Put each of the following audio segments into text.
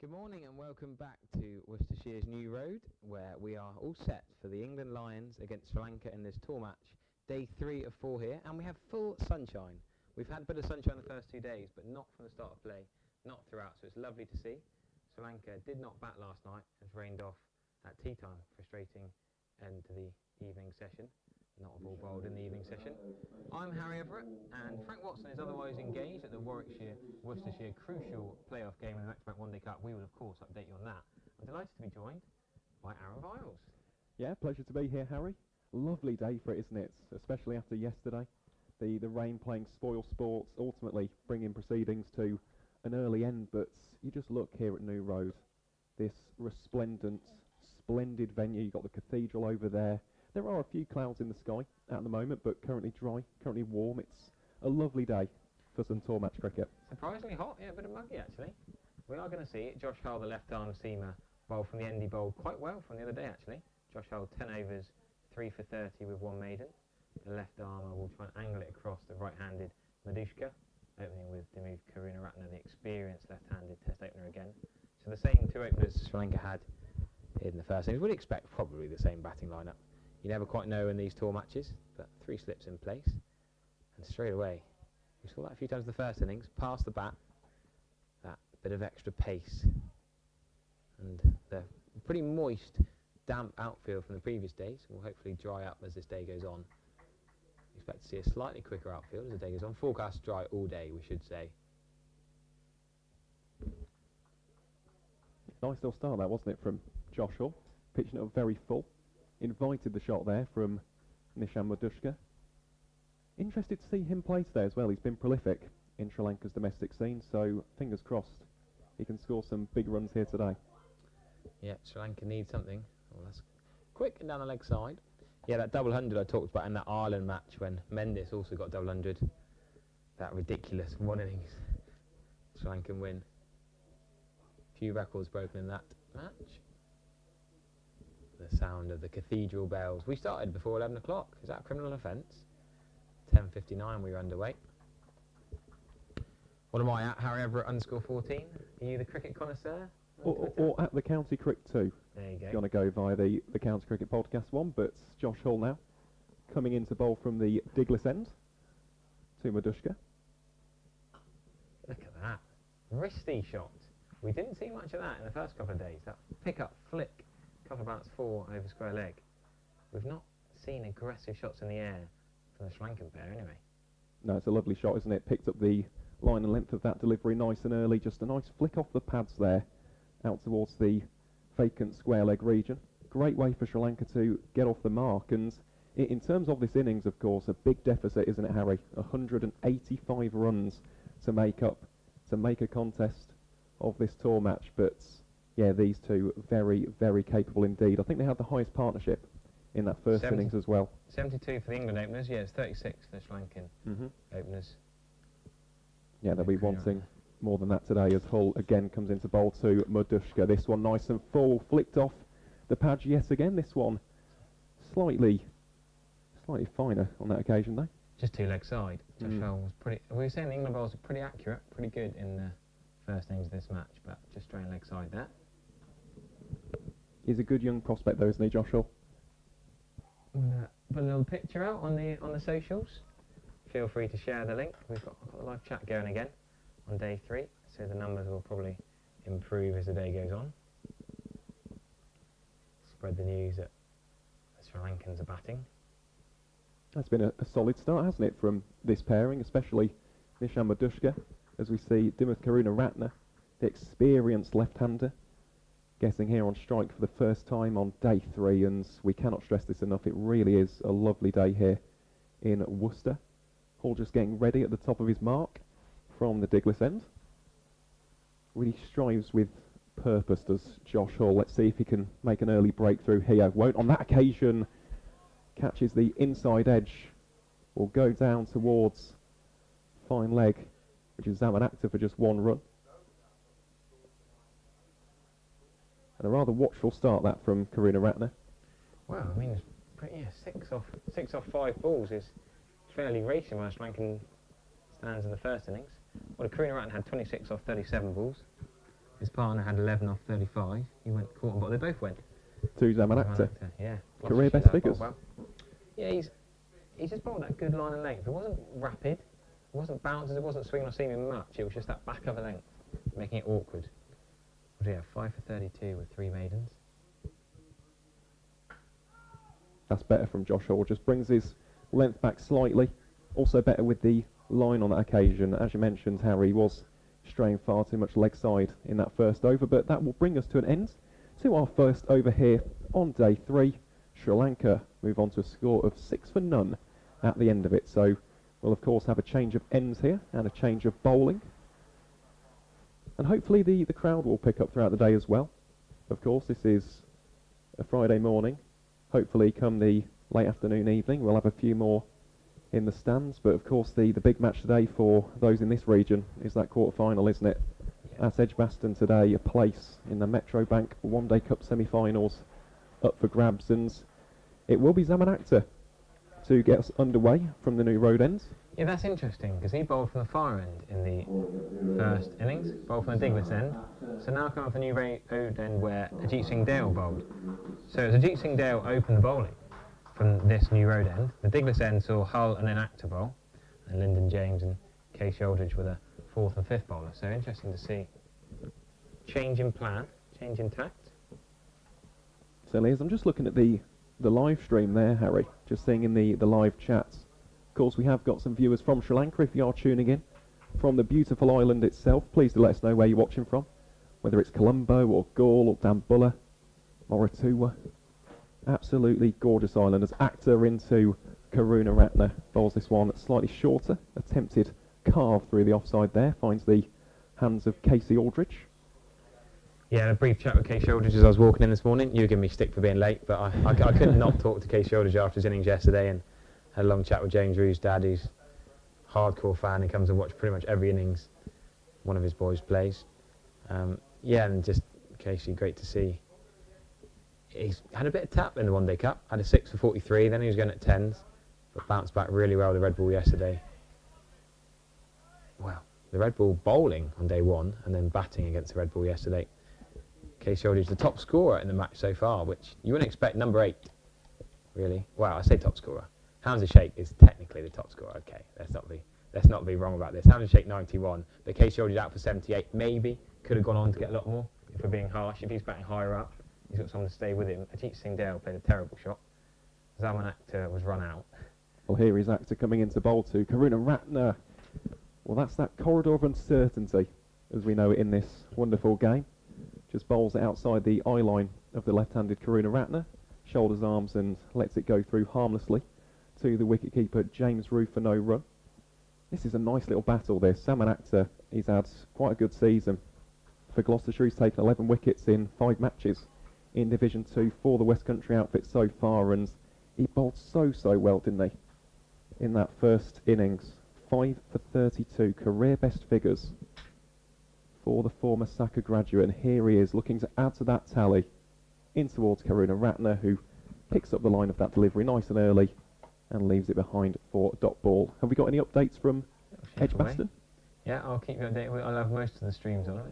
Good morning and welcome back to Worcestershire's New Road, where we are all set for the England Lions against Sri Lanka in this tour match. Day 3 of 4 here, and we have full sunshine. We've had a bit of sunshine the first 2 days, but not from the start of play, not throughout, so it's lovely to see. Sri Lanka did not bat last night, as rained off at tea time, frustrating end to the evening session. Not a ball bowled in the evening session. I'm Harry Everett, and Frank Watson is otherwise engaged at the Worcestershire crucial playoff game in the Metro One Day Cup. We will of course update you on that. I'm delighted to be joined by Aaron Viles. Yeah, pleasure to be here, Harry. Lovely day for it, isn't it? Especially after yesterday. The rain playing spoil sports, ultimately bringing proceedings to an early end, but you just look here at New Road. This resplendent, splendid venue. You've got the cathedral over there. There are a few clouds in the sky at the moment, but currently dry, currently warm. It's a lovely day for some tour match cricket. Surprisingly hot, yeah, a bit of muggy actually. We are going to see Josh Hull, the left-arm seamer, bowl from the end. He bowled quite well from the other day actually. Josh Hull, 10 overs, 3 for 30 with 1 maiden. The left armer will try and angle it across the right-handed Madushka, opening with Karuna Ratner, the experienced left-handed test opener again. So the same 2 openers Sri Lanka had in the first innings. We'd expect probably the same batting lineup. You never quite know in these tour matches, but 3 slips in place, and straight away, we saw that a few times in the first innings, past the bat, that bit of extra pace, and the pretty moist, damp outfield from the previous days will hopefully dry up as this day goes on. Expect to see a slightly quicker outfield as the day goes on. Forecast dry all day, we should say. Nice little start that, wasn't it, from Josh Hull, pitching it up very full. Invited the shot there from Nishan Madushka. Interested to see him play today as well. He's been prolific in Sri Lanka's domestic scene, so fingers crossed he can score some big runs here today. Yeah, Sri Lanka needs something. Oh, that's quick and down the leg side. Yeah, that double 100 I talked about in that Ireland match when Mendes also got double 100. That ridiculous 1 innings Sri Lankan win. Few records broken in that match. The sound of the cathedral bells. We started before 11 o'clock. Is that a criminal offence? 10:59 we were underway. What am I at? Harry Everett _14. Are you the cricket connoisseur? Or at the County Cricket too. There you go. Going to go via the County Cricket podcast one, but Josh Hull now coming into bowl from the Diglis end to Madushka. Look at that. Wristy shot. We didn't see much of that in the first couple of days. That pick-up flick. Couple of bounce 4 over square leg. We've not seen aggressive shots in the air from the Sri Lankan pair anyway. No, it's a lovely shot, isn't it? Picked up the line and length of that delivery nice and early. Just a nice flick off the pads there, out towards the vacant square leg region. Great way for Sri Lanka to get off the mark. And in terms of this innings, of course, a big deficit, isn't it, Harry? 185 runs to make up, to make a contest of this tour match. But yeah, these two very, very capable indeed. I think they had the highest partnership in that first innings as well. 72 for the England openers, yeah, it's 36 for the Sri Lankan openers. Yeah, they'll be wanting more than that today as Hull again comes into bowl to Madushka. This one nice and full, flicked off the pad yet again. This one slightly finer on that occasion though. Just 2 leg side. Josh Hull was pretty. We were saying the England bowlers are pretty accurate, pretty good in the first innings of this match, but just straight leg side there. He's a good young prospect though, isn't he, Josh Hull? Put a little picture out on the socials. Feel free to share the link. We've got the live chat going again on day 3, so the numbers will probably improve as the day goes on. Spread the news that the Sri Lankans are batting. That's been a solid start, hasn't it, from this pairing, especially Nishan Madushka, as we see Karuna Ratner, the experienced left-hander, getting here on strike for the first time on day 3, and we cannot stress this enough, it really is a lovely day here in Worcester. Hall just getting ready at the top of his mark from the Diglis end. Really strives with purpose, does Josh Hull. Let's see if he can make an early breakthrough here. Won't on that occasion. Catches the inside edge. Will go down towards fine leg, which is Zaman active for just 1 run. And a rather watchful start that from Karuna Ratner. Wow, I mean, it's pretty, yeah, 6 off 5 balls is fairly racing by Sri Lankan stands in the first innings. Well, Karuna Ratner had 26 off 37 balls. His partner had 11 off 35. He went quarter, but they both went. To Zamanakta. Yeah. Career best figures. Well. Yeah, he's just bowled that good line of length. It wasn't rapid, it wasn't bounces, it wasn't swinging or seaming much. It was just that back of a length, making it awkward. What do you have? 5 for 32 with 3 maidens. That's better from Josh Hall. Just brings his length back slightly. Also better with the line on that occasion. As you mentioned, Harry was straying far too much leg side in that first over, but that will bring us to an end to our first over here on day 3. Sri Lanka move on to a score of 6 for none at the end of it. So we'll of course have a change of ends here and a change of bowling. And hopefully the crowd will pick up throughout the day as well. Of course, this is a Friday morning. Hopefully come the late afternoon, evening, we'll have a few more in the stands. But of course the big match today for those in this region is that quarter-final, isn't it? Yeah. At Edgbaston today, a place in the Metro Bank One Day Cup semi-finals up for grabs. And it will be Zamanakta to get us underway from the New Road end. Yeah, that's interesting, because he bowled from the far end in the first innings, bowled from the Diglis end. So now coming from the New Road end where Ajit Singh Dale bowled. So as Ajit Singh Dale opened the bowling from this New Road end, the Diglis end saw Hull and then Actor bowl, and Lyndon James and Kay Sholdridge were the 4th and 5th bowler. So interesting to see. Change in plan, change in tact. So Liz, I'm just looking at the live stream there, Harry, just seeing in the live chats. Of course, we have got some viewers from Sri Lanka. If you are tuning in from the beautiful island itself, please do let us know where you're watching from, whether it's Colombo or Gaul or Dambulla, Moratuwa. Absolutely gorgeous island. As Actor into Karuna Ratner bowls this one slightly shorter, attempted carve through the offside there, finds the hands of Casey Aldridge. Yeah, I had a brief chat with Kay Sholdridge as I was walking in this morning. You give me stick for being late, but I couldn't not talk to Kay Sholdridge after his innings yesterday, and had a long chat with James Rue's dad, who's a hardcore fan. He comes and watches pretty much every innings one of his boys plays. Yeah, and just Casey, great to see. He's had a bit of tap in the One Day Cup, had a 6 for 43, then he was going at 10s, but bounced back really well with the red ball yesterday. Well, the red ball bowling on day 1 and then batting against the red ball yesterday. Kay Sholdridge, the top scorer in the match so far, which you wouldn't expect. Number 8, really. Well, I say top scorer. Hamza Sheikh is technically the top scorer. Okay, let's not be wrong about this. Hamza Sheikh 91, but Kay Sholdridge out for 78. Maybe could have gone on to get a lot more if we're being harsh. If he's batting higher up, he's got someone to stay with him. Ajit Singh Dale played a terrible shot. Zamanakta was run out. Well, here is Actor coming into bowl to Karuna Ratner. Well, that's that corridor of uncertainty, as we know it in this wonderful game. Just bowls it outside the eye line of the left-handed Karuna Ratner, shoulders, arms, and lets it go through harmlessly to the wicketkeeper James Rue for no run. This is a nice little battle, this. Zamanakta, he's had quite a good season. For Gloucestershire, he's taken 11 wickets in 5 matches in Division 2 for the West Country outfit so far, and he bowled so well, didn't he, in that first innings. 5 for 32, career best figures for the former Saka graduate, and here he is looking to add to that tally in towards Karuna Ratner, who picks up the line of that delivery nice and early and leaves it behind for dot ball. Have we got any updates from Edgbaston? Yeah, I'll keep you updated. I'll have most of the streams on it.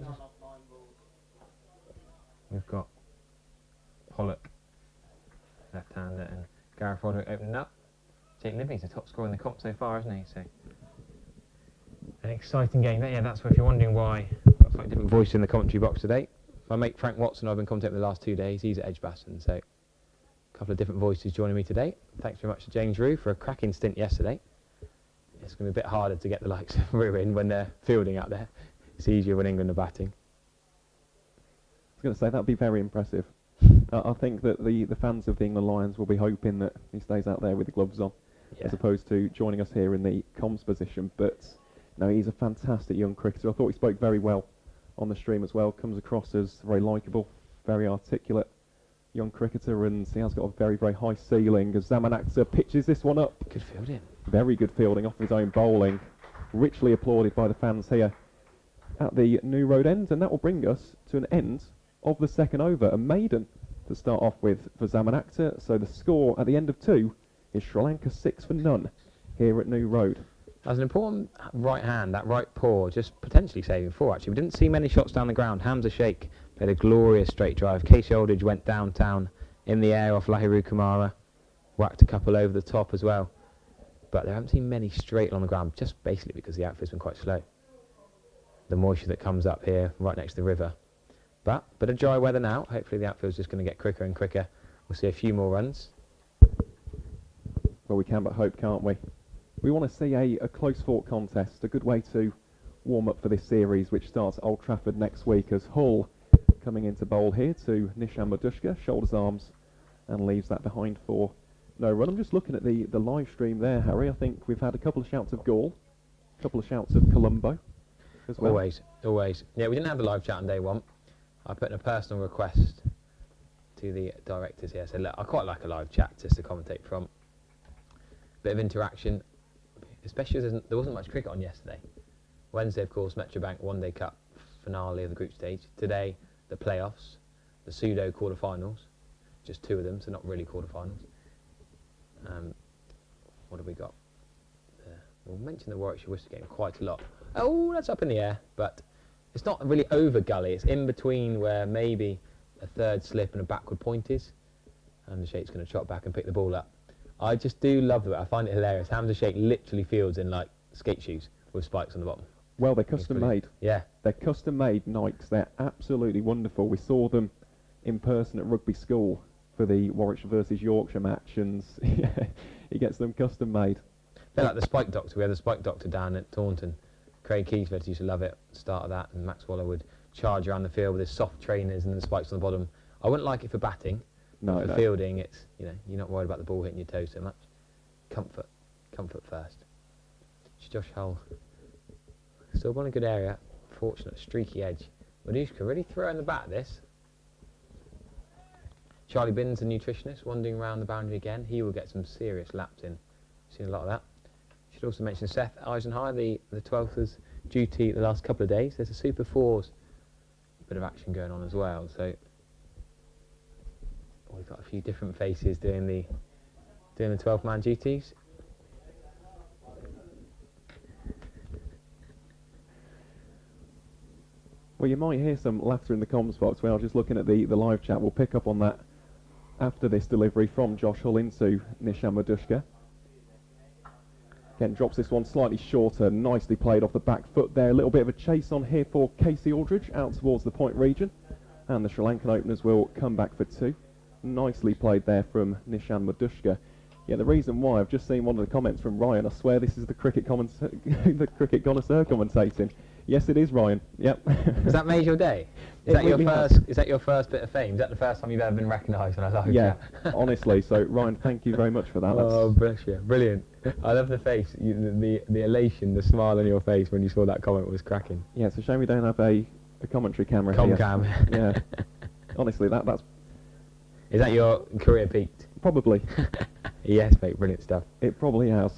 We've got Pollock, left-hander, and Gareth Roderick opening up. Jake Libby's the top scorer in the comp so far, isn't he? So an exciting game. Yeah, that's where, if you're wondering why I've got a slightly different voice in the commentary box today. My mate Frank Watson, I've been contacting the last 2 days. He's at Edgbaston, so a couple of different voices joining me today. Thanks very much to James Rue for a cracking stint yesterday. It's going to be a bit harder to get the likes of Rue in when they're fielding out there. It's easier when England are batting. I was going to say, that'd be very impressive. I think that the fans of the England Lions will be hoping that he stays out there with the gloves on, as opposed to joining us here in the comms position. But no, he's a fantastic young cricketer. I thought he spoke very well on the stream as well. Comes across as very likeable, very articulate young cricketer, and he has got a very high ceiling. As Zamanakta pitches this one up. Good fielding. Very good fielding off his own bowling. Richly applauded by the fans here at the New Road end, and that will bring us to an end of the second over. A maiden to start off with for Zamanakta. So the score at the end of 2 is Sri Lanka 6 for none here at New Road. That was an important right hand, that right paw, just potentially saving 4 actually. We didn't see many shots down the ground. Hamza Sheikh played a glorious straight drive. Casey Aldridge went downtown in the air off Lahiru Kumara, whacked a couple over the top as well. But there haven't seen many straight on the ground, just basically because the outfit's been quite slow. The moisture that comes up here right next to the river. But bit of dry weather now. Hopefully the outfield's just going to get quicker and quicker. We'll see a few more runs. Well, we can but hope, can't we? We want to see a close fought contest, a good way to warm up for this series, which starts at Old Trafford next week, as Hull coming into bowl here to Nishan Madushka, shoulders arms, and leaves that behind for no run. I'm just looking at the live stream there, Harry. I think we've had a couple of shouts of Gaul, a couple of shouts of Colombo as well. Always. Yeah, we didn't have the live chat on day one. I put in a personal request to the directors here. I said, look, I quite like a live chat just to commentate from. Bit of interaction, especially as there wasn't much cricket on yesterday. Wednesday, of course, Metrobank One Day Cup finale of the group stage. Today, the playoffs, the pseudo quarterfinals, just 2 of them, so not really quarterfinals. What have we got? We'll mention the Warwickshire Worcester game quite a lot. Oh, that's up in the air, but it's not really over gully. It's in between where maybe a third slip and a backward point is. Hamza Sheikh's going to trot back and pick the ball up. I just do love it. I find it hilarious. Hamza Sheikh literally fields in like skate shoes with spikes on the bottom. Well, they're custom made. Yeah. They're custom made Nikes. They're absolutely wonderful. We saw them in person at rugby school for the Warwickshire versus Yorkshire match, and he gets them custom made. They're like the Spike Doctor. We had the Spike Doctor down at Taunton. Craig Keysford used to love it at the start of that, and Max Waller would charge around the field with his soft trainers and the spikes on the bottom. I wouldn't like it for batting. No, for fielding, it's, you know, you're not worried about the ball hitting your toes so much. Comfort first. Josh Hull still on a good area. Fortunate streaky edge. Madushka really throw in the bat this. Charlie Binns, the nutritionist, wandering around the boundary again. He will get some serious laps in. Seen a lot of that. Should also mention Seth Eisenhower, the 12th was duty the last couple of days. There's a Super 4s bit of action going on as well. So we've got a few different faces doing the 12-man duties. Well, you might hear some laughter in the comms box. We are just looking at the live chat. We'll pick up on that after this delivery from Josh Hull into Nishan Madushka. Again, drops this one slightly shorter. Nicely played off the back foot there. A little bit of a chase on here for Casey Aldridge out towards the point region. And the Sri Lankan openers will come back for 2. Nicely played there from Nishan Madushka. Yeah, the reason why, I've just seen one of the comments from Ryan. I swear this is the cricket the cricket connoisseur commentating. Yes, it is Ryan. Yep. Has that made your day? Is that your first bit of fame? Is that the first time you've ever been recognised on a live chat? Yeah, honestly. So Ryan, thank you very much for that. Oh, bless you. Brilliant. I love the face, the elation, the smile on your face when you saw that comment was cracking. Yeah, it's a shame we don't have a commentary camera here. Cam. Yeah. Honestly, that's... Is that your career peaked? Probably. Yes, mate, brilliant stuff. It probably has.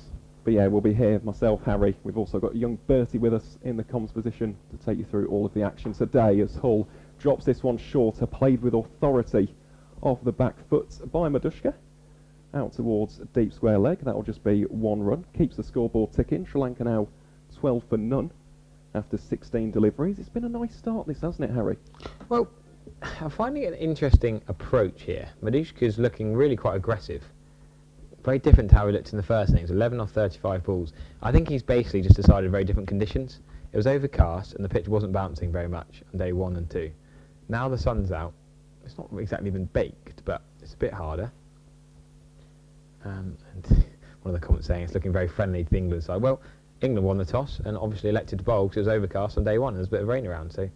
But yeah, we'll be here, myself, Harry. We've also got young Bertie with us in the comms position to take you through all of the action today as Hull drops this one shorter, played with authority off the back foot by Madushka. Out towards a deep square leg. That'll just be 1 run. Keeps the scoreboard ticking. Sri Lanka now 12 for none after 16 deliveries. It's been a nice start this, hasn't it, Harry? Well, I'm finding an interesting approach here. Madushka's looking really quite aggressive. Very different to how he looked in the first innings. 11 off 35 balls. I think he's basically just decided very different conditions. It was overcast and the pitch wasn't bouncing very much on day 1 and 2. Now the sun's out. It's not exactly been baked, but it's a bit harder. And one of the comments saying it's looking very friendly to the England side. Well, England won the toss and obviously elected to bowl because it was overcast on day 1 and there's a bit of rain around. So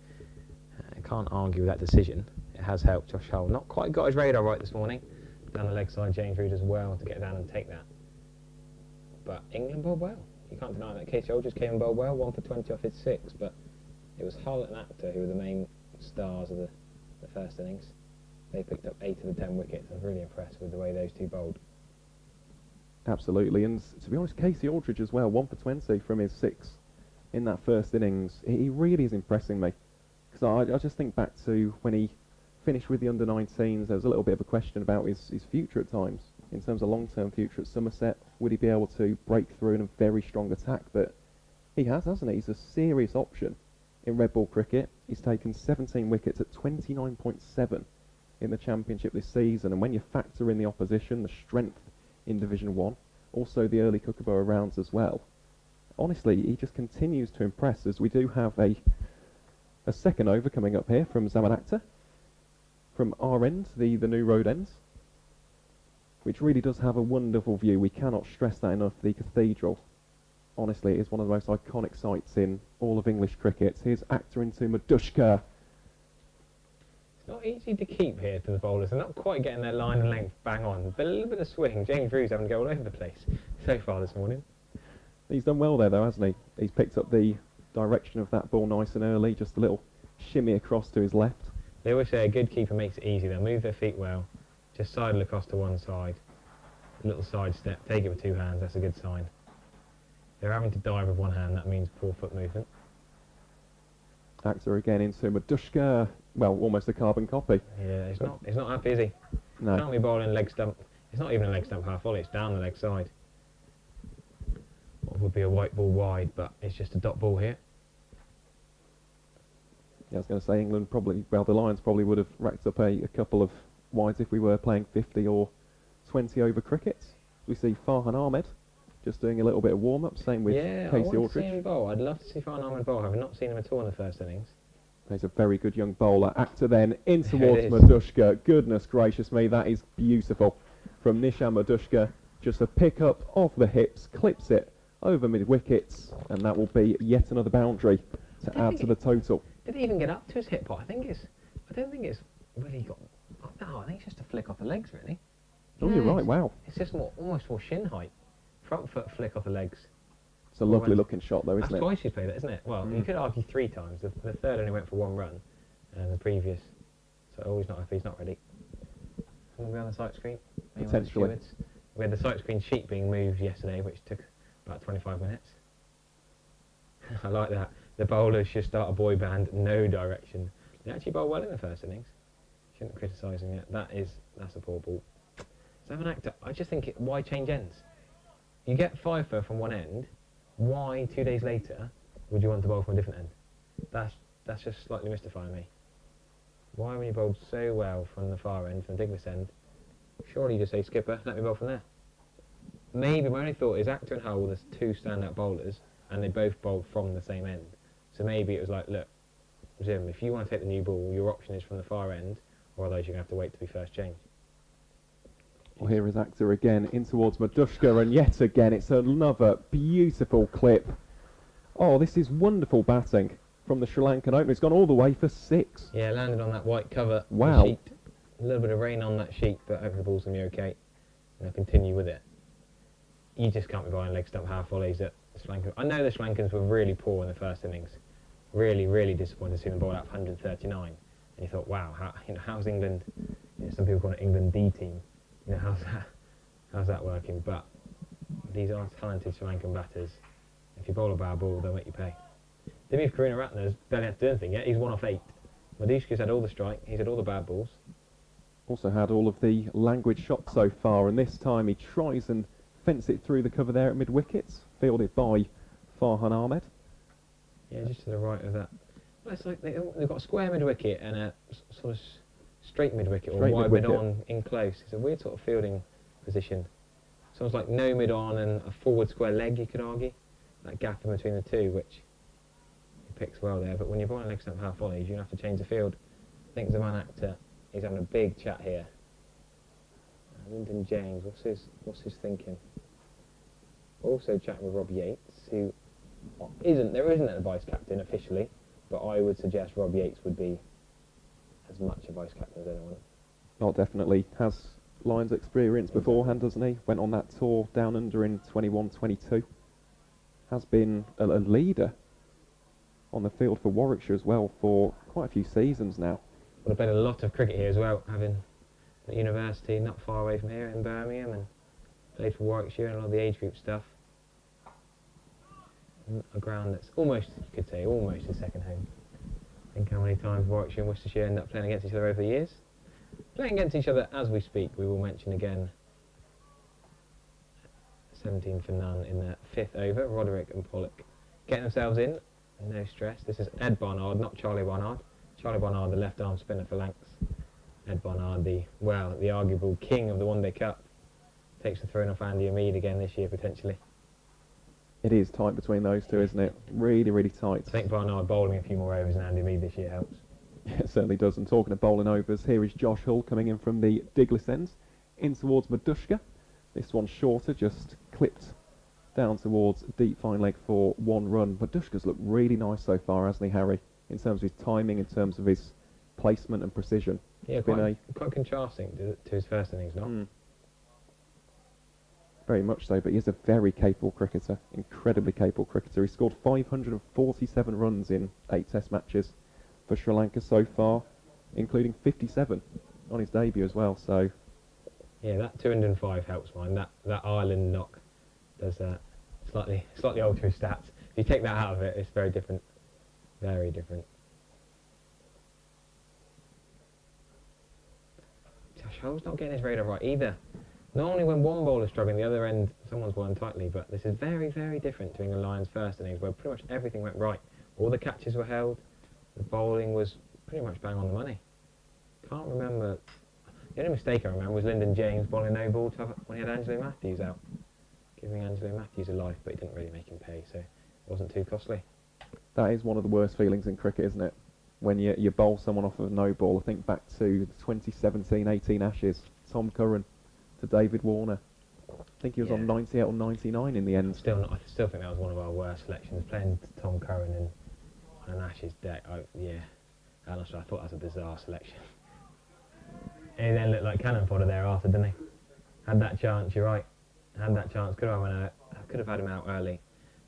I can't argue with that decision. It has helped Josh Hull. Not quite got his radar right this morning. Down the leg side, James Reed as well to get down and take that. But England bowled well. You can't deny that. Casey Aldridge came and bowled well, 1 for 20 off his 6. But it was Hull and Apter who were the main stars of the first innings. They picked up 8 of the 10 wickets. I was really impressed with the way those 2 bowled. Absolutely, and to be honest, Casey Aldridge as well, 1 for 20 from his 6 in that first innings. He really is impressing me. Because I just think back to when he finished with the under-19s, there was a little bit of a question about his future at times, in terms of long-term future at Somerset. Would he be able to break through in a very strong attack? But he has, hasn't he? He's a serious option in red ball cricket. He's taken 17 wickets at 29.7 in the Championship this season, and when you factor in the opposition, the strength in Division 1, also the early Kookaburra rounds as well, honestly, he just continues to impress, as we do have a second over coming up here from Zaman Akhtar, from our end, the new road ends, which really does have a wonderful view. We cannot stress that enough. The cathedral, honestly, it is one of the most iconic sights in all of English cricket. Here's Akhtar into Madushka. It's not easy to keep here to the bowlers. They're not quite getting their line and length bang on, but a little bit of swing. James Drew's having to go all over the place so far this morning. He's done well there, though, hasn't he? He's picked up the direction of that ball nice and early, just a little shimmy across to his left. They always say a good keeper makes it easy. They'll move their feet well, just sidle across to one side, a little side step, take it with two hands, that's a good sign. They're having to dive with one hand, that means poor foot movement. Akhtar again into Madushka, well, almost a carbon copy. Yeah, he's not happy, is he? No. Can't be bowling leg stump. It's not even a leg stump half volley, it's down the leg side. What would be a white ball wide, but it's just a dot ball here. Yeah, I was going to say England probably, well, the Lions probably would have racked up a couple of wides if we were playing 50 or 20 over cricket. We see Farhan Ahmed just doing a little bit of warm-up, same with yeah, Casey I want to see Aldridge. him bowl. I'd love to see Farhan Ahmed bowl. I've not seen him at all in the first innings. He's a very good young bowler. Akhtar then in There towards it is. Madushka. Goodness gracious me, that is beautiful. From Nishan Madushka, just a pick up of the hips, clips it over mid-wickets, and that will be yet another boundary to add to the total. Did he even get up to his hip pot? I don't think it's really got. Oh, no, I think it's just a flick off the legs, really. Oh, you're right, wow. It's just almost more shin height. Front foot flick off the legs. It's a lovely looking shot though, isn't That's it? twice he's played it, isn't it? Well, you could argue 3 times. The third only went for 1 run, and the previous. So he's not if he's not ready. Will be on the sight screen? Anyone at the Potentially. stewards? We had the sight screen sheet being moved yesterday, which took about 25 minutes. I like that. The bowlers should start a boy band, no direction. They actually bowled well in the first innings. Shouldn't criticise him yet. That's a poor ball. Zaman Akhtar, I just think, why change ends? You get 5 from one end, why 2 days later would you want to bowl from a different end? That's just slightly mystifying me. Why, when you bowled so well from the far end, from the Digvis end, surely you just say, skipper, let me bowl from there. Maybe my only thought is Akhtar and Hull were the 2 standout bowlers, and they both bowled from the same end. So maybe it was like, look, Zim, if you want to take the new ball, your option is from the far end, or otherwise you're going to have to wait to be first changed. Well, here is Akhtar again in towards Madushka, and yet again it's another beautiful clip. Oh, this is wonderful batting from the Sri Lankan opener. It's gone all the way for 6. Yeah, landed on that white cover Wow. sheet. A little bit of rain on that sheet, but hopefully the ball's going to be okay. And I'll continue with it. You just can't be buying leg stump half volleys at Sri Lanka. I know the Sri Lankans were really poor in the first innings. Really, really disappointed to see them bowl out for 139. And you thought, wow, how's England? Some people call it England D team. How's that working? But these are talented Sri Lankan batters. If you bowl a bad ball, they'll make you pay. Dimitri's Karuna Ratner's barely had to do anything yet. He's 1 off 8. Madushka's had all the strike. He's had all the bad balls. Also had all of the languid shots so far, and this time he tries and fence it through the cover there at mid-wickets, fielded by Farhan Ahmed. Yeah, just to the right of that. Well, it's like they've got a square mid-wicket and a sort of straight mid-wicket or Straight wide mid-wicket. mid-on in close. It's a weird sort of fielding position. So it's like no mid-on and a forward square leg, you could argue. That gap in between the two, which he picks well there. But when you're bowling leg stump half volleys, you have to change the field. I think Zaman Akhtar, he's having a big chat here. Lyndon James, what's his thinking? Also chatting with Rob Yates, who isn't a vice captain officially, but I would suggest Rob Yates would be as much a vice captain as anyone. Not definitely has Lions experience beforehand, doesn't he? Went on that tour down under in 21-22. Has been a leader on the field for Warwickshire as well for quite a few seasons now. Would have played a lot of cricket here as well, having at university not far away from here in Birmingham, and played for Warwickshire and all the age group stuff. And a ground that's almost, you could say, almost a second home. Think how many times Warwickshire and Worcestershire end up playing against each other over the years. Playing against each other as we speak, we will mention again 17 for none in the 5th over. Roderick and Pollock getting themselves in. No stress. This is Ed Barnard, not Charlie Barnard. Charlie Barnard, the left arm spinner for Lanks. Ed Barnard, the arguable king of the One Day Cup. Takes the throne off Andy Mead again this year, potentially. It is tight between those two, isn't it? Really, really tight. I think Barnard bowling a few more overs than Andy Mead this year helps. It certainly does. And talking of bowling overs, here is Josh Hull coming in from the Diglis ends, in towards Madushka. This one's shorter, just clipped down towards deep fine leg for 1 run. Madushka's looked really nice so far, hasn't he, Harry? In terms of his timing, in terms of his placement and precision. Yeah, quite contrasting to his first innings, not? Very much so, but he is a very capable cricketer, incredibly capable cricketer. He scored 547 runs in 8 Test matches for Sri Lanka so far, including 57 on his debut as well. So, yeah, that 205 helps mine. That Ireland knock does slightly alter his stats. If you take that out of it, it's very different. Very different. Josh Hull's not getting his radar right either. Not only when one bowler's struggling, the other end someone's bowling tightly, but this is very, very different to England Lions' first innings, where pretty much everything went right. All the catches were held, the bowling was pretty much bang on the money. Can't remember. The only mistake I remember was Lyndon James bowling no ball when he had Angelo Matthews out, giving Angelo Matthews a life, but he didn't really make him pay, so it wasn't too costly. that is one of the worst feelings in cricket, isn't it? When you bowl someone off of a no ball. I think back to the 2017-18 Ashes, Tom Curran to David Warner. I think he was on 98 or 99 in the end. I still think that was one of our worst selections, playing Tom Curran in an Ashes deck. Honestly, I thought that was a bizarre selection. He then looked like cannon fodder thereafter, didn't he? Had that chance, you're right. Had that chance, could have had him out early.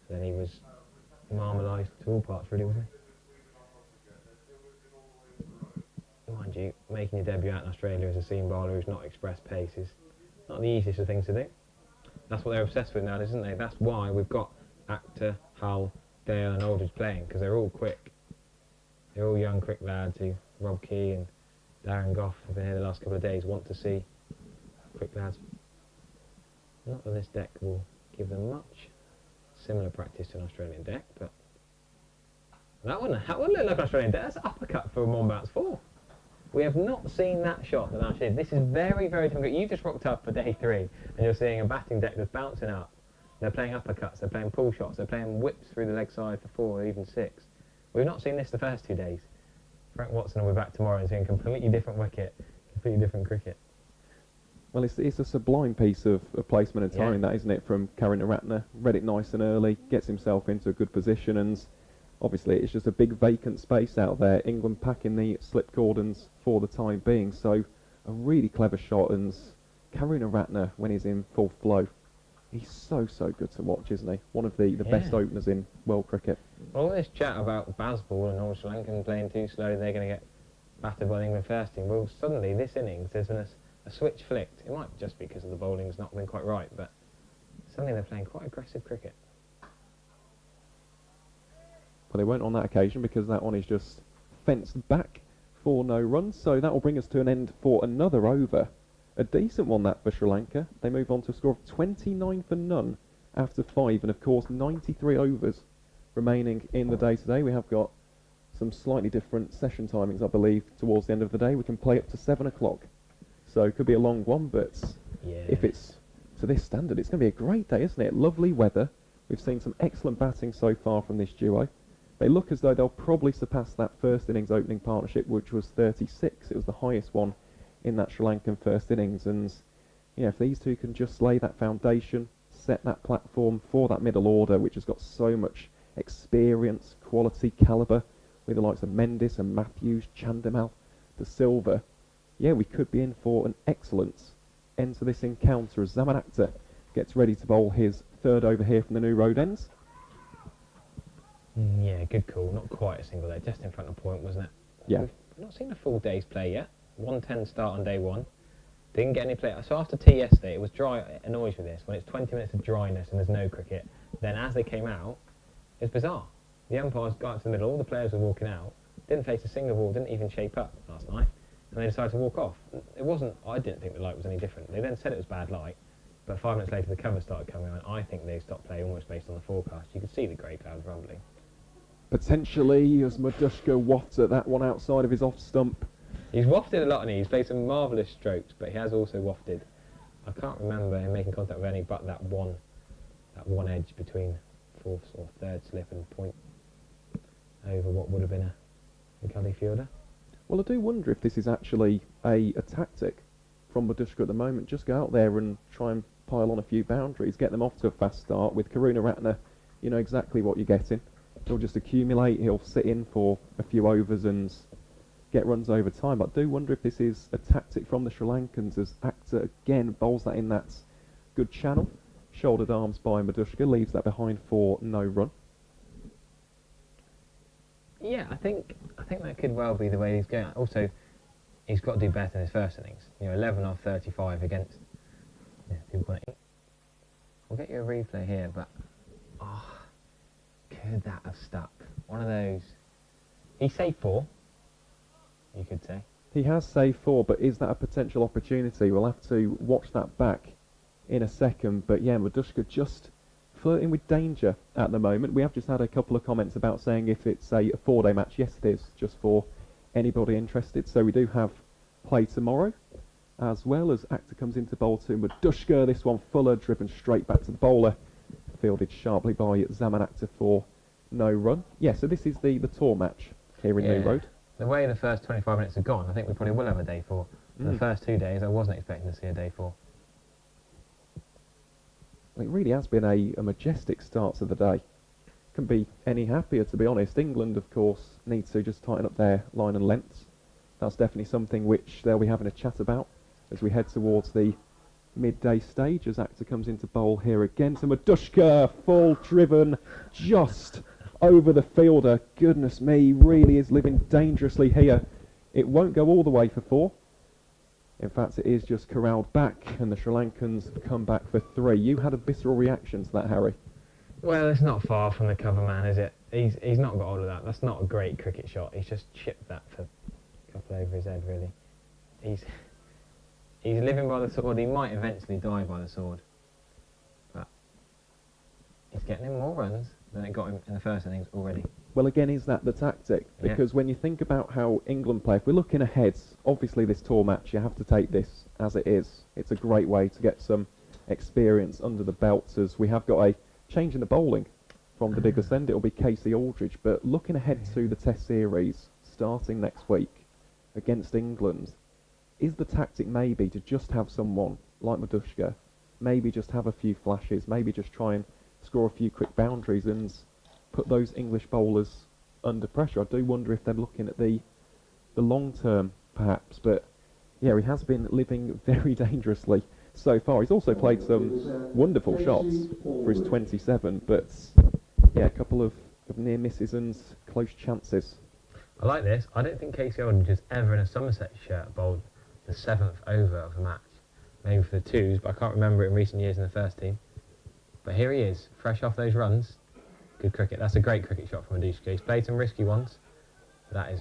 Then he was marmalised to all parts, really, wasn't he? Mind you, making your debut out in Australia as a seam bowler who's not express pace is not the easiest of things to do. That's what they're obsessed with now, isn't they? That's why we've got Akhtar, Hull, Dale and Aldridge playing, because they're all quick. They're all young, quick lads who Rob Key and Darren Goff have been here the last couple of days, want to see quick lads. Not that this deck will give them much similar practice to an Australian deck, but that wouldn't look like an Australian deck. That's an uppercut for Mombat's 4. We have not seen that shot that actually. This is very, very difficult. You just rocked up for day 3 and you're seeing a batting deck that's bouncing up. They're playing uppercuts, they're playing pull shots, they're playing whips through the leg side for 4 or even 6. We've not seen this the first 2 days. Frank Watson will be back tomorrow and seeing a completely different wicket, completely different cricket. Well, it's a sublime piece of placement and timing, that, isn't it, from Karan Ratner. Read it nice and early, gets himself into a good position, and obviously it's just a big vacant space out there. England packing the slip cordons for the time being, so a really clever shot, and Karan Ratner, when he's in full flow, he's so good to watch, isn't he? One of the best openers in world cricket. All this chat about Bazball and all Sri Lankan playing too slow, they're going to get battered by the England first team. Well, suddenly this innings, there's been a switch flicked. It might just be because of the bowling's not been quite right, but suddenly they're playing quite aggressive cricket. But they weren't on that occasion, because that one is just fenced back for no runs. So that will bring us to an end for another over. A decent one, that, for Sri Lanka. They move on to a score of 29 for none after 5, and of course 93 overs remaining in the day today. We have got some slightly different session timings, I believe, towards the end of the day. We can play up to 7 o'clock. So it could be a long one, but if it's to this standard, it's going to be a great day, isn't it? Lovely weather. We've seen some excellent batting so far from this duo. They look as though they'll probably surpass that first innings opening partnership, which was 36. It was the highest one in that Sri Lankan first innings. And if these two can just lay that foundation, set that platform for that middle order, which has got so much experience, quality, calibre, with the likes of Mendes and Matthews, Chandimal, De Silva, we could be in for an excellent end to this encounter as Zaman Akhtar gets ready to bowl his third over here from the new road ends. Yeah, good call. Not quite a single day, just in front of point, wasn't it? Yeah. We've not seen a full day's play yet. 1:10 start on day 1. Didn't get any play. So after tea yesterday, it was dry. It annoys me this when it's 20 minutes of dryness and there's no cricket. Then as they came out, it's bizarre. The umpires got up to the middle. All the players were walking out. Didn't face a single ball. Didn't even shape up last night. And they decided to walk off. It wasn't. I didn't think the light was any different. They then said it was bad light. But 5 minutes later, the cover started coming on. I think they stopped playing almost based on the forecast. You could see the grey clouds rumbling. Potentially, as Madushka wafts at that one outside of his off stump. He's wafted a lot, and he's played some marvellous strokes, but he has also wafted. I can't remember him making contact with any but that one edge between fourth or third slip and point over what would have been a gully fielder. Well, I do wonder if this is actually a tactic from Madushka at the moment. Just go out there and try and pile on a few boundaries, get them off to a fast start. With Karuna Ratner, you know exactly what you're getting. He'll just accumulate, he'll sit in for a few overs and get runs over time. But I do wonder if this is a tactic from the Sri Lankans, as Akhtar again bowls that in that good channel. Shouldered arms by Madushka, leaves that behind for no run. Yeah, I think that could well be the way he's going. Also, he's got to do better in his first innings. 11 off 35 against. Yeah, people want to. We'll get you a replay here, but could that have stuck? One of those. He saved 4. You could say. He has saved 4, but is that a potential opportunity? We'll have to watch that back in a second. But yeah, Madushka just flirting with danger at the moment. We have just had a couple of comments about saying if it's a 4-day match. Yes, it is, just for anybody interested. So we do have play tomorrow, as well as Akhtar comes into bowl to Madushka. This one Fuller driven straight back to the bowler, fielded sharply by Zaman Akhtar for no run. Yeah, so this is the tour match here in New Road. The way the first 25 minutes are gone, I think we probably will have a day 4. The first 2 days, I wasn't expecting to see a day 4. It really has been a majestic start to the day. Couldn't be any happier, to be honest. England, of course, need to just tighten up their line and lengths. That's definitely something which they'll be having a chat about as we head towards the midday stage, as Akhtar comes into bowl here again. So Madushka, full driven, just over the fielder. Goodness me, really is living dangerously here. It won't go all the way for 4. In fact, it is just corralled back, and the Sri Lankans come back for 3. You had a visceral reaction to that, Harry. Well, it's not far from the cover man, is it? He's not got all of that. That's not a great cricket shot. He's just chipped that for a couple over his head, really. He's living by the sword. He might eventually die by the sword, but he's getting him more runs than it got him in the first innings already. Well, again, is that the tactic? Because when you think about how England play, if we're looking ahead, obviously this tour match, you have to take this as it is. It's a great way to get some experience under the belts, as we have got a change in the bowling from the biggest end. It'll be Casey Aldridge. But looking ahead to the Test series starting next week against England, is the tactic maybe to just have someone like Madushka, maybe just have a few flashes, maybe just try and score a few quick boundaries and put those English bowlers under pressure? I do wonder if they're looking at the long term, perhaps. But yeah, he has been living very dangerously so far. He's also played some wonderful shots for his 27, but yeah, a couple of near misses and close chances. I like this. I don't think Casey Aldridge has ever in a Somerset shirt bowled the 7th over of a match. Maybe for the 2s, but I can't remember it in recent years in the first team. But here he is, fresh off those runs. Good cricket. That's a great cricket shot from Madushka. He's played some risky ones, but that is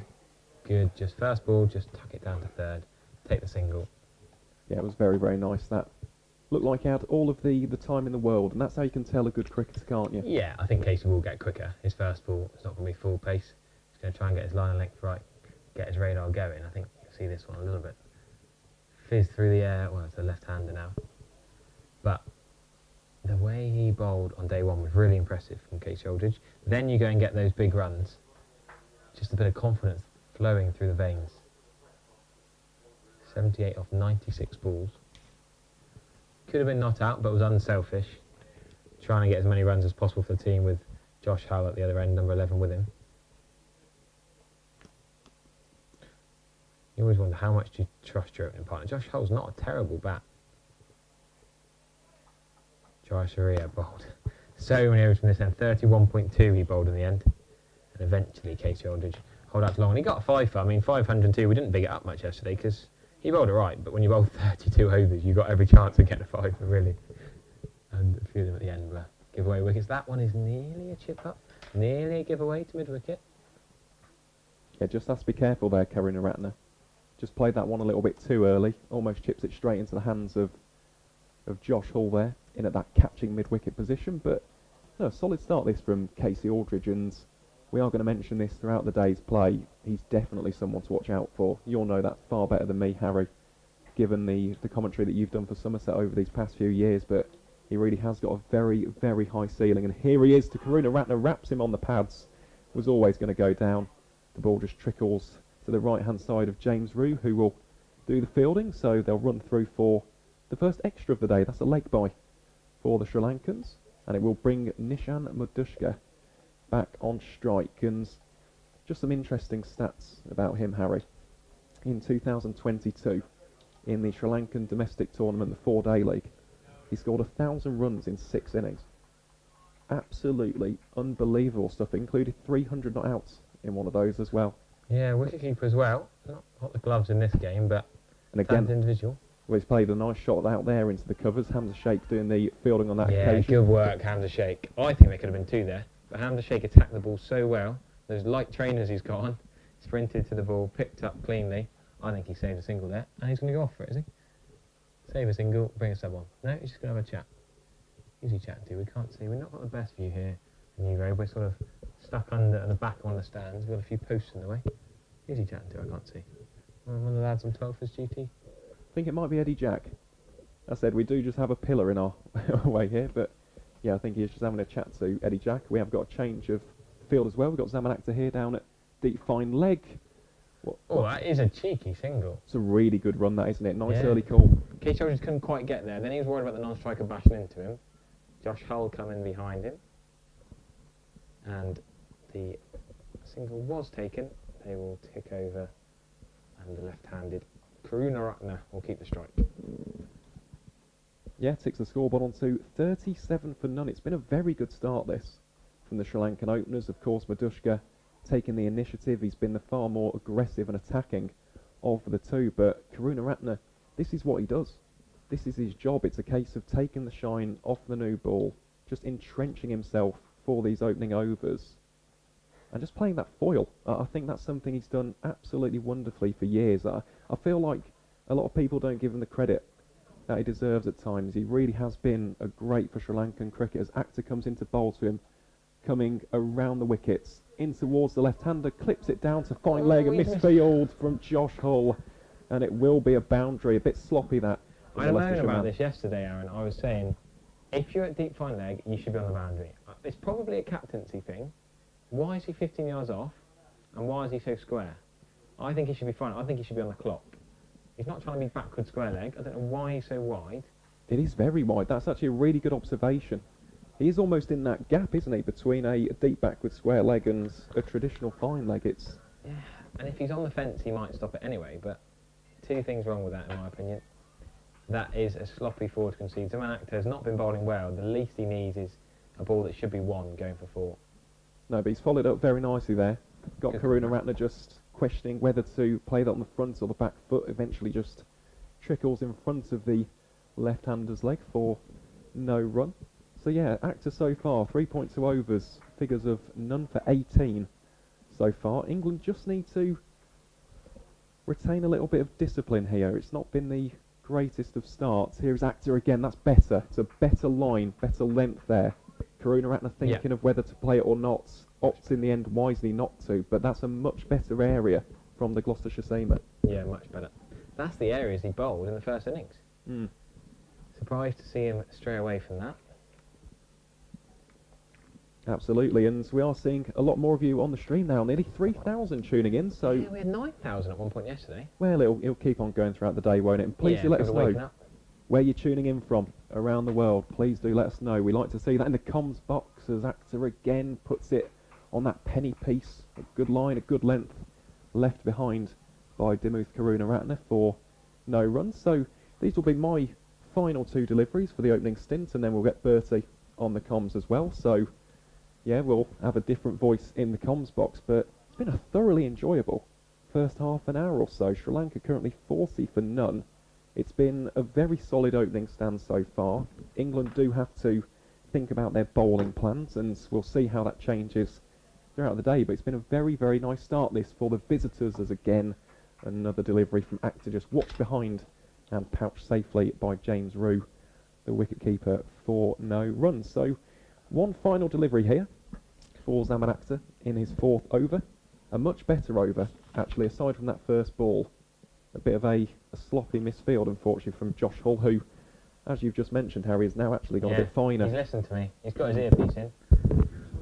good. Just first ball, just tuck it down to third, take the single. Yeah, it was very, very nice. That looked like he had all of the time in the world, and that's how you can tell a good cricketer, can't you? Yeah, I think Casey will get quicker. His first ball is not going to be full pace. He's going to try and get his line of length right, get his radar going. I think you'll see this one a little bit fizz through the air. Well, it's a left-hander now. But the way he bowled on day 1 was really impressive from Casey Aldridge. Then you go and get those big runs. Just a bit of confidence flowing through the veins. 78 off 96 balls. Could have been not out, but was unselfish. Trying to get as many runs as possible for the team, with Josh Hull at the other end, number 11 with him. You always wonder, how much do you trust your opening partner? Josh Hull's not a terrible bat. Jai Sharia bowled so many overs from this end. 31.2 he bowled in the end. And eventually Casey Aldridge hold out long. And he got a 5. I mean, 502, we didn't big it up much yesterday because he bowled it right. But when you bowl 32 overs, you've got every chance of getting a 5, really. And a few of them at the end were giveaway wickets. That one is nearly a chip up. Nearly a giveaway to mid-wicket. Yeah, just has to be careful there, Karuna Ratner. Just played that one a little bit too early. Almost chips it straight into the hands of of Josh Hall there, in at that catching mid-wicket position. But no, a solid start this from Casey Aldridge, and we are going to mention this throughout the day's play. He's definitely someone to watch out for. You'll know that far better than me, Harry, given the commentary that you've done for Somerset over these past few years, but he really has got a very, very high ceiling. And here he is to Karuna Ratner, wraps him on the pads. Was always going to go down. The ball just trickles to the right-hand side of James Rue, who will do the fielding, so they'll run through for the first extra of the day. That's a leg bye for the Sri Lankans, and it will bring Nishan Mudushka back on strike. And just some interesting stats about him, Harry. In 2022, in the Sri Lankan domestic tournament, the 4-day league, he scored 1,000 runs in 6 innings. Absolutely unbelievable stuff. It included 300 not outs in one of those as well. Yeah, wicketkeeper as well. Not the gloves in this game, but and again, individual. Well, he's played a nice shot out there into the covers. Hamza Sheikh doing the fielding on that occasion. Yeah, good work, Hamza Sheikh. I think there could have been 2 there, but Hamza Sheikh attacked the ball so well. Those light trainers he's got on, sprinted to the ball, picked up cleanly. I think he saved a single there, and he's going to go off for it, is he? Save a single, bring a sub on. No, he's just going to have a chat. Who's he chatting to? We can't see. We've not got the best view here in Euro. We're sort of stuck under at the back on the stands. We've got a few posts in the way. Who's he chatting to? I can't see. One of the lads on 12 for his duty. I think it might be Eddie Jack. I said we do just have a pillar in our way here, but yeah, I think he's just having a chat to Eddie Jack. We have got a change of field as well. We've got Zaman Akhtar here down at deep fine leg. That is a cheeky single. It's a really good run, that, isn't it? Nice early call. Casey Aldridge couldn't quite get there. Then he was worried about the non-striker bashing into him. Josh Hull coming behind him. And the single was taken. They will tick over. And the left-handed Karuna Ratner will keep the strike. Yeah, ticks the scoreboard on to 37 for none. It's been a very good start, this, from the Sri Lankan openers. Of course, Mudushka taking the initiative. He's been the far more aggressive and attacking of the two, but Karuna Ratner, this is what he does. This is his job. It's a case of taking the shine off the new ball, just entrenching himself for these opening overs, and just playing that foil. I think that's something he's done absolutely wonderfully for years. I feel like a lot of people don't give him the credit that he deserves at times. He really has been a great for Sri Lankan cricket as Akhtar comes in to bowl to him, coming around the wickets, in towards the left-hander, clips it down to fine leg, a misfield from Josh Hull, and it will be a boundary. A bit sloppy, that. I learned about this yesterday, Aaron. I was saying, if you're at deep fine leg, you should be on the boundary. It's probably a captaincy thing. Why is he 15 yards off, and why is he so square? I think he should be fine. I think he should be on the clock. He's not trying to be backward square leg. I don't know why he's so wide. It is very wide. That's actually a really good observation. He is almost in that gap, isn't he, between a deep backward square leg and a traditional fine leg. It's yeah, and if he's on the fence, he might stop it anyway. But 2 things wrong with that, in my opinion. That is a sloppy forward concede. Zaman Akhtar has not been bowling well. The least he needs is a ball that should be 1 going for 4. No, but he's followed up very nicely there. Got Karuna Ratner just questioning whether to play that on the front or the back foot. Eventually just trickles in front of the left-hander's leg for no run. So yeah, Akhtar so far, 3.2 overs, figures of none for 18 so far. England just need to retain a little bit of discipline here. It's not been the greatest of starts. Here's Akhtar again, that's better. It's a better line, better length there. Karuna Ratner thinking of whether to play it or not, opts in the end wisely not to, but that's a much better area from the Gloucestershire seamer. Yeah, much better. That's the areas he bowled in the first innings. Surprised to see him stray away from that. Absolutely, and we are seeing a lot more of you on the stream now. Nearly 3,000 tuning in, so... Yeah, we had 9,000 at one point yesterday. Well, it'll keep on going throughout the day, won't it? And please do let us know where you're tuning in from around the world. Please do let us know. We like to see that in the comms box as Akhtar again puts it on that penny piece. A good line, a good length, left behind by Dimuth Karuna Ratner for no run. So these will be my final 2 deliveries for the opening stint, and then we'll get Bertie on the comms as well. So yeah, we'll have a different voice in the comms box, but it's been a thoroughly enjoyable first half an hour or so. Sri Lanka currently 40 for none. It's been a very solid opening stand so far. England do have to think about their bowling plans, and we'll see how that changes throughout the day, but it's been a very, very nice start this for the visitors, as again another delivery from Akhtar just watched behind and pouched safely by James Rue the wicketkeeper for no runs. So one final delivery here for Zaman Akhtar in his 4th over. A much better over, actually, aside from that first ball. A bit of a sloppy misfield, unfortunately, from Josh Hull, who, as you've just mentioned, Harry, has now actually got a bit finer. He's listened to me. He's got his earpiece in.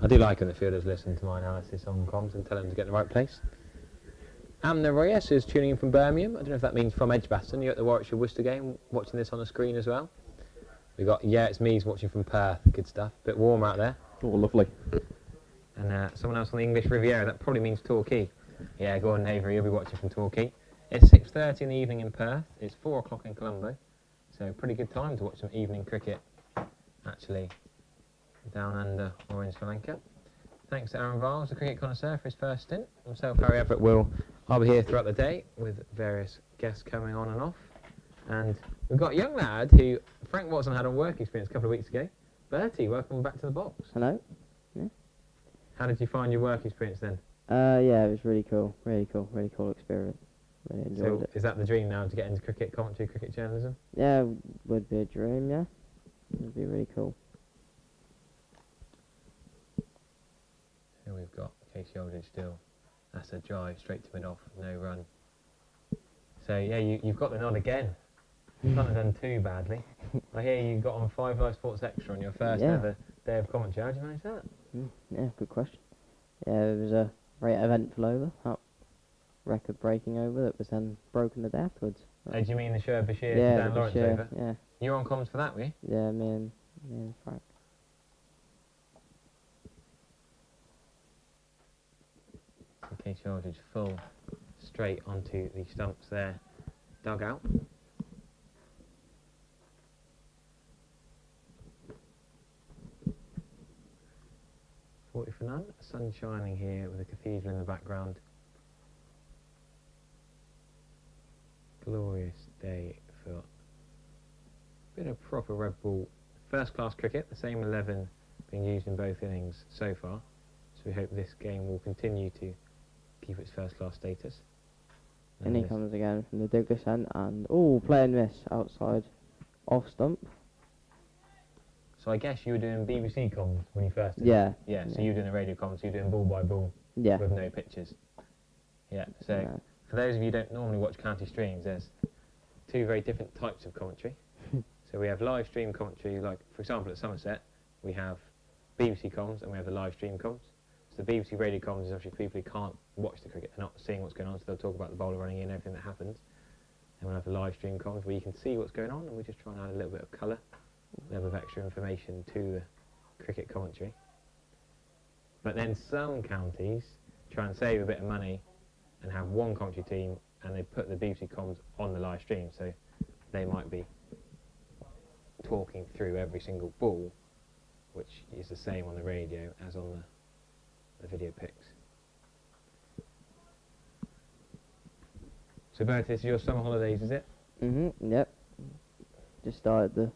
I do like when the fielders listen to my analysis on comms and tell him to get in the right place. Amna Reyes is tuning in from Birmingham. I don't know if that means from Edgbaston. You're at the Warwickshire-Worcester game, watching this on the screen as well. We got It's Me's watching from Perth. Good stuff. Bit warm out there. Oh, lovely. And someone else on the English Riviera. That probably means Torquay. Yeah, Gordon Avery. You'll be watching from Torquay. It's 6:30 in the evening in Perth. It's 4 o'clock in Colombo. So pretty good time to watch some evening cricket, actually, down under or in Sri Lanka. Thanks to Aaron Viles, the cricket connoisseur, for his first stint. Myself, Harry Everett, I'll be here throughout the day with various guests coming on and off. And we've got a young lad who Frank Watson had on work experience a couple of weeks ago. Bertie, welcome back to the box. Hello. Yeah. How did you find your work experience then? Yeah, it was really cool experience. Really enjoyed it. Is that the dream now, to get into cricket commentary, cricket journalism? Yeah, would be a dream, yeah. It'd be really cool. Here we've got Casey Aldridge still. That's a drive straight to mid-off, no run. So yeah, you've got the nod again. You can't have done too badly. I hear you got on 5 Live Sports Extra on your first ever day of commentary. How did you manage that? Yeah, good question. Yeah, it was a very eventful over. Record-breaking over that was then broken the day afterwards. Oh, do you mean the Shoaib Bashir to Yeah, Dan Lawrence Bashir, over? yeah. You were on comms for that, were you? Yeah, me and Frank. So Casey Aldridge full straight onto the stumps there. Dug out. For none. Sun shining here with a cathedral in the background. Glorious day for a bit of proper red ball first class cricket, the same 11 being used in both innings so far, so we hope this game will continue to keep its first class status. And he comes again from the Douglas end and playing miss outside off stump. So I guess you were doing BBC comms when you first did Yeah. Yeah, so you were doing the radio comms, so you were doing ball by ball with no pictures. Yeah, so for those of you who don't normally watch county streams, there's 2 very different types of commentary. So we have live stream commentary, like for example at Somerset, we have BBC comms and we have the live stream comms. So the BBC radio comms is obviously people who can't watch the cricket, they're not seeing what's going on, so they'll talk about the bowler running in, everything that happens. And we'll have the live stream comms where you can see what's going on, and we just try and add a little bit of colour, a little bit of extra information to the cricket commentary. But then some counties try and save a bit of money and have one commentary team, and they put the BBC comms on the live stream, so they might be talking through every single ball, which is the same on the radio as on the video pics. So Bertie, this is your summer holidays, is it? Yep. Just started the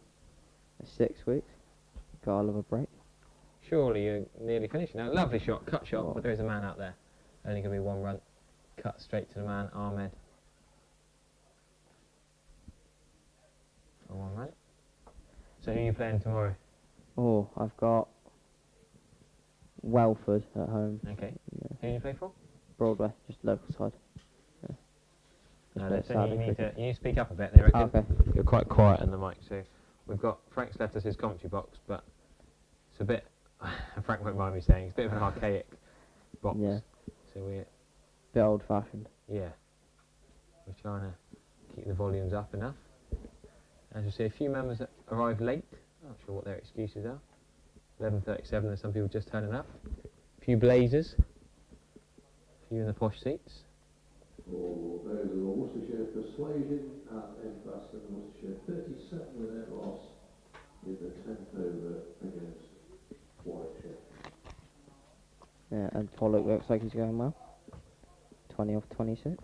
6 weeks. Got a little break. Surely you're nearly finished now. Lovely shot, cut shot, but there is a man out there. Only going to be 1 run. Cut straight to the man, Ahmed. For 1 run. So who are you playing tomorrow? I've got Welford at home. Okay. Who do you play for? Broadway, just local side. No, they're saying you need to speak up a bit, they reckon. Okay. You're quite quiet on the mic, so we've got, Frank's left us his commentary box, but it's a bit, Frank won't mind me saying, it's a bit of an archaic box. Yeah. So we're, Bit old fashioned. yeah, we're trying to keep the volumes up enough. As you see, a few members that arrived late, not sure what their excuses are. 11:37, there's some people just turning up. A few blazers, a few in the posh seats. For those of Worcestershire Persuasion and Edgbaston, Worcestershire 37 with their loss in the 10th over against Warwickshire. Yeah, and Pollock looks like he's going well. 20 off 26.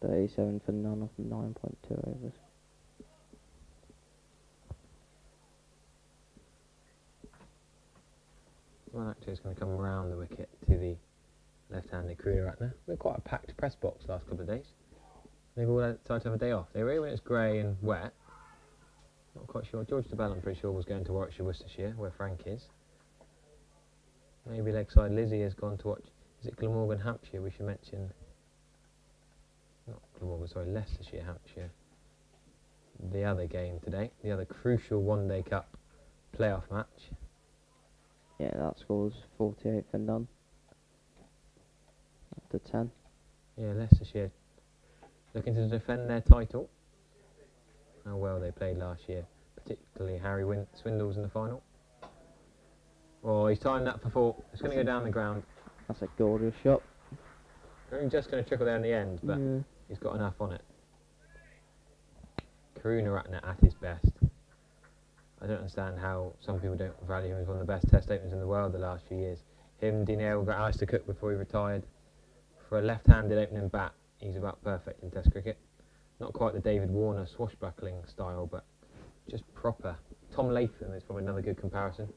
37 for none off 9.2 overs. Well, actually, it's going to come round the wicket to the left-handed career right now. We're quite a packed press box last couple of days. They've all decided to have a day off. They were here when it's grey and wet. Not quite sure. George de Bell, I'm pretty sure, was going to Warwickshire, Worcestershire, where Frank is. Maybe Lakeside Lizzie has gone to watch. Is it Glamorgan, Hampshire? We should mention. Not Glamorgan, sorry, Leicestershire, Hampshire. The other game today, the other crucial one-day cup playoff match. Yeah, that scores 48 for none. After 10. Yeah, Leicestershire looking to defend their title. How well they played last year, particularly Harry Swindles in the final. Oh, he's timed that for 4. It's going to go down the ground. That's a gorgeous shot. I'm just going to trickle there in the end, but Yeah. he's got enough on it. Karunaratne at his best. I don't understand how some people don't value him as one of the best test openers in the world the last few years. Him, Dean got Alistair Cook before he retired. For a left-handed opening bat, he's about perfect in test cricket. Not quite the David Warner swashbuckling style, but just proper. Tom Latham is probably another good comparison.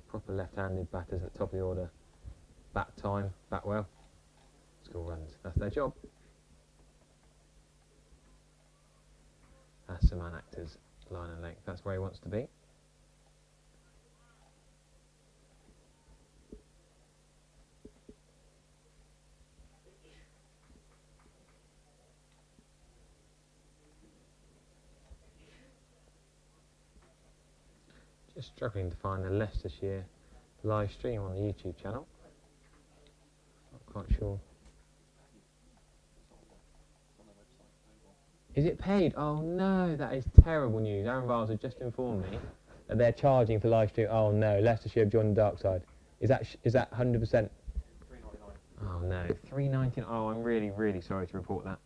Proper left-handed batters at the top of the order. Bat time, bat well. Score runs. That's their job. That's the man actor's line and length. That's where he wants to be. Just struggling to find the Leicestershire live stream on the YouTube channel. Not quite sure. Is it paid? Oh no, that is terrible news. Aaron Vars has just informed me that they're charging for live stream. Oh no, Leicestershire have joined the dark side. Is that 100%? $3.99. Oh no, $3.99. Oh, I'm really sorry to report that.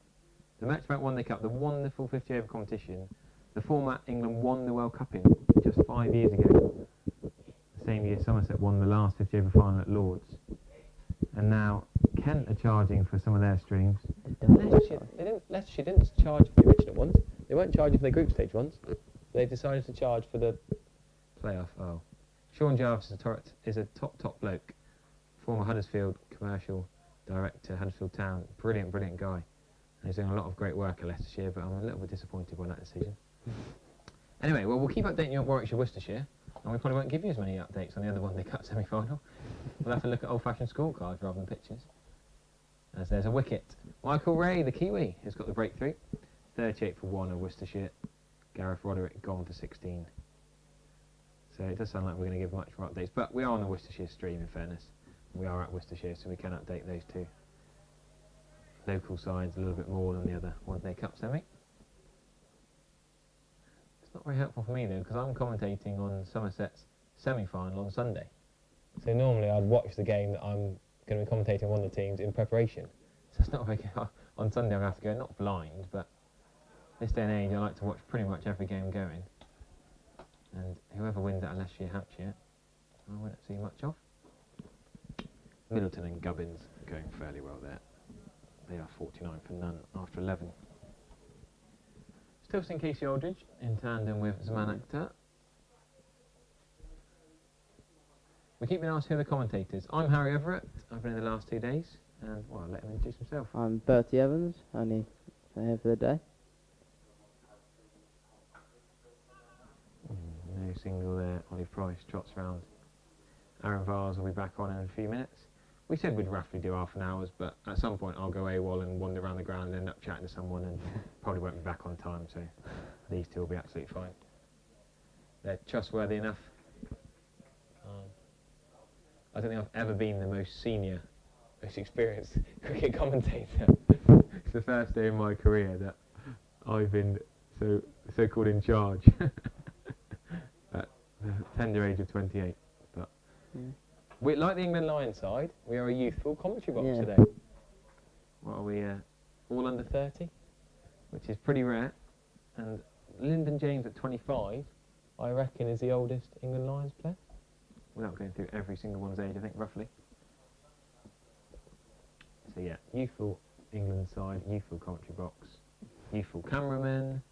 The Matchbank One Day Cup, the wonderful 50 over competition, the format England won the World Cup in just 5 years ago. The same year Somerset won the last 50 over final at Lords. And now Kent are charging for some of their streams. Leicestershire didn't charge for the original ones. They weren't charging for their group stage ones. They decided to charge for the playoff. Oh, Sean Jarvis is a top bloke. Former Huddersfield commercial director, Huddersfield Town. Brilliant guy. And he's doing a lot of great work at Leicestershire, but I'm a little bit disappointed by that decision. Anyway, well, we'll keep updating you on Warwickshire, Worcestershire, and we probably won't give you as many updates on the other one they cut semi-final. We'll have to look at old-fashioned scorecards rather than pictures. As there's a wicket. Michael Ray, the Kiwi, has got the breakthrough. 38 for 1 of Worcestershire. Gareth Roderick gone for 16. So it does sound like we're going to give much more updates, but we are on the Worcestershire stream, in fairness. We are at Worcestershire, so we can update those two local sides a little bit more than the other One Day Cup semi. It's not very helpful for me though, because I'm commentating on Somerset's semi-final on Sunday. So normally I'd watch the game that I'm going to be commentating on one of the teams in preparation. So it's not very good. On Sunday I'm going to have to go, not blind, but this day and age I like to watch pretty much every game going. And whoever wins at Leicestershire, Hampshire, I won't see much of. Middleton and Gubbins going fairly well there. They are 49 for none after 11. Still seeing Casey Aldridge in tandem with Zaman Akhtar. We keep being asked who are the commentators. I'm Harry Everett. I've been in the last 2 days, and well, I'll let him introduce himself. I'm Bertie Evans, only here for the day. No single there. Ollie Price trots round. Aaron Vars will be back on in a few minutes. We said we'd roughly do half an hour's, but at some point I'll go AWOL and wander around the ground and end up chatting to someone and probably won't be back on time, so these two will be absolutely fine. They're trustworthy enough. I don't think I've ever been the most senior, most experienced cricket commentator. It's the first day in my career that I've been so-called in charge at the tender age of 28. But we, like the England Lions side, we are a youthful commentary box today. What are we, all under 30? Which is pretty rare. And Lyndon James at 25, I reckon, is the oldest England Lions player. Without going through every single one's age, I think, roughly. So yeah, youthful England side, youthful commentary box, youthful cameraman,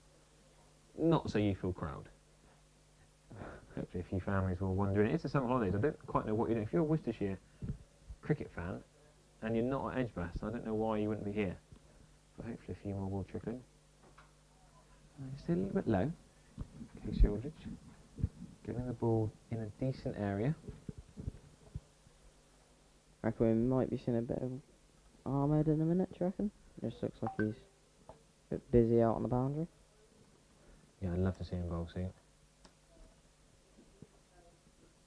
not so youthful crowd. Hopefully a few families will wander in. It's the summer holidays, I don't quite know what you're doing. If you're a Worcestershire cricket fan and you're not at Edgbaston, I don't know why you wouldn't be here. but hopefully a few more will trickle in. It's still a little bit low. Casey Aldridge getting the ball in a decent area. I reckon we might be seeing a bit of Ahmed in a minute, do you reckon? Just looks like he's a bit busy out on the boundary. Yeah, I'd love to see him bowl soon.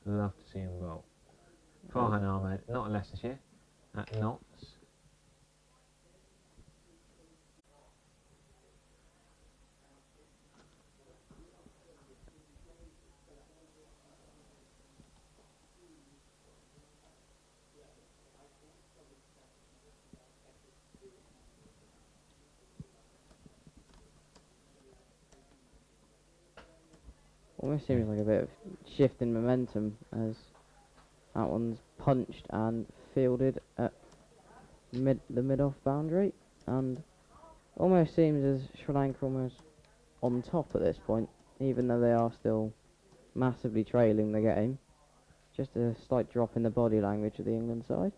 Love to see him bowl. Farhan Ahmed, not in Leicestershire, at Notts. Almost seems like a bit of shift in momentum as that one's punched and fielded at the mid-off boundary, and almost seems as Sri Lanka almost on top at this point, even though they are still massively trailing the game. Just a slight drop in the body language of the England side.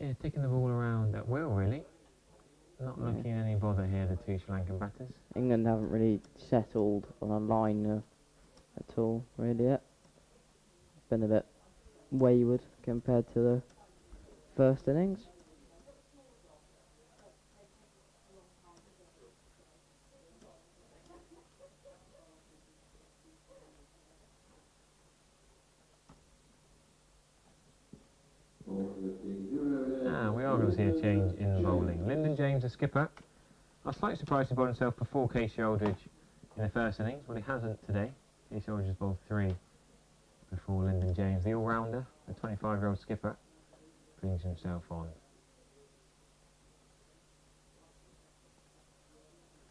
Yeah, taking the ball around at will, really. Not looking any bother here, the two Sri Lankan batters. England haven't really settled on a line at all, really, yet. Been a bit wayward compared to the first innings. We are going to see a change in bowling. Lyndon James, the skipper. I was slightly surprised he bowled himself before Casey Aldridge in the first innings. Well, he hasn't today. Casey Aldridge has bowled 3 before Lyndon James, the all-rounder, the 25-year-old skipper, brings himself on.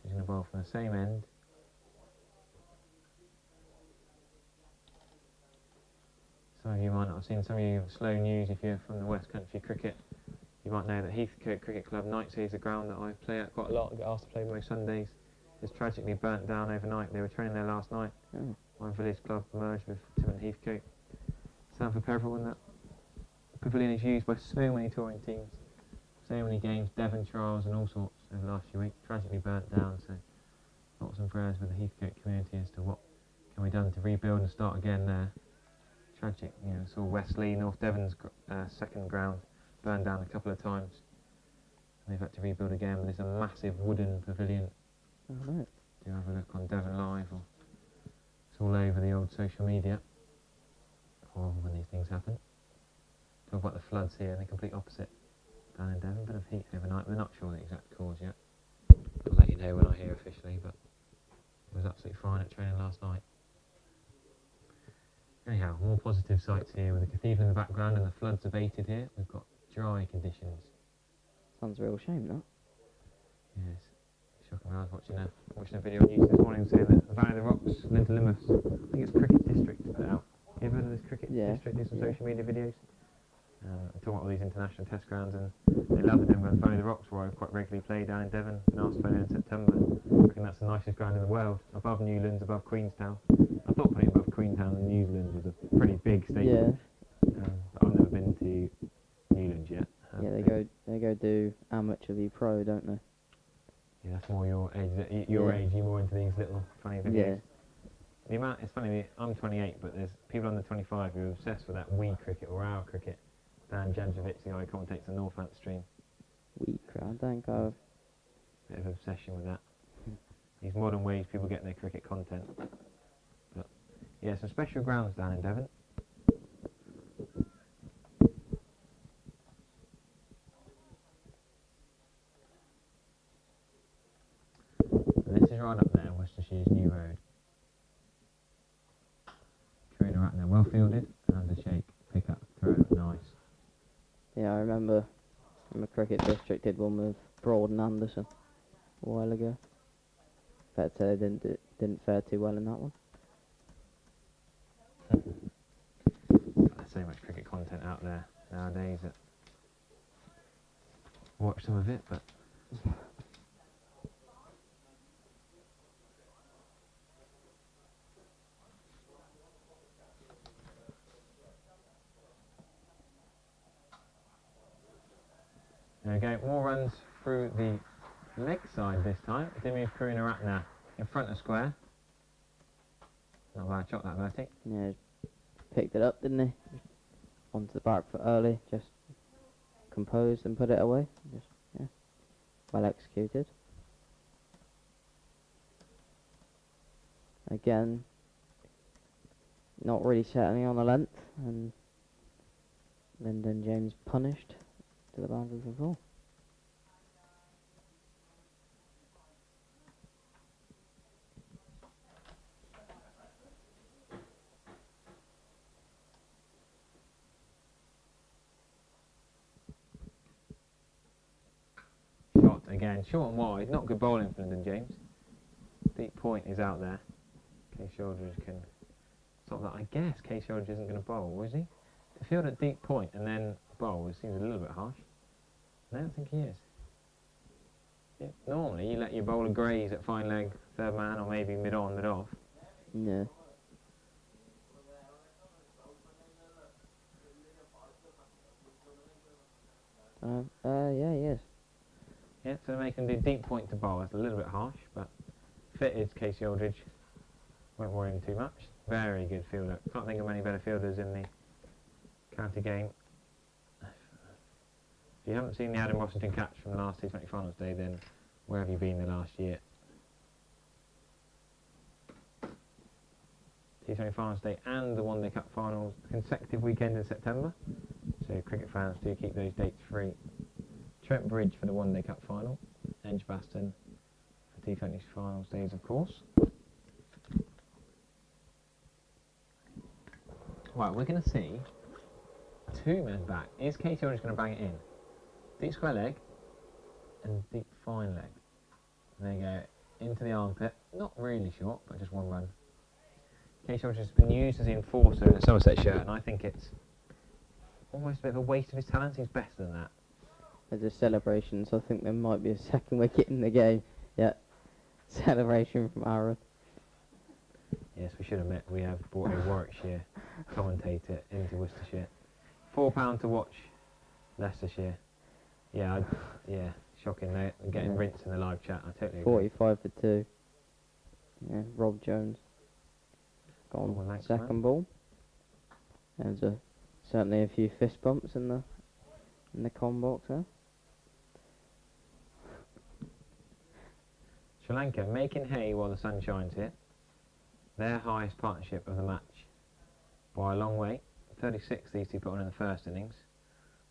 He's going to bowl from the same end. Some of you might not have seen, some of you slow news if you're from the West Country cricket. You might know that Heathcote Cricket Club, Knightsea, is a ground that I play at quite a lot, I get asked to play most Sundays. It's tragically burnt down overnight. They were training there last night. My village club merged with Tymon Heathcote. Sanford Peveril, and that pavilion is used by so many touring teams, so many games, Devon trials and all sorts over the last few weeks. Tragically burnt down, so thoughts and prayers with the Heathcote community as to what can be done to rebuild and start again there. Tragic, you know, saw Wesley, North Devon's second ground burned down a couple of times. They've had to rebuild again, but it's a massive wooden pavilion. Oh, right. Do have a look on Devon Live, or it's all over the old social media. Horrible when these things happen. Talk about the floods here, and the complete opposite down in Devon. Bit of heat overnight. We're not sure the exact cause yet. I'll let you know when I hear officially, but it was absolutely fine at training last night. Anyhow, more positive sights here with the cathedral in the background and the floods abated here. We've got dry conditions. Sounds a real shame, that. Yes. Shocking. I was watching a video on YouTube this morning saying that Valley of the Rocks, Linton Limouth, I think it's Cricket District put it out. You ever heard of this Cricket District? Do some social media videos. Talking about all these international test grounds, and they love it. Valley of the Rocks, where I quite regularly play down in Devon. Been asked to play there in September. I reckon that's the nicest ground in the world, above Newlands, above Queenstown. I thought putting above Queenstown and Newlands was a pretty big stadium. Yeah. But I've never been to Newlands yet. Yeah, they go do amateur v pro, don't they? Yeah, that's more your age. Your age, you're more into these little funny videos. Yeah. The amount, it's funny, I'm 28, but there's people under 25 who are obsessed with that Wii cricket or our cricket. Dan Jankovic, the guy who commentates the Northant stream. Weak crowd, I think I've... Bit of obsession with that. These modern ways people get their cricket content. But yeah, some special grounds down in Devon. And this is right up there, Worcestershire's New Road. Karina Ratner, well fielded, and a shake, pick up, throw, nice. Yeah, I remember Cricket District did one with Broad and Anderson a while ago. fair to say they didn't fare too well in that one. There's so much cricket content out there nowadays that watch some of it, but there we go. More runs through the leg side this time. Dimi Karunaratne in front of square. Not a bad shot that, Bertie. Yeah, picked it up, didn't he? Onto the back foot early, just composed and put it away. Just, yeah, well executed. Again, not really settling on the length, and Lyndon James punished to the boundary for 4. Shot again, short and wide. Not good bowling for Lyndon James. Deep point is out there. Case Aldridge can stop that. I guess Case Aldridge isn't going to bowl, is he? To field at deep point and then bowl, it seems a little bit harsh. I don't think he is. Yeah, normally you let your bowler graze at fine leg, third man, or maybe mid on, mid off. Yeah. Yeah, he is. Yeah, so they make him do deep point to bowl. That's a little bit harsh, but fit is Casey Aldridge. Won't worry him too much. Very good fielder. Can't think of many better fielders in the county game. If you haven't seen the Adam Washington catch from the last T20 finals day, then where have you been the last year? T20 finals day and the One Day Cup finals consecutive weekend in September. So cricket fans do keep those dates free. Trent Bridge for the One Day Cup final, Edgbaston for T20 finals days, of course. Right, we're going to see 2 men back. Is Katie Aldridge going to bang it in? Deep square leg and deep fine leg. There you go, into the armpit. Not really short, but just 1 run. Katie Aldridge has been used as the enforcer in a Somerset shirt, and I think it's almost a bit of a waste of his talents. He's better than that. There's a celebration, so I think there might be a second wicket in the game. Yeah, celebration from Aaron. Yes, we should admit we have brought a Warwickshire commentator into Worcestershire. £4 to watch Leicestershire. Yeah, yeah, shocking. They're getting rinsed in the live chat. I totally agree. 45 for 2. Yeah, Rob Jones. Gone Oh, thanks, second man. ball. There's certainly a few fist bumps in the con box there. Sri Lanka making hay while the sun shines here. Their highest partnership of the match by a long way. 36 these two put on in the first innings,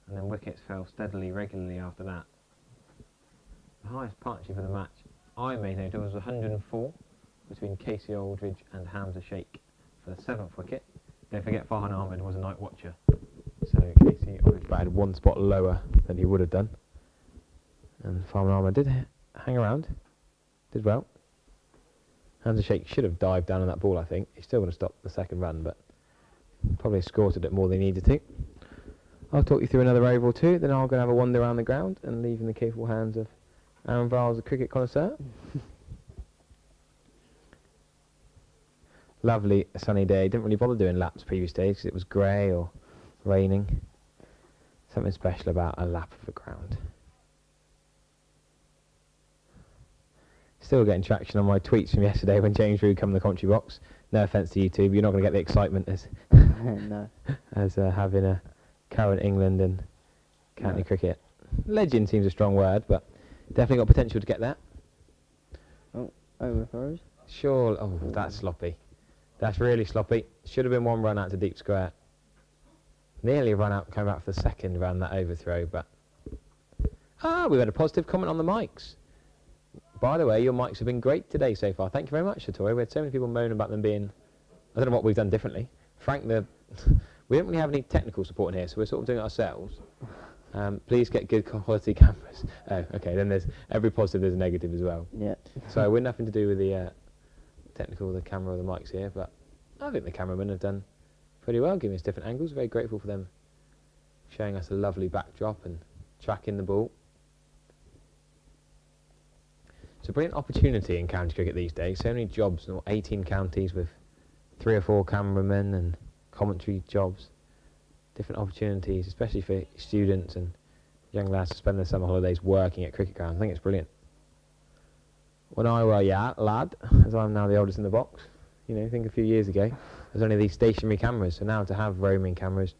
and then wickets fell steadily, regularly after that. The highest partnership of the match I made note of was 104 between Casey Aldridge and Hamza Sheikh for the 7th wicket. Don't forget Farhan Ahmed was a night watcher, so Casey Aldridge batted 1 spot lower than he would have done, and Farhan Ahmed did hang around, did well. Hamza Sheikh should have dived down on that ball, I think. He's still going to stop the second run, but probably scored a bit more than he needed to. I'll talk you through another over or two, then I'll go and have a wander around the ground and leave in the capable hands of Aaron Viles, the cricket connoisseur. Lovely sunny day. Didn't really bother doing laps previous days because it was grey or raining. Something special about a lap of the ground. Still getting traction on my tweets from yesterday when James Rew come in the commentary box. No offence to YouTube, you're not going to get the excitement as No. as having a current England and county cricket. Legend seems a strong word, but definitely got potential to get that. Oh, over throws. Sure. Oh, that's sloppy. That's really sloppy. Should have been 1 run out to deep square. Nearly run out, came out for the second run, that overthrow, but... we've had a positive comment on the mics. By the way, your mics have been great today so far. Thank you very much, Satori. We had so many people moaning about them being... I don't know what we've done differently. Frank, we don't really have any technical support in here, so we're sort of doing it ourselves. Please get good quality cameras. Oh, okay. Then there's every positive, there's a negative as well. Yeah. So we're nothing to do with the technical, the camera or the mics here, but I think the cameramen have done pretty well, giving us different angles. Very grateful for them showing us a lovely backdrop and tracking the ball. It's a brilliant opportunity in county cricket these days. So many jobs, 18 counties with 3 or 4 cameramen and commentary jobs. Different opportunities, especially for students and young lads to spend their summer holidays working at cricket grounds. I think it's brilliant. When I were a lad, as I'm now the oldest in the box, I think a few years ago, there's only these stationary cameras. So now to have roaming cameras,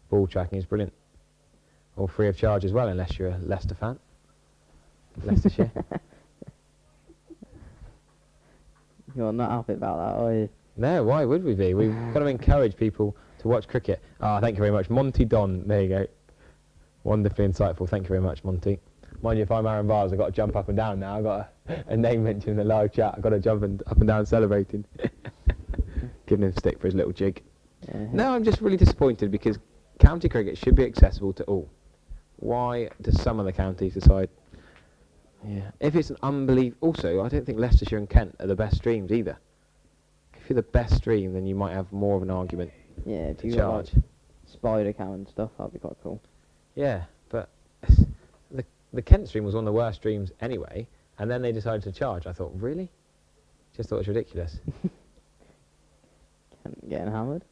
ball tracking is brilliant. All free of charge as well, unless you're a Leicester fan. Leicestershire. You're not happy about that, are you? No, why would we be? We've got to encourage people to watch cricket. Thank you very much. Monty Don, there you go. Wonderfully insightful. Thank you very much, Monty. Mind you, if I'm Aaron Bars, I've got to jump up and down now. I've got a name mentioned in the live chat. I've got to jump up and down celebrating. Giving him a stick for his little jig. No, I'm just really disappointed because county cricket should be accessible to all. Why do some of the counties decide? Yeah. If it's an also, I don't think Leicestershire and Kent are the best streams either. If you're the best stream, then you might have more of an argument. Yeah, if to you got like spider cam and stuff, that'd be quite cool. Yeah, but the Kent stream was one of the worst streams anyway, and then they decided to charge. I thought, really? Just thought it was ridiculous. Kent getting hammered?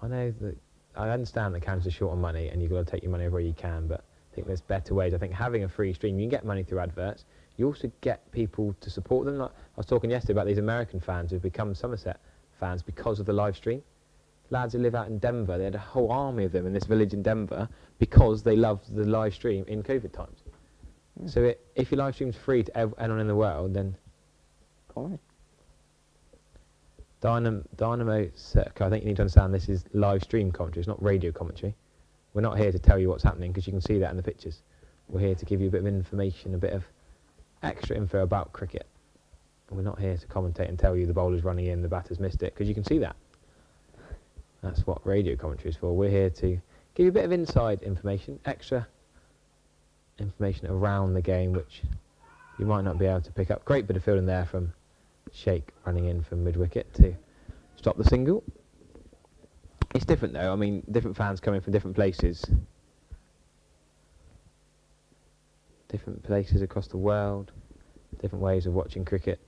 I know that I understand that counties are short on money, and you've got to take your money where you can, but I think there's better ways. I think having a free stream, you can get money through adverts. You also get people to support them. Like I was talking yesterday about these American fans who've become Somerset fans because of the live stream. Lads who live out in Denver, they had a whole army of them in this village in Denver because they loved the live stream in COVID times. So if your live stream's free to anyone in the world, then... Cool. Dynamo Circa, I think you need to understand this is live stream commentary, it's not radio commentary. We're not here to tell you what's happening because you can see that in the pictures. We're here to give you a bit of information, a bit of extra info about cricket. And we're not here to commentate and tell you the bowler's running in, the batter's missed it, because you can see that. That's what radio commentary is for. We're here to give you a bit of inside information, extra information around the game, which you might not be able to pick up. Great bit of fielding there from Sheikh running in from mid-wicket to stop the single. It's different though, I mean, different fans coming from different places. Different places across the world, different ways of watching cricket.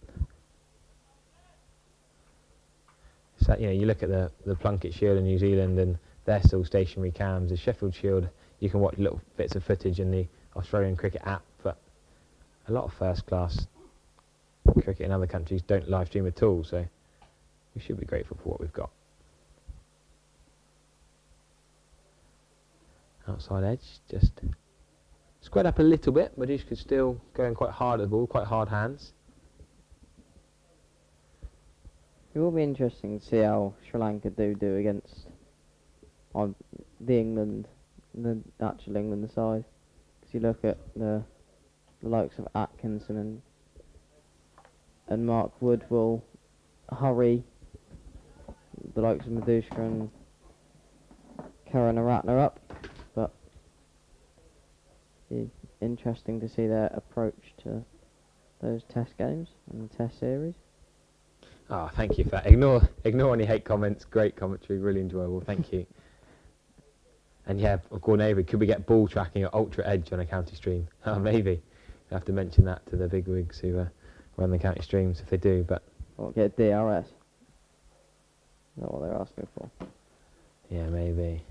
So, you look at the Plunket Shield in New Zealand and they're still stationary cams. The Sheffield Shield, you can watch little bits of footage in the Australian cricket app, but a lot of first-class cricket in other countries don't live stream at all, so we should be grateful for what we've got. Outside edge, just squared up a little bit. Madushka's still going quite hard at the ball, quite hard hands. It will be interesting to see how Sri Lanka do against the England, the actual England side. Because you look at the likes of Atkinson and Mark Wood will hurry the likes of Madushka and Karunaratne up. But it's interesting to see their approach to those test games and the test series. Oh, thank you for that. Ignore any hate comments. Great commentary, really enjoyable. Thank you. And yeah, Gordon Avery, could we get ball tracking at ultra edge on a county stream? Oh, maybe. I have to mention that to the bigwigs who run the county streams if they do. But or get DRS. Is that what they're asking for? Yeah, maybe.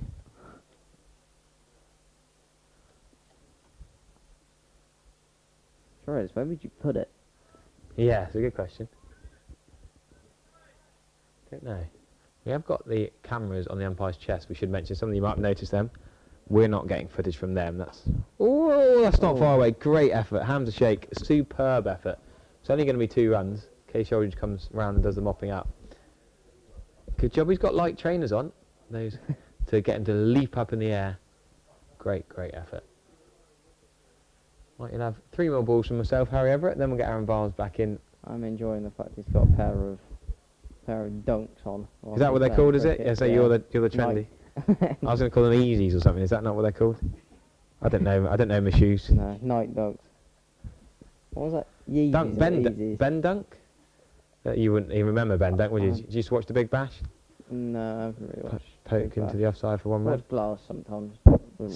Sure, where would you put it? Yeah, it's a good question. Don't know. We have got the cameras on the umpire's chest. We should mention some of you might have noticed them. We're not getting footage from them. That's not far away. Great effort. Hamza Sheikh, superb effort. It's only going to be 2 runs. Case Shoreditch comes round and does the mopping up. Good job. He's got light trainers on. Those to get him to leap up in the air. Great effort. Right, you'll have 3 more balls from myself, Harry Everett. Then we'll get Aaron Barnes back in. I'm enjoying the fact he's got a pair of dunks on. Is that what they're called, is it? Cricket. Yeah, so you're the trendy. I was going to call them Easies or something. Is that not what they're called? I don't know my shoes. No, Night Dogs. What was that? Yeezys Dunk, or Ben, Yeezys? Ben Dunk? You wouldn't even remember Ben Dunk, would you? Did you used to watch the Big Bash? No, I haven't really watched. Poke Big into Bash. the offside for one man. Watch Blast sometimes. Wouldn't watch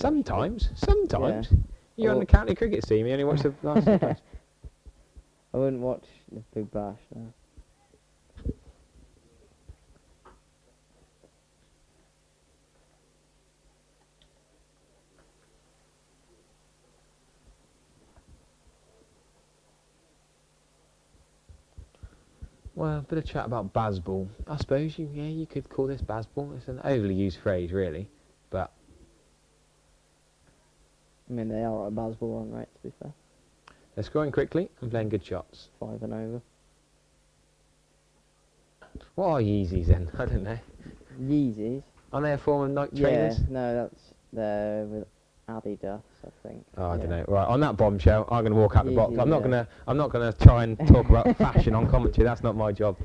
Sometimes. Yeah. You're on Or- the county cricket team, you only watch the last match. I wouldn't watch the Big Bash. No. Well, a bit of chat about baseball. I suppose you could call this baseball. It's an overly used phrase, really, but I mean, they are a baseball run rate, to be fair. they're scoring quickly and playing good shots. 5 and over. What are Yeezys then? I don't know. Yeezys. Are they a form of Nike Yeah, trainers? no, that's they're with Adidas, I think. Oh, I don't Yeah. know. Right, on that bombshell, I'm going to walk out the box. Yeezys, I'm not gonna try and talk about fashion on commentary. That's not my job.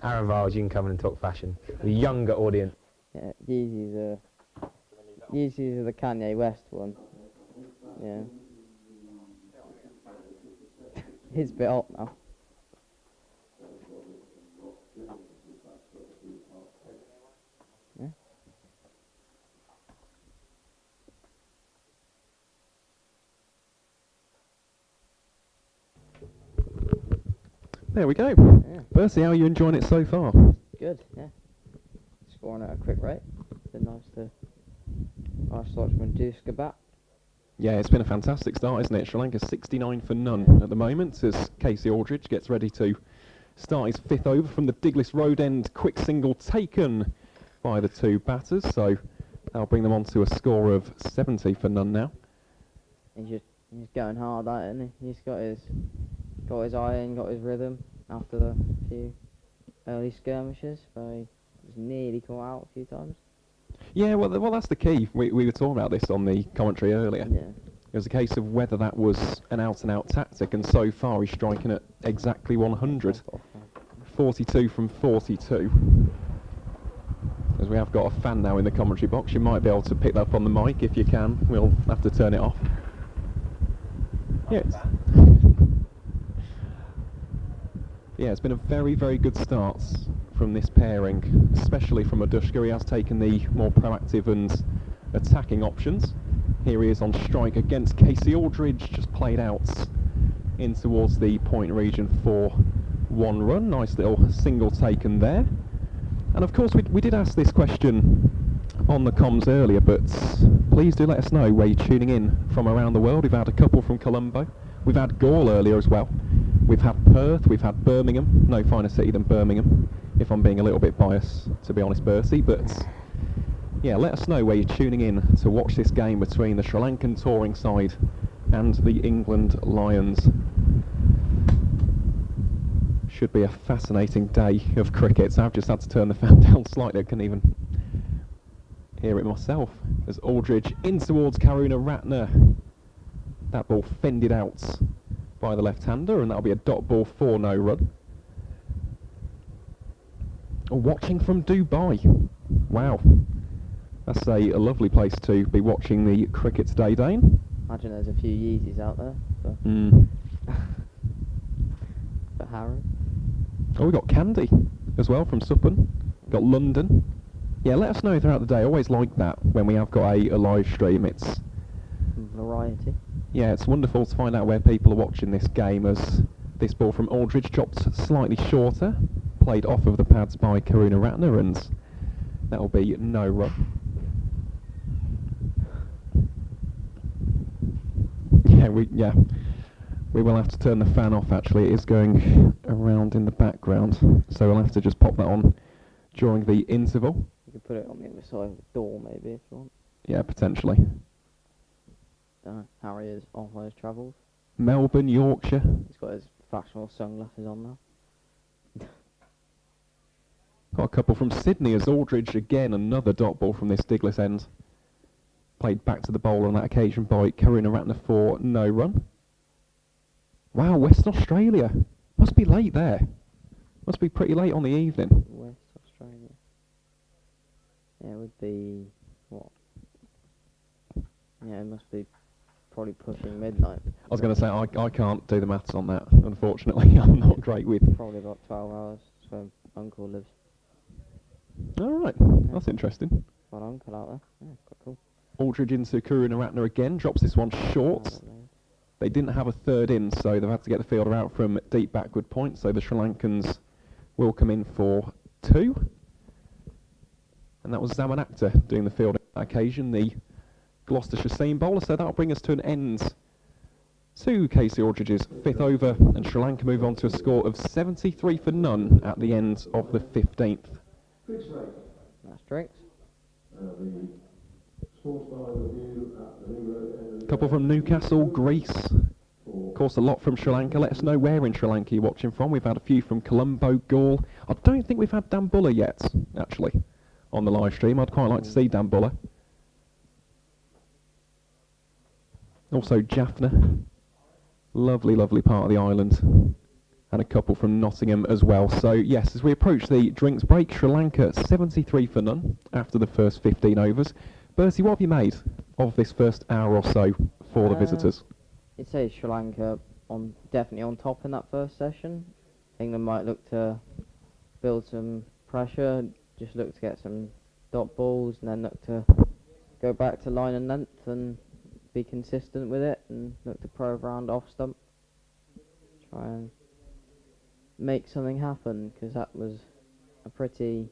Aaron Viles, you can come in and talk fashion. The younger audience. Yeah, Yeezys are the Kanye West one. Yeah. He's a bit hot now. Yeah. There we go. Yeah. Percy, how are you enjoying it so far? Good, yeah. Scoring at a quick rate. Been nice to watch Manduska bat. Yeah, it's been a fantastic start, isn't it? Sri Lanka 69 for none at the moment as Casey Aldridge gets ready to start his 5th over from the Diglis Road end. Quick single taken by the 2 batters, so that'll bring them on to a score of 70 for none now. He's going hard at it, isn't he? He's got his eye in, got his rhythm after the few early skirmishes, so he's nearly come out a few times. Yeah, well, that's the key. We were talking about this on the commentary earlier. Yeah. It was a case of whether that was an out-and-out tactic, and so far he's striking at exactly 100. 42 from 42. As we have got a fan now in the commentary box, you might be able to pick that up on the mic if you can. We'll have to turn it off. Yeah, it's been a very, very good start from this pairing, especially from Adushka. He has taken the more proactive and attacking options. Here he is on strike against Casey Aldridge, just played out in towards the point region for 1 run. Nice little single taken there. And of course we did ask this question on the comms earlier, but please do let us know where you're tuning in from around the world. We've had a couple from Colombo. We've had Gaul earlier as well. We've had Perth, we've had Birmingham. No finer city than Birmingham, if I'm being a little bit biased, to be honest, Bertie. But yeah, let us know where you're tuning in to watch this game between the Sri Lankan touring side and the England Lions. Should be a fascinating day of cricket. So I've just had to turn the fan down slightly. I couldn't even hear it myself. As Aldridge in towards Karuna Ratner. That ball fended out by the left-hander, and that'll be a dot ball for no run. Watching from Dubai. Wow. That's a lovely place to be watching the cricket today, Dane. Imagine there's a few Yeezys out there for, for Harry. Oh, we got Candy as well from Suppen. Got London. Yeah, let us know throughout the day. I always like that when we have got a live stream. It's Variety. yeah, it's wonderful to find out where people are watching this game, as this ball from Aldridge dropped slightly shorter, played off of the pads by Karuna Ratner, and that'll be no run. We will have to turn the fan off. Actually, it is going around in the background, so we'll have to just pop that on during the interval. You could put it on the other side of the door, maybe, if you want. Yeah, potentially. Harry is on his travels. Melbourne, Yorkshire. He's got his fashionable sunglasses on now. Got a couple from Sydney as Aldridge, again another dot ball from this Diglis end. Played back to the bowler on that occasion by Karuna Ratner for no run. Wow, Western Australia. Must be late there. Must be pretty late on the evening. West Australia. Yeah, it would be, what? Yeah, it must be probably pushing midnight. I was going to say, I can't do the maths on that, unfortunately. I'm not great with. Probably about 12 hours. That's where Uncle lives. All right, that's interesting. Got Uncle out there. Yeah, quite cool. Aldridge into Karuna Ratner again, drops this one short. They didn't have a third in, so they've had to get the fielder out from deep backward point, so the Sri Lankans will come in for 2. And that was Zamanakta doing the fielding on that occasion, the Gloucestershire seam bowler, so that'll bring us to an end to Casey Aldridge's 5th over, and Sri Lanka move on to a score of 73 for none at the end of the 15th. Chris Ray. That's drinks. The sports bar review at the New Road. Couple from Newcastle, Greece. Of course, a lot from Sri Lanka. Let us know where in Sri Lanka you're watching from. We've had a few from Colombo, Gaul. I don't think we've had Dambulla yet, actually, on the live stream. I'd quite like to see Dambulla. Also Jaffna. Lovely, lovely part of the island. And a couple from Nottingham as well. So, yes, as we approach the drinks break, Sri Lanka 73 for none after the first 15 overs. Bertie, what have you made of this first hour or so for the visitors? You'd say Sri Lanka definitely on top in that first session. England might look to build some pressure, just look to get some dot balls, and then look to go back to line and length and be consistent with it, and look to probe around off stump. Try and make something happen, because that was a pretty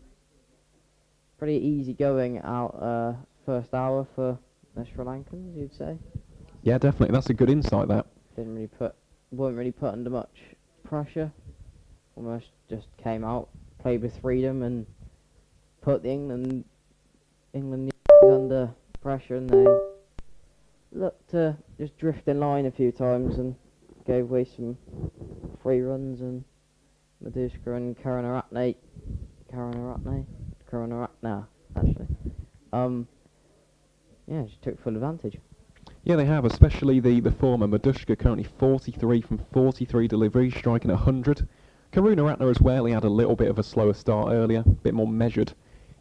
easy going out first hour for the Sri Lankans, you'd say. Yeah, definitely. That's a good insight, that. Weren't really put under much pressure. Almost just came out, played with freedom, and put the England under pressure, and they looked to just drift in line a few times and gave away some free runs, and Madushka and Karunaratne actually. Yeah, just took full advantage. Yeah, they have, especially the former Madushka, currently 43 from 43 deliveries, striking 100. Karunaratne as well, he had a little bit of a slower start earlier, a bit more measured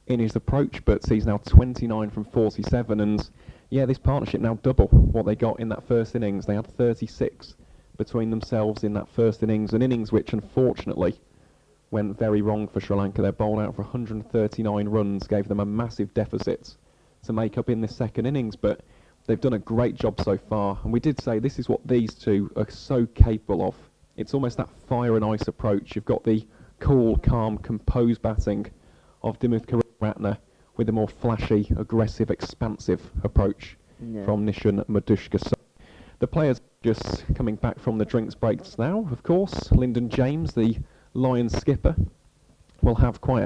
in his approach, but he's now 29 from 47, and yeah, this partnership now double what they got in that first innings. They had 36 between themselves in that first innings, an innings which unfortunately went very wrong for Sri Lanka. They bowled out for 139 runs, gave them a massive deficit to make up in this second innings, but they've done a great job so far, and we did say this is what these two are so capable of. It's almost that fire and ice approach. You've got the cool, calm, composed batting of Dimuth Karunaratne with the more flashy, aggressive, expansive approach from Nishan Madushka. So the players just coming back from the drinks breaks now, of course. Lyndon James, the Lions skipper, will have quite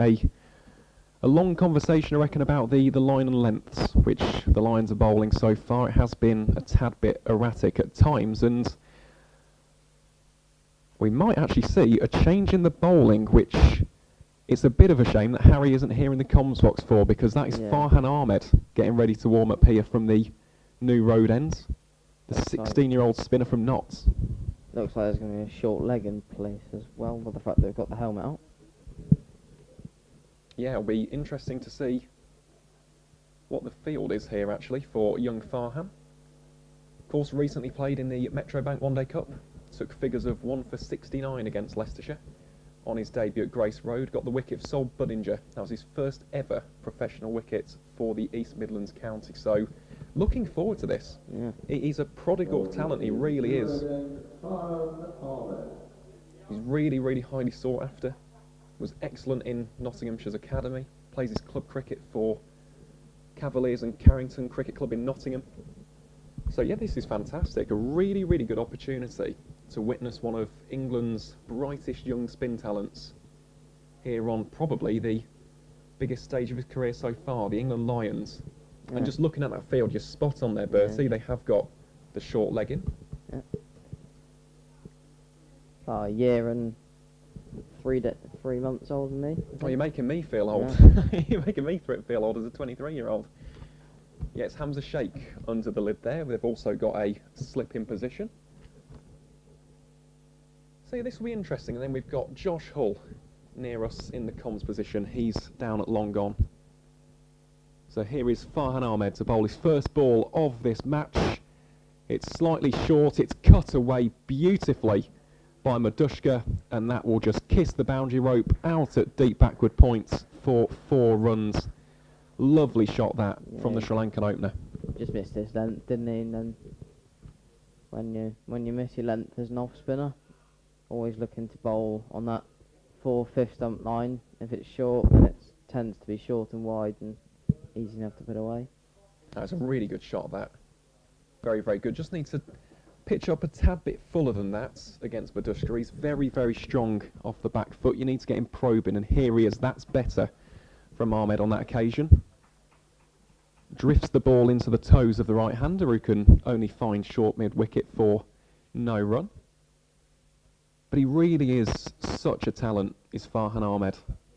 a long conversation, I reckon, about the line and lengths, which the Lions are bowling so far. It has been a tad bit erratic at times, and we might actually see a change in the bowling, which it's a bit of a shame that Harry isn't here in the comms box for, because that is Farhan Ahmed getting ready to warm up here from the New Road end. The 16-year-old spinner from Notts. Looks like there's going to be a short leg in place as well, with the fact that they've got the helmet out. Yeah, it'll be interesting to see what the field is here, actually, for young Farhan. Of course, recently played in the Metrobank One Day Cup. Took figures of 1 for 69 against Leicestershire on his debut at Grace Road. Got the wicket for Sol Budinger. That was his first ever professional wicket for the East Midlands County. So, looking forward to this. Yeah. He's a prodigal of talent, he really is. He's really, really highly sought after. Was excellent in Nottinghamshire's academy. Plays his club cricket for Cavaliers and Carrington Cricket Club in Nottingham. So yeah, this is fantastic. A really, really good opportunity to witness one of England's brightest young spin talents here on probably the biggest stage of his career so far, the England Lions. Yeah. And just looking at that field, you're spot on there, Bertie. Yeah. They have got the short leg in. Yeah. A year and 3 months older than me. Oh, you're making me feel old. Yeah. You're making me feel old as a 23-year-old. Yeah, it's Hamza Sheikh under the lid there. They've also got a slip-in position. So yeah, this will be interesting. And then we've got Josh Hull near us in the comms position. He's down at long on. So here is Farhan Ahmed to bowl his first ball of this match. It's slightly short. It's cut away beautifully by Madushka, and that will just kiss the boundary rope out at deep backward points for 4 runs. Lovely shot that from the Sri Lankan opener. Just missed his length, didn't he? And then when you miss your length as an off spinner, always looking to bowl on that 4/5 stump line. If it's short, then it tends to be short and wide and easy enough to put away. That's a really good shot, that. Very, very good. Just needs to pitch up a tad bit fuller than that against Madushka. He's very, very strong off the back foot. You need to get him probing, and here he is. That's better from Ahmed on that occasion. Drifts the ball into the toes of the right-hander, who can only find short mid-wicket for no run. But he really is such a talent, is Farhan Ahmed.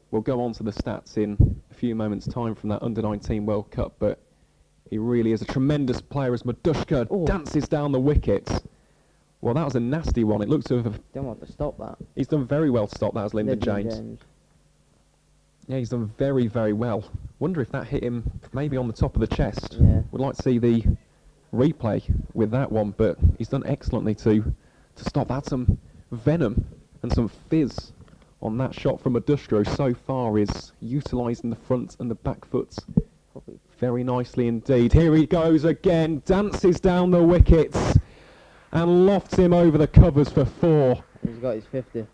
We'll go on to the stats in a few moments' time from that Under-19 World Cup, but he really is a tremendous player as Madushka dances down the wickets. Well, that was a nasty one. It looked to have... Don't want to stop that. He's done very well to stop that as Lyndon James. Yeah, he's done very, very well. Wonder if that hit him maybe on the top of the chest. Yeah. Would like to see the replay with that one, but he's done excellently to stop that. Some venom and some fizz on that shot from Madushka, who so far is utilising the front and the back foots very nicely indeed. Here he goes again, dances down the wickets and lofts him over the covers for 4. He's got his 50.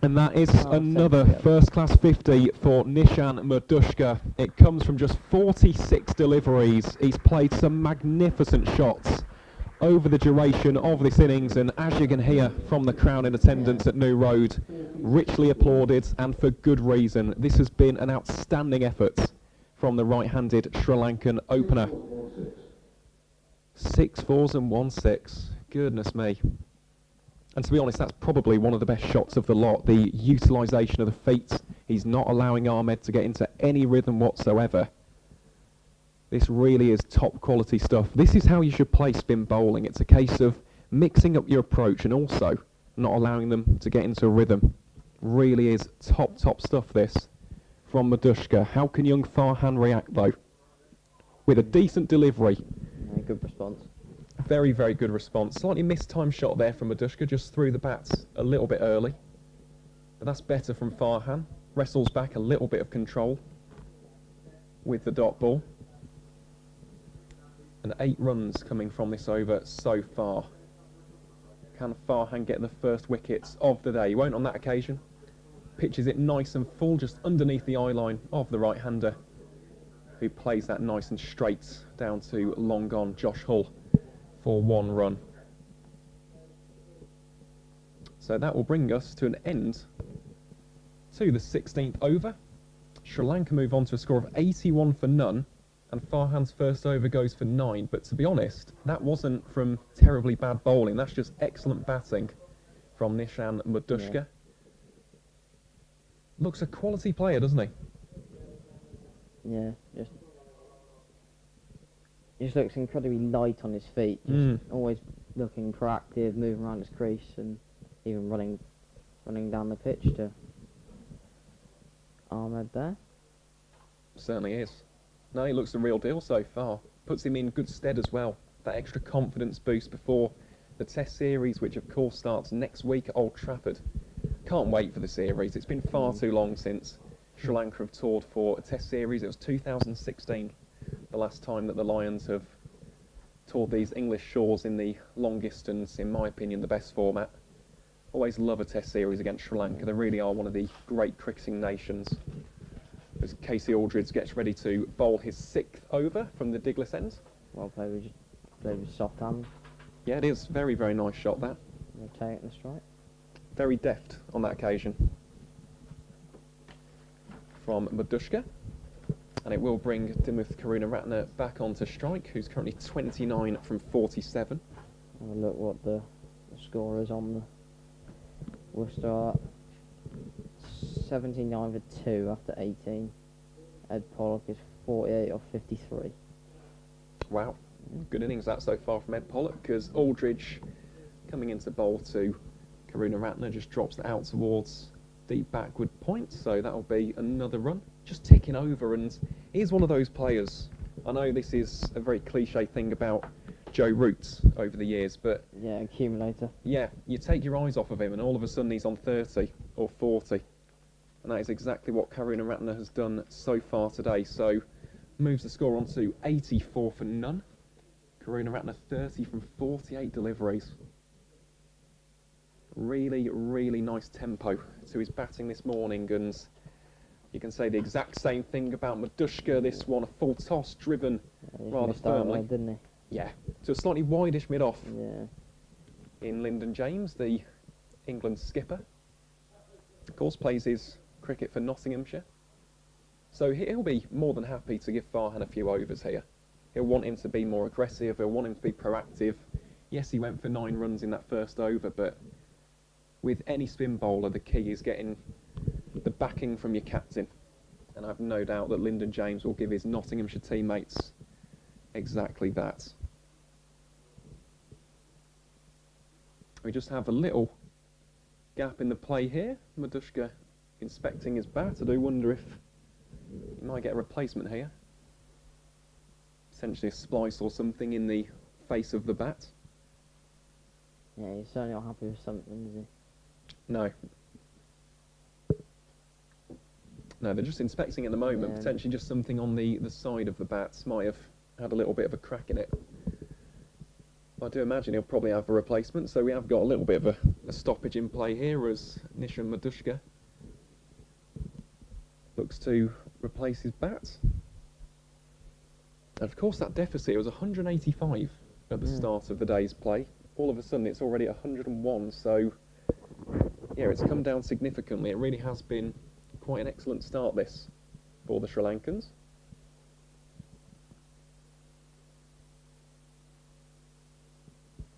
And that is another first-class 50 for Nishan Madushka. It comes from just 46 deliveries. He's played some magnificent shots over the duration of this innings, and as you can hear from the crowd in attendance at New Road, richly applauded, and for good reason. This has been an outstanding effort from the right-handed Sri Lankan opener. 6 4s and 1 6. Goodness me. And to be honest, that's probably one of the best shots of the lot. The utilisation of the feet. He's not allowing Ahmed to get into any rhythm whatsoever. This really is top quality stuff. This is how you should play spin bowling. It's a case of mixing up your approach and also not allowing them to get into a rhythm. Really is top stuff, this, from Madushka. How can young Farhan react, though? With a decent delivery. Yeah, good response. Very, very good response. Slightly mistimed shot there from Madushka, just threw the bats a little bit early. But that's better from Farhan. Wrestles back a little bit of control with the dot ball. And 8 runs coming from this over so far. Can Farhan get the first wickets of the day? He won't on that occasion. Pitches it nice and full, just underneath the eye line of the right-hander, who plays that nice and straight down to long gone Josh Hull for 1 run. So that will bring us to an end to the 16th over. Sri Lanka move on to a score of 81 for none, and Farhan's first over goes for 9. But to be honest, that wasn't from terribly bad bowling. That's just excellent batting from Nishan Madushka. Yeah. Looks a quality player, doesn't he? Yeah, just looks incredibly light on his feet. Just always looking proactive, moving around his crease, and even running down the pitch to Ahmed there. Certainly is. No, he looks the real deal so far. Puts him in good stead as well. That extra confidence boost before the Test series, which of course starts next week at Old Trafford. Can't wait for the series. It's been far too long since Sri Lanka have toured for a Test series. It was 2016, the last time that the Lions have toured these English shores in the longest and, in my opinion, the best format. Always love a Test series against Sri Lanka. They really are one of the great cricketing nations. As Casey Aldridge gets ready to bowl his 6th over from the Diglis end. Well played with soft hand. Yeah, it is. Very, very nice shot, that. Rotating the strike. Very deft on that occasion from Madushka. And it will bring Dimuth Karunaratne back onto strike, who's currently 29 from 47. Have a look what the score is on the Worcester. 79 for 2 after 18. Ed Pollock is 48 off 53. Wow, good innings that so far from Ed Pollock, because Aldridge coming into bowl to Karunaratne just drops that out towards deep backward point, so that'll be another run. Just ticking over, and he's one of those players. I know this is a very cliche thing about Joe Root over the years, but Yeah, accumulator. yeah, you take your eyes off of him and all of a sudden he's on 30 or 40. And that is exactly what Karuna Ratner has done so far today. So moves the score on to 84 for none. Karuna Ratner 30 from 48 deliveries. Really, really nice tempo to his batting this morning, and you can say the exact same thing about Madushka. This one, a full toss driven Yeah, he rather missed out firmly. there, didn't Yeah, to a slightly wideish mid-off he? Yeah. in Lyndon James, the England skipper. Of course, plays his cricket for Nottinghamshire. So he'll be more than happy to give Farhan a few overs here. He'll want him to be more aggressive, he'll want him to be proactive. Yes, he went for 9 runs in that first over, but with any spin bowler, the key is getting the backing from your captain. And I've no doubt that Lyndon James will give his Nottinghamshire teammates exactly that. We just have a little gap in the play here. Madushka inspecting his bat. I do wonder if he might get a replacement here. Essentially a splice or something in the face of the bat. Yeah, he's certainly not happy with something, is he? No. No, they're just inspecting at the moment. Yeah. Potentially just something on the side of the bats might have had a little bit of a crack in it. I do imagine he'll probably have a replacement, so we have got a little bit of a stoppage in play here as Nishan Madushka looks to replace his bat. And of course that deficit was 185 at the start of the day's play. All of a sudden it's already 101, so yeah, it's come down significantly. It really has been quite an excellent start this for the Sri Lankans.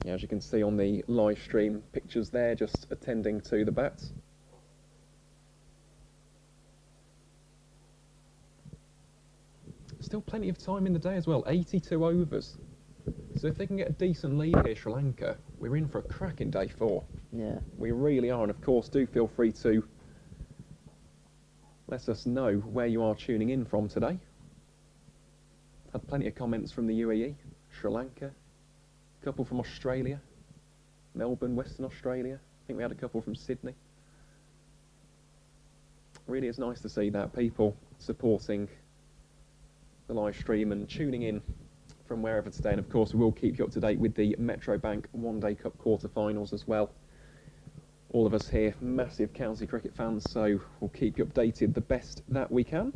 Yeah, as you can see on the live stream pictures there, just attending to the bats. Still plenty of time in the day as well, 82 overs. So if they can get a decent lead here, Sri Lanka, we're in for a cracking day 4. Yeah. We really are, and of course do feel free to let us know where you are tuning in from today. Had plenty of comments from the UAE, Sri Lanka, a couple from Australia, Melbourne, Western Australia. I think we had a couple from Sydney. Really is nice to see that, people supporting the live stream and tuning in from wherever today. And of course we will keep you up to date with the Metro Bank One Day Cup quarter-finals as well. All of us here, massive county cricket fans, so we'll keep you updated the best that we can.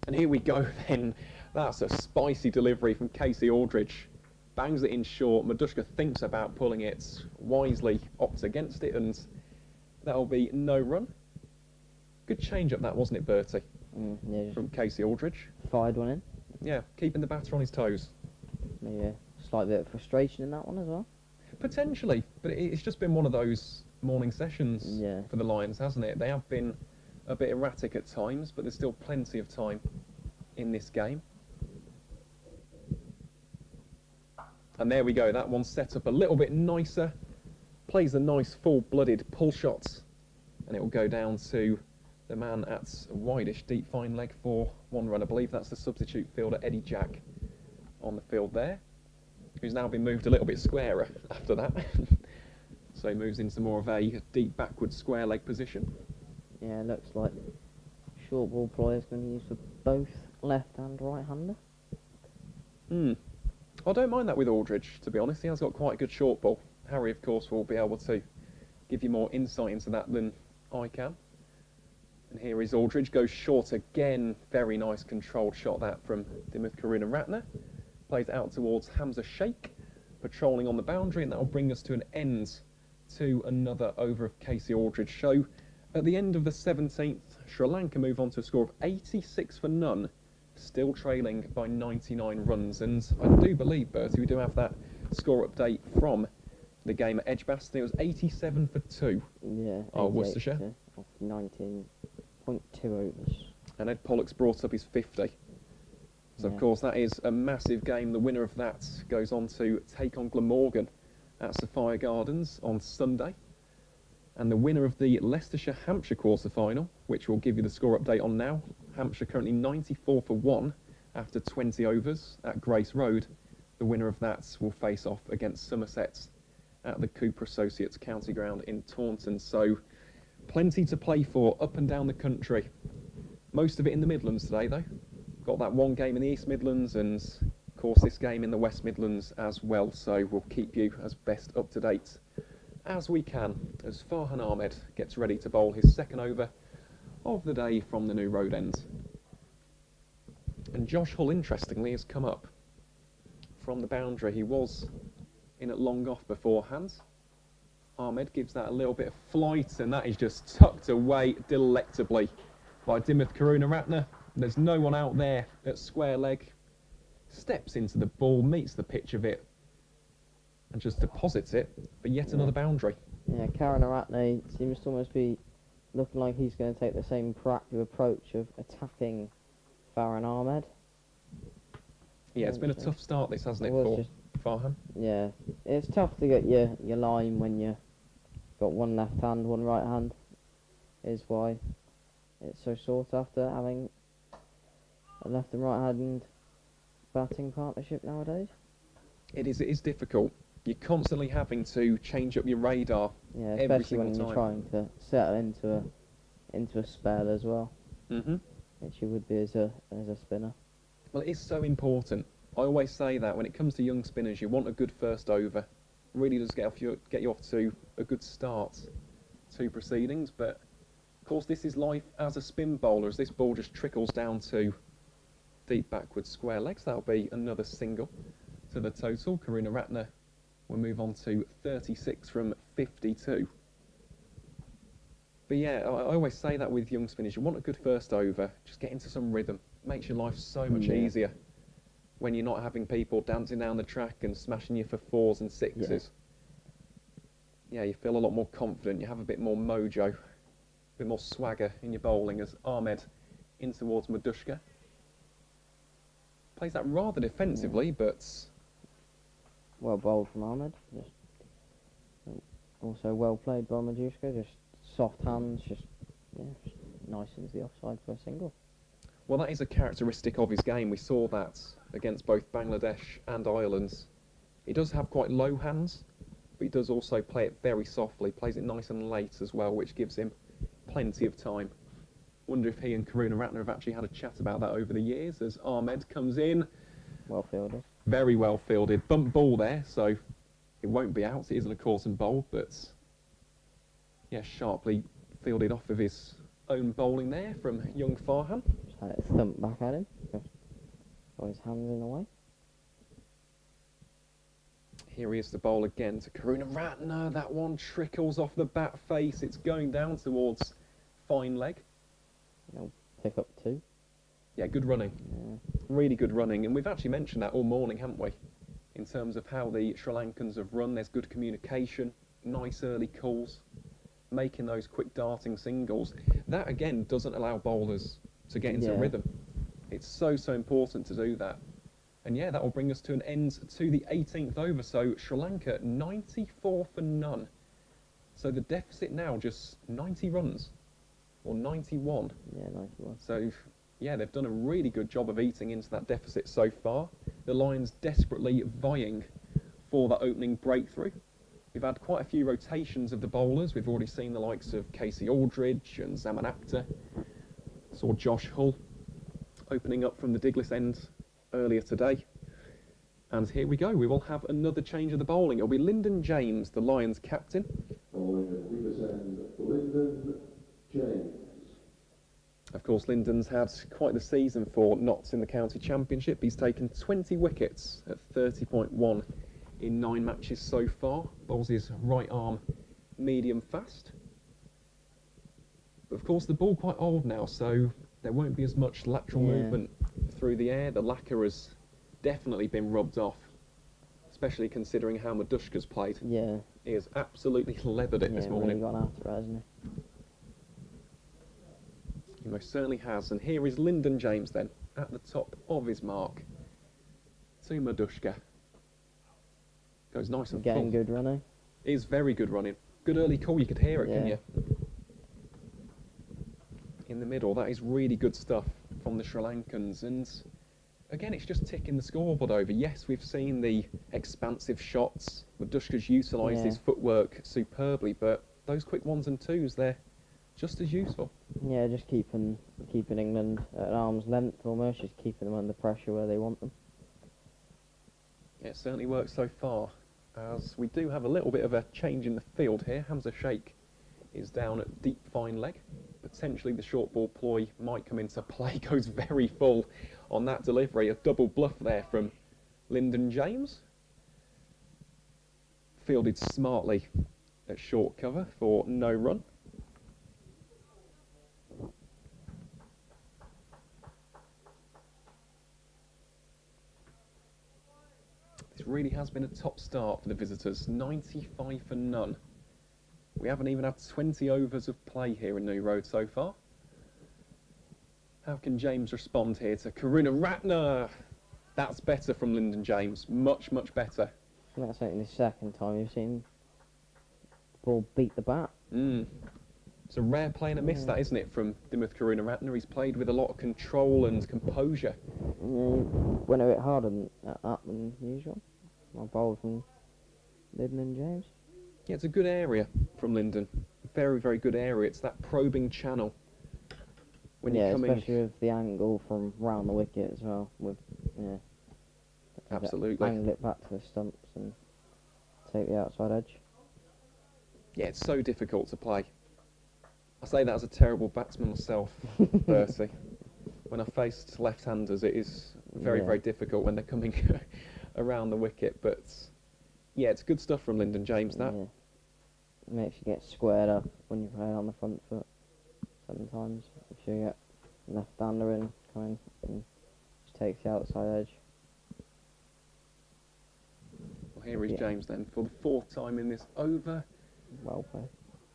And here we go then. That's a spicy delivery from Casey Aldridge. Bangs it in short. Madushka thinks about pulling it, wisely opts against it, and that'll be no run. Good change up that, wasn't it, Bertie? Yeah, From Casey Aldridge. fired one in. Yeah, keeping the batter on his toes. Maybe a slight bit of frustration in that one as well. Potentially, but it's just been one of those morning sessions for the Lions, hasn't it? They have been a bit erratic at times, but there's still plenty of time in this game. And there we go, that one's set up a little bit nicer. Plays a nice full-blooded pull shot, and it will go down to the man at wideish deep fine leg for 1 run. I believe that's the substitute fielder Eddie Jack on the field there, who's now been moved a little bit squarer after that. So he moves into more of a deep backward square leg position. Yeah, it looks like short ball players going to use for both left and right hander. I don't mind that with Aldridge, to be honest. He has got quite a good short ball. Harry, of course, will be able to give you more insight into that than I can. And here is Aldridge, goes short again. Very nice controlled shot that from Dimuth Karuna Ratner. Plays out towards Hamza Sheikh, patrolling on the boundary, and that will bring us to an end to another over of Casey Aldridge. So at the end of the 17th, Sri Lanka move on to a score of 86 for none, still trailing by 99 runs. And I do believe, Bertie, we do have that score update from the game at Edgbaston. It was 87 for 2. Yeah. Oh, Worcestershire. Off 19.2 overs. And Ed Pollock's brought up his 50. So, of course, that is a massive game. The winner of that goes on to take on Glamorgan at Sophia Gardens on Sunday. And the winner of the Leicestershire-Hampshire quarter-final, which we'll give you the score update on now. Hampshire currently 94 for 1, after 20 overs at Grace Road. The winner of that will face off against Somerset at the Cooper Associates County Ground in Taunton. So plenty to play for up and down the country. Most of it in the Midlands today, though. Got that one game in the East Midlands and, of course, this game in the West Midlands as well. So we'll keep you as best up to date as we can as Farhan Ahmed gets ready to bowl his second over of the day from the new road end. And Josh Hull, interestingly, has come up from the boundary. He was in at long off beforehand. Ahmed gives that a little bit of flight, and that is just tucked away delectably by Dimuth Karunaratne. There's no one out there at square leg. Steps into the ball, meets the pitch of it, and just deposits it for yet another boundary. Yeah, Karunaratne seems to almost be looking like he's going to take the same proactive approach of attacking Farhan Ahmed. Yeah, it's been a tough start, this, hasn't it, for Farhan? Yeah, it's tough to get your line when you got one left hand, one right hand. Is why it's so sought after, having a left and right hand batting partnership nowadays. It is difficult. You're constantly having to change up your radar. Yeah, every especially single when time. you're trying to settle into a spell as well, which you would be as a spinner. Well, it is so important. I always say that when it comes to young spinners, you want a good first over. Really does get you off to a good start to proceedings. But of course, this is life as a spin bowler. As this ball just trickles down to deep backwards square legs, that'll be another single to the total. Karunaratne will move on to 36 from 52. But yeah, I always say that with young spinners, you want a good first over, just get into some rhythm. Makes your life so much easier when you're not having people dancing down the track and smashing you for 4s and 6s. Yeah, you feel a lot more confident, you have a bit more mojo, a bit more swagger in your bowling as Ahmed in towards Madushka. Plays that rather defensively, but... Well bowled from Ahmed. Just also well played by Madushka, just soft hands, just nice into the offside for a single. Well, that is a characteristic of his game. We saw that against both Bangladesh and Ireland. He does have quite low hands, but he does also play it very softly, plays it nice and late as well, which gives him plenty of time. Wonder if he and Karunaratne have actually had a chat about that over the years as Ahmed comes in. Well fielded. Very well fielded. Bump ball there, so it won't be out. It isn't a Corson bowl, but yeah, sharply fielded off of his own bowling there from young Farhan. Just had it thumped back at him. Just got his hands in the way. Here he is to bowl again to Karunaratne. That one trickles off the bat face. It's going down towards fine leg. He'll pick up 2. Yeah, good running. Yeah. Really good running. And we've actually mentioned that all morning, haven't we? In terms of how the Sri Lankans have run. There's good communication, nice early calls, making those quick darting singles. That, again, doesn't allow bowlers to get into rhythm. It's so important to do that. And yeah, that will bring us to an end to the 18th over. So Sri Lanka 94 for none. So the deficit now just 90 runs. Or 91. Yeah, 91. So, yeah, they've done a really good job of eating into that deficit so far. The Lions desperately vying for that opening breakthrough. We've had quite a few rotations of the bowlers. We've already seen the likes of Casey Aldridge and Zaman Akhtar. Saw Josh Hull opening up from the Diglis end earlier today. And here we go. We will have another change of the bowling. It'll be Lyndon James, the Lions captain. Bowling at Diglis end, Lyndon James. Of course, Lyndon's had quite the season for Notts in the county championship. He's taken 20 wickets at 30.1 in 9 matches so far. Bowls his right arm medium fast. But of course, the ball quite old now, so there won't be as much lateral movement through the air. The lacquer has definitely been rubbed off, especially considering how Madushka's played. Yeah. He has absolutely leathered it this morning. Really gone after it, hasn't he? He most certainly has. And here is Lyndon James then, at the top of his mark. To Madushka. Goes nice and Getting full. good running. Is very good running. Good early call, you could hear it, couldn't you? In the middle, that is really good stuff from the Sri Lankans. And again, it's just ticking the scoreboard over. Yes, we've seen the expansive shots. Madushka's utilised his footwork superbly, but those quick 1s and 2s, they're just as useful. Yeah, just keeping England at arm's length almost, just keeping them under pressure where they want them. Yeah, it certainly works so far, as we do have a little bit of a change in the field here. Hamza Sheikh is down at deep fine leg. Potentially the short ball ploy might come into play. Goes very full on that delivery. A double bluff there from Lyndon James. Fielded smartly at short cover for no run. This really has been a top start for the visitors. 95 for none. We haven't even had 20 overs of play here in New Road so far. How can James respond here to Karuna Ratner? That's better from Lyndon James. Much, much better. And that's only the second time you've seen the ball beat the bat. It's a rare play and a miss, that, isn't it, from Dimuth Karuna Ratner? He's played with a lot of control and composure. Yeah, he went a bit harder at that than usual. My bowl from Lyndon James. Yeah, it's a good area from Lyndon. Very, very good area. It's that probing channel. When you're coming, especially with the angle from round the wicket as well. Absolutely. Angle it back to the stumps and take the outside edge. Yeah, it's so difficult to play. I say that as a terrible batsman myself, Bertie. When I faced left-handers, it is very, very difficult when they're coming around the wicket. But yeah, it's good stuff from Lyndon James, that. Yeah. Makes you get squared up when you play on the front foot. Sometimes, if you get left-hander in, coming and just takes the outside edge. Well, here is James then for the 4th time in this over. Well played.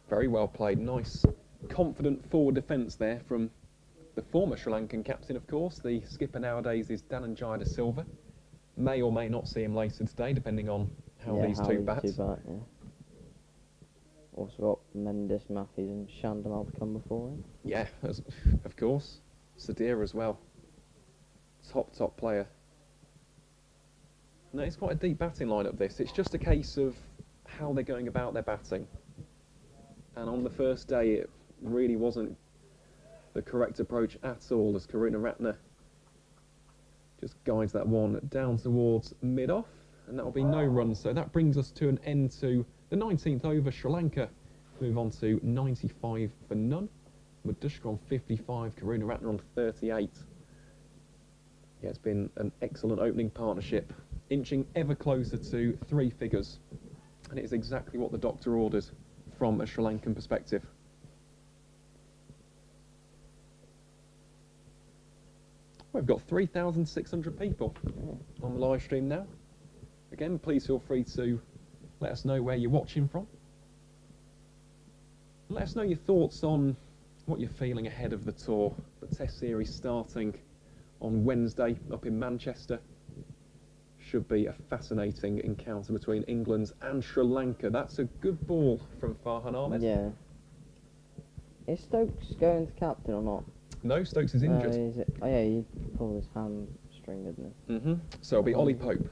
Very well played. Nice, confident forward defence there from the former Sri Lankan captain, of course. The skipper nowadays is Dhananjaya de Silva. May or may not see him later today, depending on how these two bat. Also got Mendes, Matthews and Shandamal to come before him. Yeah, of course. Sadir as well. Top player. No, it's quite a deep batting lineup, this. It's just a case of how they're going about their batting. And on the first day, it really wasn't the correct approach at all, as Karuna Ratner just guides that one down towards mid-off. And that'll be no run. So that brings us to an end to the 19th over. Sri Lanka move on to 95 for none. Madushka on 55, Karuna Ratner on 38. Yeah, it's been an excellent opening partnership, inching ever closer to 3 figures. And it is exactly what the doctor ordered from a Sri Lankan perspective. We've got 3,600 people on the live stream now. Again, please feel free to let us know where you're watching from. Let us know your thoughts on what you're feeling ahead of the tour. The Test Series starting on Wednesday up in Manchester. Should be a fascinating encounter between England and Sri Lanka. That's a good ball from Farhan Ahmed. Yeah. Is Stokes going to captain or not? No, Stokes is injured. Is it? Oh yeah, he pulled his hamstring, didn't he? So it'll be Ollie Pope.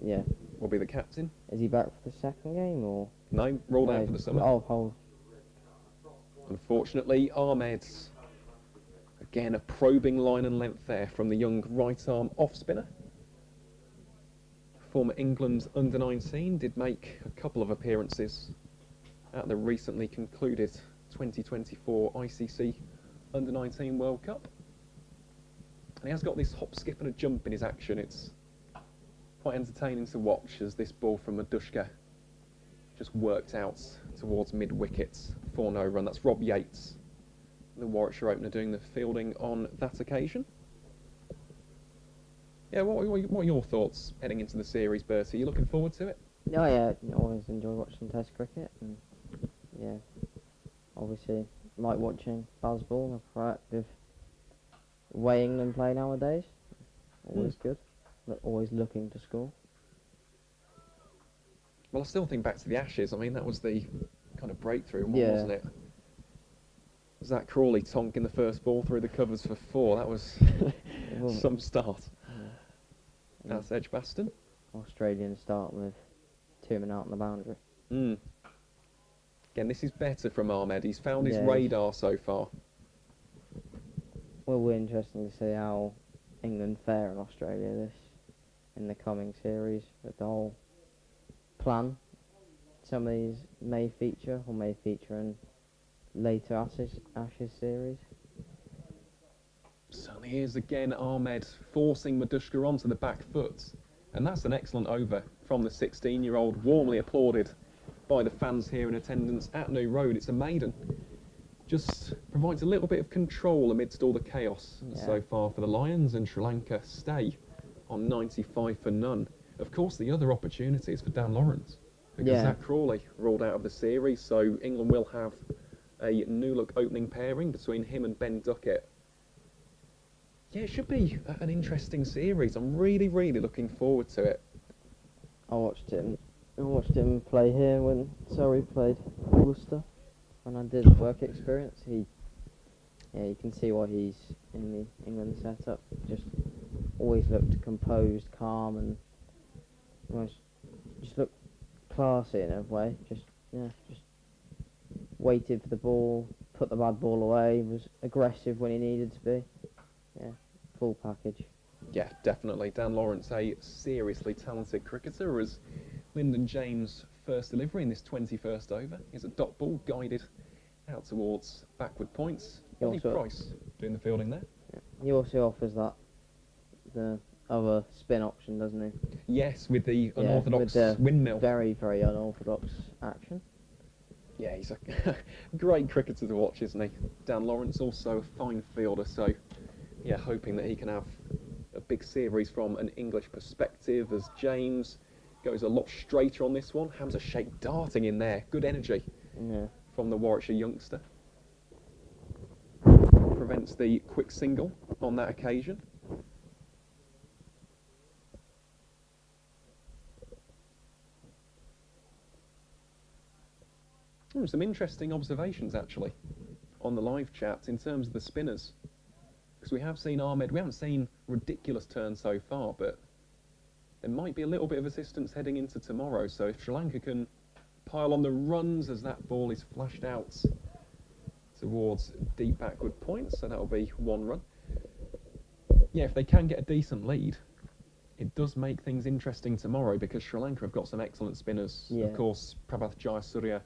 Yeah. Will be the captain. Is he back for the second game or? No, rolled out for the summer. Oh. Unfortunately, Ahmed's again a probing line and length there from the young right arm off spinner. Former England under-19 did make a couple of appearances at the recently concluded 2024 ICC under-19 World Cup. And he has got this hop, skip and a jump in his action. It's quite entertaining to watch as this ball from Madushka just worked out towards mid-wickets for no run. That's Rob Yates, the Warwickshire opener, doing the fielding on that occasion. Yeah, what are your thoughts heading into the series, Bertie? Are you looking forward to it? Oh yeah, I always enjoy watching Test cricket, and yeah, obviously like watching Bazball, the proactive way England play nowadays. Always good, but always looking to score. Well, I still think back to the Ashes. I mean, that was the kind of breakthrough one, wasn't it? Zach Crawley tonking the first ball through the covers for 4. That was some start. That's Edgbaston. Australian start with 2 men out on the boundary. Again, this is better from Ahmed. He's found his Yeah, radar so far. Will be interesting to see how England fare in Australia in the coming series with the whole plan. Some of these may feature in later Ashes series. Certainly is again Ahmed forcing Madushka onto the back foot. And that's an excellent over from the 16-year-old, warmly applauded by the fans here in attendance at New Road. It's a maiden. Just provides a little bit of control amidst all the chaos so far for the Lions, and Sri Lanka stay on 95 for none. Of course, the other opportunity is for Dan Lawrence, because Zach Crawley ruled out of the series, so England will have a new-look opening pairing between him and Ben Duckett. Yeah, it should be an interesting series. I'm really, really looking forward to it. I watched him play here when Surrey played Ulster. When I did work experience, you can see why he's in the England setup. Just always looked composed, calm, and almost just looked classy in a way. Just waited for the ball, put the bad ball away, was aggressive when he needed to be. Yeah, full package. Yeah, definitely. Dan Lawrence, a seriously talented cricketer, as Lyndon James' first delivery in this 21st over is a dot ball guided out towards backward points. Only Price doing the fielding there. Yeah. He also offers the other spin option, doesn't he? Yes, with the unorthodox windmill. Very, very unorthodox action. Yeah, he's a great cricketer to watch, isn't he? Dan Lawrence, also a fine fielder, so yeah, hoping that he can have a big series from an English perspective, as James goes a lot straighter on this one. Hamza Sheikh darting in there. Good energy from the Warwickshire youngster. Prevents the quick single on that occasion. Some interesting observations, actually, on the live chat in terms of the spinners. Because we have seen Ahmed, we haven't seen ridiculous turns so far, but there might be a little bit of assistance heading into tomorrow. So if Sri Lanka can pile on the runs as that ball is flashed out towards deep backward points, so that'll be 1 run. Yeah, if they can get a decent lead, it does make things interesting tomorrow, because Sri Lanka have got some excellent spinners. Yeah. Of course, Prabhath Jayasuriya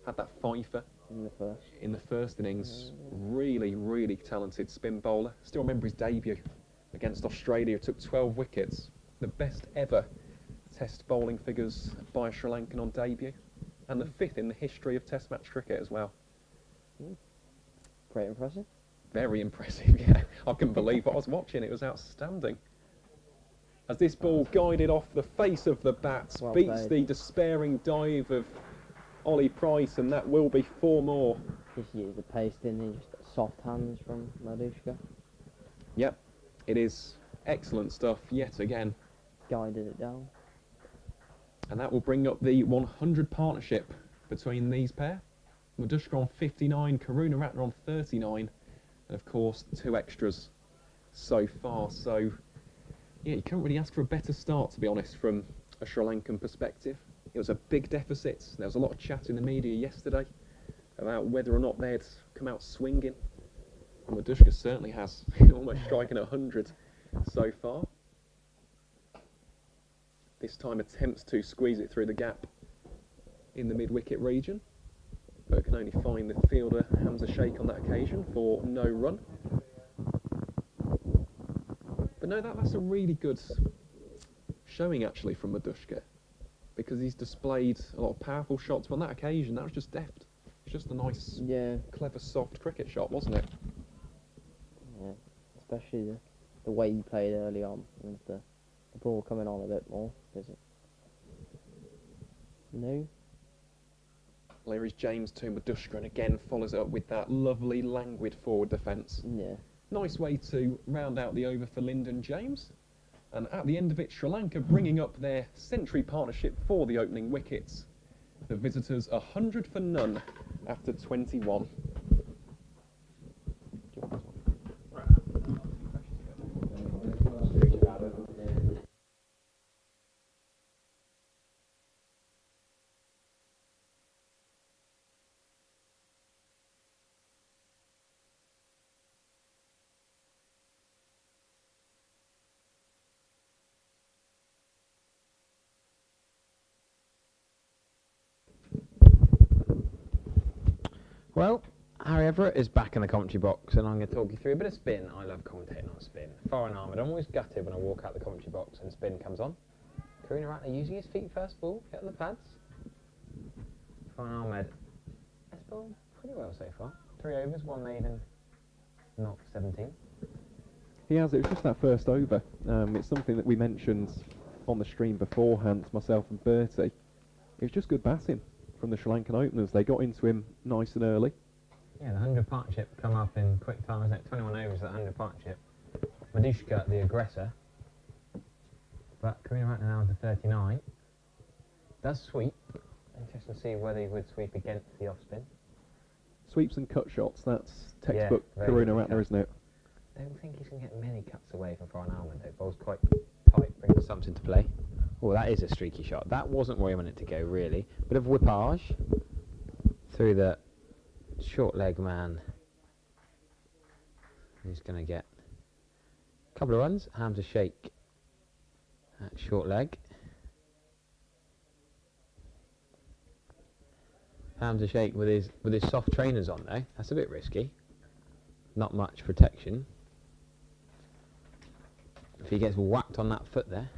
had that fifer in the first innings. Really, really talented spin bowler. Still remember his debut against Australia. Took 12 wickets. The best ever Test bowling figures by a Sri Lankan on debut, and the 5th in the history of Test match cricket as well. Quite impressive. Very impressive, yeah. I couldn't believe what I was watching. It was outstanding. As this ball guided off the face of the bat, beats the despairing dive of Ollie Price, and that will be 4 more. Just used the pace, didn't he? Just soft hands from Madushka. Yep, it is excellent stuff yet again. Guided it down. And that will bring up the 100 partnership between these pair. Madushka on 59, Karunaratne on 39, and of course 2 extras so far. So yeah, you can't really ask for a better start, to be honest, from a Sri Lankan perspective. It was a big deficit. There was a lot of chat in the media yesterday about whether or not they'd come out swinging. And Madushka certainly has, almost striking 100 so far. This time attempts to squeeze it through the gap in the mid-wicket region, but can only find the fielder Hamza Sheikh on that occasion for no run. But no, that's a really good showing actually from Madushka, because he's displayed a lot of powerful shots, but on that occasion that was just deft. It's just a nice, clever, soft cricket shot, wasn't it? Yeah, especially the way he played early on, with the ball coming on a bit more, is it? No. Well, here is James to Madushka, and again follows it up with that lovely, languid forward defence. Yeah. Nice way to round out the over for Lyndon James. And at the end of it, Sri Lanka bringing up their century partnership for the opening wickets. The visitors 100 for none after 21. Well, Harry Everett is back in the commentary box, and I'm going to talk you through a bit of spin. I love commentating on spin. Foreign armoured. I'm always gutted when I walk out the commentary box and spin comes on. Karuna Ratner using his feet first of all, get on the pads. Foreign armoured has bowled pretty well so far. 3 overs, 1 maiden, knock 17. He has. It was just that first over. It's something that we mentioned on the stream beforehand, myself and Bertie. It was just good batting from the Sri Lankan openers. They got into him nice and early. Yeah, the 100 partnership come up in quick time, isn't it? 21 overs at the 100 partnership. Madushka, the aggressor. But Karuna Ratner now to 39. Does sweep. Interesting to see whether he would sweep against the off spin. Sweeps and cut shots, that's textbook very Karuna good Ratner, cut. isn't it? I don't think he's going to get many cuts away from Foreign Armoured though. Ball's quite tight, brings stumps into play. Oh, that is a streaky shot. That wasn't where he wanted it to go, really. Bit of whippage through the short leg man. He's going to get a couple of runs. Hamza Sheikh at short leg. Hamza Sheikh with his soft trainers on though. That's a bit risky. Not much protection. If he gets whacked on that foot there,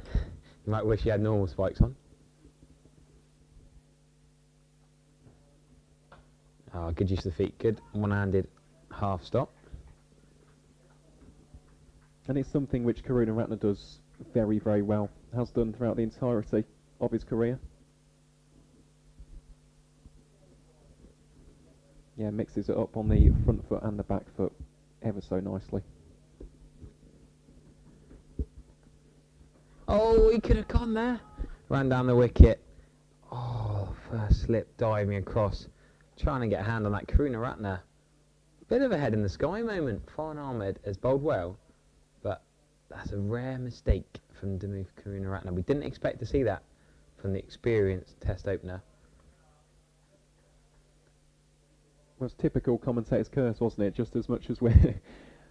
you might wish he had normal spikes on. Oh, good use of the feet. Good one-handed half stop. And it's something which Karuna Ratner does very, very well. Has done throughout the entirety of his career. Yeah, mixes it up on the front foot and the back foot ever so nicely. Oh, he could have gone there. Ran down the wicket. Oh, first slip diving across. Trying to get a hand on that. Karuna Ratner. Bit of a head in the sky moment. Foreign Ahmed has bowled well, but that's a rare mistake from Damuth Karuna Ratner. We didn't expect to see that from the experienced test opener. Well, it's typical commentator's curse, wasn't it? Just as much as we're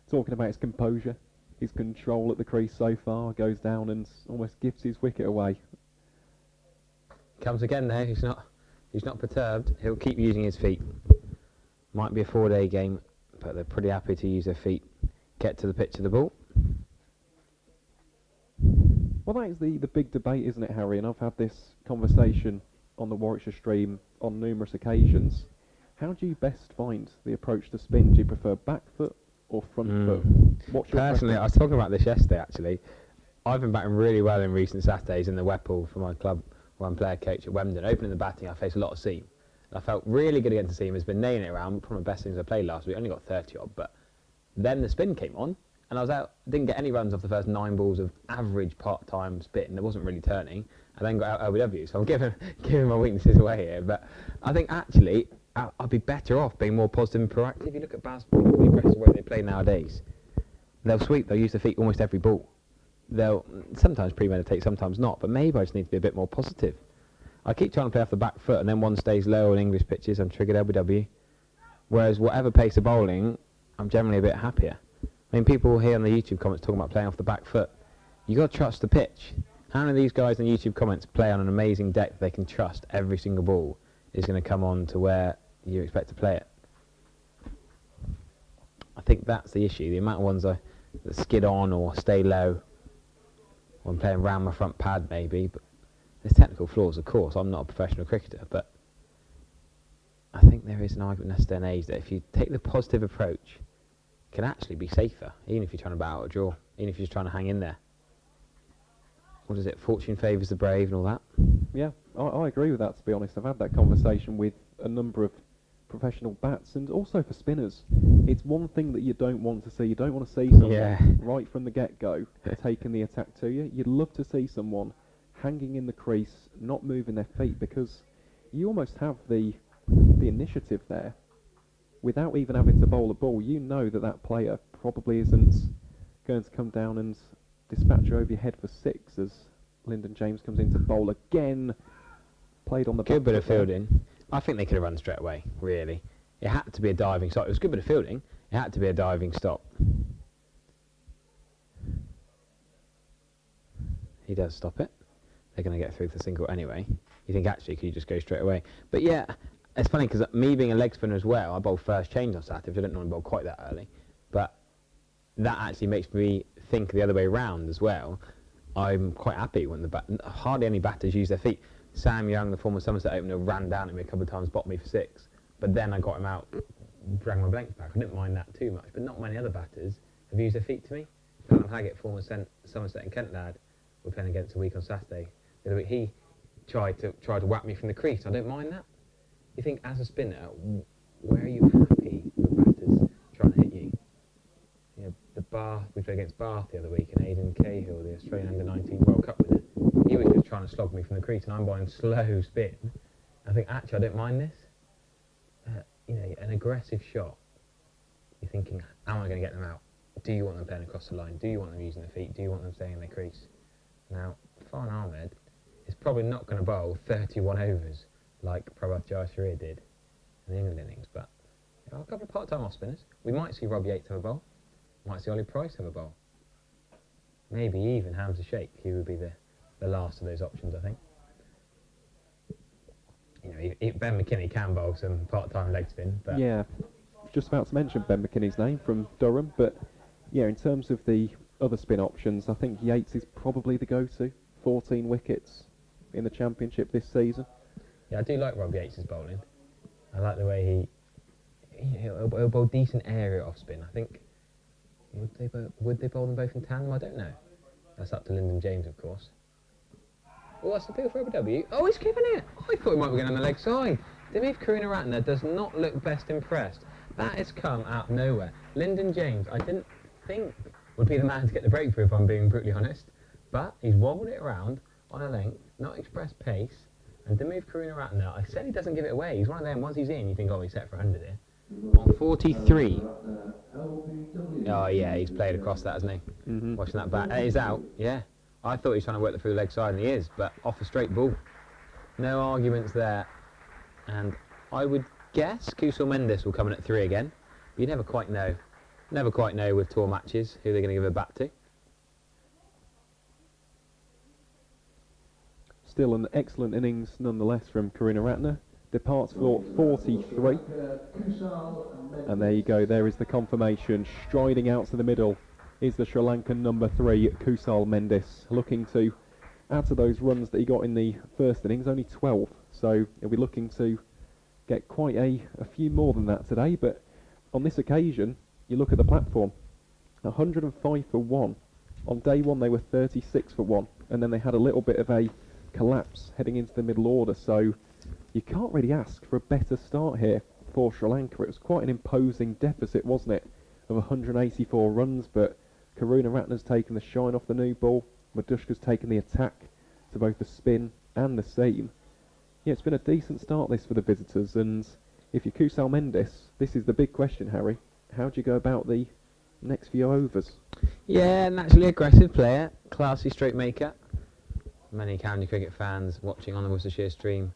talking about his composure, his control at the crease so far, goes down and almost gives his wicket away. Comes again there. He's not perturbed. He'll keep using his feet. Might be a 4-day game, but they're pretty happy to use their feet. Get to the pitch of the ball. Well, that is the big debate, isn't it, Harry? And I've had this conversation on the Warwickshire stream on numerous occasions. How do you best find the approach to spin? Do you prefer back foot or front foot? What's your Personally, I was talking about this yesterday, actually. I've been batting really well in recent Saturdays in the Wepple for my club where I'm player coach at Wemden. Opening the batting, I faced a lot of seam. I felt really good against the seam. Has been nailing it around. Probably the best things I played last week. Only got 30 odd, but then the spin came on, and I was out. Didn't get any runs off the first 9 balls of average part-time spin. It wasn't really turning. I then got out LBW, so I'm giving my weaknesses away here. But I think actually I'd be better off being more positive and proactive. If you look at basketball, the aggressive way they play nowadays, they'll sweep. They'll use their feet almost every ball. They'll sometimes premeditate, sometimes not. But maybe I just need to be a bit more positive. I keep trying to play off the back foot, and then one stays low on English pitches. I'm triggered LBW. Whereas whatever pace of bowling, I'm generally a bit happier. I mean, people here on the YouTube comments talking about playing off the back foot. You got to trust the pitch. How many of these guys in the YouTube comments play on an amazing deck that they can trust every single ball is going to come on to where you expect to play it? I think that's the issue. The amount of ones that skid on or stay low when playing round my front pad, maybe. But there's technical flaws, of course. I'm not a professional cricketer, but I think there is an argument in this day and age that if you take the positive approach, it can actually be safer, even if you're trying to bat out a draw, even if you're just trying to hang in there. What is it? Fortune favours the brave and all that? Yeah, I agree with that, to be honest. I've had that conversation with a number of professional bats, and also for spinners. It's one thing that you don't want to see. You don't want to see someone right from the get-go taking the attack to you. You'd love to see someone hanging in the crease, not moving their feet, because you almost have the initiative there. Without even having to bowl a ball, you know that player probably isn't going to come down and dispatch you over your head for 6 as Lyndon James comes in to bowl again. Played on the good bit of there. fielding. I think they could have run straight away, really. It had to be a diving stop. It was a good bit of fielding. It had to be a diving stop. He does stop it. They're going to get through the single anyway. You think, actually, could you just go straight away? But yeah, it's funny because me being a leg spinner as well, I bowl first change on Saturday, which I don't normally bowl quite that early. But that actually makes me think the other way round as well. I'm quite happy when hardly any batters use their feet. Sam Young, the former Somerset opener, ran down at me a couple of times, bottled me for 6. But then I got him out, dragged my blanks back. I didn't mind that too much. But not many other batters have used their feet to me. Alan Haggett, former Somerset and Kent lad, we're playing against a week on Saturday. The other week he tried to whack me from the crease. I don't mind that. You think as a spinner, where are you happy with batters trying to hit you? You know, we played against Bath the other week, and Aidan Cahill, the Australian Under-19 World Cup winner, he was just trying to slog me from the crease, and I'm bowling slow spin. I think actually I don't mind this. You know, an aggressive shot. You're thinking, how am I going to get them out? Do you want them playing across the line? Do you want them using their feet? Do you want them staying in their crease? Now, Farhan Ahmed is probably not going to bowl 31 overs like Prabhat Jayasuriya did in the England innings, but there are a couple of part-time off-spinners. We might see Rob Yates have a bowl. Might see Ollie Price have a bowl. Maybe even Hamza Sheikh. He would be the last of those options, I think. You know, Ben McKinney can bowl some part-time leg spin, but Yeah, just about to mention Ben McKinney's name from Durham, but yeah, in terms of the other spin options, I think Yates is probably the go-to. 14 wickets in the Championship this season. yeah, I do like Rob Yates' bowling. I like the way he'll bowl decent area off spin. I think would they bowl them both in tandem? I don't know. That's up to Lyndon James, of course. Oh, that's the appeal for Abu Dhabi. Oh, he's keeping it. I thought he might be going on the leg side. Dimiv Karunaratne does not look best impressed. That has come out of nowhere. Lyndon James, I didn't think would be the man to get the breakthrough, if I'm being brutally honest. But he's wobbled it around on a length, not expressed pace. And Dimiv Karunaratne, I said he doesn't give it away. He's one of them, once he's in, you think, oh, he's set for 100 here. On 43. Oh, yeah, he's played across that, hasn't he? Mm-hmm. Watching that bat. He's out, yeah. I thought he was trying to work it through the leg side, and he is, but off a straight ball. No arguments there. And I would guess Kusal Mendes will come in at 3 again. But you never quite know. Never quite know with tour matches who they're going to give it back to. Still an excellent innings nonetheless from Karunaratne. Departs for 43. And there you go, there is the confirmation. Striding out to the middle is the Sri Lankan number 3, Kusal Mendes, looking to add to those runs that he got in the first innings, only 12. So he'll be looking to get quite a few more than that today. But on this occasion, you look at the platform, 105 for 1. On day one, they were 36 for 1. And then they had a little bit of a collapse heading into the middle order. So you can't really ask for a better start here for Sri Lanka. It was quite an imposing deficit, wasn't it, of 184 runs, but Karunaratne's taken the shine off the new ball. Madushka's taken the attack to both the spin and the seam. Yeah, it's been a decent start this for the visitors, and if you're Kusal Mendes, this is the big question, Harry. How do you go about the next few overs? Yeah, naturally aggressive player, classy straight maker. Many county cricket fans watching on the Worcestershire stream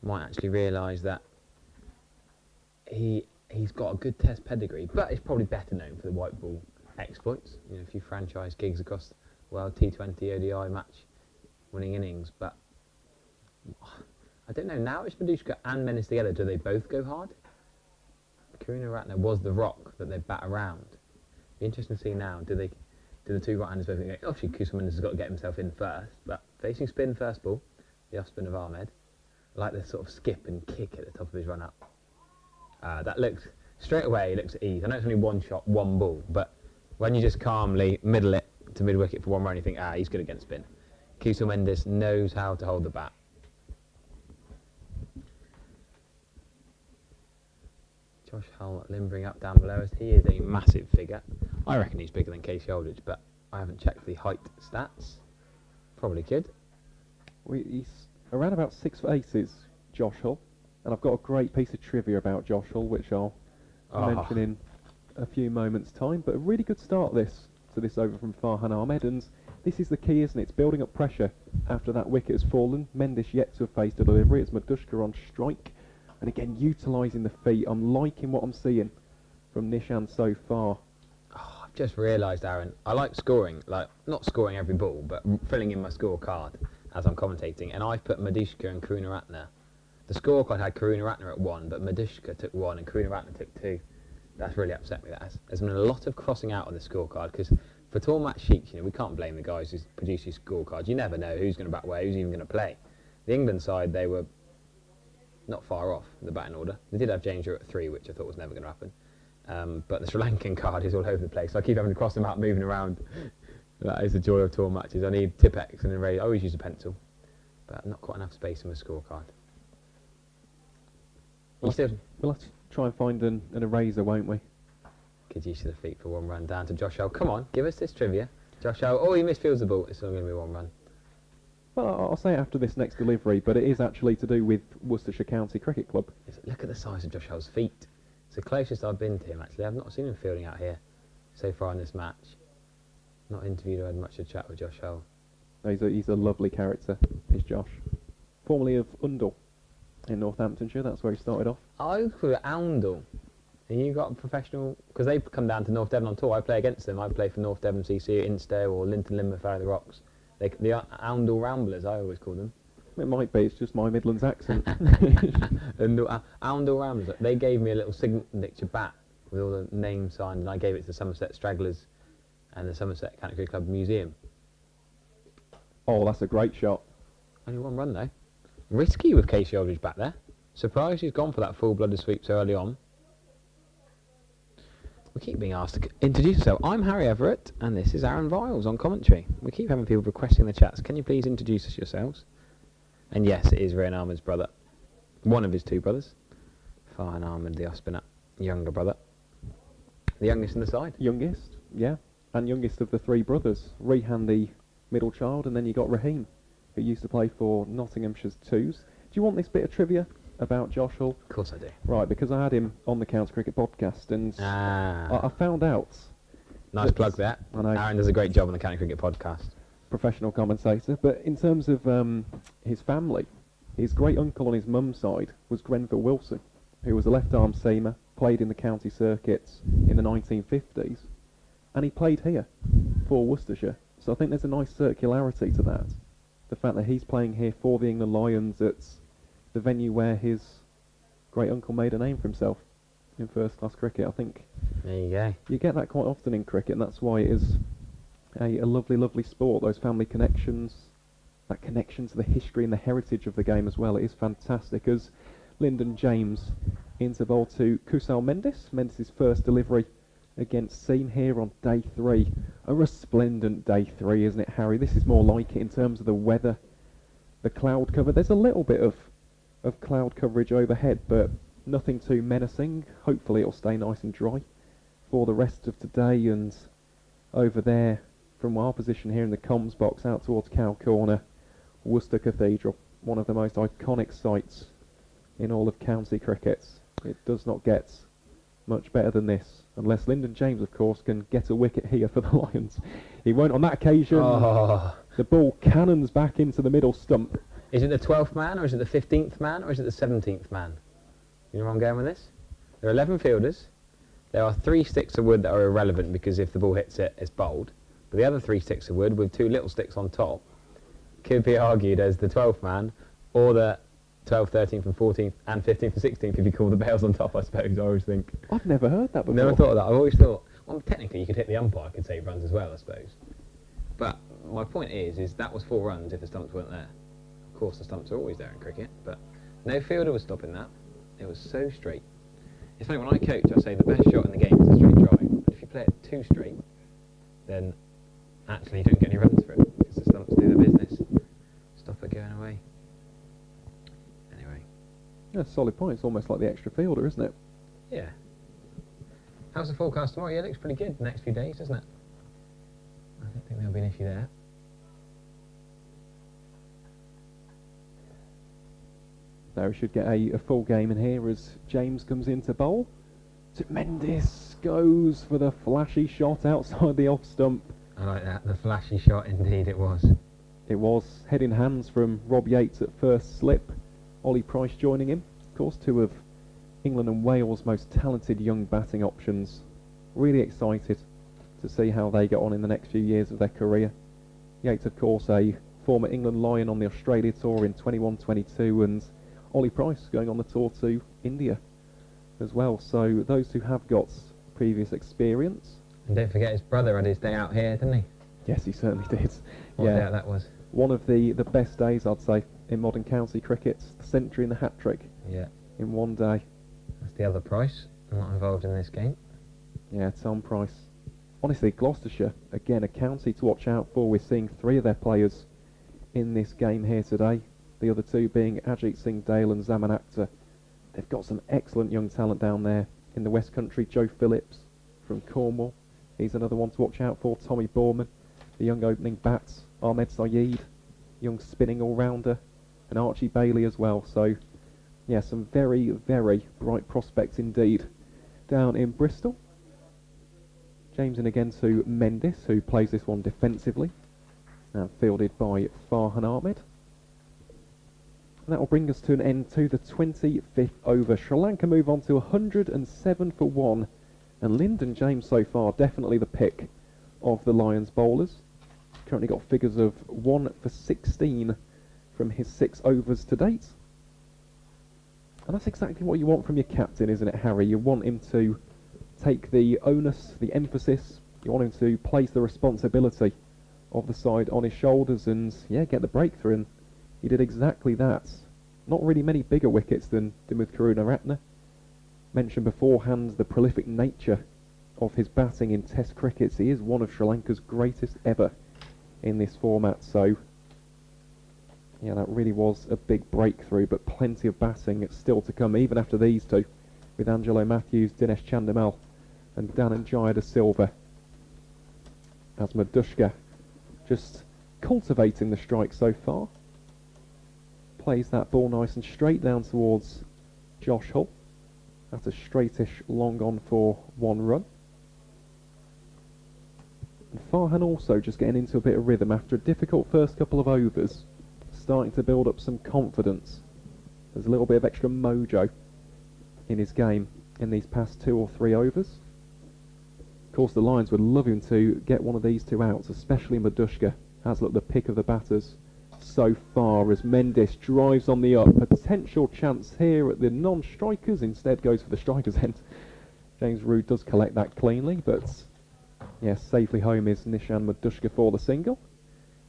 might actually realise that he's got a good test pedigree, but he's probably better known for the white ball exploits. You know, a few franchise gigs across the world, T20, ODI match winning innings. But I don't know, now it's Madushka and Mendes together, do they both go hard? Karunaratne was the rock that they bat around. Be interesting to see now, do the two right-handers both go? Obviously Kusal Mendes has got to get himself in first, but facing spin first ball, the off spin of Ahmed, I like the sort of skip and kick at the top of his run up. That looks, straight away, it looks at ease. I know it's only one shot, one ball, but when you just calmly middle it to mid-wicket for one run, you think, he's good against spin. Kusal Mendes knows how to hold the bat. Josh Hull limbering up down below us. He is a massive figure. I reckon he's bigger than Casey Aldridge, but I haven't checked the height stats. Probably could. He's around about 6'8" is Josh Hull. And I've got a great piece of trivia about Josh Hull, which I'll mention in a few moments' time. But a really good start to this over from Farhan Ahmed. And this is the key, isn't it? It's building up pressure after that wicket has fallen. Mendes yet to have faced a delivery. It's Madushka on strike. And again, utilising the feet. I'm liking what I'm seeing from Nishan so far. I've just realised, Aaron, I like scoring. Like, not scoring every ball, but filling in my scorecard as I'm commentating. And I've put Madushka and Karunaratne The scorecard had Karuna Ratner at 1, but Madushka took 1 and Karuna Ratner took 2. That's really upset me. There's been a lot of crossing out on the scorecard, because for tour match sheets, we can't blame the guys who produce these scorecards. You never know who's going to bat where, who's even going to play. The England side, they were not far off the batting order. They did have James Drew at 3, which I thought was never going to happen. But the Sri Lankan card is all over the place, so I keep having to cross them out, moving around. That is the joy of tour matches. I need Tipex and I always use a pencil, but not quite enough space in my scorecard. We'll have to try and find an eraser, won't we? Good use of the feet for 1 run down to Josh Hull. Come on, give us this trivia. Josh Hull, he misfields the ball. It's only going to be 1 run. Well, I'll say it after this next delivery, but it is actually to do with Worcestershire County Cricket Club. Look at the size of Josh Hull's feet. It's the closest I've been to him, actually. I've not seen him fielding out here so far in this match. Not interviewed or had much of a chat with Josh Hull. No, he's a lovely character, is Josh. Formerly of Undle in Northamptonshire, that's where he started off. I call it Oundle. And you got a professional, because they come down to North Devon on tour. I play against them. I play for North Devon CC at Instow or Linton Limmer Farrow the Rocks. The Oundle Ramblers, I always call them. It might be, it's just my Midlands accent. Oundle Ramblers. They gave me a little signature bat with all the names signed, and I gave it to the Somerset Stragglers and the Somerset County Cricket Club Museum. Oh, that's a great shot. Only 1 run though. Risky with Casey Aldridge back there. Surprised he's gone for that full-blooded sweep so early on. We keep being asked to introduce yourself. I'm Harry Everett, and this is Aaron Viles on commentary. We keep having people requesting in the chats. Can you please introduce us yourselves? And yes, it is Ryan Ahmed's brother. One of his 2 brothers. Farhan Ahmed, the Ospinat, younger brother. The youngest in the side. Youngest, yeah. And youngest of the 3 brothers. Rehan, the middle child, and then you got Raheem, who used to play for Nottinghamshire's 2s. Do you want this bit of trivia about Josh Hull? Of course I do. Right, because I had him on the County Cricket podcast, and I found out... Nice plug there. I know. Aaron does a great job on the County Cricket podcast. Professional commentator, but in terms of his family, his great uncle on his mum's side was Grenville Wilson, who was a left-arm seamer, played in the county circuits in the 1950s, and he played here for Worcestershire. So I think there's a nice circularity to that. The fact that he's playing here for the England Lions at the venue where his great uncle made a name for himself in first-class cricket. I think There you go. you get that quite often in cricket, and that's why it is a lovely, lovely sport. Those family connections, that connection to the history and the heritage of the game as well. It is fantastic. As Lyndon James into bowl to Kusal Mendes. Mendes' first delivery against Seam here on day 3. A resplendent day 3, isn't it, Harry? This is more like it in terms of the weather, the cloud cover. There's a little bit of cloud coverage overhead, but nothing too menacing. Hopefully it'll stay nice and dry for the rest of today. And over there, from our position here in the comms box out towards Cow Corner, Worcester Cathedral, one of the most iconic sites in all of county cricket. It does not get much better than this, unless Lyndon James, of course, can get a wicket here for the Lions. He won't on that occasion. Oh. The ball cannons back into the middle stump. Is it the 12th man, or is it the 15th man, or is it the 17th man? You know where I'm going with this? There are 11 fielders. There are 3 sticks of wood that are irrelevant because if the ball hits it, it's bowled. But the other 3 sticks of wood with 2 little sticks on top could be argued as the 12th man, or the 12th, 13th and 14th and 15th and 16th if you call the bails on top, I suppose. I always think. I've never heard that before. Never thought of that. I've always thought, well, technically you could hit the umpire, could save runs as well, I suppose. But my point is that was 4 runs if the stumps weren't there. Of course, the stumps are always there in cricket, but no fielder was stopping that. It was so straight. It's funny, when I coach, I say the best shot in the game is a straight drive. But if you play it too straight, then actually you don't get any runs for it, because the stumps do the business. Stop it going away. Anyway. Yeah, solid point. It's almost like the extra fielder, isn't it? Yeah. How's the forecast tomorrow? Yeah, it looks pretty good the next few days, doesn't it? I don't think there'll be an issue there. Now we should get a full game in here as James comes into bowl. Mendes goes for the flashy shot outside the off stump. I like that. The flashy shot, indeed it was. It was head in hands from Rob Yates at first slip. Ollie Price joining him. Of course, 2 of England and Wales' most talented young batting options. Really excited to see how they get on in the next few years of their career. Yates, of course, a former England Lion on the Australia Tour in 21-22, and Ollie Price going on the tour to India as well. So those who have got previous experience. And don't forget his brother had his day out here, didn't he? Yes, he certainly did. What day out that was? One of the best days, I'd say, in modern county cricket. The century and the hat-trick Yeah. in one day. That's the other Price, not involved in this game. Yeah, Tom Price. Honestly, Gloucestershire, again, a county to watch out for. We're seeing 3 of their players in this game here today. The other 2 being Ajit Singh Dale and Zaman Akhtar. They've got some excellent young talent down there in the West Country. Joe Phillips from Cornwall. He's another one to watch out for. Tommy Borman, the young opening bats. Ahmed Saeed, young spinning all-rounder. And Archie Bailey as well. So, yeah, some very, very bright prospects indeed down in Bristol. James in again to Mendes, who plays this one defensively. And fielded by Farhan Ahmed. And that will bring us to an end to the 25th over. Sri Lanka move on to 107 for 1. And Lyndon James so far definitely the pick of the Lions bowlers. Currently got figures of 1 for 16 from his 6 overs to date. And that's exactly what you want from your captain, isn't it, Harry? You want him to take the onus, the emphasis. You want him to place the responsibility of the side on his shoulders and, yeah, get the breakthrough. And he did exactly that. Not really many bigger wickets than Dimuth Karunaratne. Mentioned beforehand the prolific nature of his batting in Test crickets. He is one of Sri Lanka's greatest ever in this format. So, yeah, that really was a big breakthrough, but plenty of batting still to come, even after these 2, with Angelo Matthews, Dinesh Chandimal and Dhananjaya de Silva. As Madushka just cultivating the strike so far. Plays that ball nice and straight down towards Josh Hull. That's a straightish long on for 1 run. And Farhan also just getting into a bit of rhythm after a difficult first couple of overs. Starting to build up some confidence. There's a little bit of extra mojo in his game in these past 2 or 3 overs. Of course, the Lions would love him to get one of these 2 outs, especially Madushka has looked the pick of the batters so far as Mendes drives on the up. Potential chance here at the non-strikers, instead goes for the strikers end. James Rood does collect that cleanly, but yes, safely home is Nishan Madushka for the single.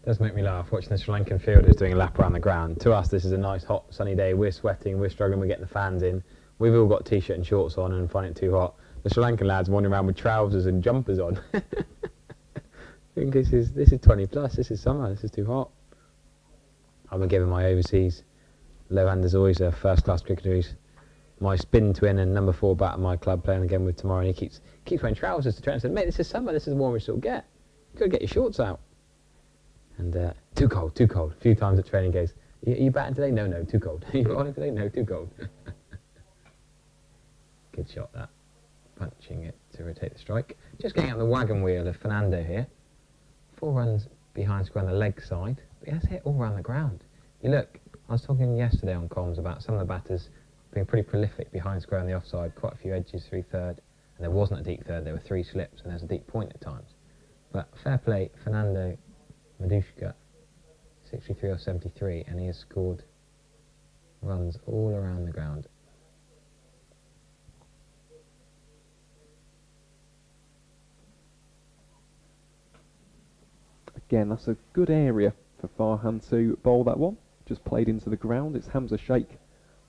Does make me laugh watching the Sri Lankan fielders doing a lap around the ground. To us, this is a nice hot sunny day. We're sweating, we're struggling, we're getting the fans in. We've all got t-shirt and shorts on and find it too hot. The Sri Lankan lads wandering around with trousers and jumpers on. I think this is 20 plus. This is summer. This is too hot. I'm gonna give him my overseas. Lohander's always a first-class cricketer. He's my spin twin and number 4 bat at my club, playing again with tomorrow. And he keeps wearing trousers to train. I said, mate, this is summer. This is the warmest it'll get. You gotta get your shorts out. And too cold. A few times at training goes, are you batting today? No, too cold. Are you on it today? No, too cold. Good shot that. Punching it to rotate the strike. Just getting out the wagon wheel of Fernando here. 4 runs behind square on the leg side. But he has hit all around the ground. You look, I was talking yesterday on comms about some of the batters being pretty prolific behind square on the offside. Quite a few edges through third. And there wasn't a deep third. There were 3 slips and there's a deep point at times. But fair play, Fernando Madushka, 63 or 73, and he has scored runs all around the ground. Again, that's a good area for Farhan to bowl that one. Just played into the ground. It's Hamza Sheikh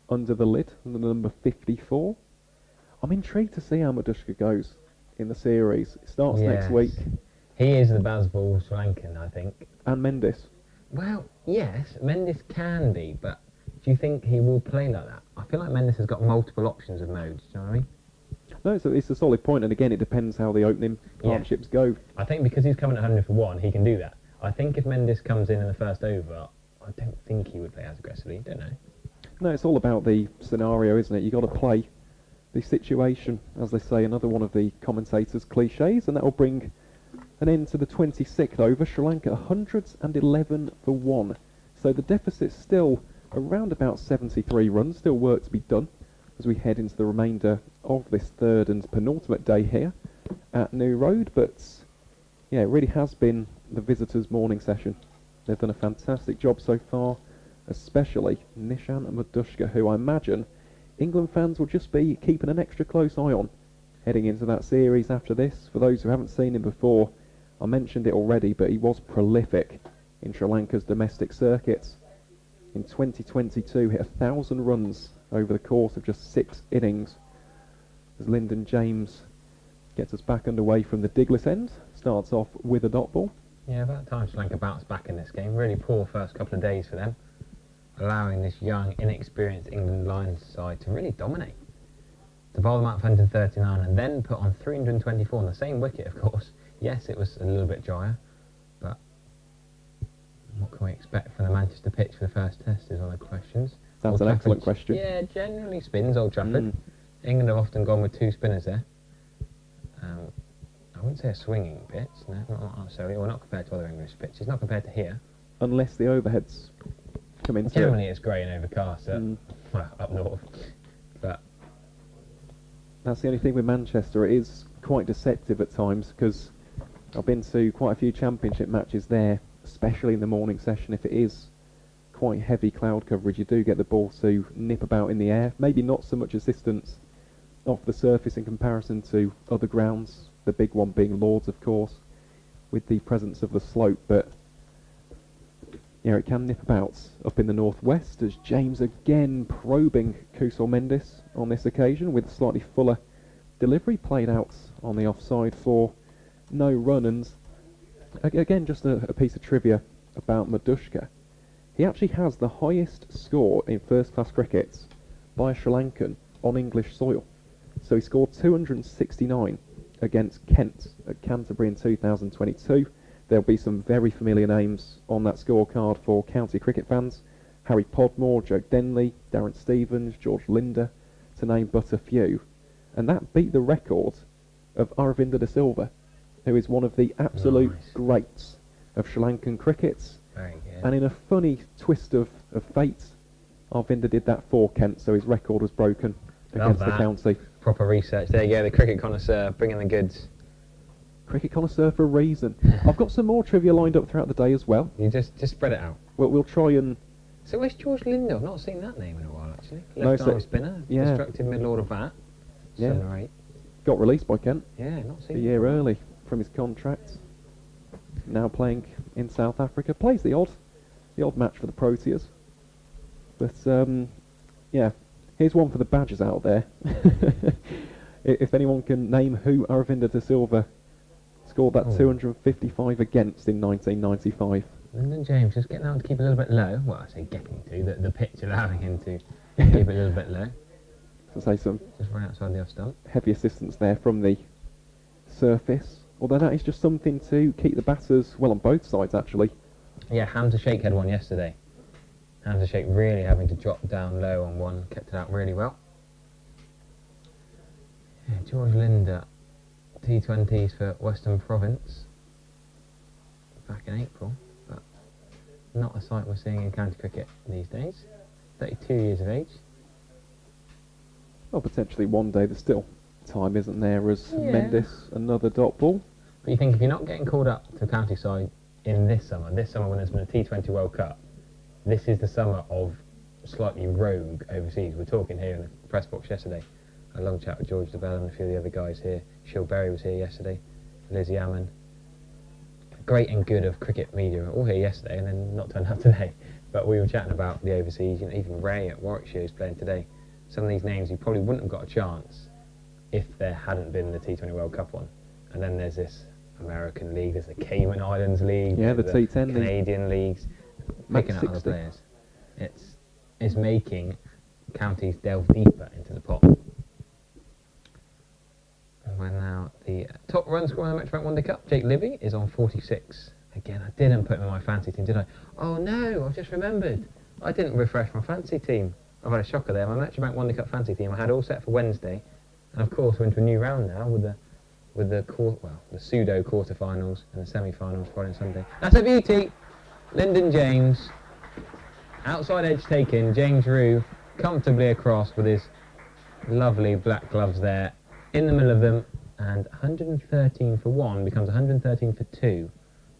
under the lid, under number 54. I'm intrigued to see how Madushka goes in the series. It starts next week. He is the Bazball Sri Lankan, I think. And Mendes. Well, yes, Mendes can be, but do you think he will play like that? I feel like Mendes has got multiple options of modes, do you know what I mean? No, it's a solid point, and again, it depends how the opening partnerships go. I think because he's coming at 100 for 1, he can do that. I think if Mendes comes in the first over, I don't think he would play as aggressively, don't know. No, it's all about the scenario, isn't it? You've got to play the situation, as they say, another one of the commentators' cliches, and that will bring an end to the 26th over. Sri Lanka 111 for 1. So the deficit's still around about 73 runs, still work to be done as we head into the remainder of this 3rd and penultimate day here at New Road. But yeah, it really has been the visitors' morning session. They've done a fantastic job so far, especially Nishan Madushka, who I imagine England fans will just be keeping an extra close eye on heading into that series after this. For those who haven't seen him before, I mentioned it already, but he was prolific in Sri Lanka's domestic circuits. In 2022, hit 1,000 runs over the course of just 6 innings. As Lyndon James gets us back underway from the Diglis end, starts off with a dot ball. Yeah, about time Sri Lanka bounced back in this game. Really poor first couple of days for them, allowing this young, inexperienced England Lions side to really dominate. To bowl them out for 139 and then put on 324 on the same wicket, of course. Yes, it was a little bit drier, but what can we expect from the Manchester pitch for the first test is one of the questions. That's an excellent question. Yeah, generally spins, Old Trafford. England have often gone with 2 spinners there. I wouldn't say a swinging pitch, no, not necessarily, or not compared to other English pitches, not compared to here. Unless the overheads come into Generally it's grey and overcast up north, but that's the only thing with Manchester. It is quite deceptive at times, because I've been to quite a few championship matches there, especially in the morning session. If it is quite heavy cloud coverage, you do get the ball to nip about in the air. Maybe not so much assistance off the surface in comparison to other grounds, the big one being Lords, of course, with the presence of the slope, but yeah, it can nip about up in the northwest, as James again probing Kusal Mendis on this occasion with a slightly fuller delivery, played out on the offside for no run. And again, just a piece of trivia about Madushka. He actually has the highest score in first-class cricket by a Sri Lankan on English soil. So he scored 269 against Kent at Canterbury in 2022. There'll be some very familiar names on that scorecard for county cricket fans. Harry Podmore, Joe Denley, Darren Stevens, George Linder, to name but a few. And that beat the record of Aravinda de Silva, who is one of the absolute greats of Sri Lankan cricket. very good. And in a funny twist of fate, Aravinda did that for Kent, so his record was broken against the county. Proper research. There you go, the cricket connoisseur bringing the goods. Cricket connoisseur for a reason. I've got some more trivia lined up throughout the day as well. You just spread it out. We'll try and... So where's George Linder? I've not seen that name in a while, actually. No, Left so- arm spinner, yeah. destructive middle order bat. Yeah. 7 or 8. got released by Kent Yeah, not seen a it. year early from his contract. Now playing in South Africa. Plays the odd match for the Proteas. But, yeah, here's one for the Badgers out there. If anyone can name who Aravinda de Silva scored that 255 against in 1995. Lyndon James just getting out to keep a little bit low. Well, I say getting to, the pitch allowing him to keep it a little bit low. To say some Just run outside the off stump. heavy assistance there from the surface. Although that is just something to keep the batters, well, on both sides actually. Yeah, Hamza Sheikh had one yesterday. Hamza Sheikh really having to drop down low on one, kept it out really well. Yeah, George Linder, T20s for Western Province back in April, but not a sight we're seeing in county cricket these days. 32 years of age. Well, potentially one day there's still time, isn't there, as Yeah. Mendes, another dot ball. But you think if you're not getting called up to county side in this summer when there's been a T20 World Cup, this is the summer of slightly rogue overseas. We're talking here in the press box yesterday. A long chat with George DeBell and a few of the other guys here. Shill Berry was here yesterday. Lizzie Ammon. Great and good of cricket media all here yesterday and then not turned up today. But we were chatting about the overseas. You know, even Ray at Warwickshire is playing today. Some of these names you probably wouldn't have got a chance if there hadn't been the T20 World Cup one. And then there's this American league, there's the Cayman Islands league, Yeah, the there's T10 league. Canadian leagues, Max picking out other 60. players. It's making counties delve deeper into the pot. And we're now the top run scorer in the Metrobank One Day Cup. Jake Libby is on 46. Again, I didn't put him in my fancy team, did I? Oh no, I've just remembered. I didn't refresh my fancy team. I've had a shocker there. My Metrobank One Day Cup fancy team I had all set for Wednesday, and of course we're into a new round now with the pseudo quarterfinals and the semi-finals Friday and Sunday. That's a beauty. Lyndon James, outside edge taken. James Rue comfortably across with his lovely black gloves there in the middle of them, and 113 for 1 becomes 113 for 2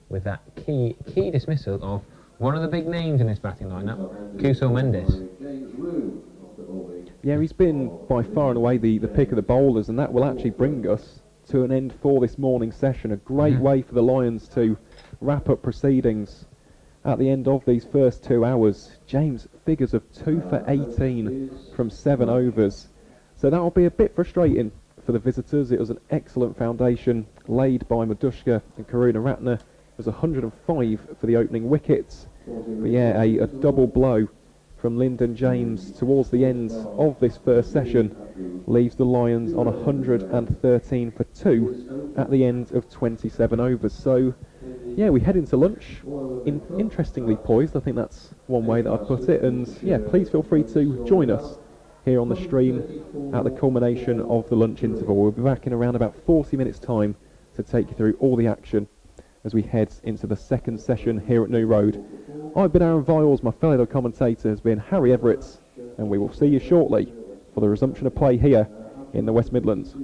with that key dismissal of One of the big names in this batting lineup, Kuso Mendes. James Room off the bowling. Yeah, he's been by far and away the pick of the bowlers, and that will actually bring us to an end for this morning session. A great way for the Lions to wrap up proceedings at the end of these first 2 hours. James, figures of 2 for 18 from 7 overs. So that'll be a bit frustrating for the visitors. It was an excellent foundation laid by Madushka and Karuna Ratner. It was 105 for the opening wickets. But yeah, a double blow from Lyndon James towards the end of this first session leaves the Lions on 113 for 2 at the end of 27 overs. So yeah, we head into lunch interestingly poised. I think that's one way that I'd put it. And yeah, please feel free to join us here on the stream at the culmination of the lunch interval. We'll be back in around about 40 minutes time to take you through all the action as we head into the second session here at New Road. I've been Aaron Viles, my fellow commentator has been Harry Everett, and we will see you shortly for the resumption of play here in the West Midlands.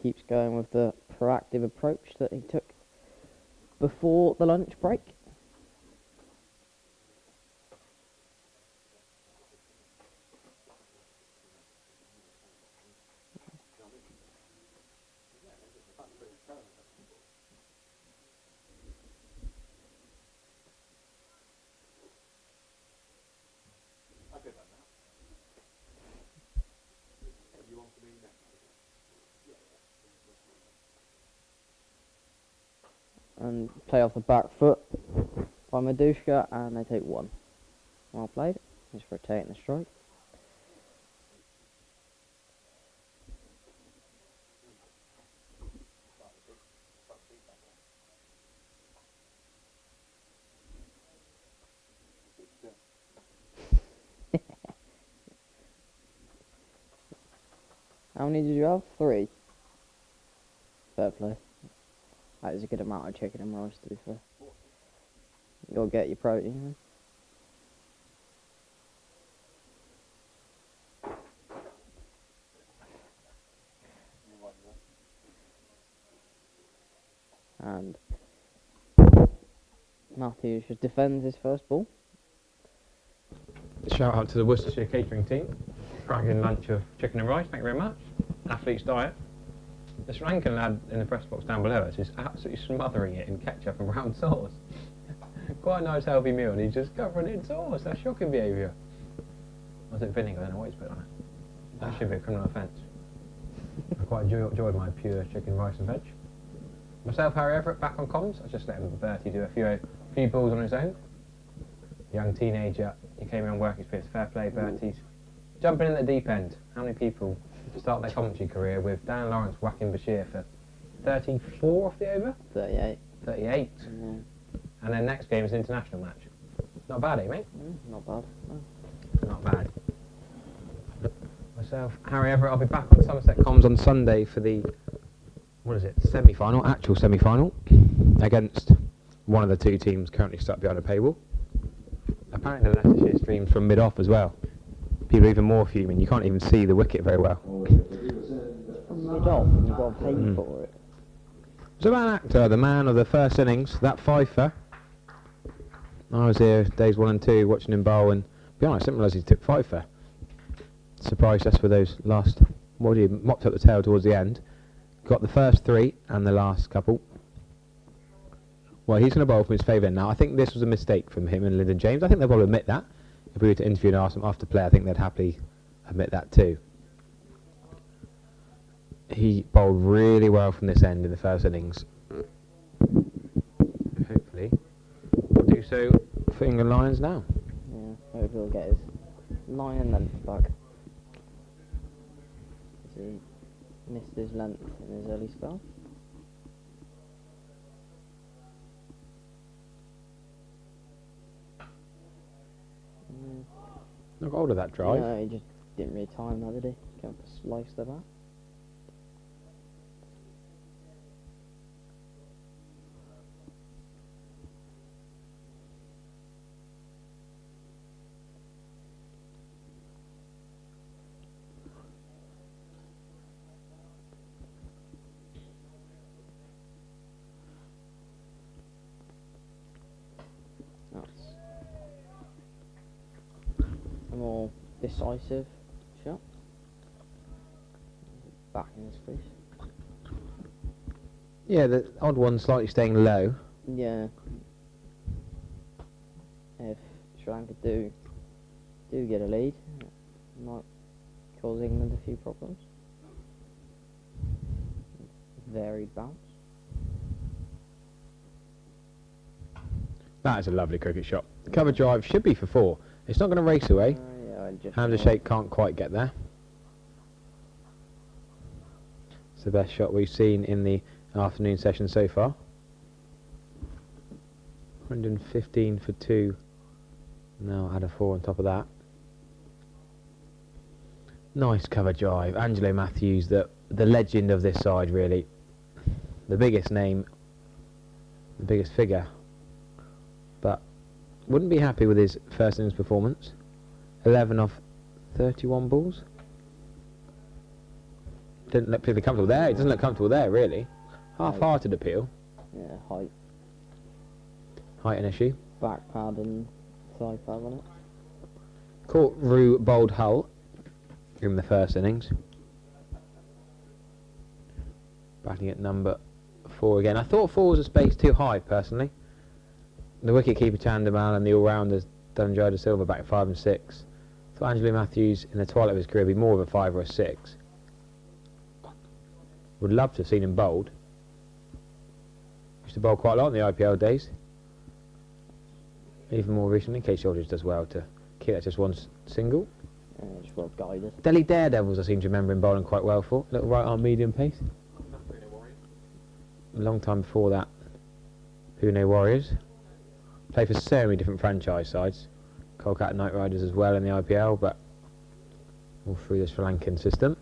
keeps going with the proactive approach that he took before the lunch break. And play off the back foot by Madushka, and they take one. Well played. Just rotating the strike. How many did you have? 3. Fair play. That is a good amount of chicken and rice, to be fair. You'll get your protein. And Matthews just defends his first ball. Shout out to the Worcestershire catering team. Cracking lunch of chicken and rice, thank you very much. Athlete's diet. The Sri Lankan lad in the press box down below us is absolutely smothering it in ketchup and brown sauce. Quite a nice healthy meal, and he's just covering it in sauce. That's shocking behaviour. Was it vinegar? I don't know what he's put on it. That should be a criminal offence. I quite enjoyed my pure chicken, rice and veg. Myself, Harry Everett, back on comms. I just let him Bertie do a few balls on his own. Young teenager, he came around work experience. Fair play, Bertie's jumping in the deep end. How many people start their commentary career with Dan Lawrence whacking Bashir for 34 off the over? 38. 38. Yeah. And then next game is an international match. Not bad, eh, mate? Not bad. No. Not bad. Myself, Harry Everett, I'll be back on Somerset Comms on Sunday for the, what is it, semi-final, actual semi-final, against one of the 2 teams currently stuck behind a paywall. Apparently the Leicestershire streams from mid-off as well. People are even more fuming, you can't even see the wicket very well. From mid-off, and you've got to pay for it. So that actor, the man of the first innings, that fifer, I was here days 1 and 2 watching him bowl, and to be honest, I didn't realise he took fifer. Surprised us with those last, what he mopped up the tail towards the end. Got the first 3 and the last couple. Well, he's going to bowl from his favourite end now. I think this was a mistake from him and Lyndon James. I think they'll probably admit that. If we were to interview and ask them after play, I think they'd happily admit that too. He bowled really well from this end in the first innings. Hopefully, we'll do so for England Lions now. Yeah, hopefully he'll get his lion length back. He missed his length in his early spell. Not got hold of that drive. No, he just didn't really time that, did he? Can't slice the bat. A more decisive shot. Back in his crease. Yeah, the odd one slightly staying low. Yeah. If Sri Lanka do get a lead, it might cause England a few problems. Varied bounce. That is a lovely cricket shot. Cover drive should be for 4. It's not going to race away. Yeah, I just Hamza Sheikh can't quite get there. It's the best shot we've seen in the afternoon session so far. 115 for 2. Now add a 4 on top of that. Nice cover drive. Angelo Matthews, the legend of this side, really. The biggest name, the biggest figure. But wouldn't be happy with his first innings performance. 11 off 31 balls. didn't look particularly comfortable there. He doesn't look comfortable there, really. Half-hearted appeal. Yeah, height. Height an issue. Back pad and side pad on it. Caught Rue Bold Hull in the first innings. Batting at number 4 again. I thought 4 was a space too high, personally. The wicket-keeper Chandimal and the all-rounders Dhananjaya De Silva back at 5 and 6. Thought Angelo Matthews, in the twilight of his career, would be more of a 5 or a 6. Would love to have seen him bowled. Used to bowl quite a lot in the IPL days. Even more recently, Case Aldridge does well to keep that just one single. Just well guided. Delhi Daredevils, I seem to remember him bowling quite well for. Little right arm medium pace. A long time before that, Pune Warriors. Played for so many different franchise sides. Kolkata Knight Riders as well in the IPL, but all through the Sri Lankan system.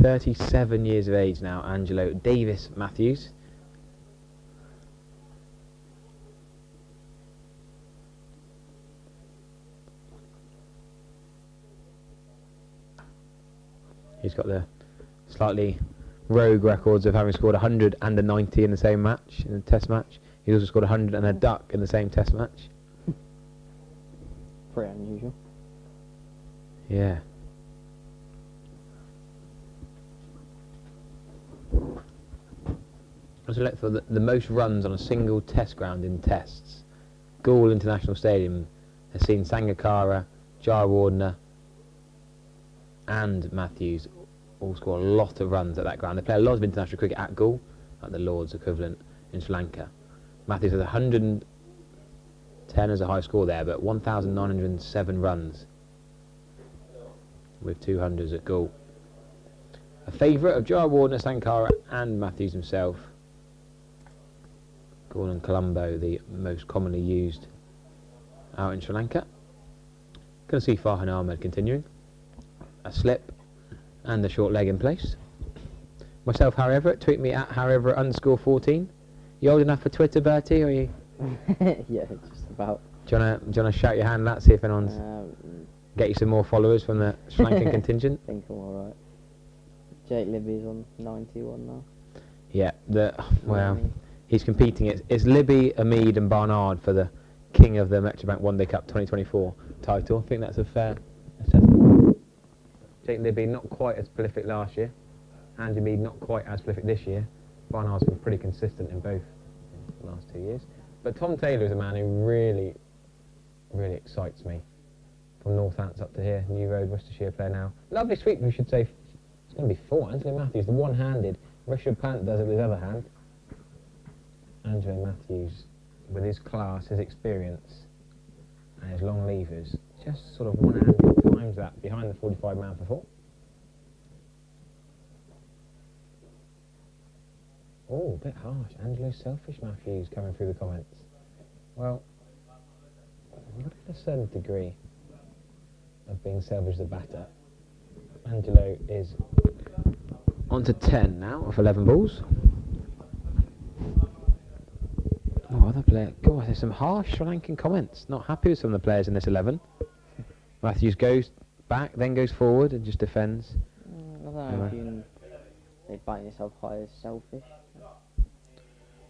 37 years of age now, Angelo Davis Matthews. He's got the slightly rogue records of having scored 100 and a 90 in the same match, in a test match. He's also scored 100 and a duck in the same test match. Pretty unusual. Yeah. I looked for the most runs on a single test ground in tests. Gaul International Stadium has seen Sangakkara, Jayawardene and Matthews all score a lot of runs at that ground. They play a lot of international cricket at Gaul, like the Lords equivalent in Sri Lanka. Matthews has 110 as a high score there, but 1,907 runs with 200s at Gaul. A favourite of Jayawardene, Sankara and Matthews himself. Gaul and Colombo, the most commonly used out in Sri Lanka. Going to see Farhan Ahmed continuing. A slip and the short leg in place. Myself, Harry Everett. Tweet me at Harry Everett _14. You old enough for Twitter, Bertie, or are you? Yeah, just about. Do you wanna shout your hand out, see if anyone's get you some more followers from the Sri Lankan contingent? I think I'm alright. Jake Libby's on 91 now. Yeah, well, he's competing. It's Libby, Amid and Barnard for the King of the Metrobank One Day Cup 2024 title. I think that's a fair assessment. Jake Libby not quite as prolific last year. Andy Mead not quite as prolific this year. Barnard's been pretty consistent in both the last 2 years. But Tom Taylor is a man who really, really excites me. From Northants up to here, New Road, Worcestershire player now. Lovely sweep, we should say. It's going to be 4. Angelo Matthews, the one-handed. Rishabh Pant does it with his other hand. Angelo Matthews, with his class, his experience, and his long levers, just sort of one-handed times that behind the 45 man for 4. Oh, a bit harsh. Angelo Selfish Matthews coming through the comments. Well, not to a certain degree of being selfish as a batter. Angelo is on to 10 now of 11 balls. Oh, other player. God, there's some harsh Sri Lankan comments. Not happy with some of the players in this 11. Matthews goes back, then goes forward and just defends. I don't know if you can say biting yourself high as selfish.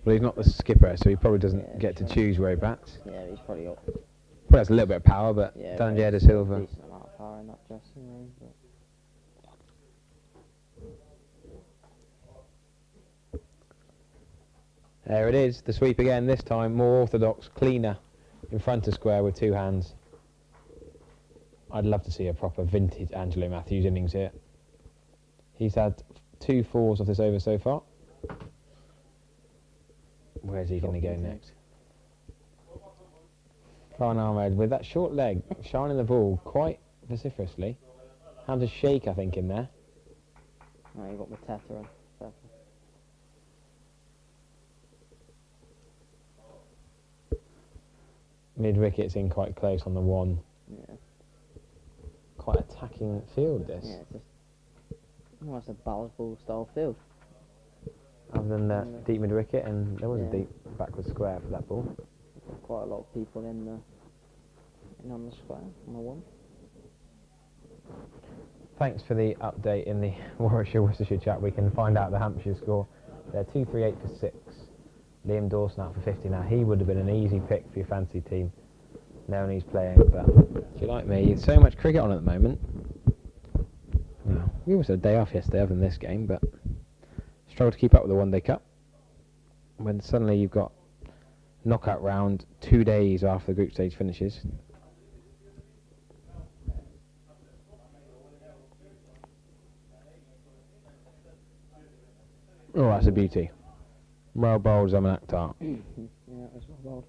Well, he's not the skipper, so he probably doesn't get to choose where he bats. Yeah, he's probably got. Probably has a little bit of power, but Yeah, Dhananjaya De Silva. Decent amount of power in that dressing room. There it is, the sweep again, this time more orthodox, cleaner, in front of square with 2 hands. I'd love to see a proper vintage Angelo Matthews innings here. He's had 2 4s off this over so far. Where's he going to go next? Farhan Ahmed with that short leg, shining the ball quite vociferously. Hands a shake, I think, in there. Oh, you got the tether on. Mid-wicket's in quite close on the 1. Yeah. Quite attacking field, this. Yeah, it's just almost a balanced ball style field. Other than the deep mid-wicket, and there was a Yeah. deep backward square for that ball. Quite a lot of people in on the square on the 1. thanks for the update in the Warwickshire-Worcestershire chat. We can find out the Hampshire score. They're 238 for 6. Liam Dawson out for 50. Now, he would have been an easy pick for your fantasy team. Now he's playing, but if you like me, there's so much cricket on at the moment. Well, we almost had a day off yesterday other than this game, but struggled to keep up with the One Day Cup. When suddenly you've got knockout round 2 days after the group stage finishes. Oh, that's a beauty. Well bowled, Zaman Akhtar. Yeah, it was well bowled.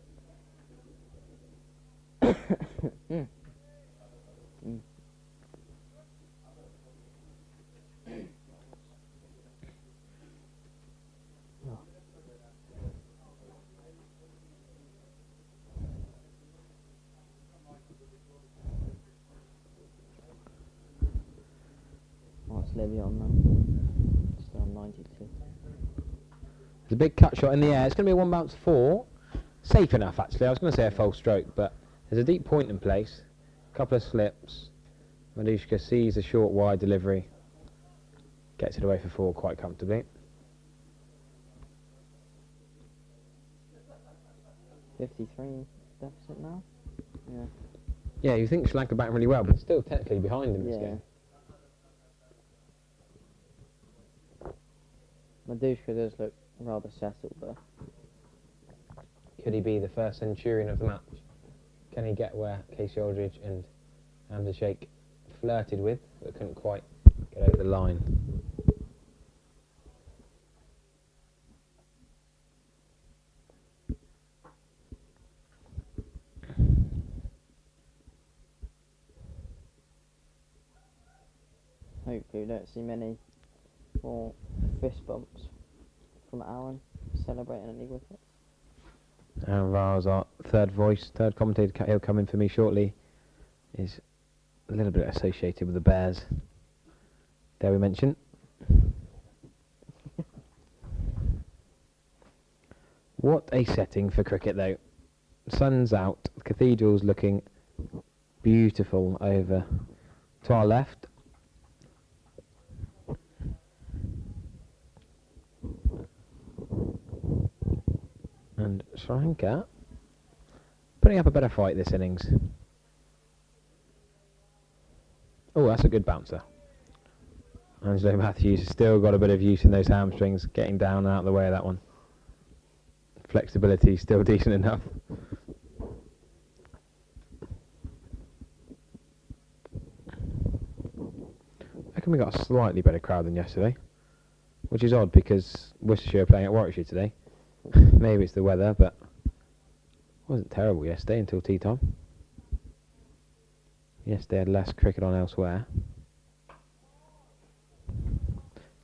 What's Lily on now? Still on 92. There's a big cut shot in the air. It's going to be a 1 bounce 4. Safe enough, actually. I was going to say a false stroke, but there's a deep point in place. A couple of slips. Madushka sees a short wide delivery. Gets it away for 4 quite comfortably. 53 deficit now? Yeah. Yeah, you think Sri Lanka batting really well, but still technically behind in this game. Madushka does look rather settled there. Could he be the first centurion of the match? Can he get where Casey Aldridge and Hamza Sheikh flirted with, but couldn't quite get over the line? Hopefully we don't see many more fist bumps from Aaron celebrating any wickets. Aaron Vars, our third voice, third commentator, he'll come in for me shortly, is a little bit associated with the Bears. Dare we mention? What a setting for cricket though. Sun's out, the cathedral's looking beautiful over to our left. And Sri Lanka putting up a better fight this innings. Oh, that's a good bouncer. Angelo Matthews has still got a bit of use in those hamstrings, getting down and out of the way of that one. Flexibility still decent enough. I reckon we got a slightly better crowd than yesterday, which is odd because Worcestershire are playing at Warwickshire today. Maybe it's the weather, but it wasn't terrible yesterday until tea time. Yesterday had less cricket on elsewhere.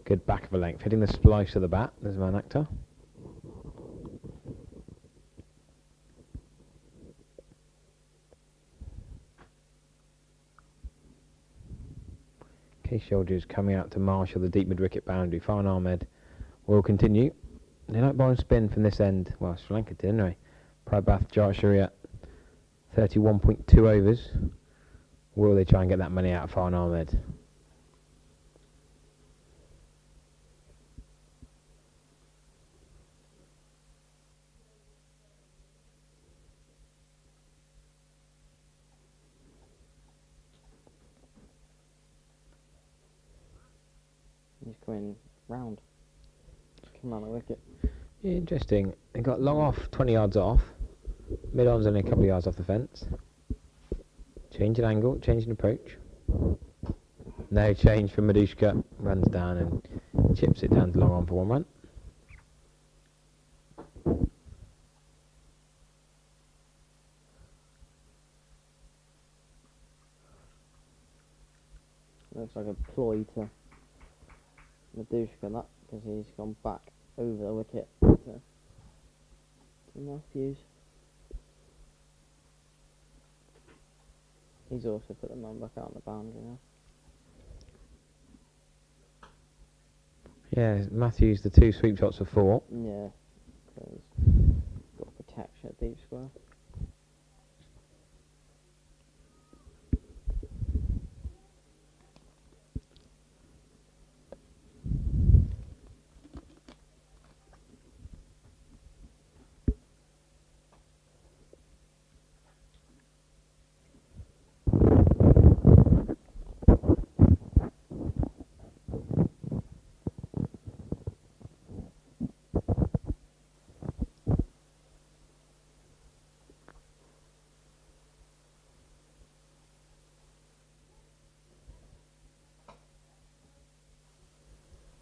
Good back of a length, hitting the splice of the bat. There's Man Akhtar. Case Shoulders coming out to marshal the deep mid-wicket boundary. Farhan Ahmed will continue. They like bowling spin from this end. Well, Sri Lanka did anyway. Prabath Jayasuriya, 31.2 overs. Will they try and get that money out of Farhan Ahmed? He's coming round. Come on the wicket. Interesting. They got long off, 20 yards off. Mid-on's only a couple of yards off the fence. Change in angle, change in approach. No change from Madushka. Runs down and chips it down to long on for 1 run. Looks like a ploy to Madushka that, because he's gone back over the wicket to Matthews. He's also put the man back out on the boundary now. Yeah, Matthews, the 2 sweep shots for 4. Yeah, because got protection at deep square.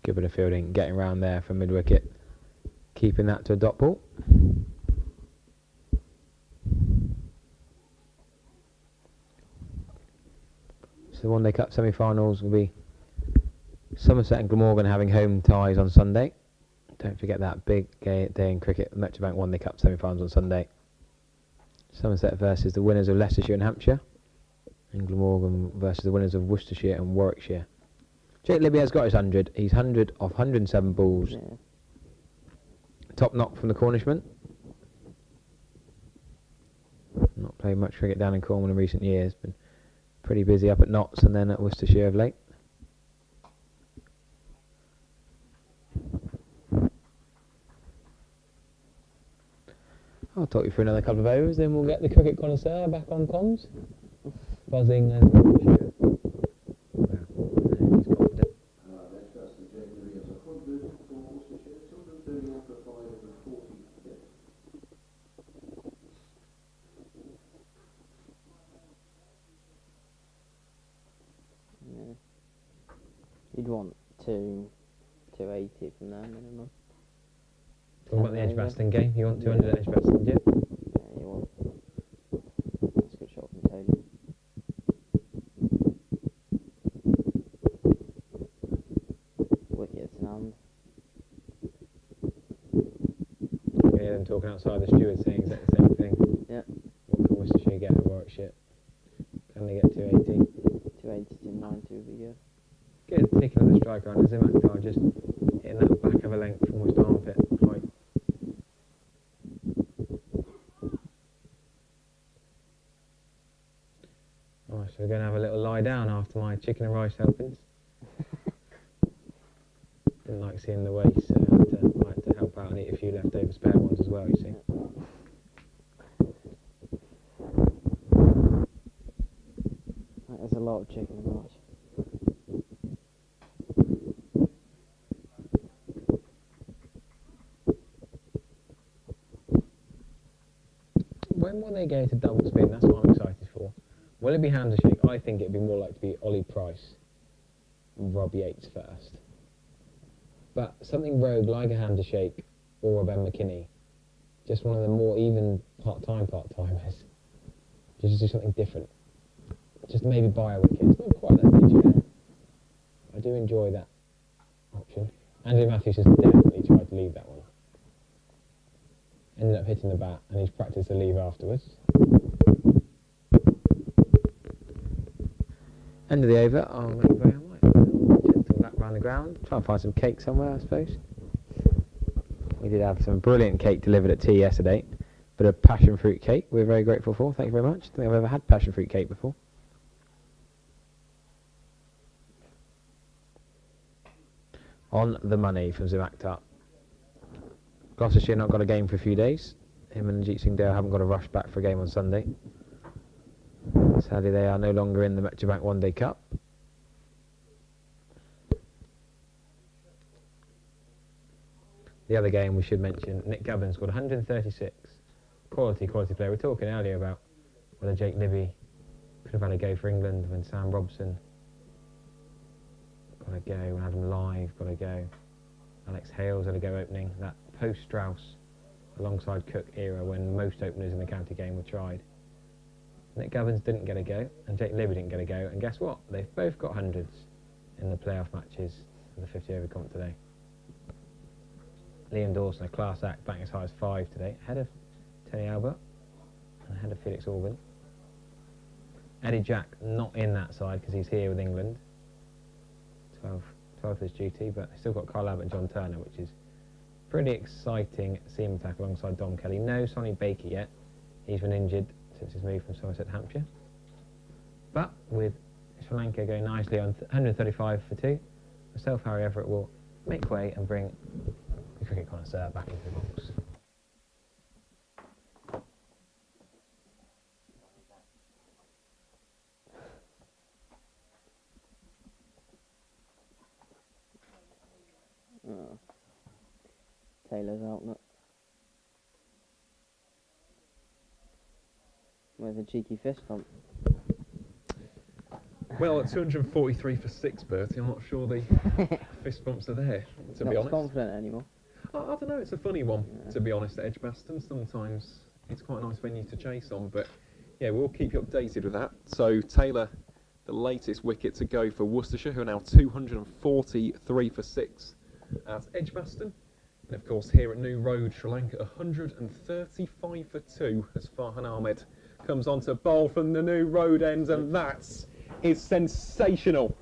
Good bit of fielding, getting round there for mid-wicket, keeping that to a dot ball. So the One Day Cup semi-finals will be Somerset and Glamorgan having home ties on Sunday. Don't forget that big day in cricket, Metrobank One Day Cup semi-finals on Sunday. Somerset versus the winners of Leicestershire and Hampshire, and Glamorgan versus the winners of Worcestershire and Warwickshire. Jake Libby has got his 100. He's 100 off 107 balls. Yeah. Top knock from the Cornishman. Not played much cricket down in Cornwall in recent years. Been pretty busy up at Notts and then at Worcestershire of late. I'll talk you through another couple of overs, then we'll get the cricket connoisseur back on comms. Buzzing and he's confident. Next that's the January as 100 for Worcestershire, 230 after 5 and 40 hit. Yeah. You'd want 280 from there minimum. Talking about the Edgbaston game, you want 200 at Edgbaston, yeah? Yeah, you want. That's a good shot from Taylor. Wickets in hand. I hear them talking outside the steward saying exactly the same thing. Yeah. What can Worcestershire get at Warwickshire? Can they get 280? 280 to 90 would be good. Good, taking on the striker on Zim Akhtar, just hitting that back of a length, almost armpit height. Oh, so we're going to have a little lie down after my chicken and rice helpings. Didn't like seeing the waste, so I had to help out and eat a few leftover spare ones as well, you see. That is a lot of chicken and rice. When will they go to double spin? That's what I'm excited for. Will it be hand to shake? I think it'd be more like to be Ollie Price and Rob Yates first. But something rogue like a hand to shake or a Ben McKinney. Just one of the more even part-timers. Just do something different. Just maybe buy a wicket. It's not quite that big. I do enjoy that option. Andrew Matthews has definitely tried to leave that one. Ended up hitting the bat and he's practiced the leave afterwards. End of the over. Oh, maybe I might gentle lap round the ground. Try and find some cake somewhere, I suppose. We did have some brilliant cake delivered at tea yesterday. Bit of passion fruit cake. We're very grateful for. Thank you very much. Don't think I've ever had passion fruit cake before. On the money from Zim Akhtar. Gloucestershire not got a game for a few days. Him and Ajit Singh Dale haven't got a rush back for a game on Sunday. Sadly, they are no longer in the Metrobank One Day Cup. The other game we should mention, Nick Gubbins scored 136. Quality player. We were talking earlier about whether Jake Libby could have had a go for England when Sam Robson got a go, when Adam Live got a go. Alex Hales had a go opening. That post-Strauss alongside Cook era when most openers in the county game were tried. Nick Gubbins didn't get a go and Jake Libby didn't get a go, and guess what? They've both got hundreds in the playoff matches of the 50 over comp today. Liam Dawson, a class act, batting as high as 5 today, ahead of Tony Albert and ahead of Felix Orban. Eddie Jack not in that side because he's here with England. 12th is duty, but they've still got Carl Abbott and John Turner, which is pretty exciting seam attack alongside Dom Kelly. No Sonny Baker yet. He's been injured since his move from Somerset, Hampshire. But with Sri Lanka going nicely on 135 for 2, myself, Harry Everett, will make way and bring the cricket connoisseur back into the box. Oh. Taylor's out now. With a cheeky fist pump. Well, at 243 for 6, Bertie, I'm not sure the fist bumps are there, to Not be as honest. confident anymore. I don't know, it's a funny one, to be honest, at Edgbaston. Sometimes it's quite a nice venue to chase on, but yeah, we'll keep you updated with that. So Taylor, the latest wicket to go for Worcestershire, who are now 243 for 6 at Edgbaston. And of course, here at New Road, Sri Lanka, 135 for 2 as Farhan Ahmed comes on to bowl from the New Road end, and that is sensational.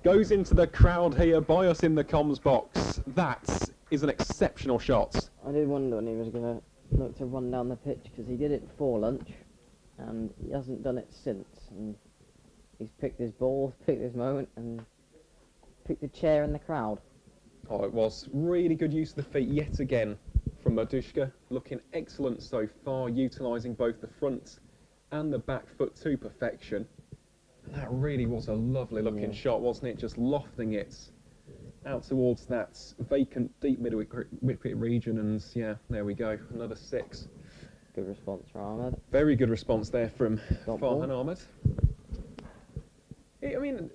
Goes into the crowd here by us in the comms box. That is an exceptional shot. I did wonder when he was going to look to run down the pitch, because he did it before lunch and he hasn't done it since. And he's picked his ball, picked his moment, and picked a chair in the crowd. Oh, it was really good use of the feet yet again from Madushka. Looking excellent so far, utilising both the front and the back foot to perfection. And that really was a lovely looking shot, wasn't it? Just lofting it out towards that vacant deep mid-wicket region, and yeah, there we go, another 6. Good response from Ahmed. Very good response there from Got Farhan ball. Ahmed. I mean,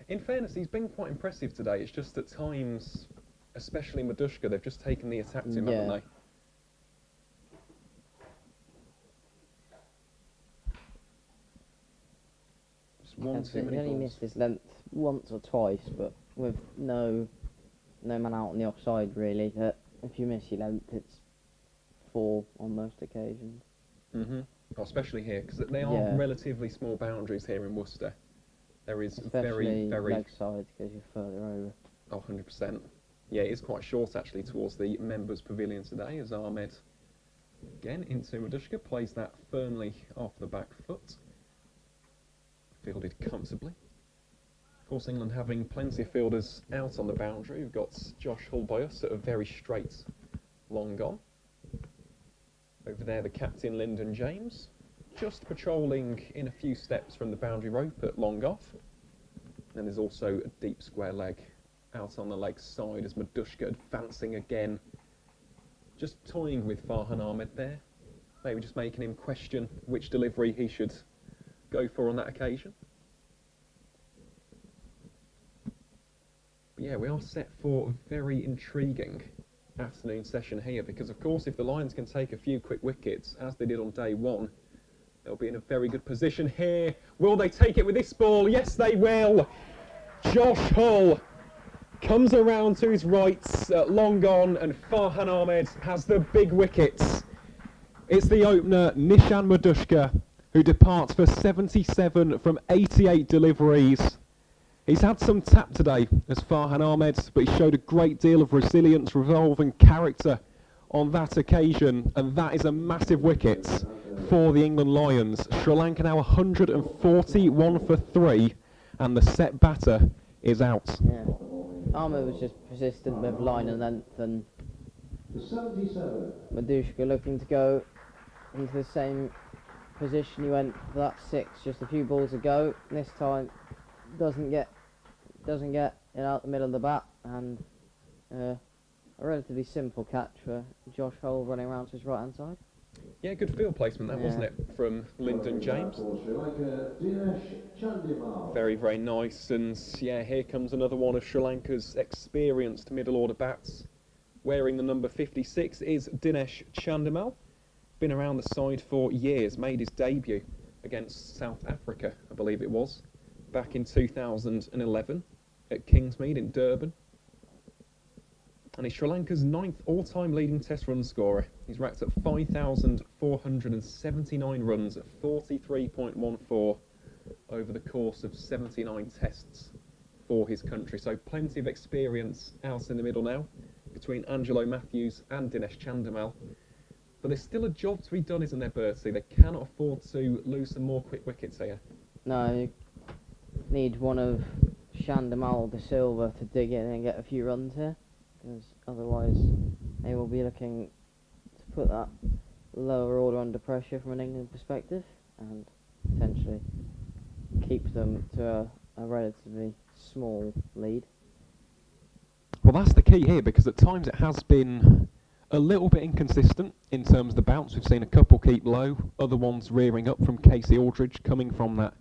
in fairness, he's been quite impressive today. It's just at times, especially Madushka, they've just taken the attack to him, haven't they? Just one too many He only balls. missed his length once or twice, but with no man out on the offside really. That if you miss your length, it's 4 on most occasions. Oh, especially here, because they are Yeah. relatively small boundaries here in Worcester. There is Especially very... leg sides, because you're further over. Oh, 100%. Yeah, it is quite short actually towards the members' pavilion today, as Ahmed, again, into Madushka, plays that firmly off the back foot. Fielded comfortably. Of course, England having plenty of fielders out on the boundary. We've got Josh Hull by us at a very straight long on. Over there, the captain, Lyndon James, just patrolling in a few steps from the boundary rope at long off. And there's also a deep square leg out on the leg side as Madushka advancing again. Just toying with Farhan Ahmed there. Maybe just making him question which delivery he should go for on that occasion. But yeah, we are set for a very intriguing afternoon session here, because of course if the Lions can take a few quick wickets, as they did on day 1, they'll be in a very good position here. Will they take it with this ball? Yes, they will. Josh Hull comes around to his right, long on, and Farhan Ahmed has the big wickets. It's the opener, Nishan Madushka, who departs for 77 from 88 deliveries. He's had some tap today as Farhan Ahmed, but he showed a great deal of resilience, resolve and character on that occasion, and that is a massive wicket for the England Lions. Sri Lanka now 141 for 3, and the set batter is out. Yeah. Ahmed was just persistent with line and length, and 77. Madushka looking to go into the same position he went for that 6 just a few balls ago. This time doesn't get it out the middle of the bat, and a relatively simple catch for Josh Hull running around to his right hand side. Yeah, good field placement that, wasn't it, from Lyndon James? For Sri Lanka, Dinesh Chandimal. Very, very nice, and yeah, here comes another one of Sri Lanka's experienced middle order bats. Wearing the number 56 is Dinesh Chandimal. Been around the side for years, made his debut against South Africa, I believe it was, back in 2011 at Kingsmead in Durban. And he's Sri Lanka's 9th all-time leading test run scorer. He's racked up 5,479 runs at 43.14 over the course of 79 tests for his country. So plenty of experience out in the middle now between Angelo Matthews and Dinesh Chandimal. But there's still a job to be done, isn't there, Bertie? They cannot afford to lose some more quick wickets here. No, you need one of Chandimal de Silva to dig in and get a few runs here, because otherwise they will be looking to put that lower order under pressure from an England perspective, and potentially keep them to a relatively small lead. Well, that's the key here, because at times it has been a little bit inconsistent in terms of the bounce. We've seen a couple keep low, other ones rearing up from Casey Aldridge, coming from that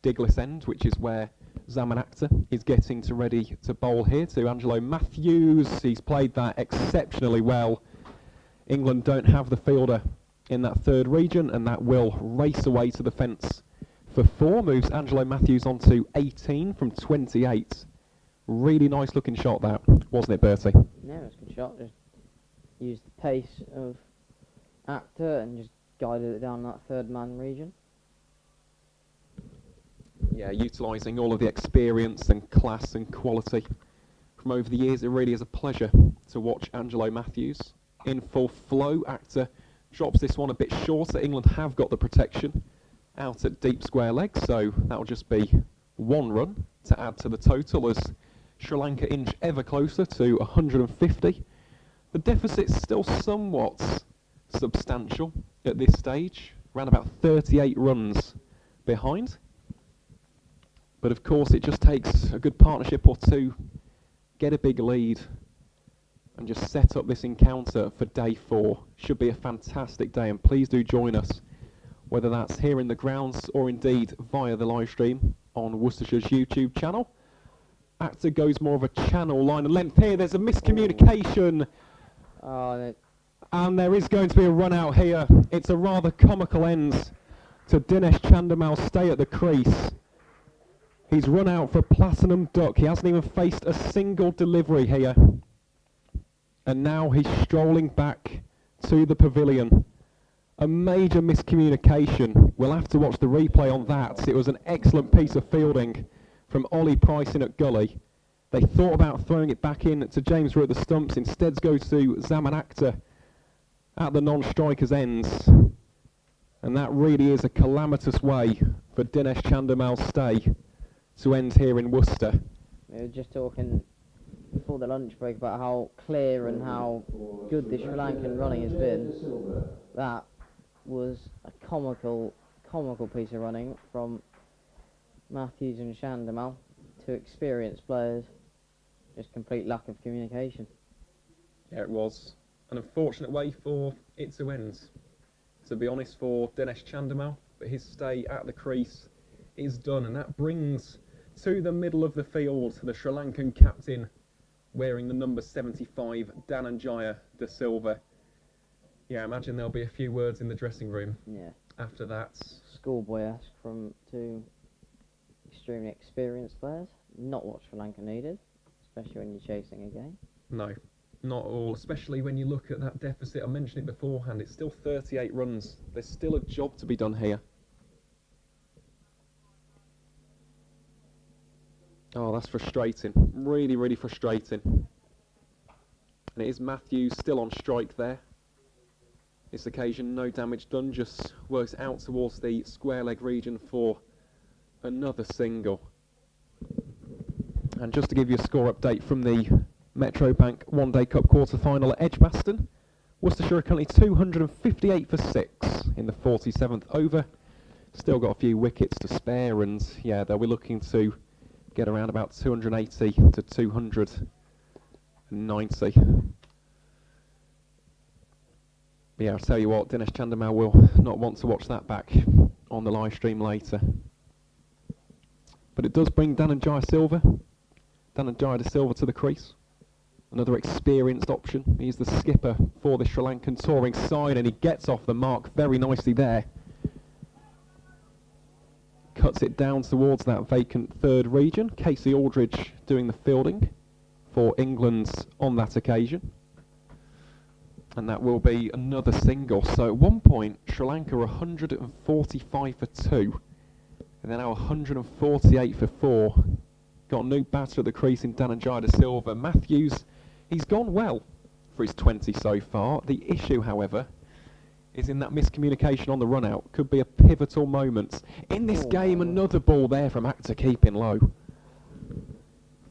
Diglis end, which is where Zamanakta is getting ready to bowl here to Angelo Matthews. He's played that exceptionally well. England don't have the fielder in that third region, and that will race away to the fence for 4. Moves Angelo Matthews on to 18 from 28. Really nice looking shot that, wasn't it, Bertie? Yeah, it was a good shot. Just used the pace of Actor and just guided it down that third man region. Yeah, utilising all of the experience and class and quality from over the years. It really is a pleasure to watch Angelo Matthews in full flow. Actor drops this one a bit shorter. England have got the protection out at deep square leg, so that'll just be 1 run to add to the total as Sri Lanka inch ever closer to 150. The deficit's still somewhat substantial at this stage, around about 38 runs behind. But of course it just takes a good partnership or two, get a big lead and just set up this encounter for day 4. Should be a fantastic day, and please do join us, whether that's here in the grounds or indeed via the live stream on Worcestershire's YouTube channel. Actor goes more of a channel line and length here. There's a miscommunication. Oh, And there is going to be a run out here. It's a rather comical end to Dinesh Chandamal's stay at the crease. He's run out for Platinum Duck. He hasn't even faced a single delivery here. And now he's strolling back to the pavilion. A major miscommunication. We'll have to watch the replay on that. It was an excellent piece of fielding from Ollie Price in at Gully. They thought about throwing it back in to James Root at the stumps. Instead goes to Zaman Akhtar at the non-striker's ends. And that really is a calamitous way for Dinesh Chandamal's stay to end here in Worcester. we were just talking before the lunch break about how clear and how good the Sri Lankan running has been. That was a comical piece of running from Matthews and Chandamal, 2 experienced players. Just complete lack of communication. Yeah, it was an unfortunate way for it to end, to be honest, for Dinesh Chandamal. But his stay at the crease is done, and that brings to the middle of the field the Sri Lankan captain wearing the number 75, Dhananjaya De Silva. Yeah, I imagine there'll be a few words in the dressing room after that. Schoolboy-esque from 2 extremely experienced players. Not what Sri Lanka needed, especially when you're chasing a game. No, not at all, especially when you look at that deficit. I mentioned it beforehand, it's still 38 runs. There's still a job to be done here. Oh, that's frustrating. Really, really frustrating. And it is Matthews still on strike there. This occasion, no damage done, just works out towards the square leg region for another single. And just to give you a score update from the Metro Bank One Day Cup quarter-final at Edgbaston, Worcestershire are currently 258 for 6 in the 47th over. Still got a few wickets to spare, and yeah, they'll be looking to get around about 280 to 290. But yeah, I'll tell you what, Dinesh Chandamal will not want to watch that back on the live stream later. But it does bring Dhananjaya De Silva to the crease. Another experienced option. He's the skipper for the Sri Lankan touring side, and he gets off the mark very nicely there. Cuts it down towards that vacant third region. Casey Aldridge doing the fielding for England on that occasion. And that will be another single. So at one point, Sri Lanka were 145 for 2. And then now 148 for 4. Got a new batter at the crease in Dhananjaya De Silva. Matthews, he's gone well for his 20 so far. The issue, however, is in that miscommunication on the run-out. Could be a pivotal moment. In this game, another ball there from Akhtar keeping low.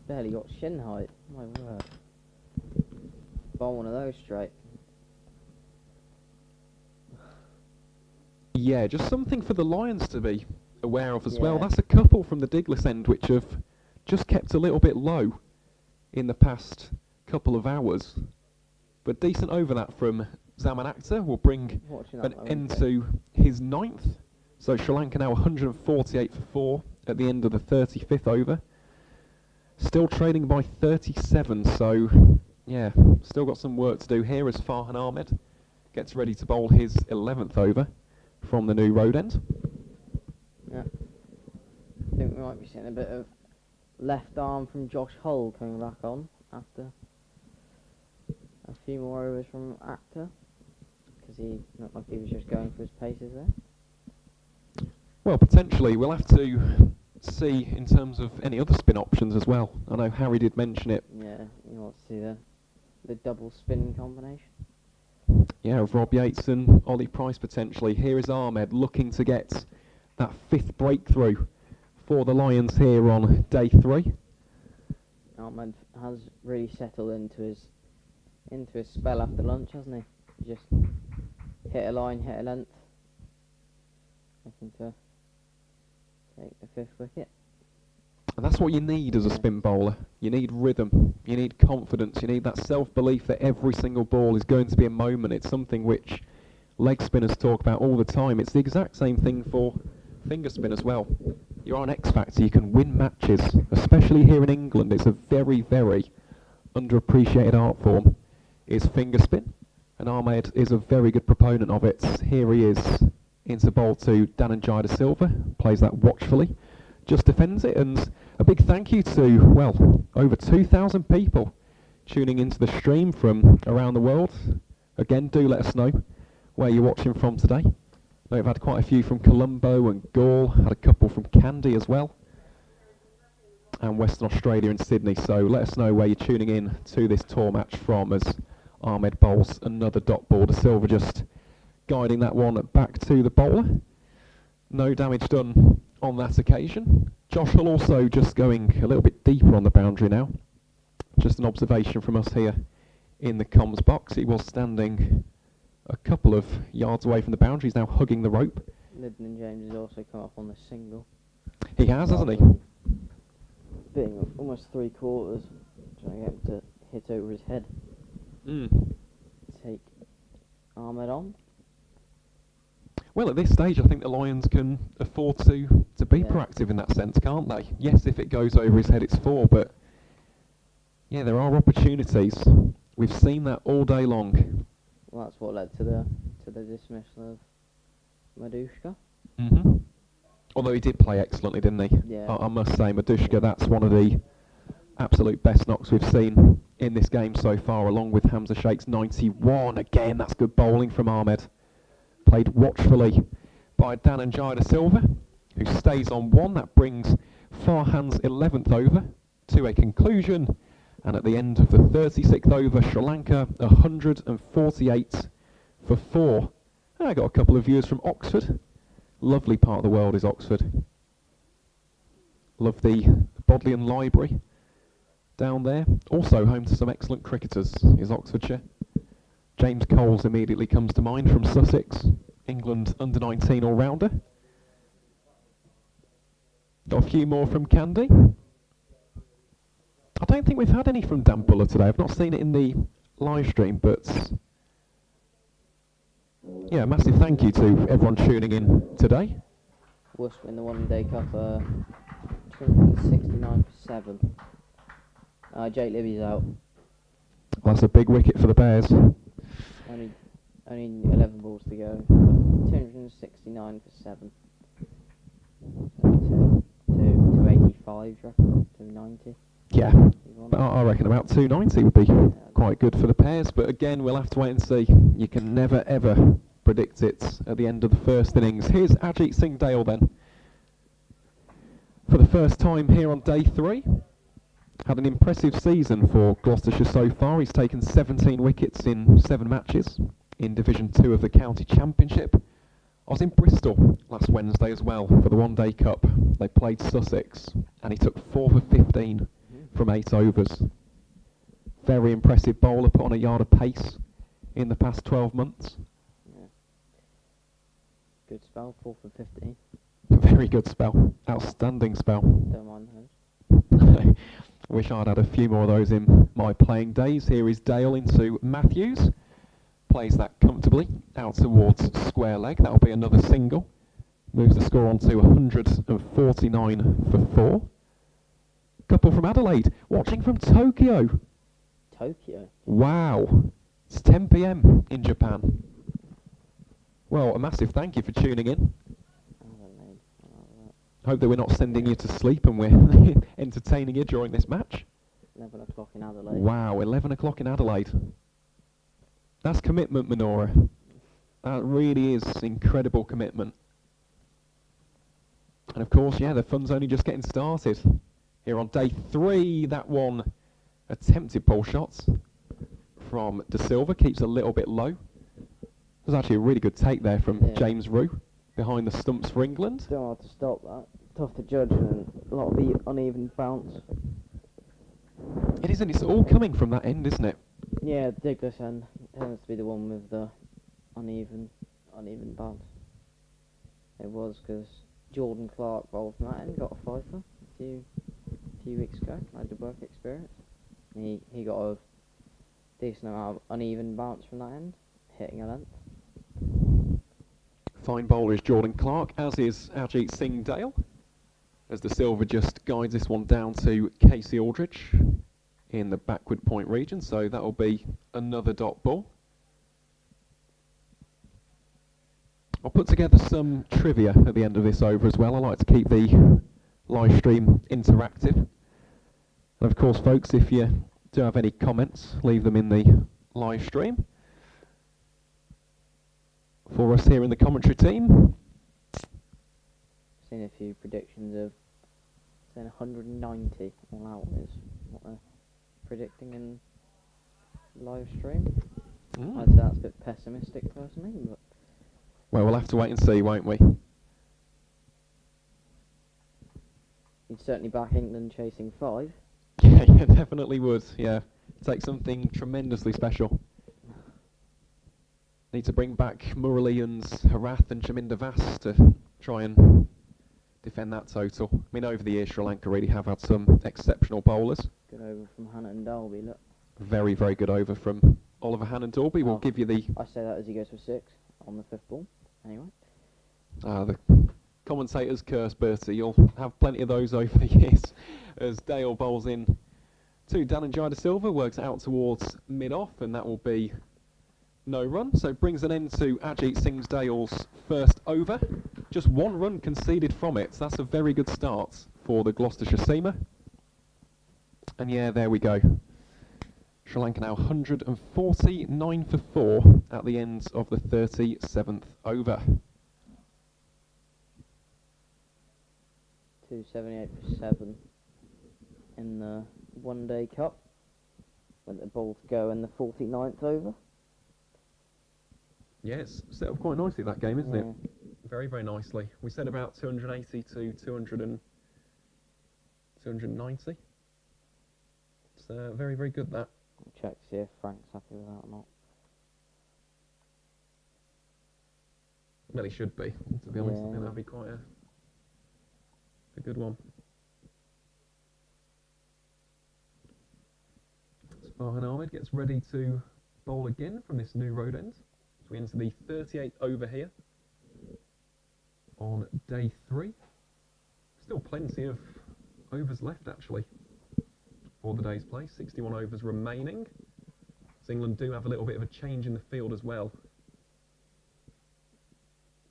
Barely got shin height. My word. Bowl one of those straight. Yeah, just something for the Lions to be aware of as well. That's a couple from the Diglis end which have just kept a little bit low in the past couple of hours. But decent over that from Zaman Akhtar will bring an end to his 9th. So Sri Lanka now 148 for 4 at the end of the 35th over. Still trailing by 37, so yeah, still got some work to do here as Farhan Ahmed gets ready to bowl his 11th over from the new road end. Yeah. I think we might be seeing a bit of left arm from Josh Hull coming back on after a few more overs from Akhtar, because he looked like he was just going for his paces there. Well, potentially we'll have to see in terms of any other spin options as well. I know Harry did mention it. Yeah, you want to see the double spin combination. Yeah, of Rob Yates and Ollie Price potentially. Here is Ahmed looking to get that 5th breakthrough for the Lions here on day 3. Ahmed has really settled into his spell after lunch, hasn't he? Just hit a line, hit a length. Looking to take the 5th wicket. And that's what you need as a spin bowler. You need rhythm, you need confidence, you need that self-belief that every single ball is going to be a moment. It's something which leg spinners talk about all the time. It's the exact same thing for finger spin as well. You're an X factor, you can win matches, especially here in England. It's a very, very underappreciated art form, is finger spin. And Ahmed is a very good proponent of it. Here he is into bowl to Dhananjaya De Silva, plays that watchfully, just defends it, and a big thank you to, well, over 2,000 people tuning into the stream from around the world. Again, do let us know where you're watching from today. I know we've had quite a few from Colombo and Gaul, had a couple from Kandy as well, and Western Australia and Sydney, so let us know where you're tuning in to this tour match from as Ahmed bowls another dot ball. De Silva just guiding that one back to the bowler. No damage done on that occasion. Josh Hull also just going a little bit deeper on the boundary now. Just an observation from us here in the comms box. He was standing a couple of yards away from the boundary. He's now hugging the rope. Lyndon James has also come up on the single. He has, hasn't he? Being almost 3/4, trying to get him to hit over his head. Take Ahmed on. Well, at this stage, I think the Lions can afford to be proactive in that sense, can't they? Yes, if it goes over his head, it's 4, but yeah, there are opportunities. We've seen that all day long. Well, that's what led to the dismissal of Madushka. Although he did play excellently, didn't he? Yeah. I must say, Madushka, that's one of the absolute best knocks we've seen in this game so far, along with Hamza Sheikh's 91. Again, that's good bowling from Ahmed. Played watchfully by Dhananjaya De Silva, who stays on 1. That brings Farhan's 11th over to a conclusion. And at the end of the 36th over, Sri Lanka 148 for 4. And I got a couple of viewers from Oxford. Lovely part of the world is Oxford. Love the Bodleian Library down there. Also home to some excellent cricketers is Oxfordshire. James Coles immediately comes to mind from Sussex, England under-19 all-rounder. Got a few more from Kandy. I don't think we've had any from Dan Buller today. I've not seen it in the live stream, but yeah, a massive thank you to everyone tuning in today. Worcester win the one-day cup, 269 for 7. Jake Libby's out. That's a big wicket for the Bears. Only 11 balls to go. 269 for 7. To 85, do you reckon? 290. Yeah, I reckon about 290 would be quite good for the Pairs, but again, we'll have to wait and see. You can never ever predict it at the end of the first innings. Here's Ajit Singh Dale then. For the first time here on day 3. Had an impressive season for Gloucestershire so far. He's taken 17 wickets in 7 matches in Division 2 of the County Championship. I was in Bristol last Wednesday as well for the one-day cup. They played Sussex and he took 4 for 15 from 8 overs. Very impressive bowler, put on a yard of pace in the past 12 months. Yeah. Good spell, 4 for 15. Very good spell. Outstanding spell. Don't mind those. Wish I'd had a few more of those in my playing days. Here is Dale into Matthews. Plays that comfortably out towards square leg. That'll be another single. Moves the score on to 149 for 4. Couple from Adelaide, watching from Tokyo. Tokyo. Wow, it's 10 p.m. in Japan. Well, a massive thank you for tuning in. Adelaide. Hope that we're not sending you to sleep and we're entertaining you during this match. 11 o'clock in Adelaide. Wow, 11 o'clock in Adelaide. That's commitment, Minora. That really is incredible commitment. And of course, yeah, the fun's only just getting started. Here on day 3, that one attempted pole shots from De Silva, keeps a little bit low. There's actually a really good take there from James Rue behind the stumps for England. Still hard to stop that. Tough to judge and a lot of the uneven bounce. It isn't, it's all coming from that end, isn't it? Yeah, the Douglas end tends to be the one with the uneven bounce. It was because Jordan Clark bowled from that end, got a fifer a few weeks ago. I had the work experience. He got a decent amount of uneven bounce from that end, hitting a length. Fine bowler is Jordan Clark, as is Ajit Singh Dale, as De Silva just guides this one down to Casey Aldridge in the backward point region, so that'll be another dot ball. I'll put together some trivia at the end of this over as well. I like to keep the live stream interactive. And of course, folks, if you do have any comments, leave them in the live stream. For us here in the commentary team, Seen a few predictions of saying 190 all out is what they're predicting in live stream. I'd say that's a bit pessimistic personally, but well, we'll have to wait and see, won't we? you'd certainly back England chasing 5. Yeah, you definitely would, yeah. Take something tremendously special. Need to bring back Murali and Harath and Chaminda Vas to try and defend that total. I mean, over the years, Sri Lanka really have had some exceptional bowlers. Good over from Hannah and Dalby, look. Very, very good over from Oliver Hannon-Dalby. We'll give you the... I say that as he goes for 6 on the 5th ball, anyway. The commentators curse Bertie. You'll have plenty of those over the years as Dale bowls in to Dananjaya De Silva, works out towards mid-off, and that will be no run. So it brings an end to Ajit Singh Dale's first over. Just 1 run conceded from it. So that's a very good start for the Gloucestershire seamer. And yeah, there we go. Sri Lanka now 149 for 4 at the end of the 37th over. 278 for 7 in the one-day cup. Went the ball to go in the 49th over. Yeah, it's set up quite nicely, that game, isn't Yeah. it? Very, very nicely. We said about 280 to 290. It's very, very good, that. I'll check to see if Frank's happy with that or not. Well, he should be, to be honest. I think Yeah. that'd be quite a good one. Farhan Ahmed gets ready to bowl again from this new road end. So we enter the 38th over here on day 3. Still plenty of overs left, actually, for the day's play. 61 overs remaining. So England do have a little bit of a change in the field as well.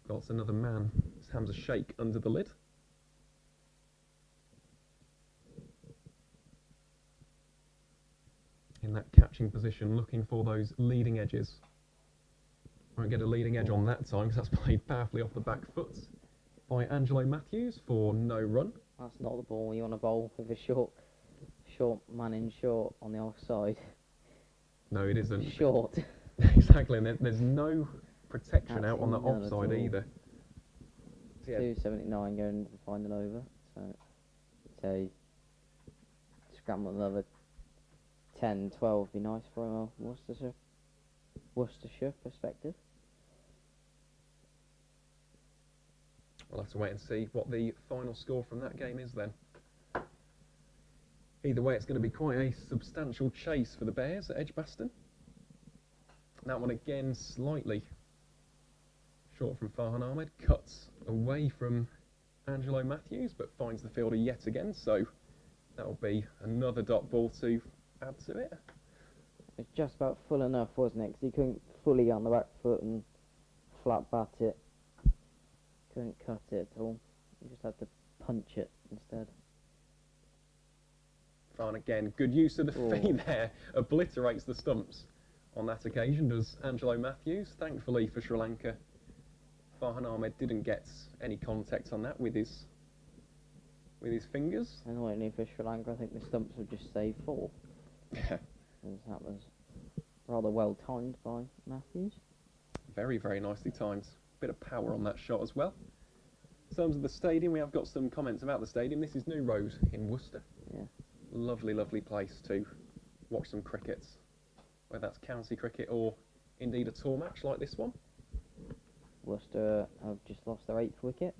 Got another man. His Hamza Sheikh under the lid. In that catching position, looking for those leading edges. Won't get a leading edge on that time because that's played powerfully off the back foot by Angelo Matthews for no run. That's not the ball you want to bowl with a short man in short on the offside. No, it isn't. Short. Exactly, and there's no protection out on the Absolutely none at offside all. either. So yeah, 279 going into the final over. So scramble another 10, 12 be nice from a Worcestershire perspective. we'll have to wait and see what the final score from that game is then. Either way, it's going to be quite a substantial chase for the Bears at Edgbaston. That one again slightly Short from Farhan Ahmed, cuts away from Angelo Matthews, but finds the fielder yet again, so that'll be another dot ball to add to it. It's just about full enough, wasn't it? Because he couldn't fully get on the back foot and flat bat it. Couldn't cut it at all. He just had to punch it instead. Farhan again, good use of the Oh. feet there, obliterates the stumps on that occasion, does Angelo Matthews. Thankfully for Sri Lanka, Farhan Ahmed didn't get any contact on that with his fingers. Annoyingly for Sri Lanka, I think the stumps would just say 4. Yeah, As that was rather well timed by Matthews. very, very nicely timed. Bit of power on that shot as well. In terms of the stadium, we have got some comments about the stadium. This is New Road in Worcester. Yeah. Lovely, lovely place to watch some cricket, whether that's county cricket or indeed a tour match like this one. Worcester have just lost their 8th wicket.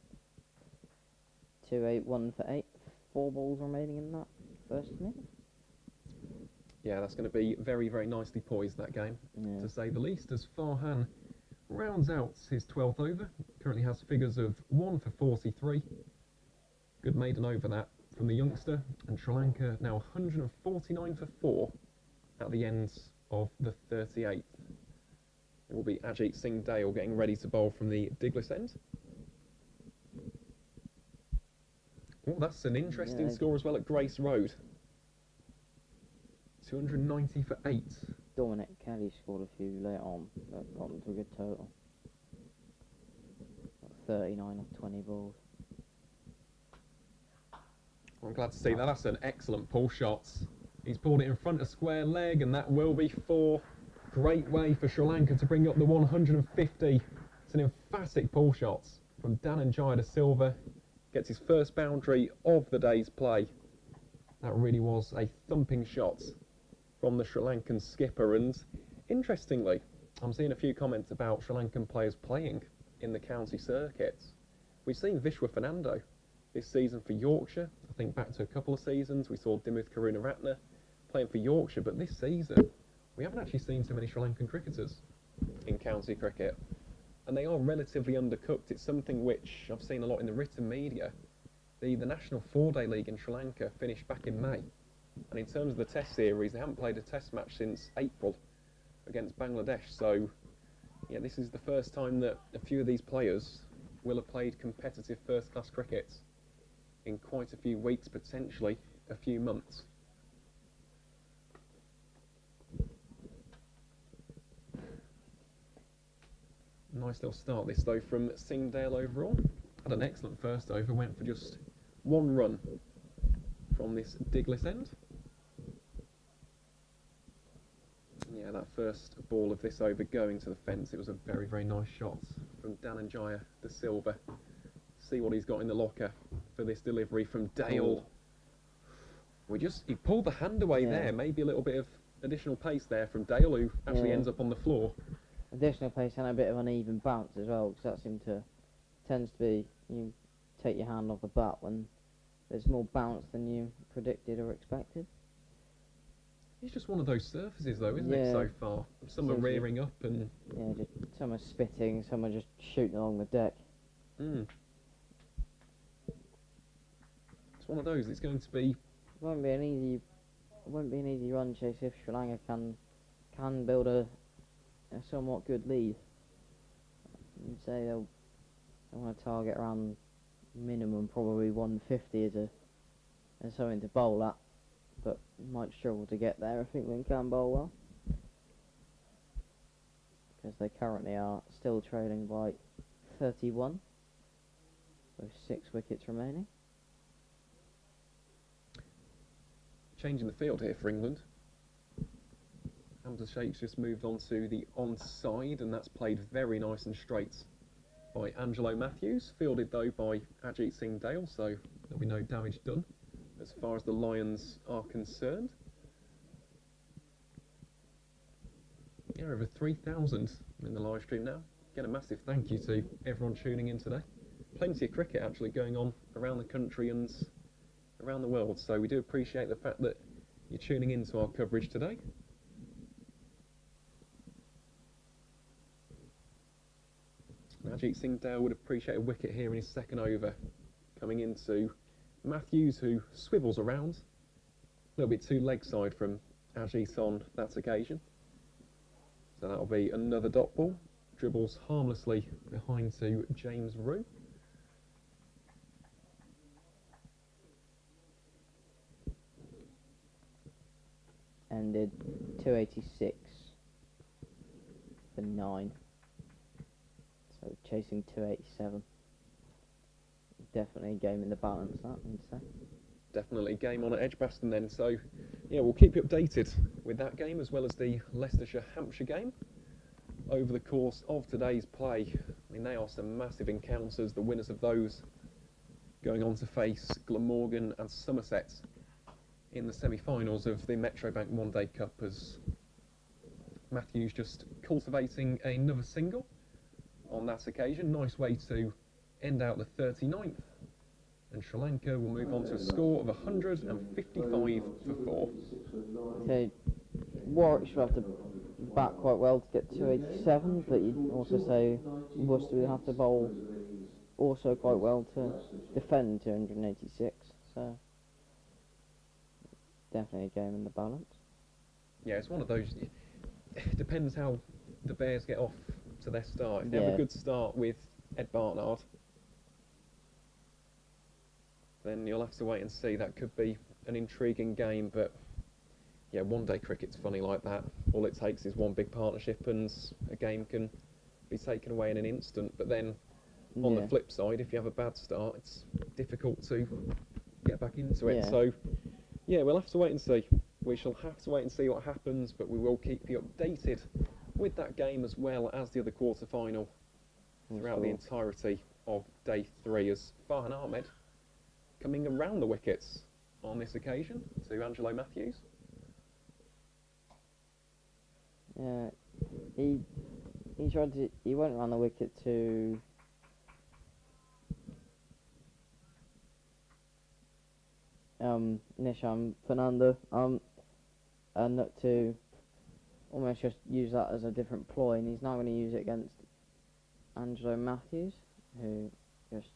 2-8, 1 for 8. 4 balls remaining in that first innings. Yeah, that's going to be very, very nicely poised, that game, Yeah. to say the least, as Farhan rounds out his 12th over. Currently has figures of 1 for 43. Good maiden over that from the youngster, and Sri Lanka now 149 for 4 at the end of the 38th. It will be Ajit Singh Dale getting ready to bowl from the Diglis end. Oh, that's an interesting Yeah. score as well at Grace Road. 290 for 8. Dominic Kelly scored a few later on, that got them to a good total. 39 off 20 balls. I'm glad to see that. That's an excellent pull shot. He's pulled it in front of square leg, and that will be 4. Great way for Sri Lanka to bring up the 150. It's an emphatic pull shot from Dhananjaya de Silva. Gets his first boundary of the day's play. That really was a thumping shot from the Sri Lankan skipper, and interestingly, I'm seeing a few comments about Sri Lankan players playing in the county circuits. We've seen Vishwa Fernando this season for Yorkshire. I think back to a couple of seasons we saw Dimuth Karunaratne playing for Yorkshire, but this season we haven't actually seen too many Sri Lankan cricketers in county cricket, and they are relatively undercooked. It's something which I've seen a lot in the written media. The National 4-Day League in Sri Lanka finished back in May, and in terms of the test series, they haven't played a test match since April against Bangladesh, so yeah, this is the first time that a few of these players will have played competitive first-class cricket in quite a few weeks, potentially a few months. Nice little start this though from Singhdale overall. Had an excellent first over, went for just 1 run from this Diglis end. Yeah, that first ball of this over going to the fence, it was a very, very nice shot from Dhananjaya de Silva. See what he's got in the locker for this delivery from Dale. He pulled the hand away there, maybe a little bit of additional pace there from Dale, who actually ends up on the floor. Additional pace and a bit of uneven bounce as well, because that tends to be, you take your hand off the bat when there's more bounce than you predicted or expected. It's just one of those surfaces though, isn't it, Yeah. so far? Some are Seems rearing up and... Yeah, just some are spitting, some are just shooting along the deck. It's one of those, it's going to be... It won't be an easy run chase if Sri Lanka can build a somewhat good lead. You'd say they'll want to target around minimum probably 150 as something to bowl at, but might struggle to get there if England can bowl well, because they currently are still trailing by 31 with 6 wickets remaining. Changing the field here for England. Hamza Sheikh's just moved on to the onside, and that's played very nice and straight by Angelo Matthews, fielded though by Ajit Singh Dale, so there'll be no damage done as far as the Lions are concerned. Yeah, over 3,000 in the live stream now. Again, a massive thank you to everyone tuning in today. Plenty of cricket actually going on around the country and around the world, so we do appreciate the fact that you're tuning in to our coverage today. Ajit Singh Dale would appreciate a wicket here in his second over. Coming into Matthews, who swivels around. A little bit too leg side from Ajit on that occasion. So that'll be another dot ball. Dribbles harmlessly behind to James Rue. Ended 286 for 9. So chasing 287. Definitely a game in the balance, that, I'd say. Definitely game on at Edgbaston then. So, yeah, we'll keep you updated with that game as well as the Leicestershire-Hampshire game over the course of today's play. I mean, they are some massive encounters. The winners of those going on to face Glamorgan and Somerset in the semi-finals of the Metrobank One Day Cup, as Matthews just cultivating another single on that occasion. Nice way to end out the 39th, and Sri Lanka will move on to a score of 155 for 4. So Warwick should have to bat quite well to get 287, but you'd also say Worcester would have to bowl also quite well to defend 286. So definitely a game in the balance. Yeah, it's one of those. It depends how the Bears get off to their start. If they have a good start with Ed Barnard, then you'll have to wait and see. That could be an intriguing game, but yeah, one-day cricket's funny like that. All it takes is one big partnership and a game can be taken away in an instant. But then, on the flip side, if you have a bad start, it's difficult to get back into it. So, yeah, we'll have to wait and see. We shall have to wait and see what happens, but we will keep you updated with that game as well as the other quarter-final throughout the entirety of day 3, as Farhan Ahmed coming around the wickets on this occasion to Angelo Matthews. Yeah, he went around the wicket to Nisham Fernando and to almost just use that as a different ploy, and he's now going to use it against Angelo Matthews, who just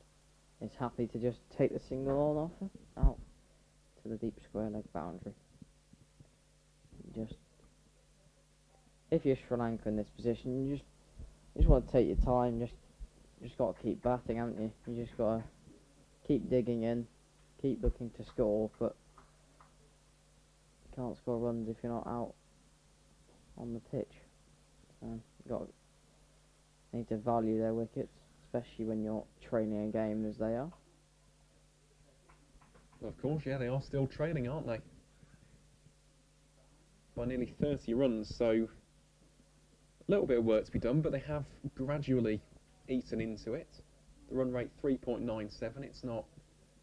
is happy to just take the single on offer out to the deep square leg boundary. Just, if you're Sri Lanka in this position, you just want to take your time. Just got to keep batting, haven't you? You just got to keep digging in, keep looking to score, but you can't score runs if you're not out on the pitch. So need to value their wickets, especially when you're training a game as they are. Of course, yeah, they are still trailing, aren't they? By nearly 30 runs, so a little bit of work to be done, but they have gradually eaten into it. The run rate 3.97, it's not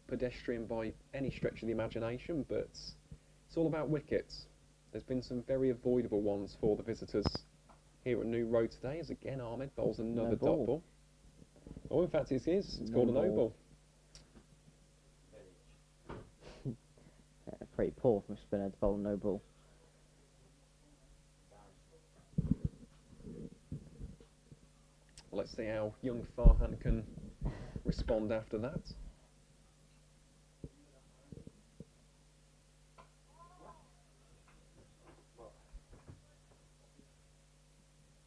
pedestrian by any stretch of the imagination, but it's all about wickets. There's been some very avoidable ones for the visitors here at New Road today, as again Ahmed bowls another dot ball. Oh, in fact it is. It's called a no ball. Pretty poor from a spinner to bowl no ball. Well, let's see how young Farhan can respond after that.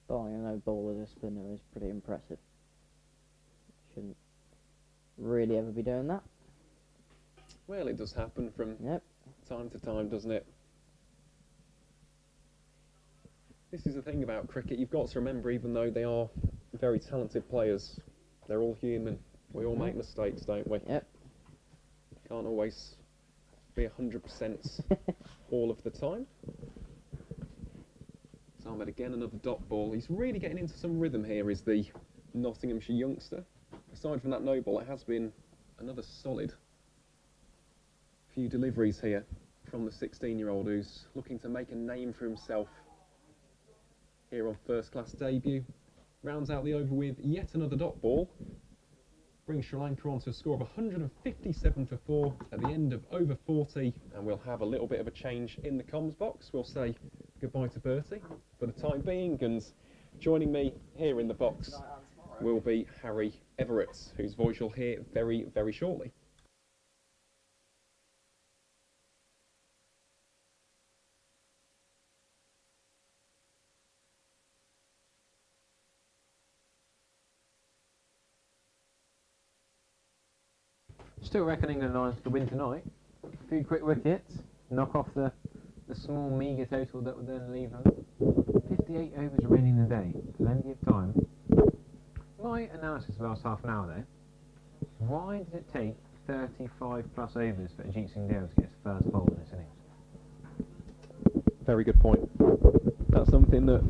Bowling a no ball as a spinner is pretty impressive. Shouldn't really ever be doing that. Well, it does happen from time to time, doesn't it? This is the thing about cricket. You've got to remember, even though they are very talented players, they're all human. We all make mistakes, don't we? Yep. Can't always be 100% all of the time. So Ahmed again, another dot ball. He's really getting into some rhythm here, is the Nottinghamshire youngster. Aside from that no ball, it has been another solid few deliveries here from the 16-year-old who's looking to make a name for himself here on first class debut. Rounds out the over with yet another dot ball. Brings Sri Lanka on to a score of 157 for 4 at the end of over 40, and we'll have a little bit of a change in the comms box. We'll say goodbye to Bertie for the time being, and joining me here in the box will be Harry Everett, whose voice you'll hear very, very shortly. Still reckon England Lions could win tonight. A few quick wickets, knock off the small meagre total that would then leave them 58 overs remaining in the day, plenty of time. My analysis of the last half an hour though, why did it take 35 plus overs for Ajit Singh Dale to get his first bowl in this innings? Very good point. That's something that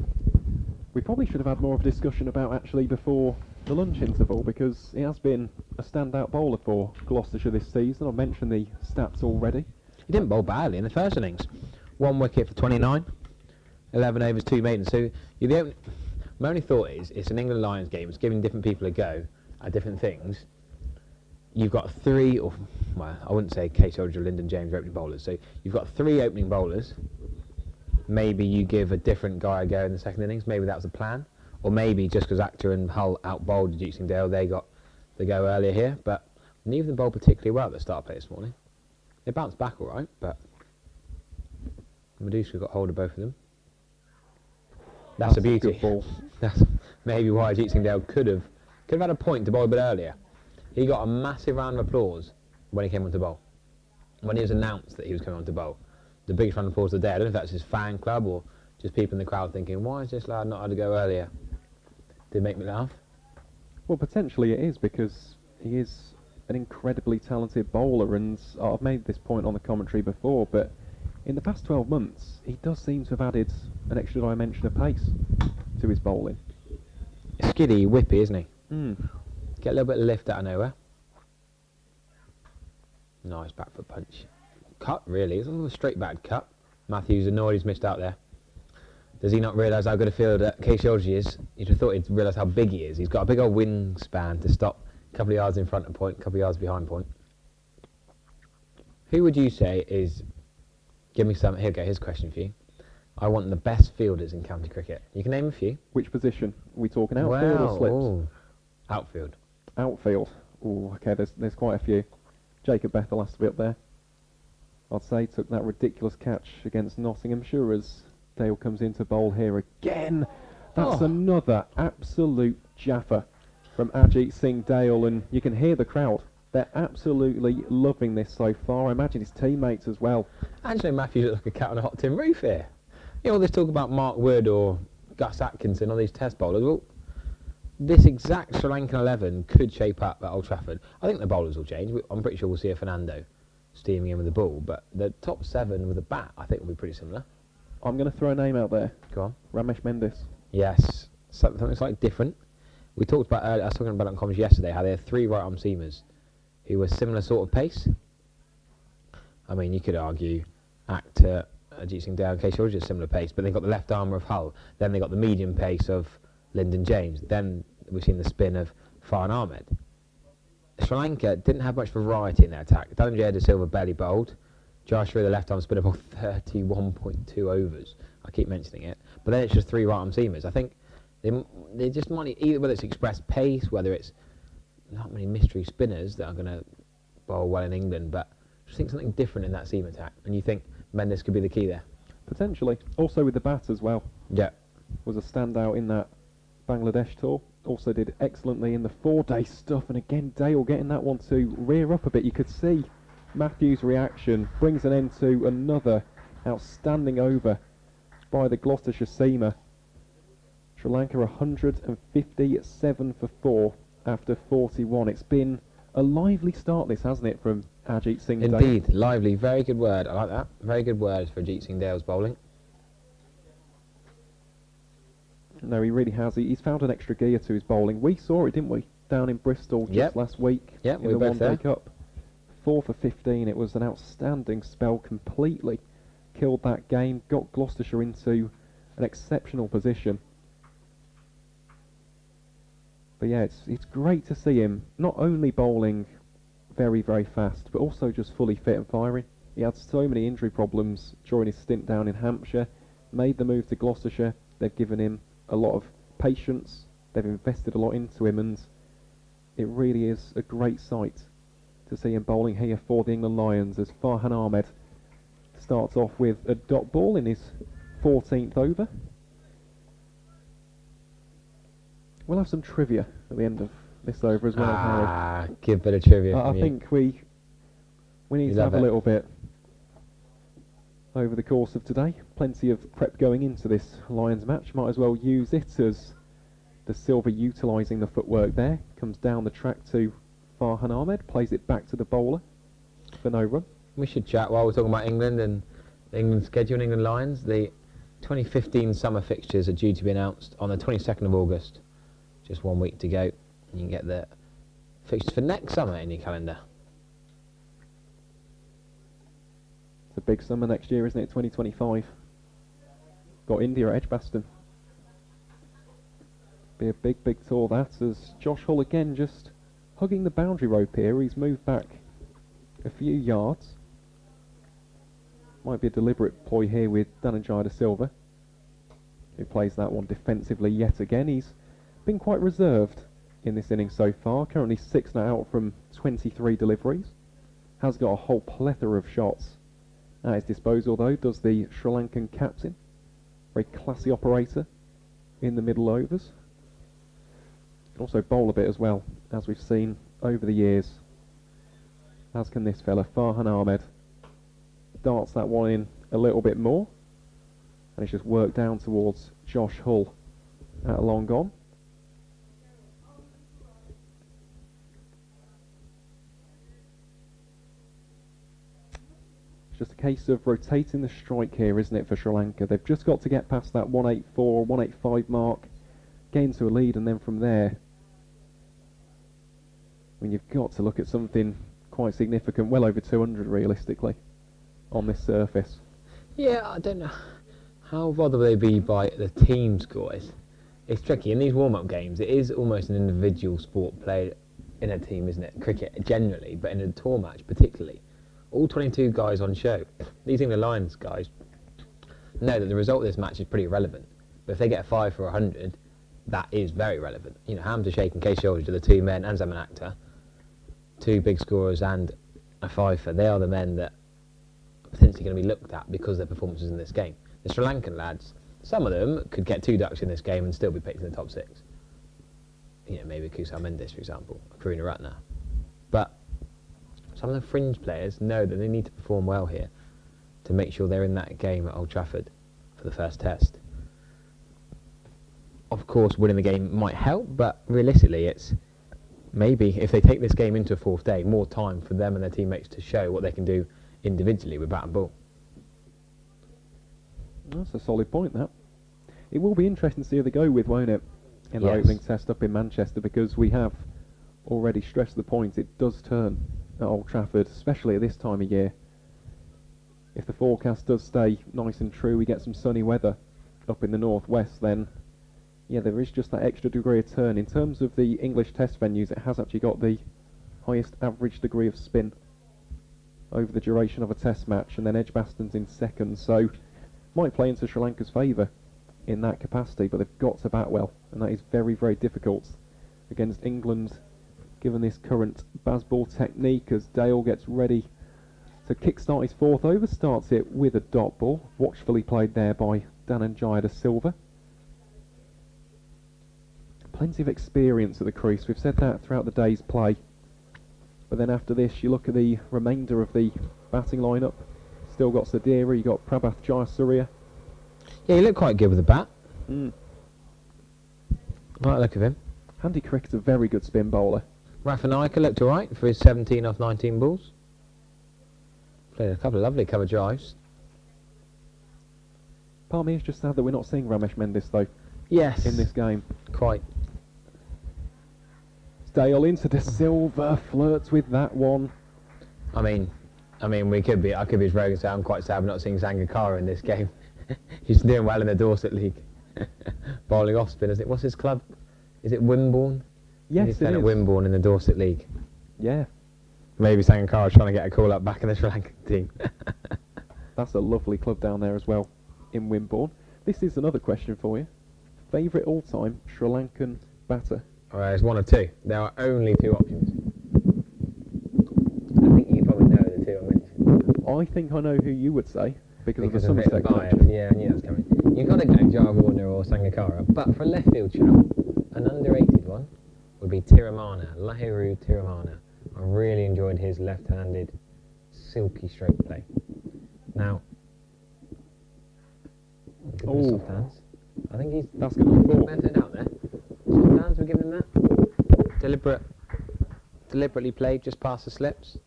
we probably should have had more of a discussion about actually before the lunch interval, because he has been a standout bowler for Gloucestershire this season. I've mentioned the stats already. He didn't bowl badly in the first innings. 1 wicket for 29, 11 overs, 2 maidens. So my only thought is it's an England Lions game. It's giving different people a go at different things. You've got 3, or well, I wouldn't say Case Aldridge or Lyndon James are opening bowlers. So you've got 3 opening bowlers. Maybe you give a different guy a go in the second innings. Maybe that was the plan. Or maybe just because Actor and Hull out-bowled Ajit Singh Dale, they got the go earlier here. But neither of them bowled particularly well at the start play this morning. They bounced back all right, but Medusa got hold of both of them. That's a beauty. Good ball. That's maybe why Ajit Singh Dale could have had a point to bowl a bit earlier. He got a massive round of applause when he came on to bowl. When he was announced that he was coming on to bowl. The biggest round of applause of the day. I don't know if that's his fan club or just people in the crowd thinking, why is this lad not had to go earlier? Did it make me laugh? Well, potentially it is, because he is an incredibly talented bowler, and I've made this point on the commentary before, but in the past 12 months, he does seem to have added an extra dimension of pace to his bowling. Skiddy, whippy, isn't he? Mm. Get a little bit of lift out of nowhere. Nice back foot punch. Cut, really. It's a straight back cut. Matthews annoyed he's missed out there. Does he not realise how good a fielder Casey Aldridge is? You'd have thought he'd realise how big he is. He's got a big old wingspan to stop a couple of yards in front of point, a couple of yards behind point. Who would you say is... Give me some... Here we go, here's a question for you. I want the best fielders in county cricket. You can name a few. Which position? Are we talking outfield or slips? Ooh. Outfield. Outfield. Ooh, okay, there's quite a few. Jacob Bethel has to be up there. I'd say took that ridiculous catch against Nottinghamshire as Dale comes into bowl here again. That's another absolute jaffer from Ajit Singh Dale, and you can hear the crowd. They're absolutely loving this so far. I imagine his teammates as well. Angelo Matthews looks like a cat on a hot tin roof here. You know, all this talk about Mark Wood or Gus Atkinson, all these test bowlers. Well, this exact Sri Lankan 11 could shape up at Old Trafford. I think the bowlers will change. I'm pretty sure we'll see a Fernando steaming in with the ball, but the top 7 with a bat, I think, will be pretty similar. I'm going to throw a name out there. Go on. Ramesh Mendis. Yes, something slightly different. We talked about earlier, I was talking about it on comments yesterday, how they had 3 right-arm seamers who were similar sort of pace. I mean, you could argue Actor, Ajit Singh Dale and Casey Aldridge similar pace, but they've got the left armour of Hull, then they got the medium pace of Lyndon James, then we've seen the spin of Farhan Ahmed. Sri Lanka didn't have much variety in their attack. Dhananjaya De Silva barely bowled. Joshua, the left-arm spinner, bowled 31.2 overs. I keep mentioning it. But then it's just 3 right-arm seamers. I think they just might need, either whether it's express pace, whether it's not many mystery spinners that are going to bowl well in England, but I just think something different in that seam attack. And you think Mendes could be the key there? Potentially. Also with the bat as well. Yeah. Was a standout in that Bangladesh tour. Also did excellently in the 4-day stuff, and again Dale getting that one to rear up a bit. You could see Matthews' reaction brings an end to another outstanding over by the Gloucestershire seamer. Sri Lanka 157 for 4 after 41. It's been a lively start this, hasn't it, from Ajit Singh Dale? Indeed, lively. Very good word. I like that. Very good words for Ajit Singh Dale's bowling. No, he really has. He's found an extra gear to his bowling. We saw it, didn't we, down in Bristol just last week in the both One Day Cup. 4 for 15. It was an outstanding spell. Completely killed that game. Got Gloucestershire into an exceptional position. But yeah, it's great to see him not only bowling very, very fast, but also just fully fit and firing. He had so many injury problems during his stint down in Hampshire. Made the move to Gloucestershire. They've given him a lot of patience They've invested a lot into him, and it really is a great sight to see him bowling here for the England Lions as Farhan Ahmed starts off with a dot ball in his 14th over. We'll have some trivia at the end of this over as well, Harry. Give a bit of trivia I from you. think we need You to have love a it. little bit over the course of today. Plenty of prep going into this Lions match. Might as well use it as the Silver utilising the footwork there. Comes down the track to Farhan Ahmed, plays it back to the bowler for no run. We should chat while we're talking about England and the England schedule and England Lions. The 2015 summer fixtures are due to be announced on the 22nd of August. Just 1 week to go. You can get the fixtures for next summer in your calendar. It's a big summer next year, isn't it? 2025. Got India at Edgbaston. Be a big, big tour that, as Josh Hull again just hugging the boundary rope here. He's moved back a few yards. Might be a deliberate ploy here with Dhananjaya De Silva, who plays that one defensively yet again. He's been quite reserved in this innings so far, currently 6 not out from 23 deliveries. Has got a whole plethora of shots at his disposal though, does the Sri Lankan captain. Very classy operator in the middle overs. Can also bowl a bit as well, as we've seen over the years. As can this fella, Farhan Ahmed. Darts that one in a little bit more. And it's just worked down towards Josh Hull at long on. Just a case of rotating the strike here, isn't it, for Sri Lanka? They've just got to get past that 184, 185 mark, get into a lead, and then from there, I mean, you've got to look at something quite significant, well over 200 realistically, on this surface. Yeah, I don't know how bothered will they be by the team score. It's tricky. In these warm-up games, it is almost an individual sport played in a team, isn't it? Cricket generally, but in a tour match particularly. All 22 guys on show, these England Lions guys, know that the result of this match is pretty irrelevant. But if they get a 5 for 100, that is very relevant. You know, Hamza Sheikh and Casey Aldridge are the two men, and Zaman Akhtar, two big scorers and a fifer. They are the men that are potentially going to be looked at because of their performances in this game. The Sri Lankan lads, some of them could get 2 ducks in this game and still be picked in the top 6. You know, maybe Kusal Mendes, for example, or Karuna Ratner. But some of the fringe players know that they need to perform well here to make sure they're in that game at Old Trafford for the first test. Of course, winning the game might help, but realistically, it's maybe, if they take this game into a 4th day, more time for them and their teammates to show what they can do individually with bat and ball. That's a solid point, that. It will be interesting to see how they go with, won't it, in the Yes. opening test up in Manchester, because we have already stressed the point it does turn at Old Trafford, especially at this time of year. If the forecast does stay nice and true, we get some sunny weather up in the northwest, then yeah, there is just that extra degree of turn. In terms of the English test venues, it has actually got the highest average degree of spin over the duration of a test match, and then Edgbaston's in second, so might play into Sri Lanka's favour in that capacity, but they've got to bat well, and that is very, very difficult against England, given this current Bazball technique, as Dale gets ready to kickstart his 4th over. Starts it with a dot ball, watchfully played there by Dhananjaya De Silva. Plenty of experience at the crease, we've said that throughout the day's play. But then after this, you look at the remainder of the batting lineup. Still got Sadira, you got Prabhath Jayasuriya. Yeah, he looked quite good with the bat. Mm. Like the look of him. Andy Crick's a very good spin bowler. Rafa Naika looked alright for his 17 off 19 balls. Played a couple of lovely cover drives. Part of me is just sad that we're not seeing Ramesh Mendes though Yes. in this game. Quite. Dale into De Silva, flirts with that one. I mean, I could be as rogue and say I'm quite sad we're not seeing Sangakkara in this game. He's doing well in the Dorset League. Bowling off spin, isn't it? What's his club? Is it Wimborne? Yes, He's it playing is. at Wimborne in the Dorset League. Yeah, Maybe Sangakkara's trying to get a call up back in the Sri Lankan team. that's a lovely club down there as well, in Wimborne. This is another question for you. Favourite all-time Sri Lankan batter. There's one or two. There are only two options. I think you probably know the two I mentioned. I think I know who you would say because of the a bit Somerset of bias. connection. Yeah, I knew that was coming. You've got to go Jar Warner or Sangakkara, but for a left field chap, an underrated one would be Tiramana, Lahuru Tiramana. I really enjoyed his left-handed, silky stroke play. Now, soft hands. I think That's good on four. method out there. Soft hands, we're giving him that. Deliberately played just past the slips.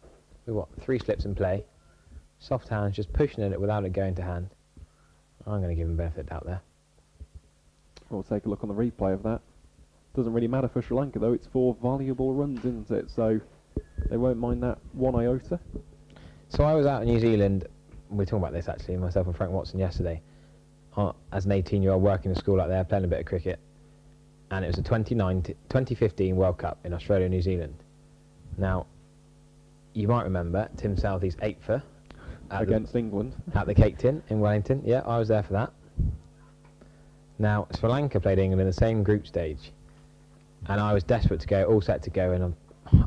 With what? 3 slips in play. Soft hands, just pushing at it without it going to hand. I'm going to give him benefit out there. We'll take a look on the replay of that. Doesn't really matter for Sri Lanka though, it's 4 valuable runs, isn't it? So they won't mind that 1 iota. So I was out in New Zealand, we were talking about this actually, myself and Frank Watson yesterday, as an 18-year-old working in school out there, playing a bit of cricket. And it was the 2015 World Cup in Australia and New Zealand. Now, you might remember Tim Southey's 8th Against England. at the Cake Tin in Wellington. Yeah, I was there for that. Now, Sri Lanka played England in the same group stage. And I was desperate to go, all set to go, and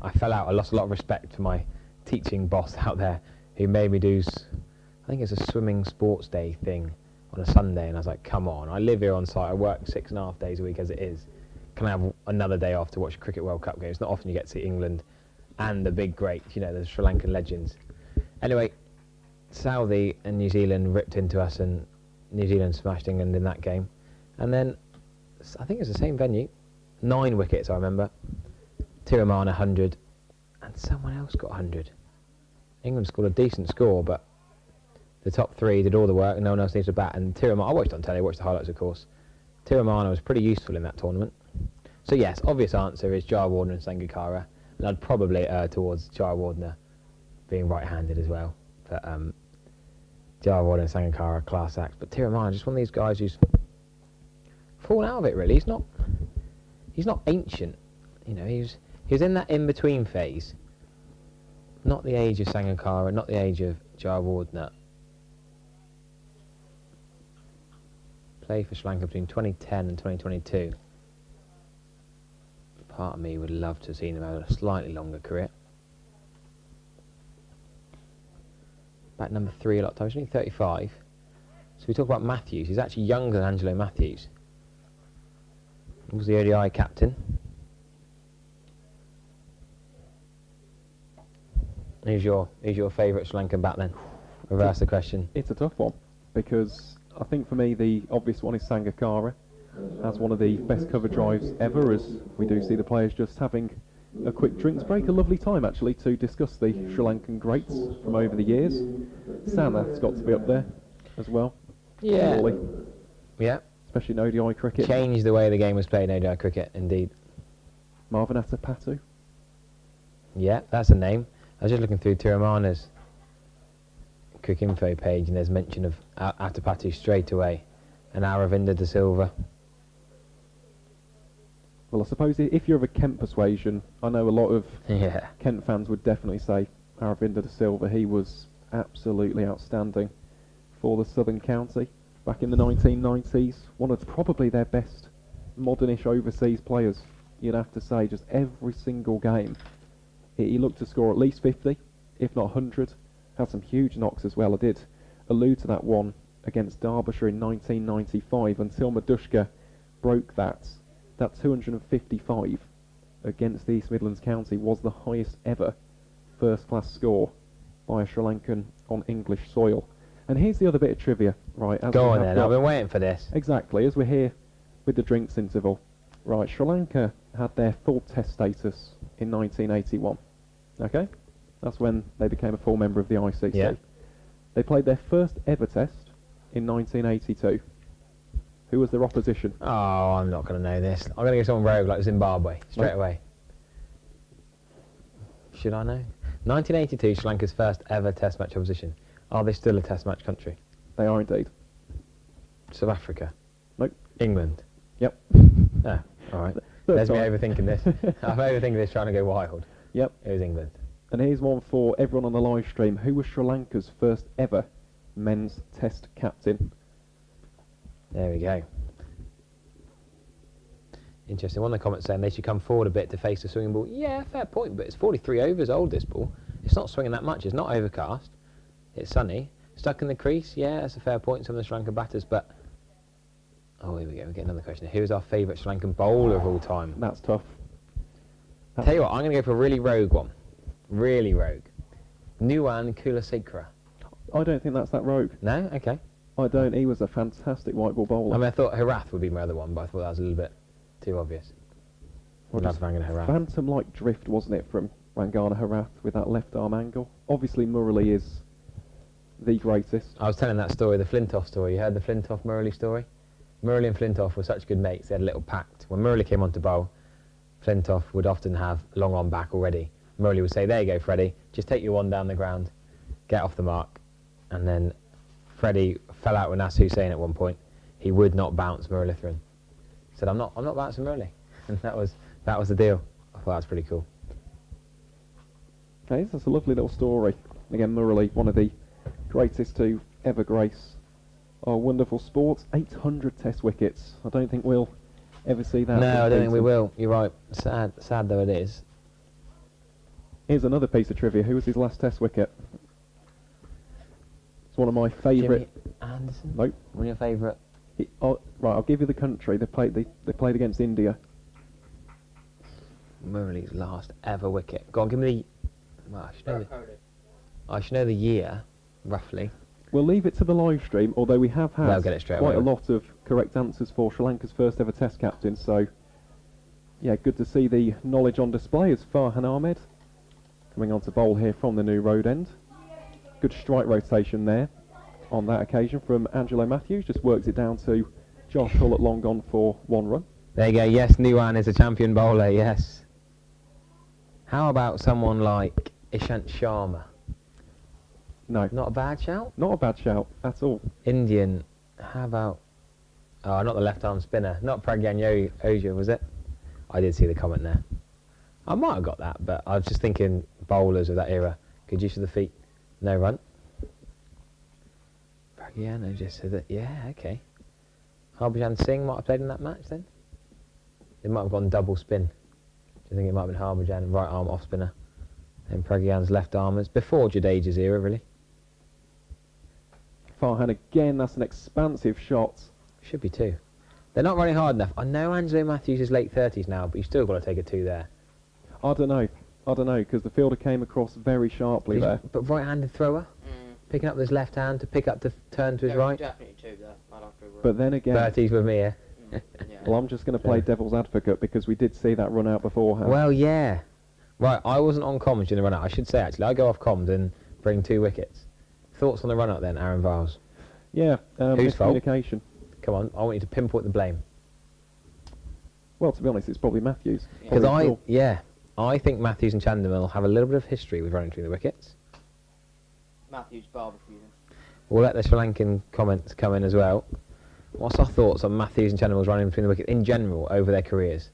I fell out. I lost a lot of respect for my teaching boss out there, who made me do, I think it's a swimming sports day thing on a Sunday, and I was like, come on, I live here on site, I work 6.5 days a week as it is. Can I have another day off to watch a Cricket World Cup game? It's not often you get to see England and the big greats, you know, the Sri Lankan legends. Anyway, Southey and New Zealand ripped into us, and New Zealand smashed England in that game. And then, I think it's the same venue, 9 wickets I remember, Tiramana 100, and someone else got 100. England scored a decent score, but the top 3 did all the work and no one else needs to bat. And Tiramana, I watched on telly, watched the highlights of course. Tiramana was pretty useful in that tournament. So yes, obvious answer is Jar Warner and Sangakkara, and I'd probably err towards Jar Warner being right-handed as well. But Jar Warner and Sangakkara, class acts. But Tiramana, just one of these guys who's fallen out of it really. He's not ancient, you know. He was in that in-between phase. Not the age of Sangakkara, not the age of Jar Warner. Played for Sri Lanka between 2010 and 2022. Part of me would love to have seen him have a slightly longer career. Back number 3 a lot of times, only 35. So we talk about Matthews. He's actually younger than Angelo Matthews. He was the ODI captain. Who's your favourite Sri Lankan bat then? Reverse the question. It's a tough one because I think for me the obvious one is Sangakkara. Has one of the best cover drives ever, as we do see the players just having a quick drinks break. A lovely time actually to discuss the Sri Lankan greats from over the years. Sanath's got to be up there as well. Yeah. Surely. Yeah. Especially in ODI cricket. Changed the way the game was played in ODI cricket, indeed. Marvinata Patu. Yeah, that's a name. I was just looking through Tiramana's quick info page, and there's mention of Atapatu straight away, and Aravinda de Silva. Well, I suppose if you're of a Kent persuasion, I know a lot of Yeah. Kent fans would definitely say Aravinda de Silva. He was absolutely outstanding for the Southern County back in the 1990s. One of probably their best modernish overseas players, you'd have to say. Just every single game, he looked to score at least 50, if not 100. Had some huge knocks as well. I did allude to that one against Derbyshire in 1995 until Madushka broke that. That 255 against the East Midlands County was the highest ever first-class score by a Sri Lankan on English soil. And here's the other bit of trivia, right? Go on then, I've been waiting for this. Exactly, as we're here with the drinks interval. Right, Sri Lanka had their full test status in 1981. Okay? That's when they became a full member of the ICC. Yeah. They played their first ever test in 1982. Who was their opposition? Oh, I'm not going to know this. I'm going to go someone rogue like Zimbabwe, straight away. Should I know? 1982, Sri Lanka's first ever test match opposition. Are they still a test match country? They are indeed. South Africa? Nope. England? Yep. Oh, alright. Third There's me time. overthinking this. I'm overthinking this, trying to go wild. Yep. It was England. And here's one for everyone on the live stream. Who was Sri Lanka's first ever men's test captain? There we go. Interesting. One of the comments saying they should come forward a bit to face the swinging ball. Yeah, fair point, but it's 43 overs old, this ball. It's not swinging that much. It's not overcast. It's sunny. Stuck in the crease. Yeah, that's a fair point. Some of the Sri Lankan batters, but... Oh, here we go. We get another question. Who is our favourite Sri Lankan bowler of all time? That's tough. Tell you what, I'm going to go for a really rogue one. Really rogue. Nuwan Kulasekara. I don't think that's that rogue. No? Okay. I don't. He was a fantastic white ball bowler. I mean, I thought Harath would be my other one, but I thought that was a little bit too obvious. Well, Love just Vangana Harath. phantom-like drift, wasn't it, from Rangana Harath with that left arm angle? Obviously, Murali is the greatest. I was telling that story, the Flintoff story. You heard the Flintoff-Murali story? Murali and Flintoff were such good mates. They had a little pact. When Murali came on to bowl, Flintoff would often have long on back already. Murali would say, there you go, Freddie. Just take your one down the ground, get off the mark. And then Freddie fell out with Nas Hussain at one point. He would not bounce Muralitharan. Said, I'm not bouncing Murali. And that was the deal. I thought that was pretty cool. Okay, so that's a lovely little story. Again, Murali, one of the greatest to ever grace our wonderful sport. 800 test wickets. I don't think we'll ever see that. No, I don't think we repeated. will. You're right. Sad though it is. Here's another piece of trivia. Who was his last test wicket? It's one of my favourite. Jimmy Anderson? Nope. One of your favourite? Right, I'll give you the country. They played against India. Murali's last ever wicket. Go on, give me the... Well, I should know the year, roughly. We'll leave it to the live stream, although we have They'll had get it straight quite away. a lot of correct answers for Sri Lanka's first ever test captain, so yeah, good to see the knowledge on display as Farhan Ahmed coming on to bowl here from the new road end. Good strike rotation there on that occasion from Angelo Matthews, just works it down to Josh Hull at long on for 1 run. There you go. Yes, Nuwan is a champion bowler, yes. How about someone like Ishant Sharma? No, Not a bad shout. not a bad shout at all. Indian. How about... Oh, not the left-arm spinner. Not Pragyan Ojha, was it? I did see the comment there. I might have got that, but I was just thinking bowlers of that era. Good use of the feet. No run. Pragyan Ojha said that. Yeah, okay. Harbhajan Singh might have played in that match then? They might have gone double spin. Do you think it might have been Harbhajan, right arm off spinner? And Pragyan's left armers. Before Jadeja's era, really. Farhan again, that's an expansive shot. Should be 2. They're not running hard enough. I know Angelo Matthews is late 30s now, but you've still got to take a 2 there. I don't know, because the fielder came across very sharply there. But right-handed thrower, picking up with his left hand to pick up to turn to his right. Definitely 2 there. I'd have to agree. But then again, 30s with me here. well, I'm just going to play devil's advocate because we did see that run out beforehand. Well, yeah. Right, I wasn't on comms during the run-out. I should say, actually, I go off comms and bring 2 wickets. Thoughts on the run-out then, Aaron Viles? Yeah, Whose fault? miscommunication. Come on, I want you to pinpoint the blame. Well, to be honest, it's probably Matthews. Because Probably Shaw. I think Matthews and Chandimal have a little bit of history with running through the wickets. Matthews barbecued him. We'll let the Sri Lankan comments come in as well. What's our thoughts on Matthews and Chandimal's running between the wickets in general over their careers?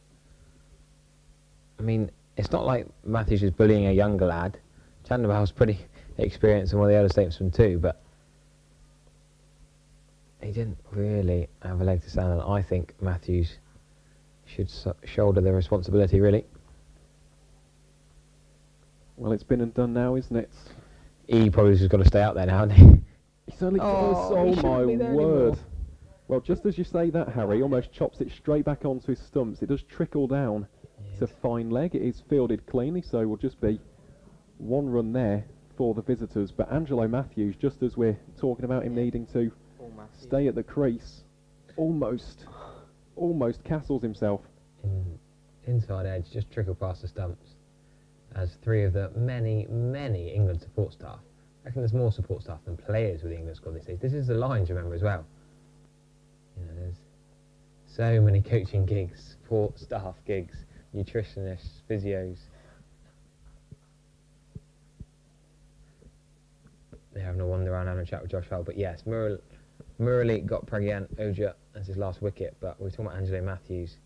I mean, it's not like Matthews is bullying a younger lad. Chandimal's pretty experienced and one of the other statesmen too, but he didn't really have a leg to stand on. I think Matthews should shoulder the responsibility, really. Well, it's been and done now, isn't it? He probably just got to stay out there now, hasn't he? He certainly Oh, does. he Oh, shouldn't my be there word. anymore. Well, just as you say that, Harry, almost chops it straight back onto his stumps. It does trickle down to fine leg. It is fielded cleanly, so will just be 1 run there for the visitors. But Angelo Matthews, just as we're talking about him needing to stay at the crease, almost castles himself. Inside edge, just trickle past the stumps. As 3 of the many England support staff. I reckon there's more support staff than players with the England squad these days. This is the Lions, remember, as well. You know, there's so many coaching gigs, support staff gigs, nutritionists, physios. They're having a wander around having a chat with Josh Hull. But yes, Murali got Pragyan Ojha as his last wicket, but we're talking about Angelo Matthews.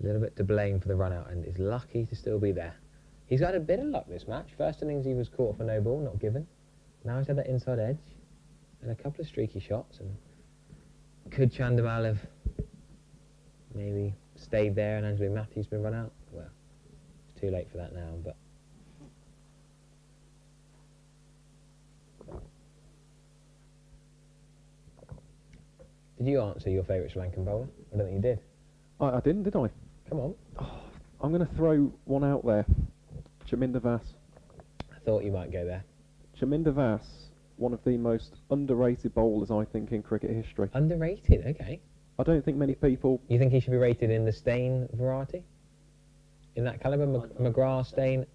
A little bit to blame for the run-out and is lucky to still be there. He's had a bit of luck this match. First innings he was caught for no ball, not given. Now he's had that inside edge and a couple of streaky shots. And could Chandimal have maybe stayed there and Angelo Matthews been run out? Well, it's too late for that now, but... Did you answer your favourite Sri Lankan bowler? I don't think you did. I didn't, did I? Come on. I'm going to throw one out there. Chaminda Vass. I thought you might go there. Chaminda Vass, one of the most underrated bowlers, I think, in cricket history. Underrated, okay. I don't think many people... You think he should be rated in the Steyn variety? In that calibre? McGrath, Steyn,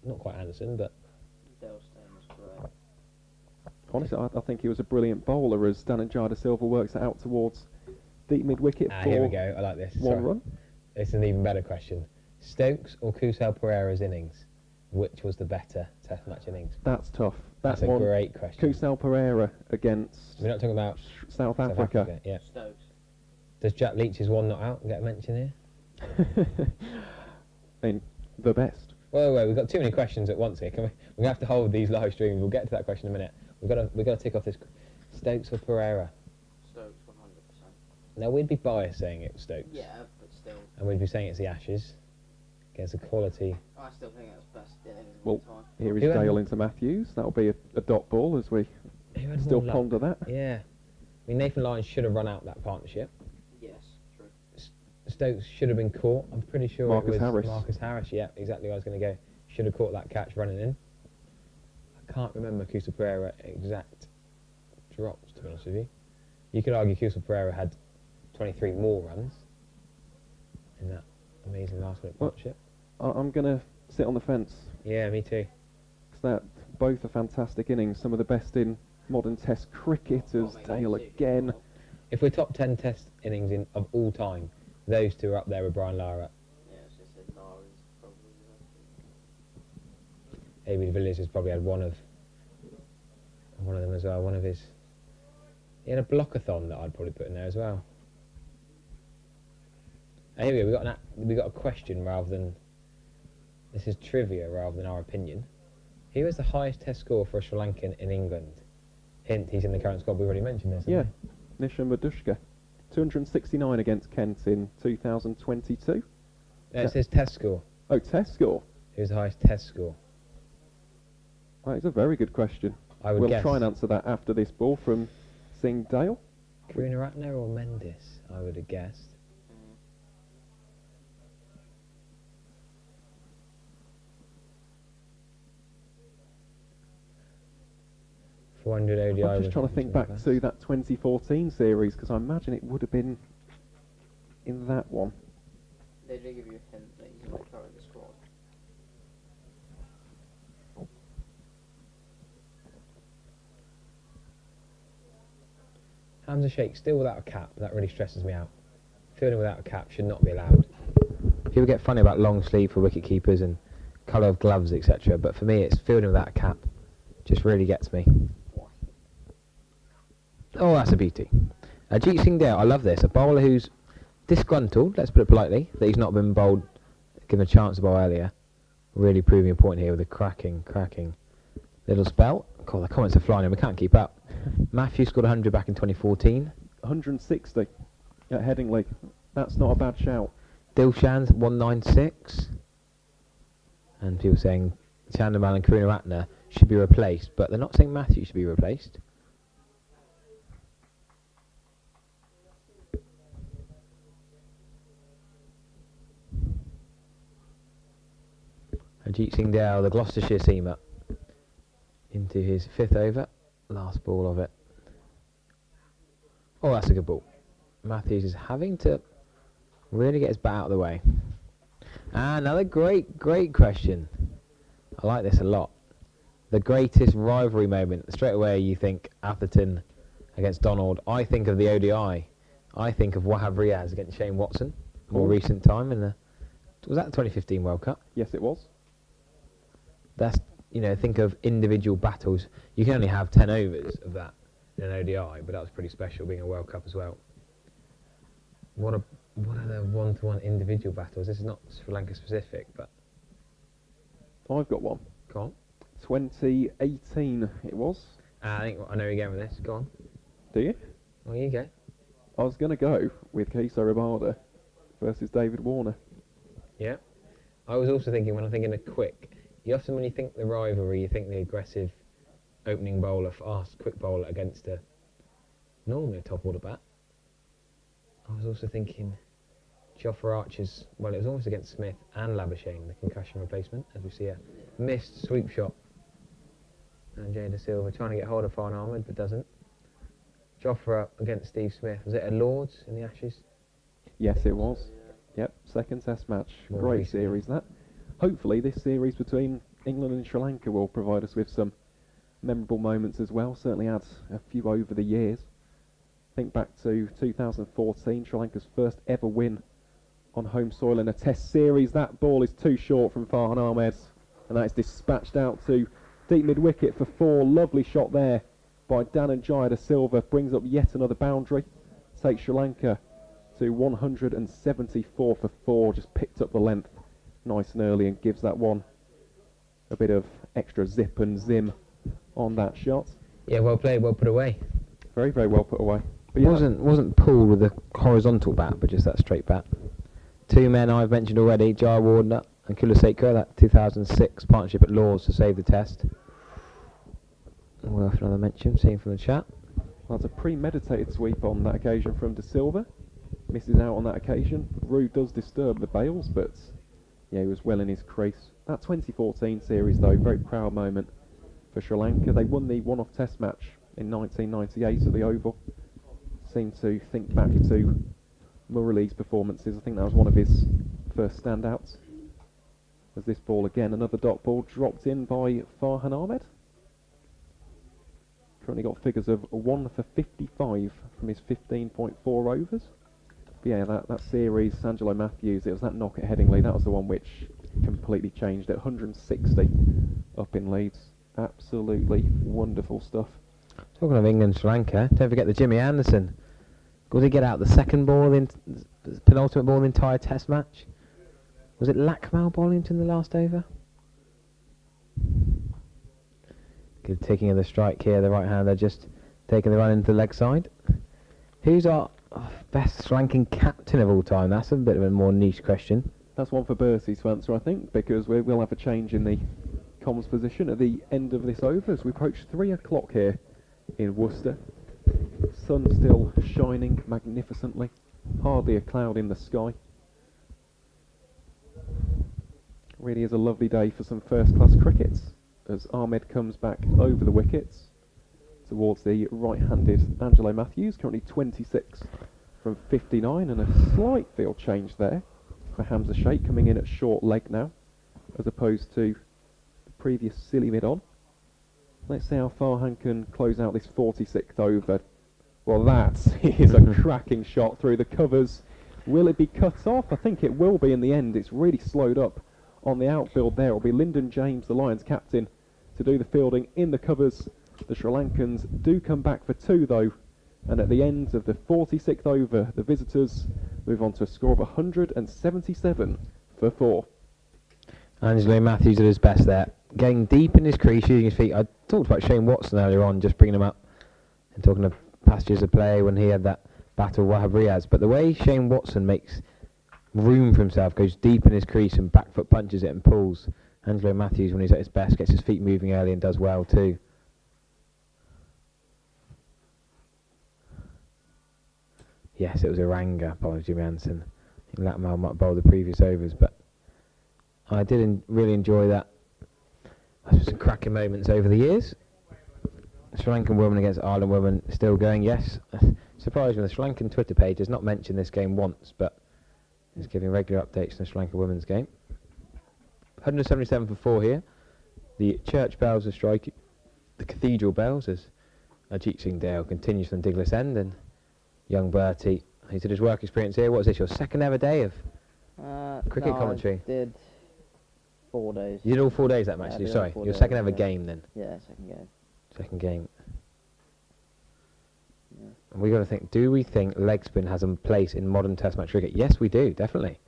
not quite Anderson, but... Dale Steyn was great. Honestly, I think he was a brilliant bowler as Dananjaya Silva works it out towards deep mid-wicket for here we go, I like this. one Sorry. run. It's an even better question. Stokes or Kusal Pereira's innings? Which was the better Test match innings? That's tough. That's That a one, great question. Kusal Pereira against We're not talking about South Africa. Yeah. Stokes. Does Jack Leach's one not out get a mention here? I mean, the best. Wait, we've got too many questions at once here. We're gonna have to hold these live streams. We'll get to that question in a minute. We've got to tick off this. Stokes or Pereira? Stokes, 100%. Now we'd be biased saying it was Stokes. Yeah, but still. And we'd be saying it's the Ashes against a quality. I still think that's best innings of Well, all time. Here is Who had Dale more- into Matthews. That'll be a dot ball as we Who had still more luck? ponder that. Yeah. I mean, Nathan Lyons should have run out that partnership. Yes, true. Stokes should have been caught. I'm pretty sure Marcus it was Harris. Marcus Harris. Yeah, exactly where I was going to go. Should have caught that catch running in. I can't remember Kusal Pereira exact drops, to be honest with you. You could argue Kusal Pereira had 23 more runs in that amazing last-minute Well- partnership. I'm going to sit on the fence. Yeah, me too. 'Cause that both are fantastic innings. Some of the best in modern Test cricket as Dale again. If we're top 10 Test innings of all time, those two are up there with Brian Lara. Yeah, it's just that Lara's probably the best. A.B. de Villiers has probably had one of them as well. One of his. He had a blockathon that I'd probably put in there as well. Here we go. We got a question rather than. This is trivia rather than our opinion. Who has the highest Test score for a Sri Lankan in England? Hint: he's in the current squad. We already mentioned this. Yeah, haven't Nishan Madushka. 269 against Kent in 2022. we? That's his Test score. Oh, Test score. Who's the highest Test score? That is a very good question. I would We'll guess. try and answer that after this ball from Singh Dale. Karunaratne or Mendes? I would have guessed. 400 ODI. I'm just trying to think back to that 2014 series because I imagine it would have been in that one. They did give you a hint that he's in the current squad. Hamza Sheikh still without a cap. That really stresses me out. Fielding without a cap should not be allowed. People get funny about long sleeve for wicket keepers and colour of gloves, etc. But for me, it's fielding without a cap. Just really gets me. Oh, that's a beauty. Ajit Singh Dale, I love this. A bowler who's disgruntled, let's put it politely, that he's not been bowled, given a chance to bowl earlier. Really proving a point here with a cracking little spell. God, the comments are flying in. We can't keep up. Matthew scored 100 back in 2014. 160 at Headingley. That's not a bad shout. Dilshan's 196. And people saying Chandamal and Karunaratne should be replaced, but they're not saying Matthew should be replaced. Ajit Singh Dale, the Gloucestershire seamer, into his 5th over, last ball of it. Oh, that's a good ball. Matthews is having to really get his bat out of the way. Another great question. I like this a lot. The greatest rivalry moment. Straight away you think Atherton against Donald. I think of the ODI. I think of Wahab Riaz against Shane Watson. More recent time in the... Was that the 2015 World Cup? Yes, it was. That's, think of individual battles. You can only have 10 overs of that in an ODI, but that was pretty special being a World Cup as well. What are the one-to-one individual battles? This is not Sri Lanka specific, but... I've got one. Go on. 2018 it was. I think I know where you're going with this. Go on. Do you? Well, you go. I was going to go with Keisa Rabada versus David Warner. Yeah. I was also thinking, when I'm thinking of quick, you often, when you think the rivalry, you think the aggressive opening bowler, fast, quick bowler against a normally a top order bat. I was also thinking Jofra Archer's, well, it was almost against Smith and Labuschagne, the concussion replacement, as we see a missed sweep shot. And Jay De Silva trying to get hold of Farhan Ahmed, but doesn't. Jofra against Steve Smith. Was it at Lords in the Ashes? Yes, it was. Yep, second test match. More Great recent, series, that. Hopefully this series between England and Sri Lanka will provide us with some memorable moments as well. Certainly had a few over the years. Think back to 2014, Sri Lanka's first ever win on home soil in a test series. That ball is too short from Farhan Ahmed, and that is dispatched out to deep mid-wicket for 4. Lovely shot there by Dhananjaya De Silva. Brings up yet another boundary. Takes Sri Lanka to 174 for 4. Just picked up the length nice and early and gives that one a bit of extra zip and zim on that shot. Yeah, well played, well put away. Very, very well put away. But It yeah, wasn't pulled with a horizontal bat, but just that straight bat. 2 men I've mentioned already, Jaya Warner and Kulaseka, that 2006 partnership at Lords to save the test. Worth another mention, seen from the chat. well, it's a premeditated sweep on that occasion from De Silva. Misses out on that occasion. Rude does disturb the bails, but yeah, he was well in his crease. That 2014 series, though, very proud moment for Sri Lanka. They won the one-off test match in 1998 at the Oval. Seem to think back to Murali's performances. I think that was one of his first standouts. As this ball again, another dot ball dropped in by Farhan Ahmed. Currently got figures of 1 for 55 from his 15.4 overs. But yeah, that series, Angelo Matthews, it was that knock at Headingley, that was the one which completely changed it. 160 up in Leeds. Absolutely wonderful stuff. Talking of England, Sri Lanka, don't forget the Jimmy Anderson. Did he get out the second ball, the penultimate ball in the entire test match? Was it Lakmal bowling to the last over? Good taking of the strike here, the right-hander just taking the run into the leg side. Who's our best Sri Lankan captain of all time? That's a bit of a more niche question. That's one for Bertie to answer, I think, because we'll have a change in the comms position at the end of this over as we approach 3 o'clock here in Worcester. Sun still shining magnificently, hardly a cloud in the sky. Really is a lovely day for some first-class cricket as Ahmed comes back over the wickets towards the right-handed Angelo Matthews, currently 26 from 59, and a slight field change there for Hamza Sheikh coming in at short leg now, as opposed to the previous silly mid-on. Let's see how Farhan can close out this 46th over. Well, that is a cracking shot through the covers. Will it be cut off? I think it will be in the end. It's really slowed up on the outfield there. It'll be Lyndon James, the Lions captain, to do the fielding in the covers. The Sri Lankans do come back for 2 though, and at the end of the 46th over, the visitors move on to a score of 177 for 4. Angelo Matthews at his best there, getting deep in his crease, using his feet. I talked about Shane Watson earlier on, just bringing him up and talking of passages of play when he had that battle with Wahab Riaz, but the way Shane Watson makes room for himself, goes deep in his crease and back foot punches it and pulls. Angelo Matthews, when he's at his best, gets his feet moving early and does well too. Yes, it was a ranger by Jimmy Anderson. I think Lakmal might bowl the previous overs, but I did really enjoy that. Some cracking moments over the years. Sri Lankan woman against Ireland woman still going, yes. Surprised when the Sri Lankan Twitter page has not mentioned this game once, but is giving regular updates on the Sri Lanka women's game. 177 for 4 here. The church bells are striking. The cathedral bells as Ajit Singh Dale continues from Diglis End, and young Bertie, he did his work experience here. What is this, your second ever day of cricket commentary? I did 4 days. You did all 4 days that match, Yeah, I did you? did Sorry, all 4 your days, second ever yeah. game then. Yeah, second game. Second game. Yeah. And we got to think, do we think leg spin has a place in modern test match cricket? Yes, we do, definitely.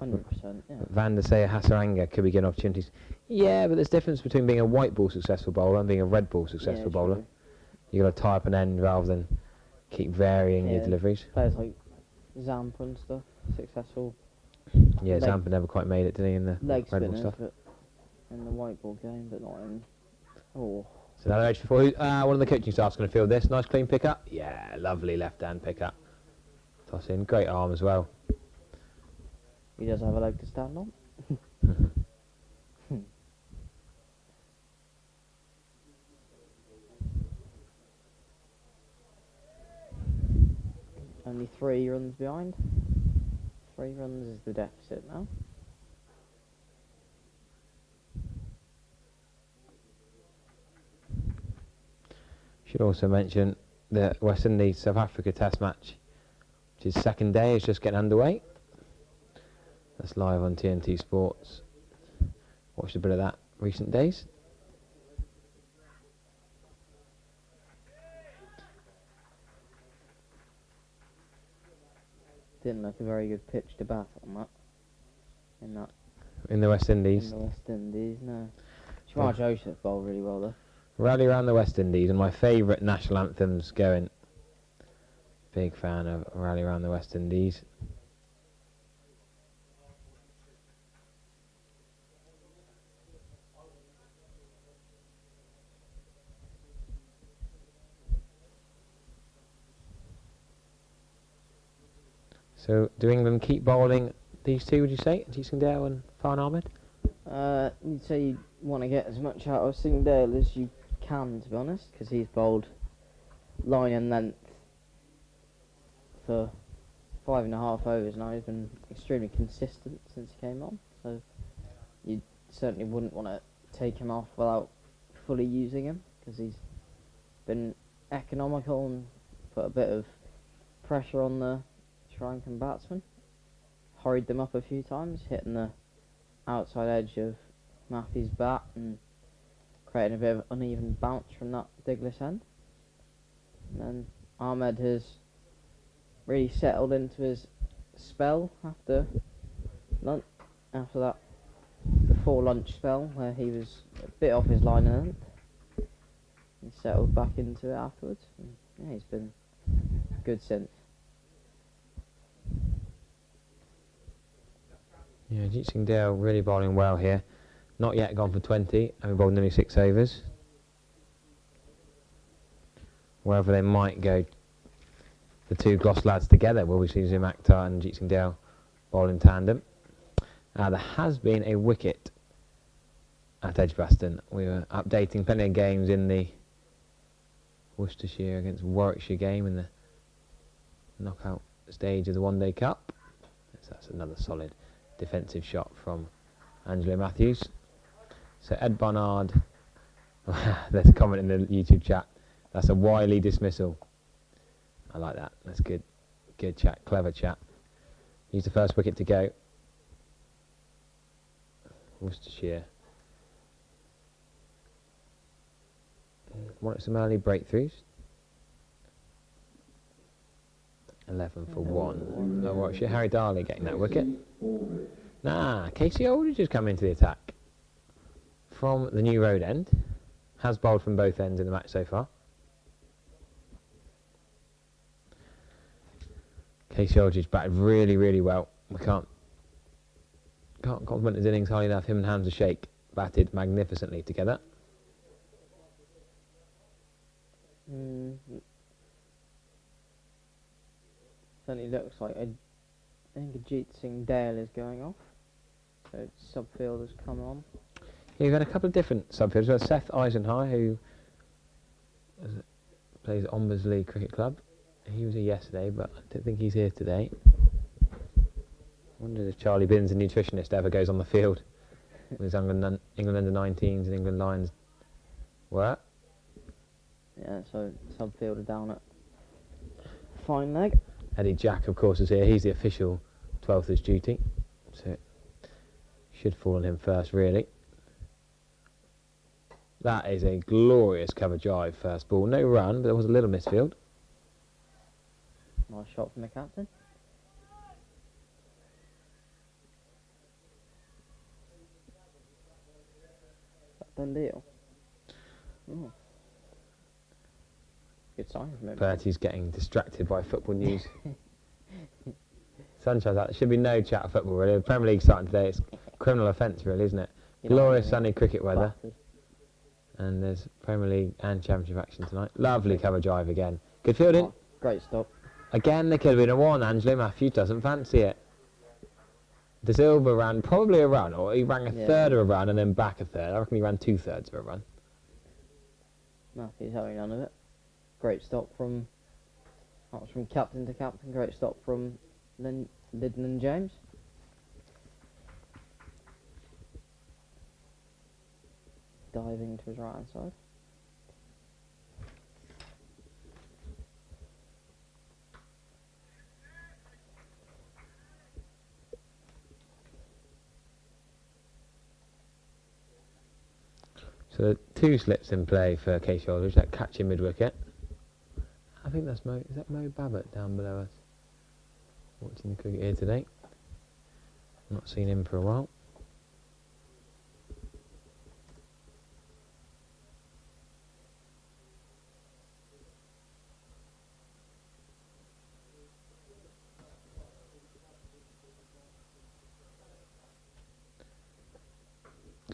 100%, yeah. Van der Sar Hasaranga could be given opportunities. Yeah, but there's difference between being a white ball successful bowler and being a red ball successful bowler. True. You got to tie up an end rather than keep varying your Yeah. deliveries. Players like Zampa and stuff, successful Yeah, leg, Zampa never quite made it, did he, in the leg red ball spinners, stuff? but in the white ball game, but not in. Oh, So now edge for one of the coaching staff's going to field this. Nice clean pick up. Yeah, lovely left hand pick up. Toss in, great arm as well. he does have a leg to stand on. Only 3 runs behind. 3 runs is the deficit now. Should also mention the West Indies South Africa Test match, which is second day, is just getting underway. That's live on TNT Sports. Watched a bit of that recent days. Didn't look a very good pitch to bat on that. In the West Indies. In the West Indies, no. Well, Shamar Joseph bowled really well though. Rally around the West Indies, and my favourite national anthems going. Big fan of Rally around the West Indies. So, do England keep bowling these two, would you say? Singhdale and Farhan Ahmed? You'd say you want to get as much out of Singhdale as you can, to be honest, because he's bowled line and length for 5.5 overs now. He's been extremely consistent since he came on, so you certainly wouldn't want to take him off without fully using him, because he's been economical and put a bit of pressure on the Sri Lankan batsmen. Hurried them up a few times, hitting the outside edge of Mafi's bat and creating a bit of uneven bounce from that digless end. And then Ahmed has really settled into his spell after that before lunch spell where he was a bit off his line length. He settled back into it afterwards. And yeah, he's been good since. Yeah, Jeet Singh Dale really bowling well here. Not yet gone for 20, having bowled nearly 6 overs. Wherever they might go, the two Gloss lads together, will we see Zim Akhtar and Jeet Singh Dale bowl in tandem. There has been a wicket at Edgbaston. We were updating plenty of games in the Worcestershire against Warwickshire game in the knockout stage of the One Day Cup. So that's another solid defensive shot from Angelo Matthews. So Ed Barnard, there's a comment in the YouTube chat, that's a wily dismissal. I like that, that's good. Good chat, clever chat. He's the first wicket to go. Worcestershire. Want some early breakthroughs. 11 for 1. Oh, Warwickshire. Harry Darley getting that wicket. Nah, Casey Aldridge has come into the attack from the New Road end. Has bowled from both ends in the match so far. Casey Aldridge batted really, really well. We can't compliment his innings highly enough. Him and Hamza Sheikh batted magnificently together. Certainly looks like I think Jeet Singh Dale is going off. So subfield has come on. Yeah, we've had a couple of different subfielders. We've had Seth Eisenhigh, who plays at Ombersley Cricket Club. He was here yesterday, but I don't think he's here today. I wonder if Charlie Binns, a nutritionist, ever goes on the field with his England under-19s and England Lions work. Yeah, so subfielder down at fine leg. Eddie Jack, of course, is here. He's the official 12th as duty, so it should fall on him first, really. That is a glorious cover drive, first ball. No run, but there was a little misfield. Nice shot from the captain. Done deal. Oh. Good sign from him. Bertie's getting distracted by football news. Sunshine's out. There should be no chat of football, really. The Premier League starting today. It's criminal offence, really, isn't it? You know what I Glorious mean? sunny cricket weather. Battered. And there's Premier League and Championship action tonight. Lovely cover drive again. Good fielding. Oh, great stop. Again, there could have been a one. Angelo Matthews doesn't fancy it. De Silva ran probably a run, or he ran a third of a run and then back a third. I reckon he ran 2/3 of a run. Matthews having none of it. Great stop from... That was from captain to captain. Great stop from Lydon and James. Diving to his right hand side. So 2 slips in play for Casey Aldridge. That catching mid wicket. I think that's Mo. Is that Mo Babbitt down below us? Watching the cricket here today. Not seen him for a while.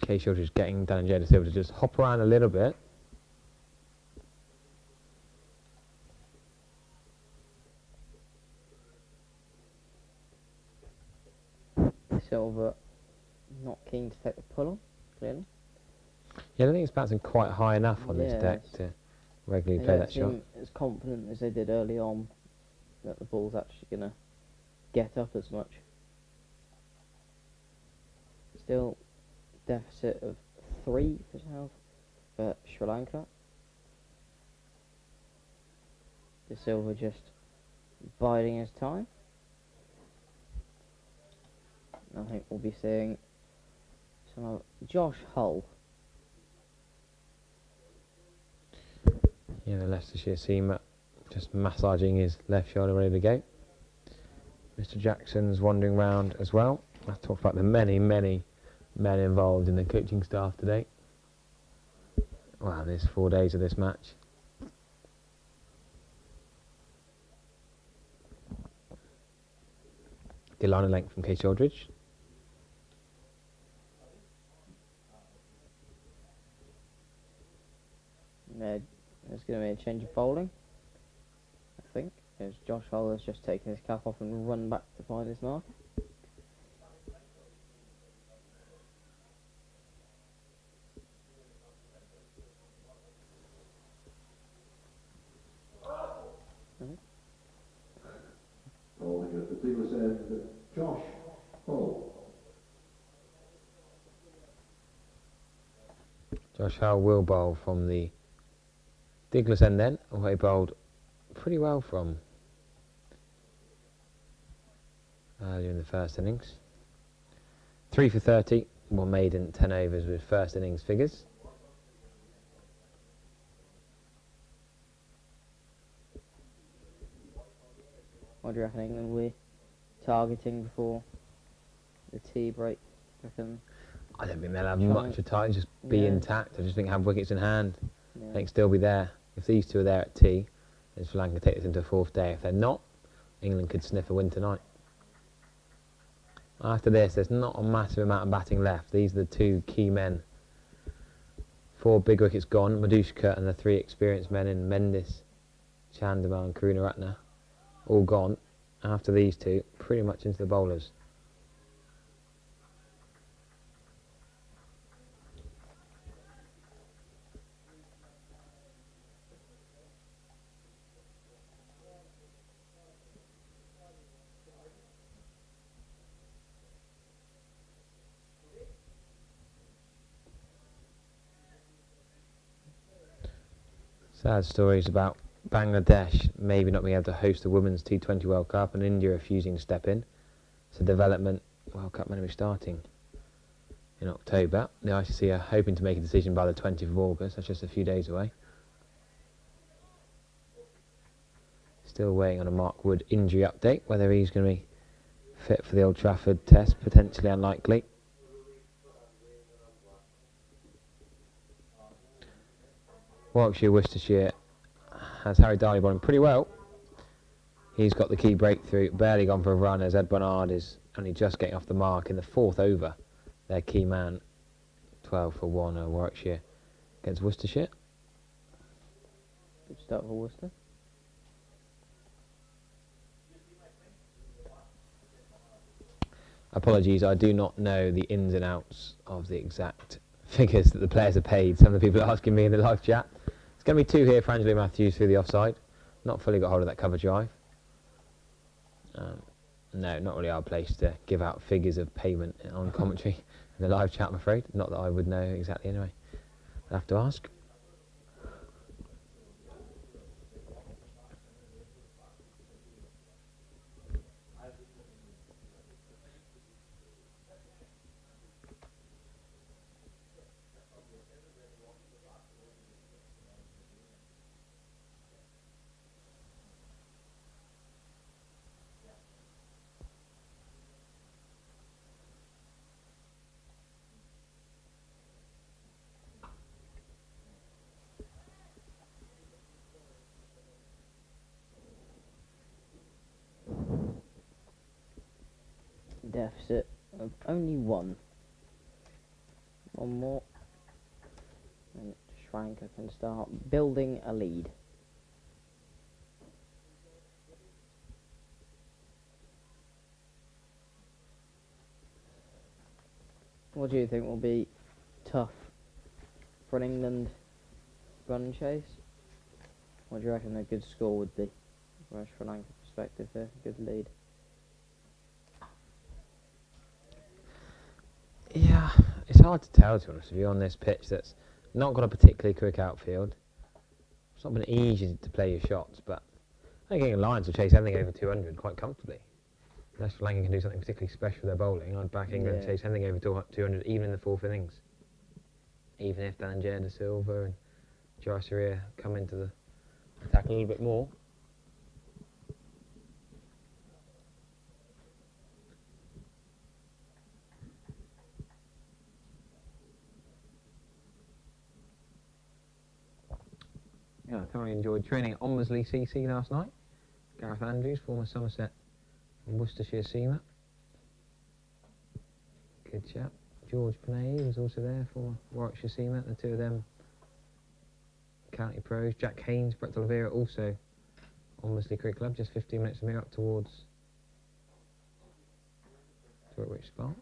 Casey Aldridge getting Dan and Jada Silva to just hop around a little bit. Silva not keen to take the pull on, clearly. Yeah, I don't think it's bouncing quite high enough on this deck Yes. to regularly They play don't that shot. seem as confident as they did early on that the ball's actually going to get up as much. Still deficit of 3 for Sri Lanka. De Silva just biding his time. I think we'll be seeing some of Josh Hull. Yeah, the Leicestershire seamer just massaging his left shoulder, ready to go. Mr. Jackson's wandering round as well. I talked about the many men involved in the coaching staff today. Wow, there's 4 days of this match. Good line of length from Casey Aldridge. There's going to be a change of bowling, I think, as Josh Hull has just taken his cap off and run back to find his mark. Bowling at the Douglas end, Josh Hull. Josh Hull will bowl from the Douglas end then, away bowled pretty well from earlier in the first innings. 3 for 30, 1 maiden, 10 overs with first innings figures. What do you reckon England will be targeting before the tea break? Reckon I don't think they'll have much of time, just be Yeah. intact. I just think have wickets in hand. yeah. They can still be there. If these two are there at tea, then Sri Lanka take this into a 4th day. If they're not, England could sniff a win tonight. After this, there's not a massive amount of batting left. These are the 2 key men. 4 big wickets gone, Madushka and the 3 experienced men in Mendis, Chandimal and Karunaratne, all gone. After these 2, pretty much into the bowlers. Sad stories about Bangladesh maybe not being able to host the Women's T20 World Cup and India refusing to step in. So development World Cup may be starting in October. The ICC are hoping to make a decision by the 20th of August. That's just a few days away. Still waiting on a Mark Wood injury update. Whether he's going to be fit for the Old Trafford test, potentially unlikely. Warwickshire, Worcestershire has Harry Darley bowling pretty well. He's got the key breakthrough, barely gone for a run as Ed Bernard is only just getting off the mark in the 4th over. Their key man, 12 for 1 Warwickshire against Worcestershire. Good start for Worcester. Apologies, I do not know the ins and outs of the exact figures that the players are paid. Some of the people are asking me in the live chat. It's going to be 2 here for Angelo Matthews through the offside. Not fully got hold of that cover drive. No, not really our place to give out figures of payment on commentary in the live chat, I'm afraid. Not that I would know exactly anyway. I'll have to ask. Deficit of only 1. One more. And Schranker can start building a lead. What do you think will be tough for an England run chase? What do you reckon a good score would be from a Sri Lanka perspective here? Good lead. Yeah, it's hard to tell, to be honest with you, on this pitch that's not got a particularly quick outfield. It's not been easy to play your shots, but I think England Lions will chase anything over 200 quite comfortably. Unless Sri Lanka can do something particularly special with their bowling, I'd back England to chase anything over 200, even in the 4th innings. Even if Danjaya De Silva and Jayasuriya come into the attack a little bit more. Yeah, I thoroughly enjoyed training at Ombersley CC last night. Gareth Andrews, former Somerset and Worcestershire seamer. Good chap. George Panay was also there, former Warwickshire seamer. The 2 of them, county pros. Jack Haynes, Brett Oliveira, also Ombersley Cricket Club, just 15 minutes from here up towards which spot?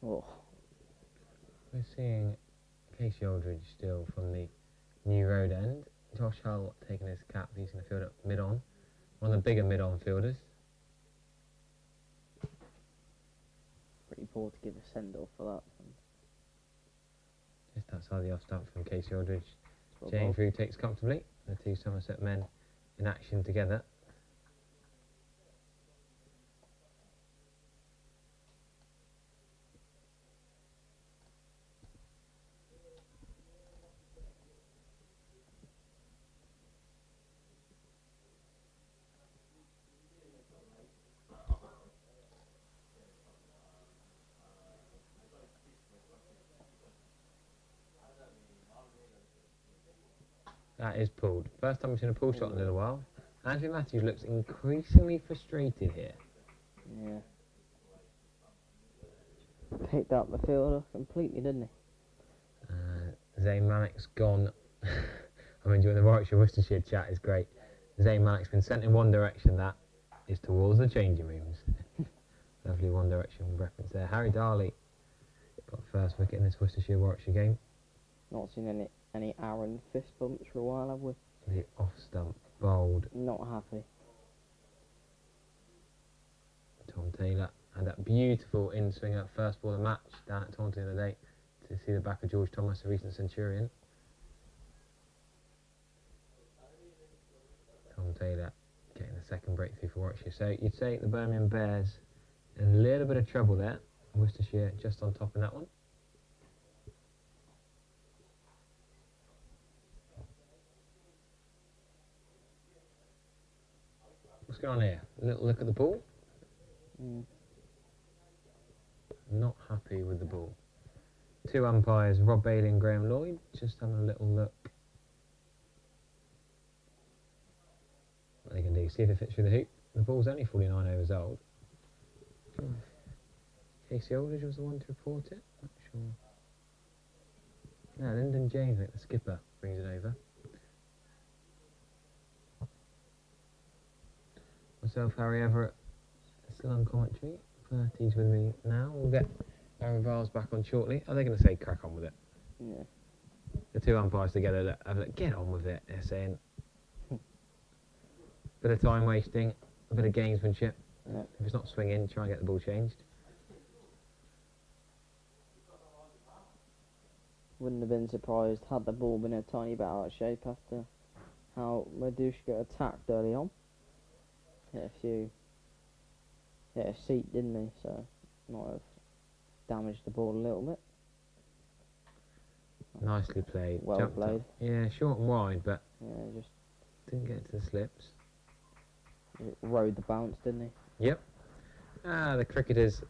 Oh. We're seeing Casey Aldridge still from the New Road end. Josh Hull taking his cap, he's going to field up mid-on. One of the bigger mid-on fielders. Pretty poor to give a send-off for that. Just outside the off stump from Casey Aldridge. James Rew takes comfortably. The 2 Somerset men in action together. That is pulled. First time we've seen a pull shot in a little while. Andrew Matthews looks increasingly frustrated here. Yeah. Picked up the fielder completely, didn't he? Zayn Malik's gone. I'm enjoying the Warwickshire Worcestershire chat, it's great. Zayn Malik's been sent in one direction, that is towards the changing rooms. Lovely one direction reference there. Harry Darley got first wicket in this Worcestershire Warwickshire game. Not seen any Aaron fist bumps for a while, have we? The off stump bowled. Not happy. Tom Taylor had that beautiful in swinger first ball of the match down at Taunton the other day to see the back of George Thomas, a recent Centurion. Tom Taylor getting the second breakthrough for Warwickshire. So you'd say the Birmingham Bears A little bit of trouble there. Worcestershire just on top in that one. What's going on here? A little look at the ball. Not happy with the ball. Two umpires, Rob Bailey and Graham Lloyd, just having a little look. What they can do, see if it fits through the hoop. The ball's only 49 overs old. Casey Aldridge was the one to report it. Not sure. No, Lyndon James, I think the skipper, brings it over. Myself, Harry Everett, still on commentary. Bertie's with me now. We'll get Aaron Vars back on shortly. Are they going to say crack on with it? Yeah. The two umpires together have like, get on with it, they're saying. Bit of time wasting, a bit of gamesmanship. Yeah. If it's not swinging, try and get the ball changed. Wouldn't have been surprised had the ball been a tiny bit out of shape after how Madushka attacked early on. Hit a seat, didn't he? So might have damaged the ball a little bit. Nicely played. Well Jumped played. up. Yeah, short and wide, but Yeah, just didn't get to the slips. rode the bounce, didn't he? Yep. The Cricketers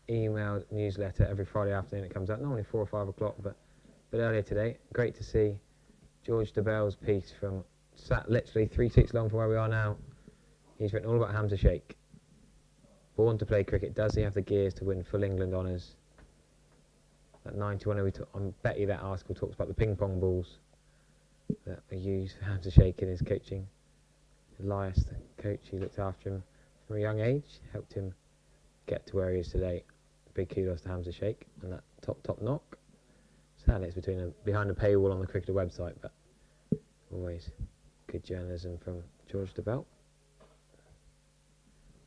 emailed newsletter every Friday afternoon. It comes out normally 4 or 5 o'clock, but earlier today. Great to see George DeBell's piece from sat literally 3 seats long from where we are now. He's written all about Hamza Sheikh. Born to play cricket, does he have the gears to win full England honours? That 91, I bet you that article talks about the ping pong balls that are used for Hamza Sheikh in his coaching. Elias, the coach, he looked after him from a young age, helped him get to where he is today. Big kudos to Hamza Sheikh and that top knock. Sadly, it's behind a paywall on the Cricketer website, but always good journalism from George DeBell.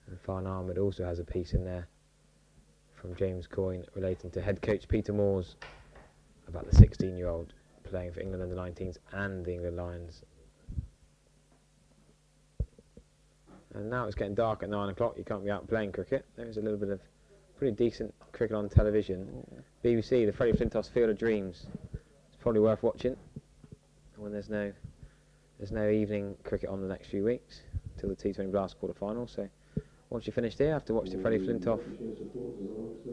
And Farn Ahmed also has a piece in there from James Coyne relating to head coach Peter Moores about the 16-year-old playing for England under 19s and the England Lions. And now it's getting dark at 9 o'clock. You can't be out playing cricket. There's a little bit of pretty decent cricket on television. BBC, the Freddie Flintoff Field of Dreams. It's probably worth watching when there's no evening cricket on the next few weeks till the T20 Blast quarter-final. So once you're finished here, have to watch the Freddie Flintoff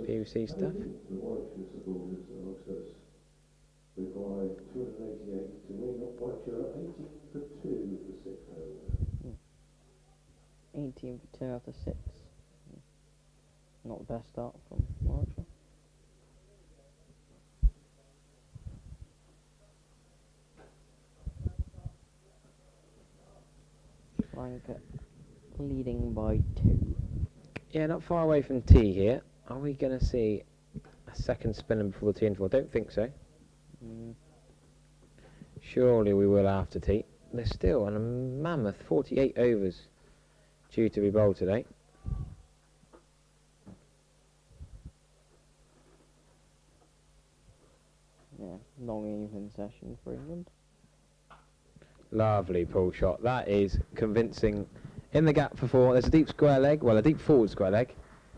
BBC stuff. The Warwickshire supporters amongst us require 288 to win up Warwickshire 18 for 2 the 6th over. 18 for 2 out of 6. Not the best start from Warwickshire. Lanka leading by 2. Yeah, not far away from tea here. Are we going to see a second spinner before the tea interval? I don't think so. Surely we will after tea. There's still a mammoth 48 overs due to be bowled today. Yeah, long evening session for England. Lovely pull shot. That is convincing. In the gap for 4, there's a deep square leg, well a deep forward square leg,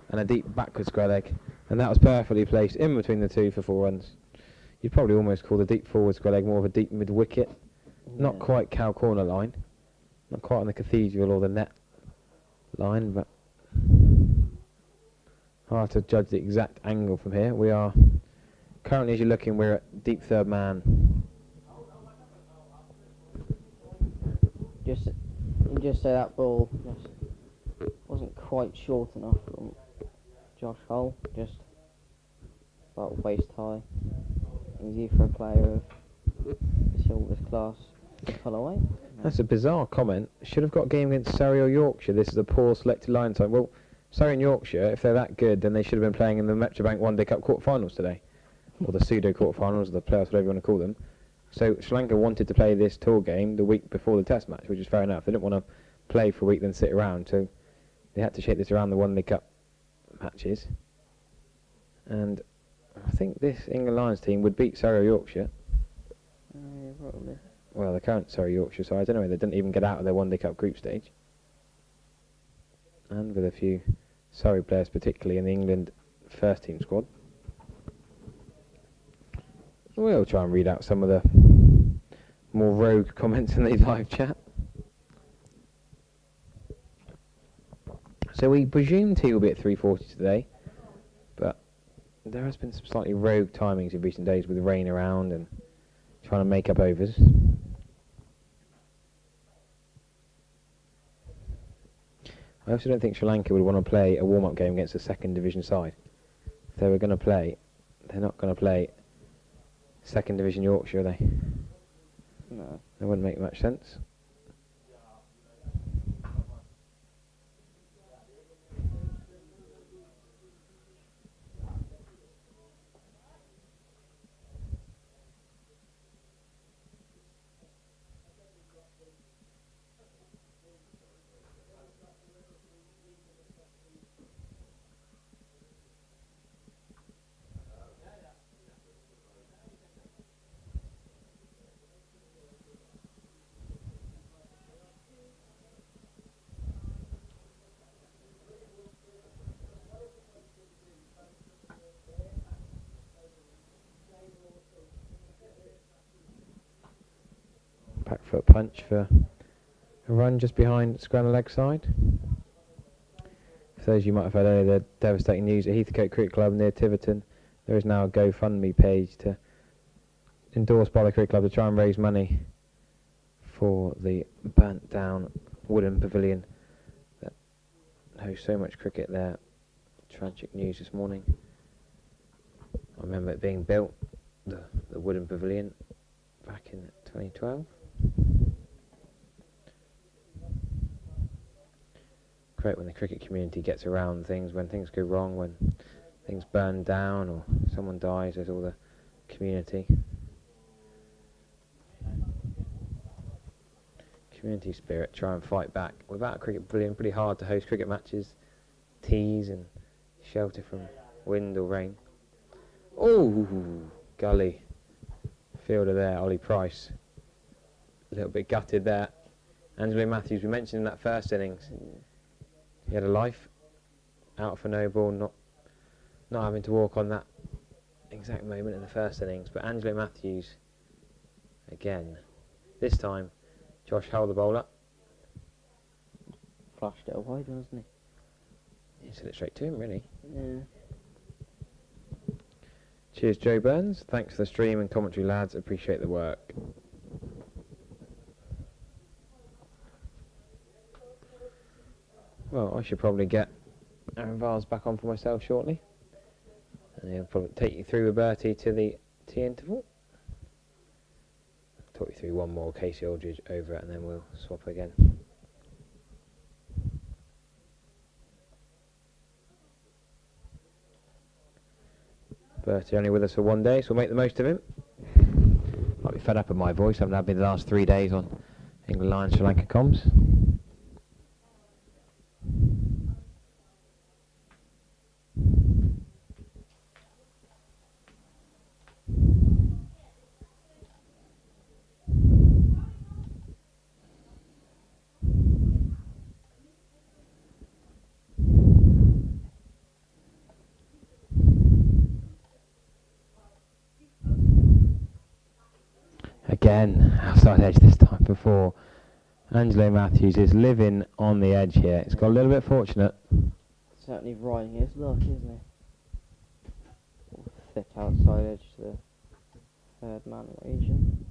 and a deep backward square leg, and that was perfectly placed in between the two for 4 runs. You'd probably almost call the deep forward square leg more of a deep mid wicket, not quite cow corner line, not quite on the cathedral or the net line, but hard to judge the exact angle from here. We are currently, as you're looking, we're at deep third man. Just say that ball just wasn't quite short enough from Josh Hull, just about waist high. Easy for a player of Silver's class to pull away. That's a bizarre comment. Should have got a game against Surrey or Yorkshire. This is a poor selected line time. Well, Surrey and Yorkshire, if they're that good, then they should have been playing in the Metrobank One Day Cup quarter-finals today, or the pseudo quarter-finals, or the playoffs, whatever you want to call them. So Sri Lanka wanted to play this tour game the week before the Test match, which is fair enough. They didn't want to play for a week then sit around, so they had to shape this around the One Day Cup matches. And I think this England Lions team would beat Surrey or Yorkshire. Yeah, probably. Well, the current Surrey Yorkshire side, anyway, they didn't even get out of their One Day Cup group stage. And with a few Surrey players, particularly in the England first team squad. We'll try and read out some of the more rogue comments in the live chat. So we presume tea will be at 3:40 today, but there has been some slightly rogue timings in recent days with the rain around and trying to make up overs. I also don't think Sri Lanka would want to play a warm-up game against a second division side. If they were going to play, they're not going to play second division Yorkshire, are they? No. That wouldn't make much sense. Back foot punch for a run just behind scrum leg side. For those you might have heard earlier, the devastating news at Heathcote Cricket Club near Tiverton. There is now a GoFundMe page endorsed by the cricket club to try and raise money for the burnt down wooden pavilion that hosts so much cricket there. Tragic news this morning. I remember it being built, the wooden pavilion, back in 2012. Great when the cricket community gets around things, when things go wrong, when things burn down or someone dies, there's all the community spirit, try and fight back. Without a cricket pavilion, pretty hard to host cricket matches, teas and shelter from wind or rain. Oh, gully fielder there, Ollie Price. A little bit gutted there. Angelo Matthews, we mentioned in that first innings, he had a life, out for no ball, not having to walk on that exact moment in the first innings. But Angelo Matthews, again, this time, Josh Hull, the bowler. Flashed it wide, wasn't he? He sent it straight to him, really. Yeah. Cheers, Joe Burns. Thanks for the stream and commentary, lads. Appreciate the work. Well, I should probably get Aaron Vars back on for myself shortly. And he'll probably take you through with Bertie to the tea interval. Talk you through one more Casey Aldridge over and then we'll swap again. Bertie only with us for one day, so we'll make the most of him. Might be fed up with my voice, I haven't had me the last 3 days on England Lions Sri Lanka comms. Again, outside edge this time before. Angelo Matthews is living on the edge here. It's got a little bit fortunate. Certainly riding his luck, isn't he? Thick outside edge to the third man region.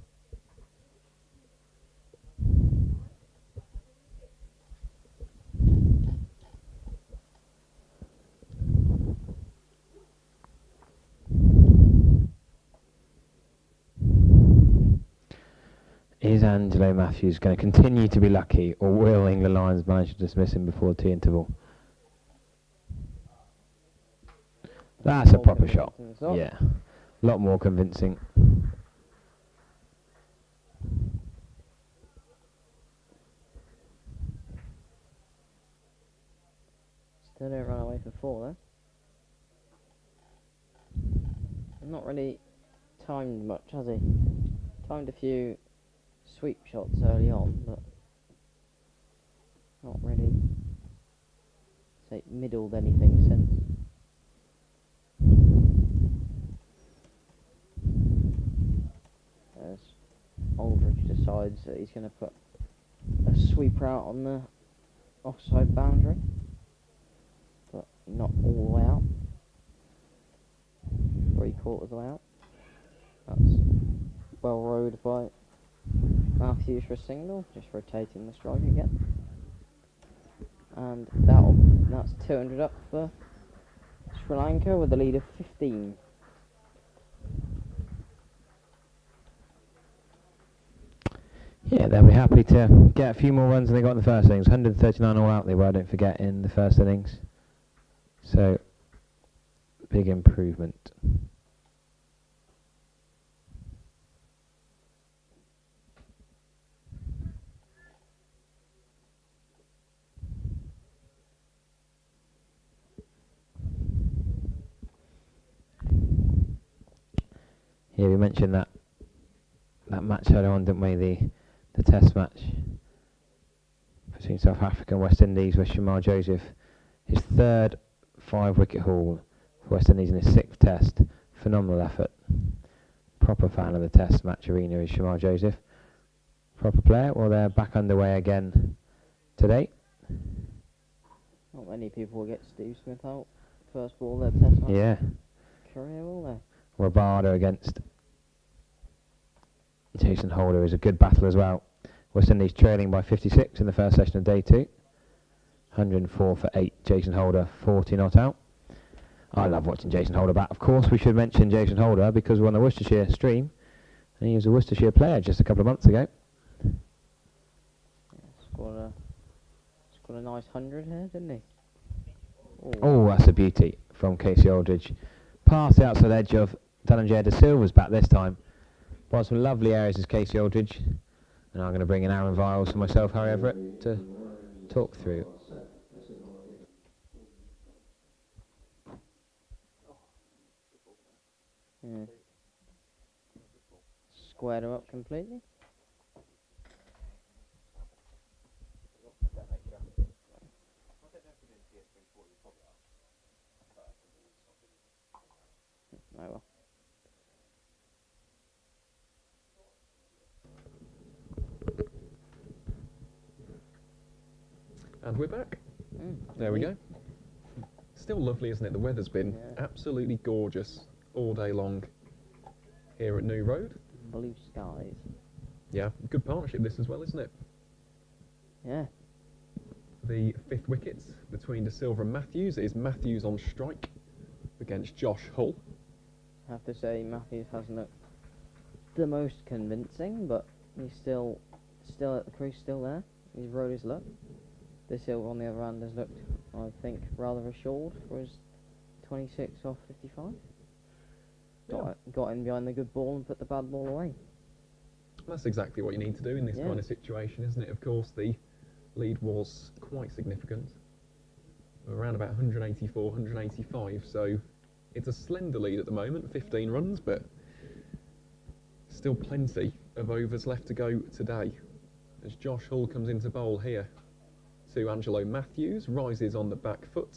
Is Angelo Matthews going to continue to be lucky, or will England Lions manage to dismiss him before the tea interval? That's a proper shot. Yeah, a lot more convincing. Still don't run away for 4 though. Not really timed much, has he? Timed a few sweep shots early on, but not really say, middled anything since. As Aldridge decides that he's going to put a sweeper out on the offside boundary, but not all the way out. 3/4 of the way out. That's well rowed by Matthews for a single, just rotating the strike again. And that's 200 up for Sri Lanka with a lead of 15. Yeah, they'll be happy to get a few more runs than they got in the first innings. 139 all out they were, don't forget, in the first innings. So, big improvement. Yeah, we mentioned that match earlier on, didn't we? The test match between South Africa and West Indies, where Shamar Joseph, his third 5-wicket haul for West Indies in his 6th test. Phenomenal effort. Proper fan of the test match arena is Shamar Joseph. Proper player. Well, they're back underway again today. Not many people will get Steve Smith out first ball of their test match Yeah. career, will they? Rabada against Jason Holder is a good battle as well. West Indies trailing by 56 in the first session of day 2. 104 for 8. Jason Holder 40 not out. I love watching Jason Holder bat. Of course, we should mention Jason Holder because we're on the Worcestershire stream, and he was a Worcestershire player just a couple of months ago. Yeah, scored a nice 100 here, didn't he? Oh, that's a beauty from Casey Aldridge. Pass outside edge of Dhananjaya De Silva's bat this time. Brought some lovely areas as Casey Aldridge. And I'm going to bring in Aaron Viles and myself, Harry Everett, to talk through. Yeah. Squared him up completely. Oh well. And we're back. There we go. Still lovely, isn't it? The weather's been absolutely gorgeous all day long here at New Road. Blue skies. Yeah, good partnership this as well, isn't it? Yeah. The 5th wicket between De Silva and Matthews. It is Matthews on strike against Josh Hull. I have to say Matthews hasn't looked the most convincing, but he's still at the crease, still there. He's rode his luck. De Silva on the other hand has looked, I think, rather assured for his 26 off 55. Got in behind the good ball and put the bad ball away. That's exactly what you need to do in this kind of situation, isn't it? Of course, the lead was quite significant, around about 184, 185, so it's a slender lead at the moment, 15 runs, but still plenty of overs left to go today. As Josh Hull comes into bowl here to Angelo Matthews, rises on the back foot,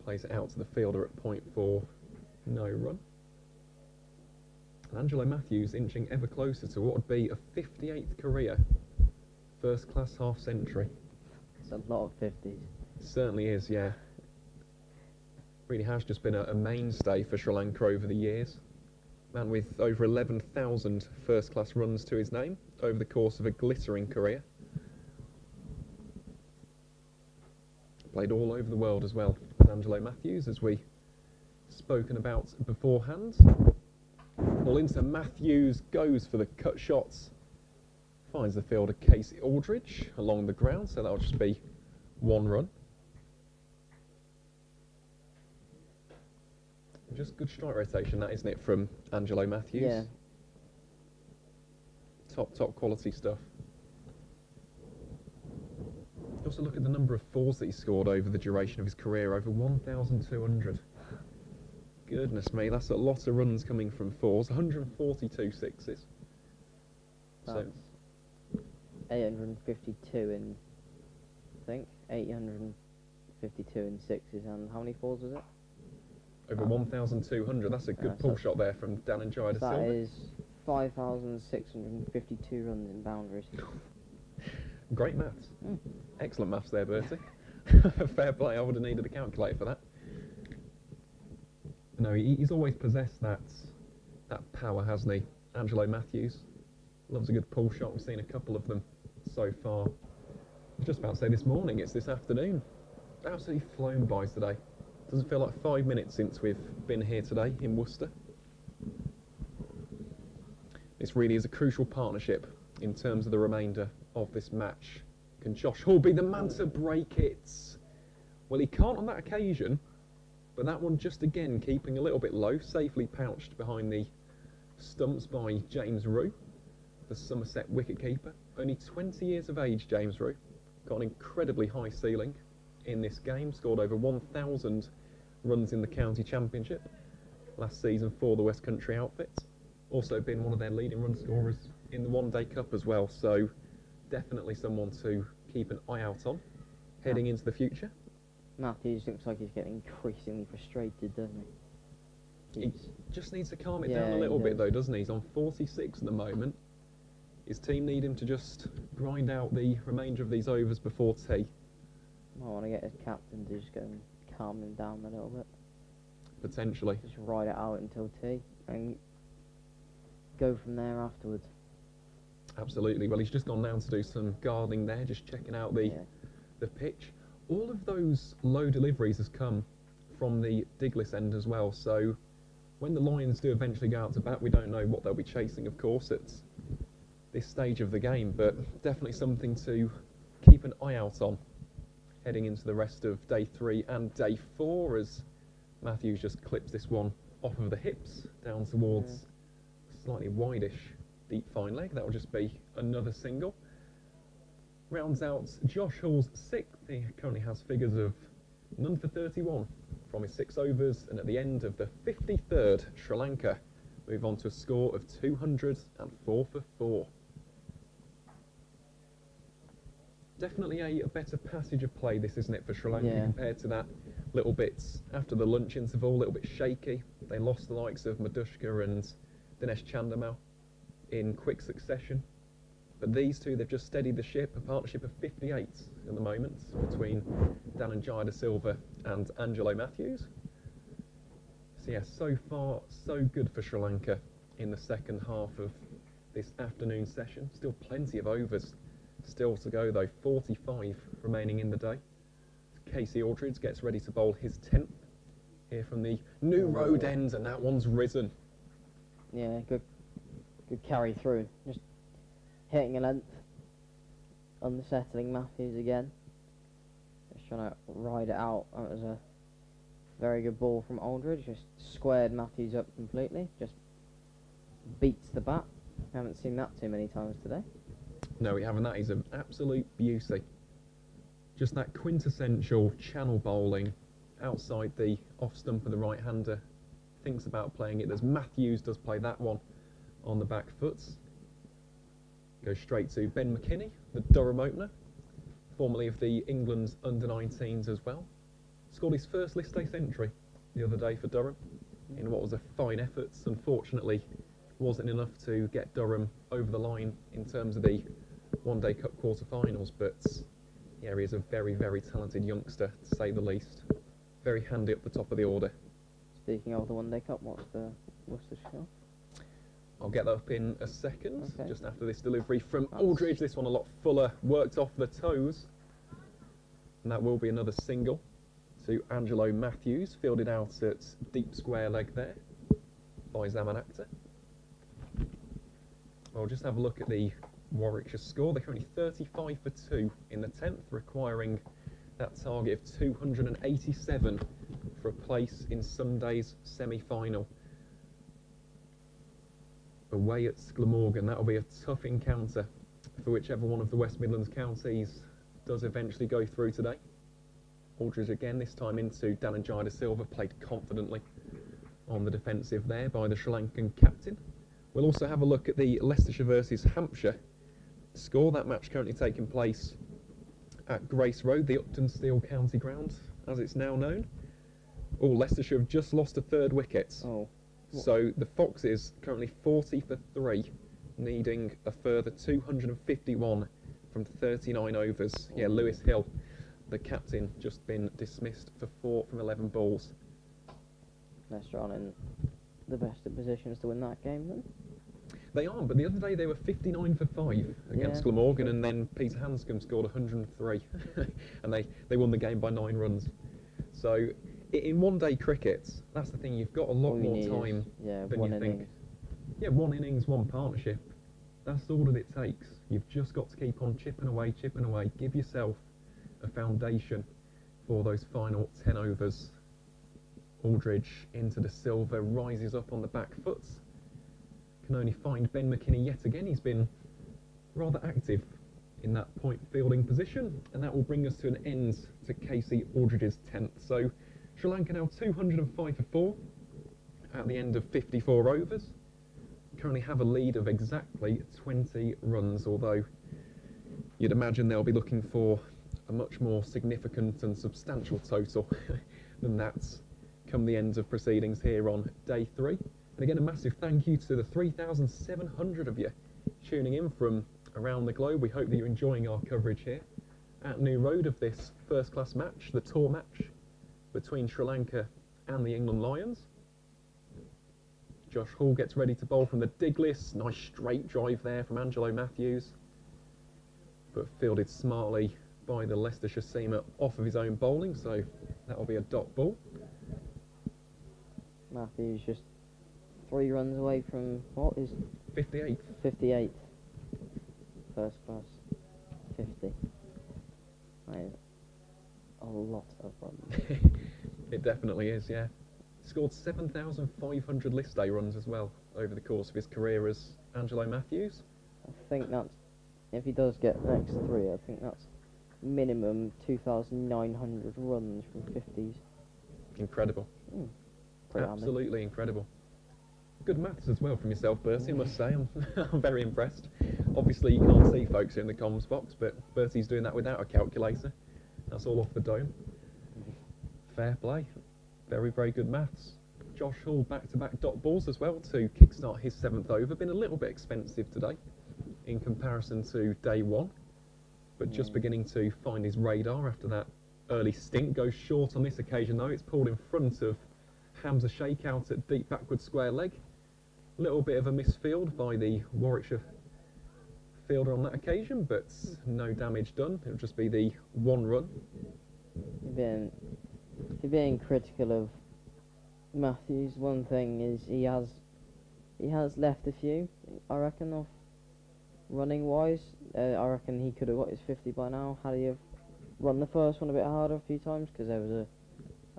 plays it out to the fielder at point for no run. And Angelo Matthews inching ever closer to what would be a 58th career first class half century. It's a lot of 50s. It certainly is, yeah. Really has just been a mainstay for Sri Lanka over the years. Man with over 11,000 first class runs to his name over the course of a glittering career. Played all over the world as well as Angelo Matthews, as we spoken about beforehand. Ball into Matthews, goes for the cut shots, finds the fielder Casey Aldridge along the ground, so that'll just be 1 run. Just good strike rotation, that, isn't it, from Angelo Matthews? Yeah. Top quality stuff. Also look at the number of 4s that he scored over the duration of his career, over 1,200. Goodness me, that's a lot of runs coming from 4s, 142 6s. That's 852 in, I think, 800 1,252 in sixes, and how many fours was it? Over 1,200. That's a good Yeah, pull so- shot there from Dan and Jai de That Silva. is 5,652 runs in boundaries. Great maths. Mm. Excellent maths there, Bertie. Fair play. I would have needed a calculator for that. No, he's always possessed that power, hasn't he? Angelo Matthews loves a good pull shot. We've seen a couple of them so far. I was just about to say this morning, it's this afternoon. Absolutely flown by today. Doesn't feel like 5 minutes since we've been here today in Worcester. This really is a crucial partnership in terms of the remainder of this match. Can Josh Hall be the man to break it? Well, he can't on that occasion, but that one just again keeping a little bit low, safely pouched behind the stumps by James Rue, the Somerset wicketkeeper. Only 20 years of age, James Rue. Got an incredibly high ceiling in this game, scored over 1,000 runs in the county championship last season for the West Country outfit. Also been one of their leading run scorers in the One Day Cup as well, so definitely someone to keep an eye out on heading into the future. Matthews looks like he's getting increasingly frustrated, doesn't he? He just needs to calm it Yeah, down a he little bit does. though, doesn't he? He's on 46 at the moment. His team need him to just grind out the remainder of these overs before tea. I want to get his captain to just go and calm him down a little bit. Potentially. Just ride it out until tea and go from there afterwards. Absolutely. Well, he's just gone down to do some gardening there, just checking out the pitch. All of those low deliveries has come from the Diglis end as well, so when the Lions do eventually go out to bat, we don't know what they'll be chasing, of course, at this stage of the game, but definitely something to keep an eye out on heading into the rest of day 3 and day 4, as Matthews just clips this one off of the hips down towards slightly wideish deep fine leg. That will just be another single. Rounds out Josh Hall's 6th. He currently has figures of none for 31 from his 6 overs, and at the end of the 53rd, Sri Lanka move on to a score of 204 for 4. Definitely a better passage of play, this, isn't it, for Sri Lanka, compared to that little bit after the lunch interval, a little bit shaky. They lost the likes of Madushka and Dinesh Chandamal in quick succession. But these two, they've just steadied the ship, a partnership of 58 at the moment between Dan and Jai de Silva and Angelo Matthews. So yeah, so far so good for Sri Lanka in the second half of this afternoon session. Still plenty of overs still to go though, 45 remaining in the day. Casey Aldridge gets ready to bowl his 10th here from the New Road end, and that one's risen. Yeah, good carry through. Just hitting a length, unsettling Matthews again. Just trying to ride it out. That was a very good ball from Aldridge. Just squared Matthews up completely. Just beats the bat. Haven't seen that too many times today. No, we haven't. That is an absolute beauty. Just that quintessential channel bowling outside the off stump of the right-hander. Thinks about playing it as Matthews does play that one on the back foot. Goes straight to Ben McKinney, the Durham opener, formerly of the England under-19s as well. Scored his first list day century the other day for Durham in what was a fine effort. Unfortunately, wasn't enough to get Durham over the line in terms of the One Day Cup quarter-finals, but yeah, he is a very, very talented youngster, to say the least. Very handy up the top of the order. Speaking of the One Day Cup, what's the score? I'll get that up in a second, Okay. just after this delivery from Aldridge. This one a lot fuller, worked off the toes. And that will be another single to Angelo Matthews, fielded out at deep square leg there by Zaman Akhtar. I'll just have a look at the Warwickshire score. They're currently 35 for 2 in the 10th, requiring that target of 287 for a place in Sunday's semi-final. Away at Glamorgan, that'll be a tough encounter for whichever one of the West Midlands counties does eventually go through today. Aldridge again, this time into Dan and Jai de Silva, played confidently on the defensive there by the Sri Lankan captain. We'll also have a look at the Leicestershire versus Hampshire score. That match currently taking place at Grace Road, the Upton Steel County Ground, as it's now known. Oh, Leicestershire have just lost a third wicket. Oh. So the Foxes currently 40 for 3, needing a further 251 from 39 overs. Yeah, Lewis Hill, the captain, just been dismissed for 4 from 11 balls. Leicester aren't in the best of positions to win that game then. They aren't, but the other day they were 59 for 5 against Yeah. Glamorgan, and then Peter Hanscom scored 103, and they won the game by 9 runs. So in one-day cricket, that's the thing, you've got a lot All you more need is, time yeah, than one you think. innings. Yeah, 1 innings, 1 partnership. That's all that it takes. You've just got to keep on chipping away, give yourself a foundation for those final 10 overs. Aldridge into the silver, rises up on the back foot. Can only find Ben McKinney yet again. He's been rather active in that point fielding position, and that will bring us to an end to Casey Aldridge's 10th. So Sri Lanka now 205 for 4 at the end of 54 overs. Currently have a lead of exactly 20 runs, although you'd imagine they'll be looking for a much more significant and substantial total than that come the end of proceedings here on day 3. And again, a massive thank you to the 3,700 of you tuning in from around the globe. We hope that you're enjoying our coverage here at New Road of this first-class match, the tour match between Sri Lanka and the England Lions. Josh Hall gets ready to bowl from the dig list. Nice straight drive there from Angelo Matthews, but fielded smartly by the Leicestershire seamer off of his own bowling, so that'll be a dot ball. Matthews just 3 runs away from, what is 58. 58. First class 50. That is a lot of runs. It definitely is, yeah. Scored 7,500 list day runs as well over the course of his career as Angelo Matthews. I think that's, if he does get the next 3, I think that's minimum 2,900 runs from 50s. Incredible. Pretty handy. Absolutely incredible. Good maths as well from yourself, Bertie, I must say. I'm very impressed. Obviously you can't see folks here in the comms box, but Bertie's doing that without a calculator. That's all off the dome. Fair play. Very, very good maths. Josh Hall back-to-back dot balls as well to kickstart his 7th over. Been a little bit expensive today in comparison to day 1, but just beginning to find his radar after that early stint. Goes short on this occasion though. It's pulled in front of Hamza Sheikh out at deep backward square leg. A little bit of a misfield by the Warwickshire fielder on that occasion, but no damage done. It'll just be the 1 run. If you're being critical of Matthews, one thing is he has left a few, I reckon, off running wise. I reckon he could have got his 50 by now had he have run the first one a bit harder a few times, because there was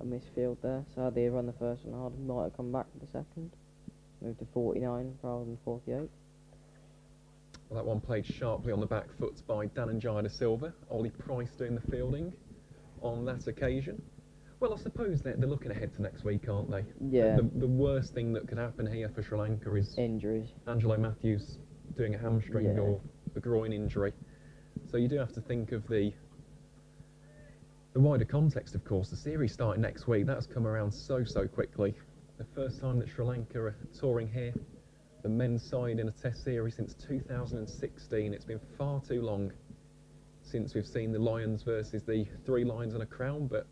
a misfield there. So had he have run the first one harder, he might have come back for the second. Moved to 49 rather than 48. Well, that one played sharply on the back foot by Dananjaya de Silva. Ollie Price doing the fielding on that occasion. Well, I suppose they're looking ahead to next week, aren't they? Yeah. The worst thing that could happen here for Sri Lanka is Injuries. Angelo Matthews doing a hamstring Yeah. or a groin injury. So you do have to think of the wider context, of course. The series starting next week. That's come around so quickly. The first time that Sri Lanka are touring here, the men's side in a test series since 2016. It's been far too long since we've seen the Lions versus the 3 Lions and a Crown, but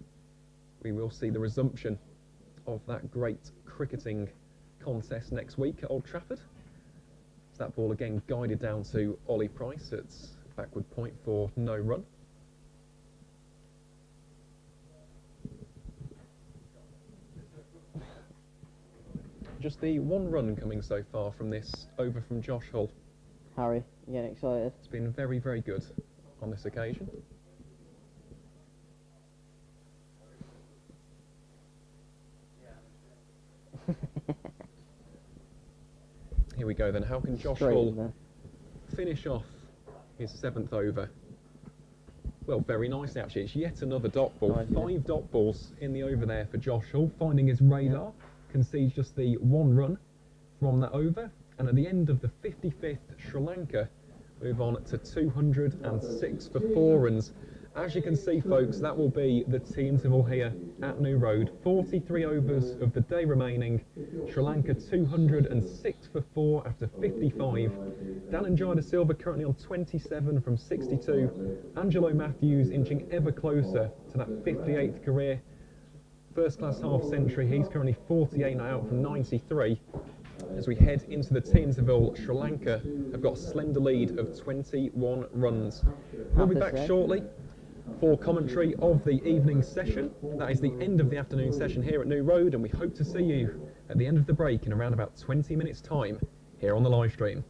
we will see the resumption of that great cricketing contest next week at Old Trafford. So that ball again guided down to Ollie Price at backward point for no run. Just the 1 run coming so far from this over from Josh Hull. Harry, you getting excited? It's been very, very good on this occasion. Here we go then. How can Josh Straight in Hull there. finish off his 7th over? Well, very nicely actually. It's yet another dot ball. Nice, yeah. 5 dot balls in the over there for Josh Hull, finding his radar. Concedes just the 1 run from that over. And at the end of the 55th, Sri Lanka move on to 206 for 4 runs. As you can see, folks, that will be the tea interval here at New Road. 43 overs of the day remaining. Sri Lanka 206 for 4 after 55. Dananjaya Silva currently on 27 from 62. Angelo Matthews inching ever closer to that 58th career first class half century. He's currently 48 now out from 93. As we head into the tea interval, Sri Lanka have got a slender lead of 21 runs. We'll be back shortly for commentary of the evening session. That is the end of the afternoon session here at New Road, and we hope to see you at the end of the break in around about 20 minutes time here on the live stream.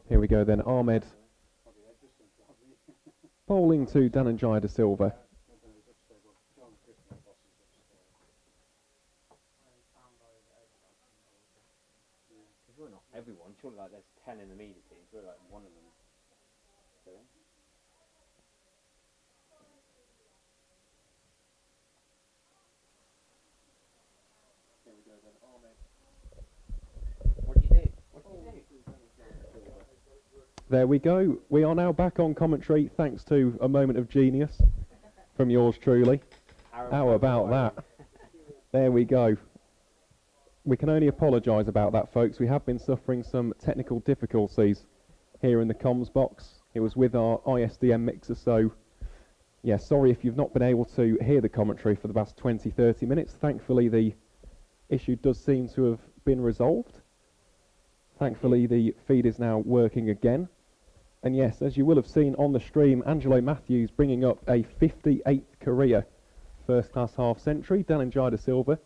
Here we go then, Ahmed bowling to Dhananjaya De Silva. Not everyone, surely like there's 10 in the media team, surely like one of them. What do you do? There we go. We are now back on commentary thanks to a moment of genius from yours truly. How about that? There we go. We can only apologise about that, folks. We have been suffering some technical difficulties here in the comms box. It was with our ISDN mixer, so yeah, sorry if you've not been able to hear the commentary for the past 20-30 minutes. Thankfully, the issue does seem to have been resolved. Thankfully, the feed is now working again. And yes, as you will have seen on the stream, Angelo Matthews bringing up a 58th career first-class half-century. Dhananjaya De Silva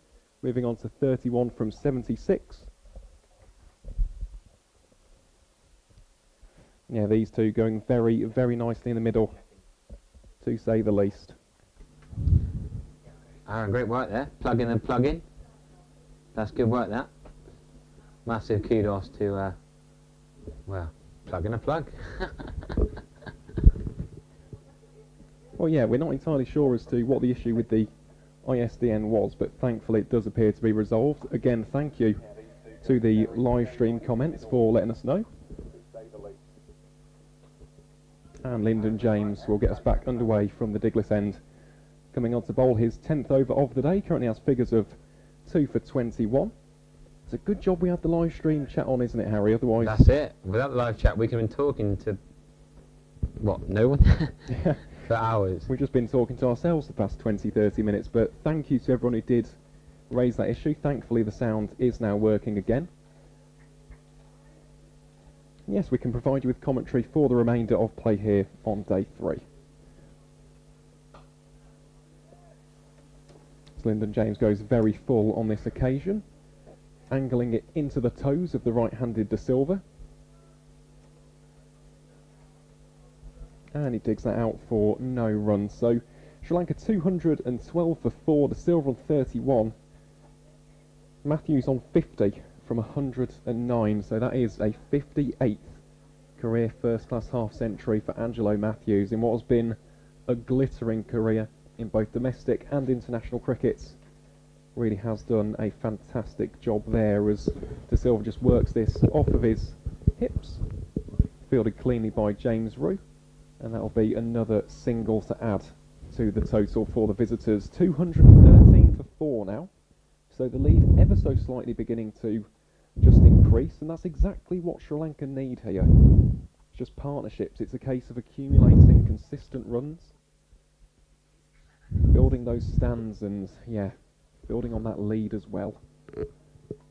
moving on to 31 from 76. Yeah, these two going very, very nicely in the middle, to say the least. Aaron, great work there. Plug in and plug in. That's good work, that. Massive kudos to, well, plug in a plug. Well, yeah, we're not entirely sure as to what the issue with the ISDN was, but thankfully it does appear to be resolved. Again, thank you to the live stream comments for letting us know. And Lyndon James will get us back underway from the Diglis end, coming on to bowl his 10th over of the day. Currently has figures of 2 for 21. It's a good job we had the live stream chat on, isn't it, Harry? Otherwise... That's it. Without the live chat, we could have been talking to... what, no one? For hours. We've just been talking to ourselves the past 20-30 minutes, but thank you to everyone who did raise that issue. Thankfully, the sound is now working again. Yes, we can provide you with commentary for the remainder of play here on day 3. So Lyndon James goes very full on this occasion, angling it into the toes of the right-handed De Silva. And he digs that out for no run. So Sri Lanka 212 for 4, De Silva on 31. Matthews on 50 from 109. So that is a 58th career first-class half-century for Angelo Matthews in what has been a glittering career in both domestic and international crickets. Really has done a fantastic job there as De Silva just works this off of his hips. Fielded cleanly by James Rue. And that'll be another single to add to the total for the visitors. 213 for 4 now. So the lead ever so slightly beginning to just increase. And that's exactly what Sri Lanka need here. It's just partnerships. It's a case of accumulating consistent runs. Building those stands and, yeah, building on that lead as well.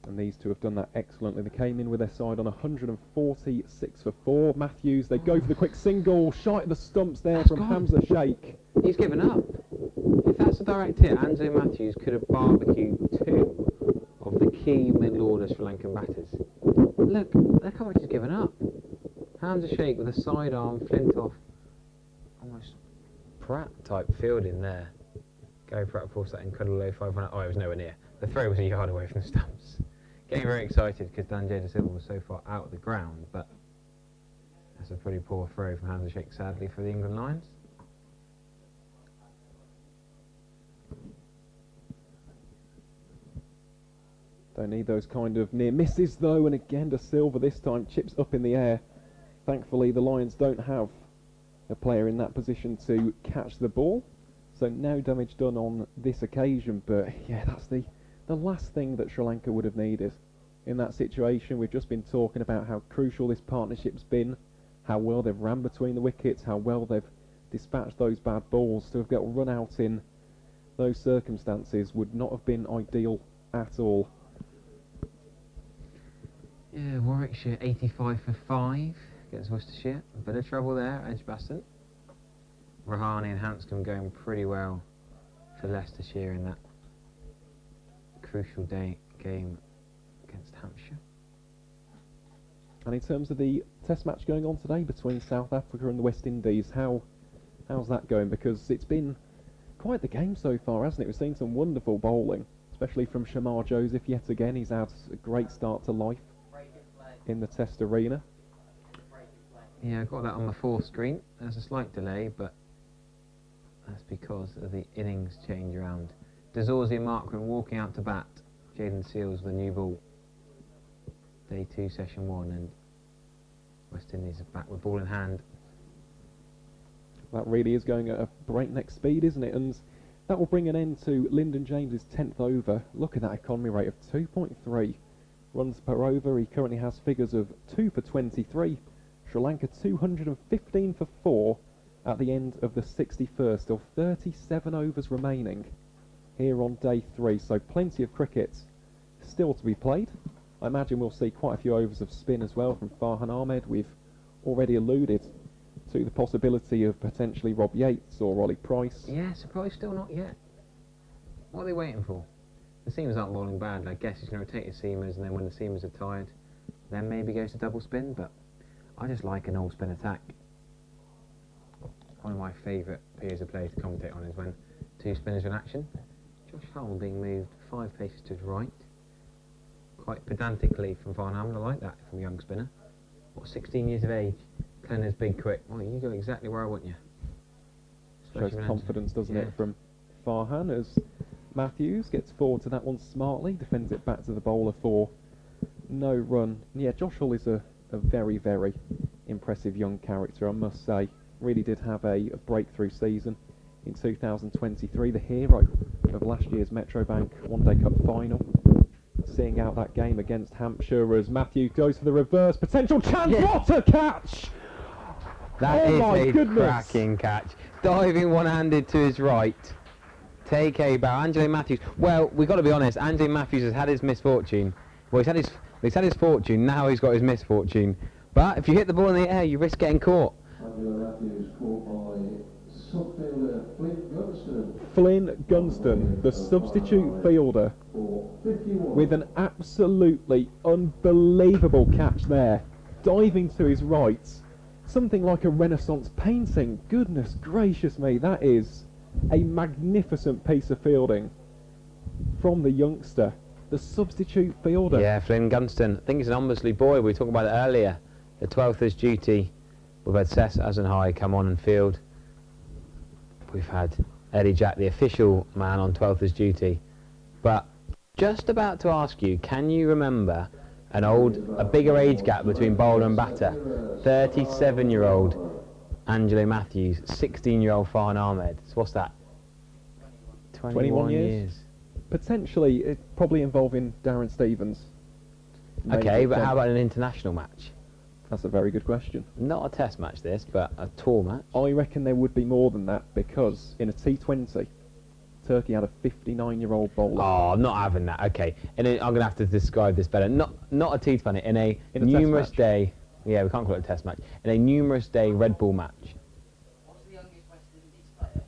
And these two have done that excellently. They came in with their side on 146 for 4. Matthews, they go for the quick single. Shite of the stumps there from Hamza Sheikh. He's given up. If that's a direct hit, Angelo Matthews could have barbecued 2 of the key middle-order Sri Lankan batters. Look how much he's given up. Hamza Sheikh with a sidearm, Flintoff, almost Pratt-type fielding there. Gary Pratt, of course, that incredible low 5-1. Oh, it was nowhere near. The throw was a yard away from the stumps. Getting very excited because Dhananjaya De Silva was so far out of the ground, but that's a pretty poor throw from Hamza Sheikh, sadly, for the England Lions. Don't need those kind of near misses though, and again De Silva this time chips up in the air. Thankfully the Lions don't have a player in that position to catch the ball, so no damage done on this occasion, but yeah, that's the last thing that Sri Lanka would have needed in that situation. We've just been talking about how crucial this partnership's been, how well they've ran between the wickets, how well they've dispatched those bad balls. To have got run out in those circumstances would not have been ideal at all. Yeah, Warwickshire 85 for 5 against Worcestershire. A bit of trouble there, Edgbaston. Rahane and Hanscom going pretty well for Leicestershire in that crucial game against Hampshire. And in terms of the test match going on today between South Africa and the West Indies, how's that going? Because it's been quite the game so far, hasn't it? We've seen some wonderful bowling, especially from Shamar Joseph yet again. He's had a great start to life in the test arena. Yeah, I got that on the 4th screen. There's a slight delay, but that's because of the innings change around. Dazorzi and Markram walking out to bat. Jaden Seals with a new ball. Day 2, session 1, and West Indies are back with ball in hand. That really is going at a breakneck speed, isn't it? And that will bring an end to Lyndon James's 10th over. Look at that economy rate of 2.3 runs per over. He currently has figures of 2 for 23. Sri Lanka 215 for 4 at the end of the 61st. Still 37 overs remaining here on day 3. So plenty of cricket still to be played. I imagine we'll see quite a few overs of spin as well from Farhan Ahmed. We've already alluded to the possibility of potentially Rob Yates or Ollie Price. Yeah, surprise still not yet. What are they waiting for? The seamers aren't bowling bad. I guess he's going to rotate his seamers, and then when the seamers are tired, then maybe goes to double spin. But I just like an all spin attack. One of my favourite periods of play to commentate on is when 2 spinners are in action. Josh Hull being moved 5 paces to his right. Quite pedantically from Farhan Ahmed. I like that from a young spinner. What, 16 years of age? Playing as big quick. Well, you go exactly where I want you. Shows confidence, doesn't it, from Farhan as Matthews gets forward to that one smartly, defends it back to the bowler for no run. Yeah, Josh Hull is a very, very impressive young character, I must say. Really did have a breakthrough season in 2023, the hero of last year's Metrobank One Day Cup final. Seeing out that game against Hampshire as Matthew goes for the reverse. Potential chance, what a catch! That is a cracking catch. Diving one-handed to his right. Take a bow. Angelo Matthews. Well, we've got to be honest. Angelo Matthews has had his misfortune. Well, he's had his fortune. Now he's got his misfortune. But if you hit the ball in the air, you risk getting caught. Angelo Matthews caught by subfielder Flynn Gunston. Flynn Gunston, the substitute fielder, with an absolutely unbelievable catch there. Diving to his right. Something like a Renaissance painting. Goodness gracious me, that is a magnificent piece of fielding from the youngster, the substitute fielder. Yeah, Flynn Gunston. I think he's an Ombersley boy. We were talking about it earlier. The 12th is duty. We've had Seth Asenhai come on and field. We've had Eddie Jack, the official man on 12th is duty. But just about to ask you, can you remember a bigger age gap between bowler and batter? 37-year-old Angelo Matthews, 16-year-old Farhan Ahmed. So what's that? 21 years. Potentially, it probably involving Darren Stevens. Okay, but how about an international match? That's a very good question. Not a test match this, but a tour match. I reckon there would be more than that, because in a T20, Turkey had a 59-year-old bowler. Oh, I'm not having that. Okay, I'm going to have to describe this better. Not a T20, in a numerous day. Yeah, we can't call it a test match. In a numerous day Red Bull match. What's the youngest West Indies player?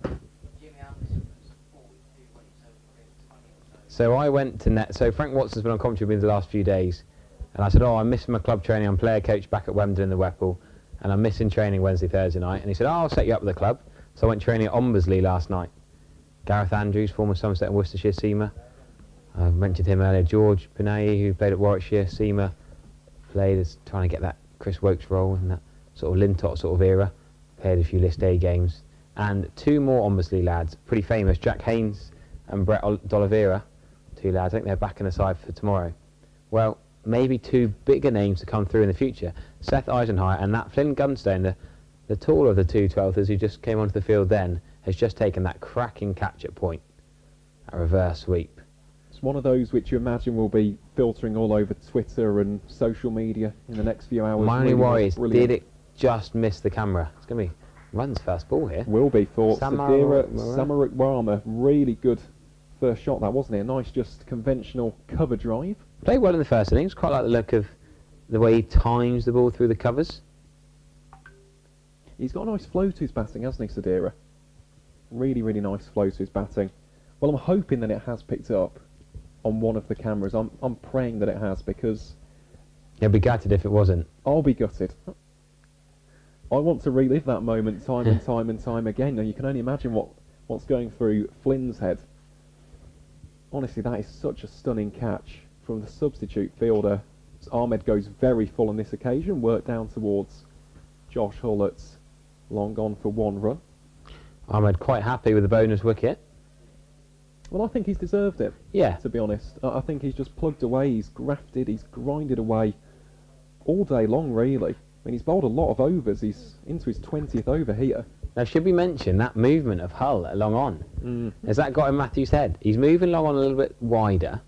Because Jimmy Anderson was 42 when he was over 20 or so. So I went to net. So Frank Watson's been on commentary with me the last few days, and I said, "Oh, I'm missing my club training. I'm player coach back at Wembley in the Whipple, and I'm missing training Wednesday, Thursday night." And he said, "Oh, I'll set you up with the club." So I went training at Ombersley last night. Gareth Andrews, former Somerset and Worcestershire seamer. I mentioned him earlier. George Pinayi, who played at Warwickshire, seamer, played as trying to get that Chris Wokes role in that sort of Lintott sort of era. Played a few List A games. And 2 more Ombersley lads, pretty famous, Jack Haynes and Brett D'Oliveira, 2 lads. I think they're back in the side for tomorrow. Well, maybe 2 bigger names to come through in the future. Seth Eisenhire and that Flynn Gunstone, the taller of the 2 12ers who just came onto the field then, has just taken that cracking catch at point. A reverse sweep. It's one of those which you imagine will be filtering all over Twitter and social media in the next few hours. My only worry is, did it just miss the camera? It's going to be Run's first ball here. Will be for Sadira Samarukwama. Really good first shot that, wasn't it? A nice, just conventional cover drive. Played well in the first innings. Quite like the look of the way he times the ball through the covers. He's got a nice flow to his batting, hasn't he, Sadira? Really, really nice flow to his batting. Well, I'm hoping that it has picked up on one of the cameras. I'm praying that it has, because He'll be gutted if it wasn't. I'll be gutted. I want to relive that moment time and time and time again. Now you can only imagine what's going through Flynn's head. Honestly, that is such a stunning catch from the substitute fielder. Ahmed goes very full on this occasion, worked down towards Josh Hull at long gone for one run. Ahmed quite happy with the bonus wicket. Well, I think he's deserved it. Yeah. To be honest, I think he's just plugged away. He's grafted. He's grinded away all day long. Really, I mean, he's bowled a lot of overs. He's into his 20th over here. Now, should we mention that movement of Hull at long on? Has that got in Matthews' head? He's moving long on a little bit wider.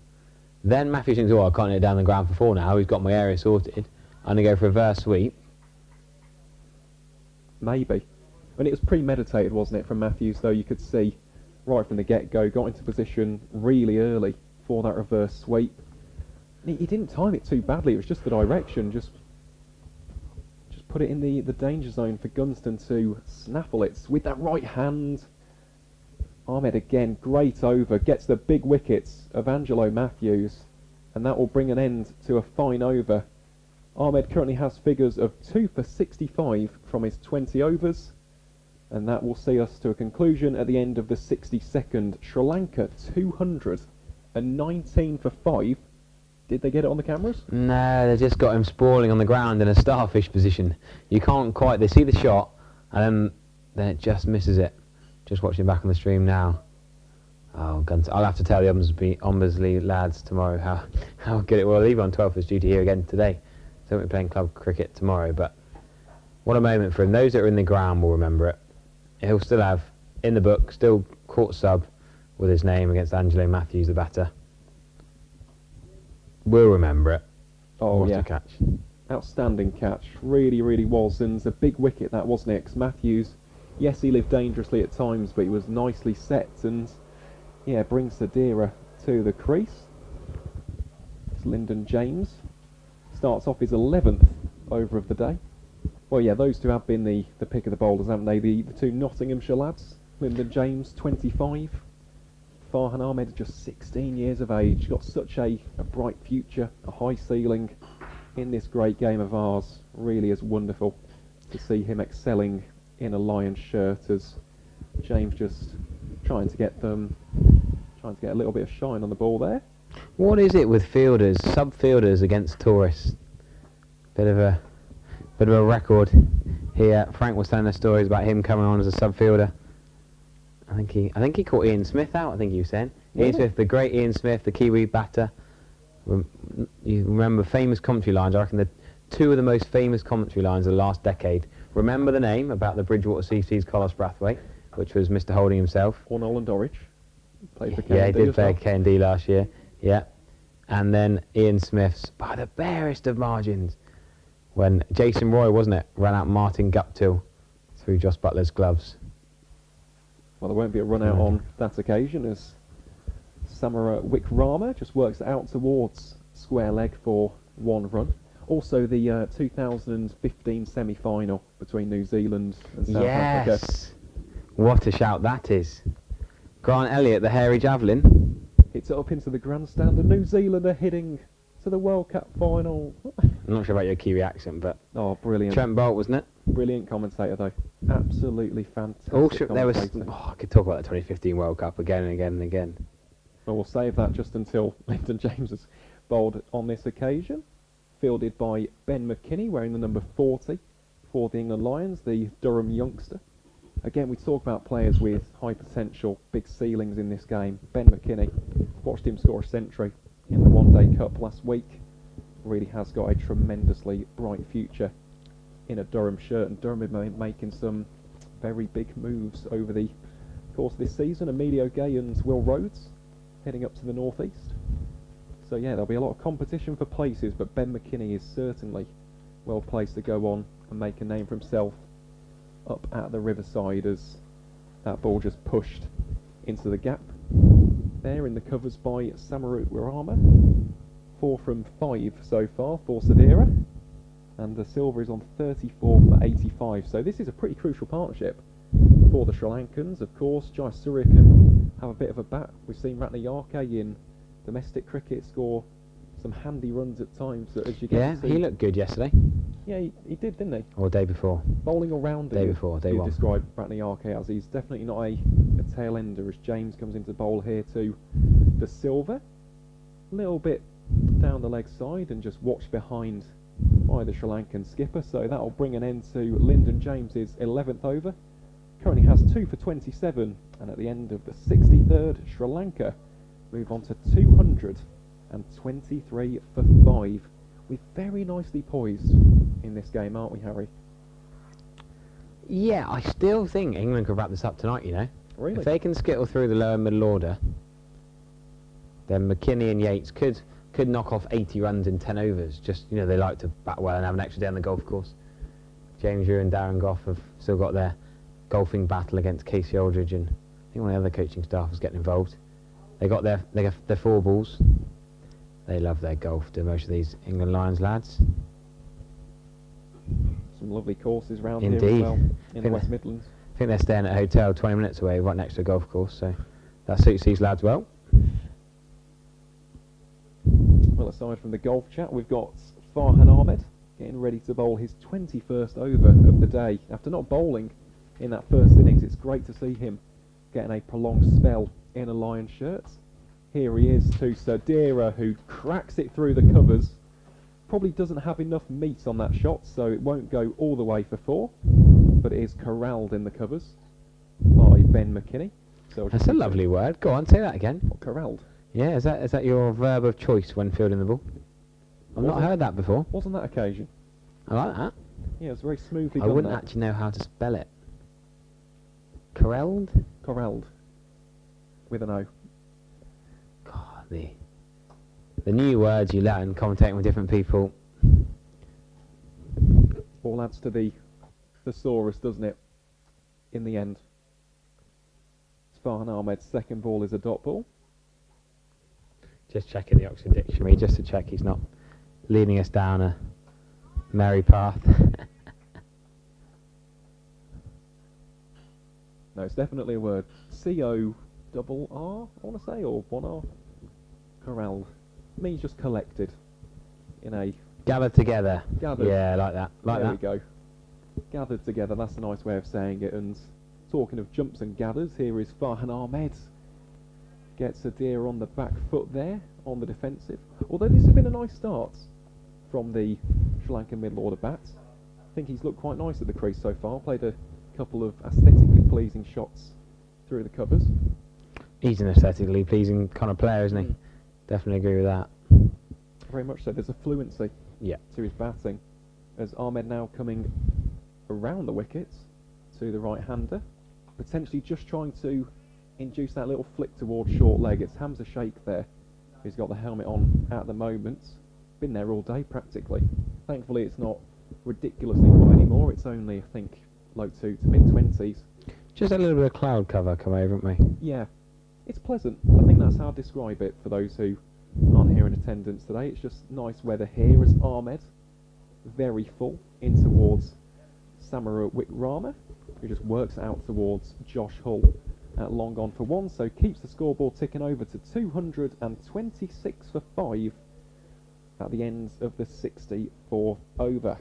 Then Matthews thinks, oh, I can't hit it down the ground for 4 now. He's got my area sorted. I'm going to go for a reverse sweep. Maybe. And it was premeditated, wasn't it, from Matthews, though? You could see right from the get-go, got into position really early for that reverse sweep. He didn't time it too badly. It was just the direction. Just put it in the danger zone for Gunston to snaffle it with that right hand. Ahmed again, great over, gets the big wickets of Angelo Matthews, and that will bring an end to a fine over. Ahmed currently has figures of 2 for 65 from his 20 overs, and that will see us to a conclusion at the end of the 62nd. Sri Lanka 219 for 5. Did they get it on the cameras? No, they just got him sprawling on the ground in a starfish position. You can't quite... They see the shot, and then it just misses it. Just watching back on the stream now. Oh, Guns! I'll have to tell the Ombersley lads tomorrow how good it will. Leave on 12th is duty here again today. So we're playing club cricket tomorrow, but what a moment for him. Those that are in the ground will remember it. He'll still have, in the book, still caught sub with his name against Angelo Matthews, the batter. We'll remember it. Oh, what yeah. a catch. Outstanding catch. Really, really was. And a big wicket that, wasn't it? 'Cause Matthews, yes, he lived dangerously at times, but he was nicely set and, yeah, brings Sadira to the crease. It's Lyndon James. Starts off his 11th over of the day. Well, yeah, those two have been the pick of the bowlers, haven't they? The two Nottinghamshire lads. Lyndon James, 25. Farhan Ahmed, just 16 years of age. Got such a bright future, a high ceiling in this great game of ours. Really is wonderful to see him excelling in a Lions shirt, as James just trying to get a little bit of shine on the ball there. What is it with fielders, sub-fielders against tourists? Bit of a record here. Frank was telling us stories about him coming on as a sub-fielder. I think he caught Ian Smith out, I think he was saying. Really? Ian Smith, the great Ian Smith, the Kiwi batter. You remember famous commentary lines. I reckon the 2 of the most famous commentary lines of the last decade. Remember the name about the Bridgewater CC's Collis Brathwaite, which was Mr. Holding himself. Or Nolan Dorridge. Played for Yeah, he K&D did as play well. at K&D last year. Yeah. And then Ian Smith's, by the barest of margins, when Jason Roy, wasn't it, ran out Martin Guptill through Joss Butler's gloves. Well, there won't be a run out on that occasion as Samara Wickrama just works it out towards square leg for 1 run. Also, the 2015 semi-final between New Zealand and South Africa. Yes! What a shout that is. Grant Elliott, the hairy javelin. Hits it up into the grandstand, and New Zealand are heading to the World Cup final. I'm not sure about your Kiwi accent, but Oh, brilliant. Trent Bolt, wasn't it? Brilliant commentator, though. Absolutely fantastic Also, there was. commentator. Oh, I could talk about the 2015 World Cup again and again and again. Well, we'll save that just until Lyndon James has bowled on this occasion. Fielded by Ben McKinney, wearing the number 40 for the England Lions, the Durham youngster. Again, we talk about players with high potential, big ceilings in this game. Ben McKinney, watched him score a century in the One Day Cup last week. Really has got a tremendously bright future in a Durham shirt, and Durham are making some very big moves over the course of this season. Emilio Gay and Will Rhodes heading up to the northeast. So yeah, there'll be a lot of competition for places, but Ben McKinney is certainly well placed to go on and make a name for himself up at the Riverside, as that ball just pushed into the gap. There in the covers by Samaru Wirama. 4 from 5 so far for Sadira. And the silver is on 34 for 85. So this is a pretty crucial partnership for the Sri Lankans. Of course, Jai Surya can have a bit of a bat. We've seen Ratnayake in domestic cricket score some handy runs at times, that as you get Yeah, to see. he looked good yesterday. Yeah, he did, didn't he? Or day before. Bowling around Day before, day you one. described Bratney Arke as. He's definitely not a tail ender, as James comes into bowl here to the silver. A little bit down the leg side and just watched behind by the Sri Lankan skipper, so that'll bring an end to Lyndon James's 11th over. Currently has 2 for 27, and at the end of the 63rd, Sri Lanka move on to 223 for 5. We're very nicely poised in this game, aren't we, Harry? Yeah, I still think England could wrap this up tonight, you know. Really? If they can skittle through the lower middle order, then McKinney and Yates could knock off 80 runs in 10 overs. Just, you know, they like to bat well and have an extra day on the golf course. James Ewer and Darren Goff have still got their golfing battle against Casey Aldridge, and I think one of the other coaching staff is getting involved. They got their 4 balls. They love their golf, do most of these England Lions lads. Some lovely courses round here Indeed. as well in the Think West Midlands. I think they're staying at a hotel 20 minutes away, right next to a golf course, so that suits these lads well. Well, aside from the golf chat, we've got Farhan Ahmed getting ready to bowl his 21st over of the day. After not bowling in that first innings, it's great to see him getting a prolonged spell in a Lion shirt. Here he is to Sadira, who cracks it through the covers. Probably doesn't have enough meat on that shot, so it won't go all the way for 4, but it is corralled in the covers by Ben McKinney. So That's a lovely word. Go on, say that again. Corralled. Yeah, is that your verb of choice when fielding the ball? I've not heard that before. Wasn't that occasion? I like that. Yeah, it was very smoothly I done wouldn't there. actually know how to spell it. Corralled? Corralled. With an O. God, the new words you learn commentating with different people. All adds to the thesaurus, doesn't it? In the end. Farhan Ahmed's second ball is a dot ball. Just checking the Oxford Dictionary, just to check he's not leading us down a merry path. No, it's definitely a word. C-O-double-R, I want to say, or one R. Corralled. Means just collected. In a... Gathered together. Gathered. Yeah, like that. Like there that. we go. Gathered together, that's a nice way of saying it. And talking of jumps and gathers, here is Farhan Ahmed. Gets a deer on the back foot there, on the defensive. Although this has been a nice start from the Sri Lankan middle order bat. I think he's looked quite nice at the crease so far. Played a couple of aesthetically pleasing shots through the covers. He's an aesthetically pleasing kind of player, isn't he? Definitely agree with that. Very much so. There's a fluency to his batting. As Ahmed now coming around the wickets to the right-hander. Potentially just trying to induce that little flick towards short leg. It's Hamza Sheikh there, who's got the helmet on at the moment. Been there all day practically. Thankfully it's not ridiculously hot anymore. It's only, I think, low to mid-20s. Just a little bit of cloud cover come over, haven't we? Yeah, it's pleasant. I think that's how I describe it for those who aren't here in attendance today. It's just nice weather here as Ahmed, very full, in towards Samara Wickrama, who just works out towards Josh Hull at long on for 1, so keeps the scoreboard ticking over to 226 for 5 at the end of the 64th over.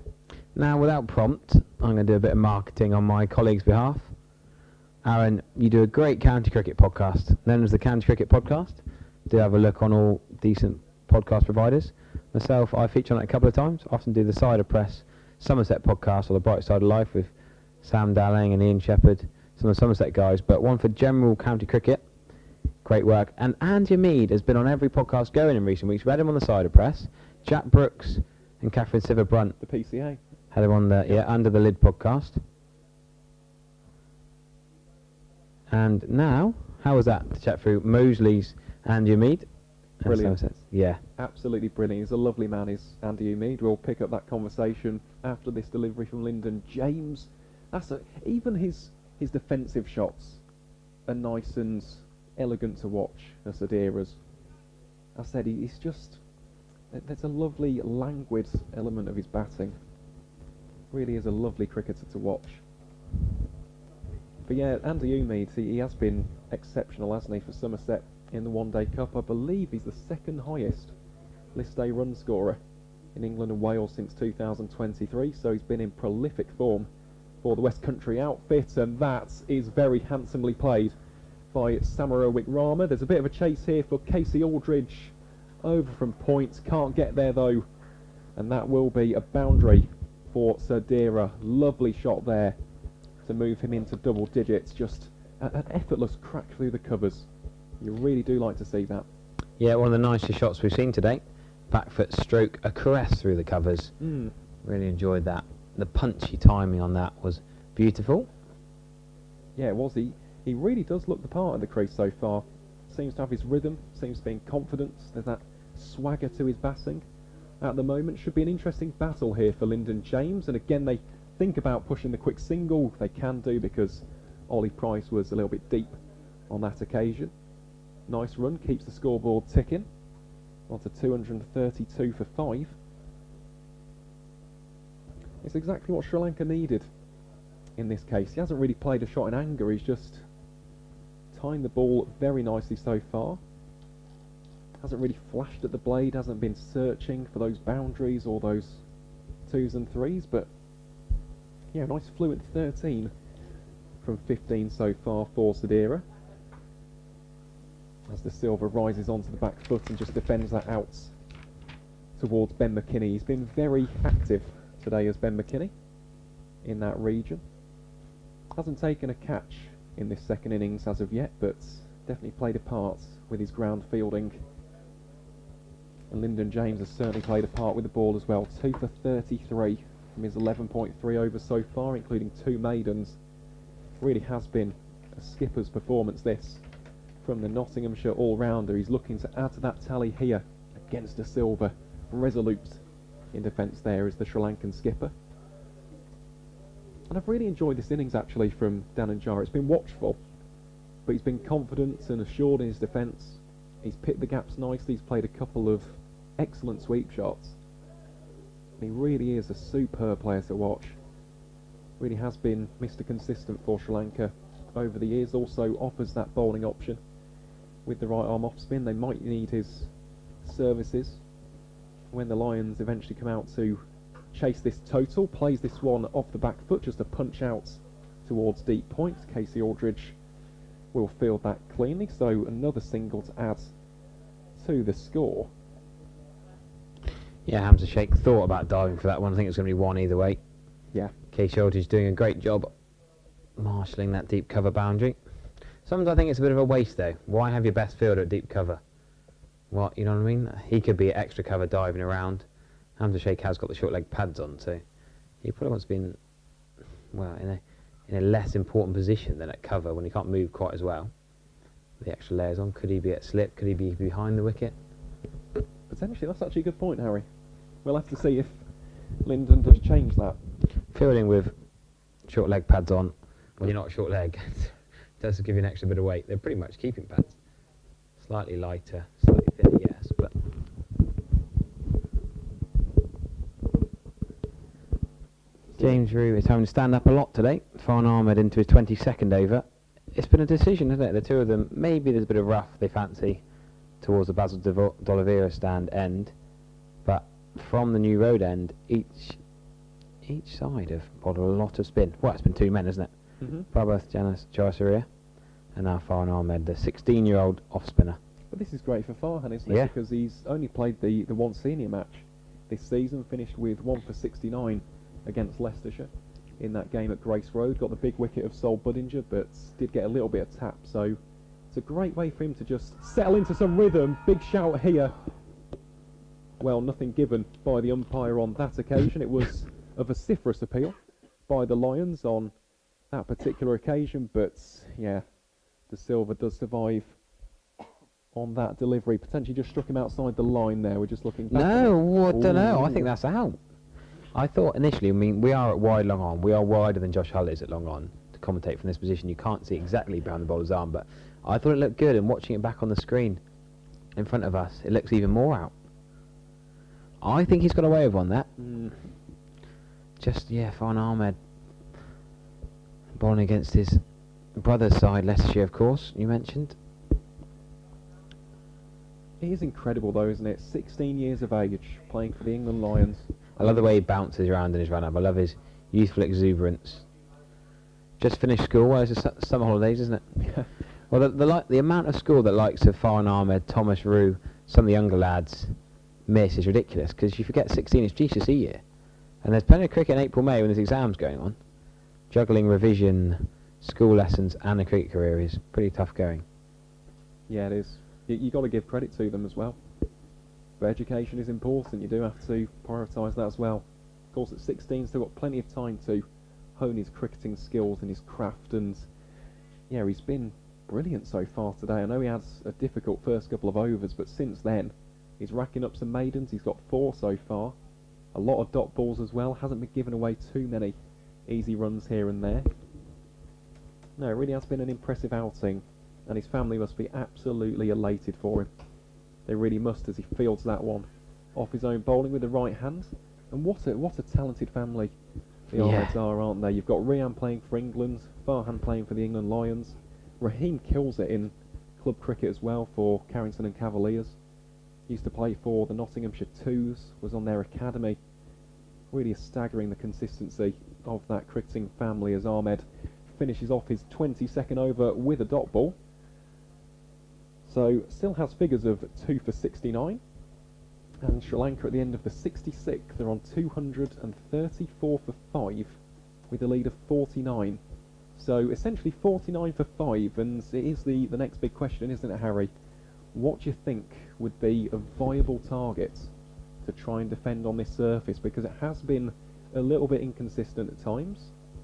Now, without prompt, I'm going to do a bit of marketing on my colleague's behalf. Aaron, you do a great county cricket podcast, known as the County Cricket Podcast. Do have a look on all decent podcast providers. Myself, I feature on it a couple of times. Often do the Cider Press Somerset podcast or the Bright Side of Life with Sam Dalling and Ian Shepherd, some of the Somerset guys, but one for general county cricket. Great work. And Andy Mead has been on every podcast going in recent weeks. We had him on the Cider Press. Jack Brooks and Catherine Siver-Brunt The PCA. had him on the Under the Lid podcast. And now, how was that to chat through Mosley's Andy Mead? Brilliant. Yeah. Absolutely brilliant. He's a lovely man, is Andy Umeed. We'll pick up that conversation after this delivery from Lyndon James. Even his defensive shots are nice and elegant to watch, as Adira's. I said, he's just... There's a lovely, languid element of his batting. Really is a lovely cricketer to watch. But yeah, Andy Umeed, he has been exceptional, hasn't he, for Somerset in the One Day Cup. I believe he's the second highest list A run scorer in England and Wales since 2023, so he's been in prolific form for the West Country outfit, and that is very handsomely played by Samara Wickrama. There's a bit of a chase here for Casey Aldridge, over from point, can't get there though, and that will be a boundary for Serdira. Lovely shot there to move him into double digits, just an effortless crack through the covers. You really do like to see that. Yeah, one of the nicest shots we've seen today. Back foot stroke, a caress through the covers. Really enjoyed that. The punchy timing on that was beautiful. Yeah, it was. He really does look the part of the crease so far. Seems to have his rhythm, seems to be in confidence. There's that swagger to his batting at the moment. Should be an interesting battle here for Lyndon James, and again they think about pushing the quick single. They can do, because Ollie Price was a little bit deep on that occasion. Nice run, keeps the scoreboard ticking. On to 232 for 5. It's exactly what Sri Lanka needed in this case. He hasn't really played a shot in anger, he's just timed the ball very nicely so far. Hasn't really flashed at the blade, hasn't been searching for those boundaries or those 2s and 3s, but yeah, nice fluent 13 from 15 so far for Serdira. As the Silver rises onto the back foot and just defends that out towards Ben McKinney. He's been very active today as Ben McKinney in that region. Hasn't taken a catch in this second innings as of yet, but definitely played a part with his ground fielding. And Lyndon James has certainly played a part with the ball as well. 2 for 33 from his 11.3 overs so far, including 2 maidens. Really has been a skipper's performance, this, from the Nottinghamshire all-rounder. He's looking to add to that tally here against a Silver. Resolute in defence there is the Sri Lankan skipper. And I've really enjoyed this innings actually from Dhananjaya. It's been watchful, but he's been confident and assured in his defence. He's picked the gaps nicely, he's played a couple of excellent sweep shots. He really is a superb player to watch. Really has been Mr. Consistent for Sri Lanka over the years. Also offers that bowling option with the right arm off spin. They might need his services when the Lions eventually come out to chase this total. Plays this one off the back foot just to punch out towards deep point. Casey Aldridge will field that cleanly, so another single to add to the score. Yeah, Hamza Sheikh thought about diving for that one. I think it's going to be 1 either way. Yeah. Casey Aldridge doing a great job marshalling that deep cover boundary. Sometimes I think it's a bit of a waste though. Why have your best fielder at deep cover? What, you know what I mean? He could be at extra cover diving around. Hamza Sheikh has got the short leg pads on, so he probably wants to be in, well, in a less important position than at cover when he can't move quite as well. The extra layers on. Could he be at slip? Could he be behind the wicket? Potentially, that's actually a good point, Harry. We'll have to see if Lyndon does change that. Fielding with short leg pads on when you're not short leg does give you an extra bit of weight. They're pretty much keeping pads. Slightly lighter, slightly thinner, yes, but James Rew is having to stand up a lot today. Farhan Ahmed into his 22nd over. It's been a decision, hasn't it? The two of them, maybe there's a bit of rough they fancy towards the Basil D'Oliveira stand end, but from the New Road end, each side have got a lot of spin. Well, it's been 2 men, isn't it? Prabhath Jayasuriya and now Farhan Ahmed, the 16-year-old off-spinner. But this is great for Farhan, isn't it? Yeah. Because he's only played the one senior match this season, finished with 1 for 69 against Leicestershire in that game at Grace Road. Got the big wicket of Sol Budinger, but did get a little bit of tap. So it's a great way for him to just settle into some rhythm. Big shout here. Well, nothing given by the umpire on that occasion. It was a vociferous appeal by the Lions on that particular occasion, but yeah, De Silva does survive on that delivery. Potentially just struck him outside the line there. We're just looking back. No, I don't know. I think that's out. I thought initially, I mean, we are at wide long on. We are wider than Josh Hull is at long on to commentate from this position. You can't see exactly behind the bowler's arm, but I thought it looked good, and watching it back on the screen in front of us, it looks even more out. I think he's got away with one that. Just, yeah, Farhan Ahmed bowling against his brother's side, Leicestershire, of course, you mentioned. It is incredible though, isn't it? 16 years of age, playing for the England Lions. I love the way he bounces around in his run-up. I love his youthful exuberance. Just finished school. Well, it's summer holidays, isn't it? Well, the amount of school that likes of Farhan Ahmed, Thomas Rue, some of the younger lads miss is ridiculous, because you forget 16 is GCSE year. And there's plenty of cricket in April, May when there's exams going on. Juggling revision, school lessons and a cricket career is pretty tough going. Yeah, it is. You got to give credit to them as well. But education is important. You do have to prioritise that as well. Of course, at 16, still got plenty of time to hone his cricketing skills and his craft. And yeah, he's been brilliant so far today. I know he has a difficult first couple of overs, but since then, he's racking up some maidens. He's got 4 so far. A lot of dot balls as well. Hasn't been giving away too many easy runs here and there. No, it really has been an impressive outing, and his family must be absolutely elated for him. They really must, as he fields that one off his own bowling with the right hand. And what a talented family the Ahmeds are, aren't they? You've got Rian playing for England, Farhan playing for the England Lions. Raheem kills it in club cricket as well for Carrington and Cavaliers. Used to play for the Nottinghamshire Twos, was on their academy. Really staggering the consistency of that cricketing family as Ahmed finishes off his 22nd over with a dot ball. So still has figures of 2 for 69. And Sri Lanka at the end of the 66th, they're on 234 for 5 with a lead of 49. So essentially 49 for 5, and it is the next big question, isn't it, Harry? What do you think would be a viable target to try and defend on this surface? Because it has been a little bit inconsistent at times.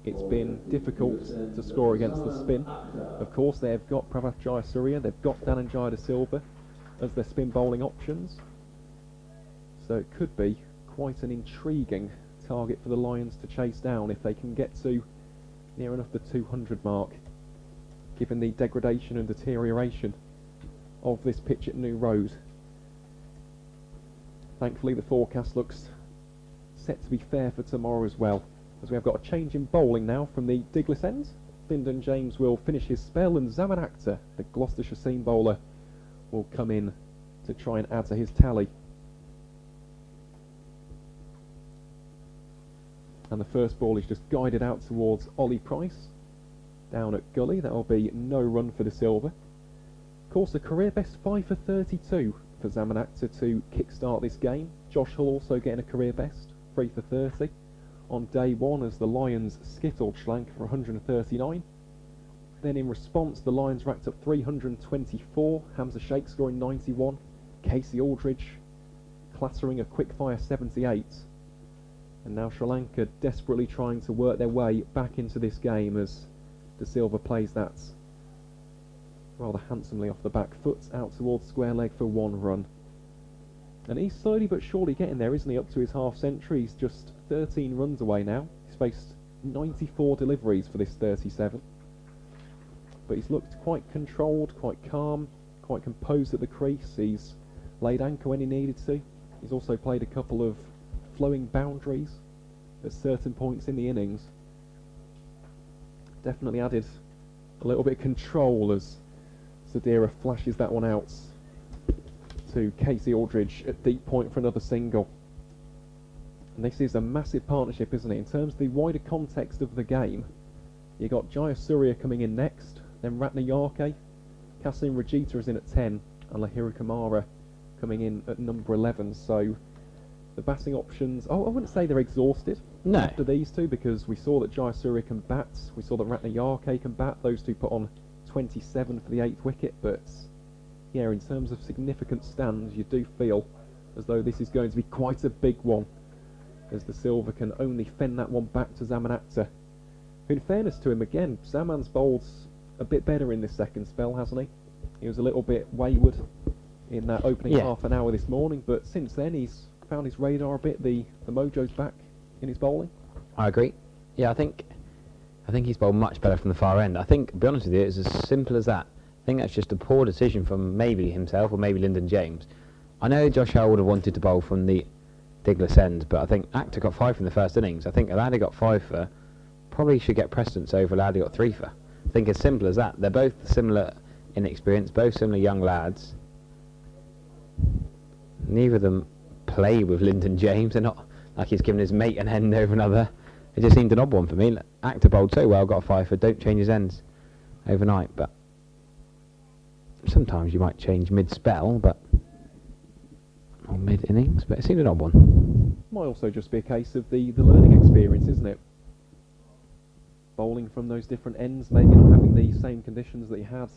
It's been difficult to score against the spin. Of course, they've got Pravath Jayasuriya, they've got Dhananjaya de Silva as their spin bowling options. So it could be quite an intriguing target for the Lions to chase down if they can get to near enough the 200 mark, given the degradation and deterioration of this pitch at New Road. Thankfully, the forecast looks set to be fair for tomorrow as well, as we have got a change in bowling now from the Diglis end. Lyndon James will finish his spell, and Zaman Akhtar, the Gloucestershire seam bowler, will come in to try and add to his tally. And the first ball is just guided out towards Ollie Price, down at Gully. That'll be no run for De Silva. Of course, a career best 5 for 32 for Zaman Akhtar to kickstart this game. Josh Hull also getting a career best, 3 for 30 on day one as the Lions skittled Sri Lanka for 139. Then in response, the Lions racked up 324, Hamza Sheikh scoring 91, Casey Aldridge clattering a quick-fire 78. And now Sri Lanka desperately trying to work their way back into this game as De Silva plays that rather handsomely off the back foot out towards square leg for 1 run. And he's slowly but surely getting there, isn't he, up to his half century. He's just 13 runs away now. He's faced 94 deliveries for this 37. But he's looked quite controlled, quite calm, quite composed at the crease. He's laid anchor when he needed to. He's also played a couple of flowing boundaries at certain points in the innings. Definitely added a little bit of control as Sadira flashes that one out to Casey Aldridge at deep point for another single. And this is a massive partnership, isn't it? In terms of the wider context of the game, you got Jayasuriya coming in next, then Ratnayake, Kasim Rajita is in at 10, and Lahiru Kumara coming in at number 11. So the batting options, I wouldn't say they're exhausted after these two, because we saw that Jayasuriya can bat, we saw that Ratnayake can bat. Those two put on 27 for the 8th wicket, but yeah, in terms of significant stands, you do feel as though this is going to be quite a big one, as De Silva can only fend that one back to Zaman Akhtar. In fairness to him, again, Zaman's bowled a bit better in this second spell, hasn't he? He was a little bit wayward in that opening half an hour this morning, but since then he's found his radar a bit. The mojo's back in his bowling. I agree. Yeah, I think he's bowled much better from the far end. I think, to be honest with you, it's as simple as that. I think that's just a poor decision from maybe himself or maybe Lyndon James. I know Josh Hull would have wanted to bowl from the Diglis end, but I think Akhtar got 5 from the first innings. I think Aladi got 5 for, probably should get precedence over Aladi got 3 for. I think as simple as that. They're both similar in experience, both similar young lads. neither of them play with Lyndon James. They're not like he's given his mate an end over another. It just seemed an odd one for me. Actor bowled so well, got a 5 for don't change his ends overnight, but sometimes you might change mid-spell, or mid-innings, but it seemed an odd one. Might also just be a case of the learning experience, isn't it? Bowling from those different ends, maybe not having the same conditions that he had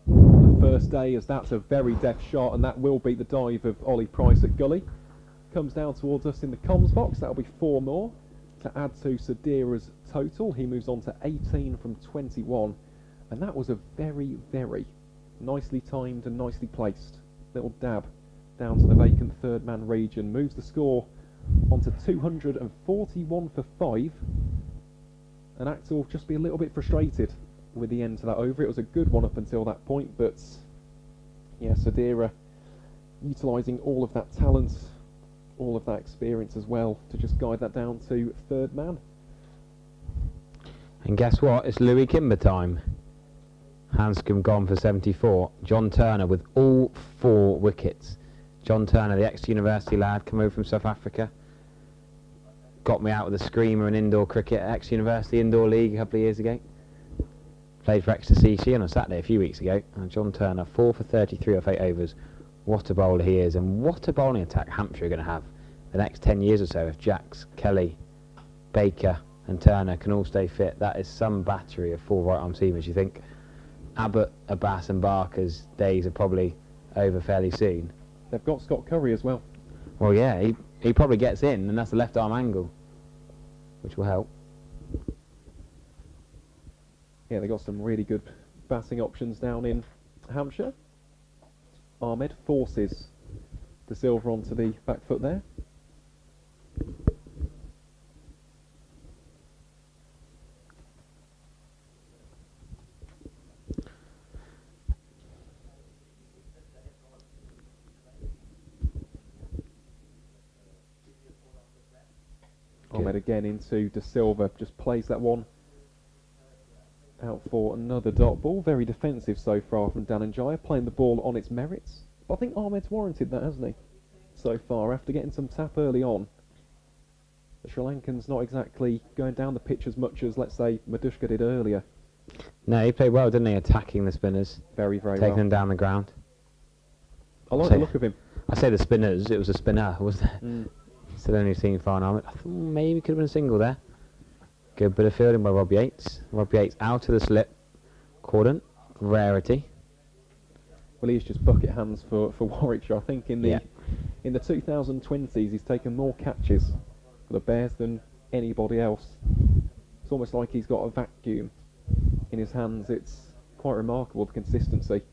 on the first day, as that's a very deft shot, and that will beat the dive of Ollie Price at gully. Comes down towards us in the comms box. That'll be 4 more to add to Sadira's total. He moves on to 18 from 21, and that was a very, very nicely timed and nicely placed little dab down to the vacant third man region. Moves the score onto 241 for 5, and Actor will just be a little bit frustrated with the end to that over. It was a good one up until that point, but yeah, Sadira utilising all of that talent, all of that experience as well, to just guide that down to third man. And guess what? It's Louis Kimber time. Hanscom gone for 74. John Turner with all 4 wickets. John Turner, the ex-university lad, come over from South Africa. Got me out with a screamer in indoor cricket at ex-university indoor league a couple of years ago. Played for XCC on a Saturday a few weeks ago. And John Turner, 4 for 33 off 8 overs. What a bowler he is, and what a bowling attack Hampshire are going to have the next 10 years or so if Jacks, Kelly, Baker and Turner can all stay fit. That is some battery of 4 right-arm seamers, you think. Abbott, Abbas and Barker's days are probably over fairly soon. They've got Scott Curry as well. Well, yeah, he probably gets in, and that's the left-arm angle, which will help. Yeah, they've got some really good batting options down in Hampshire. Ahmed forces De Silva onto the back foot there. Ahmed again into De Silva, just plays that one out for another dot ball. Very defensive so far from Dhananjaya, playing the ball on its merits. But I think Ahmed's warranted that, hasn't he, so far, after getting some tap early on. The Sri Lankans not exactly going down the pitch as much as, let's say, Madushka did earlier. No, he played well, didn't he, attacking the spinners. Very, very taking well. them down the ground. I like the look of him. I say the spinners, it was a spinner, wasn't it? Still only seen fine Ahmed. I thought maybe could have been a single there. Good bit of fielding by Rob Yates. Rob Yates out of the slip. Cordon, rarity. Well, he's just bucket hands for Warwickshire. I think in the 2020s he's taken more catches for the Bears than anybody else. It's almost like he's got a vacuum in his hands. It's quite remarkable, the consistency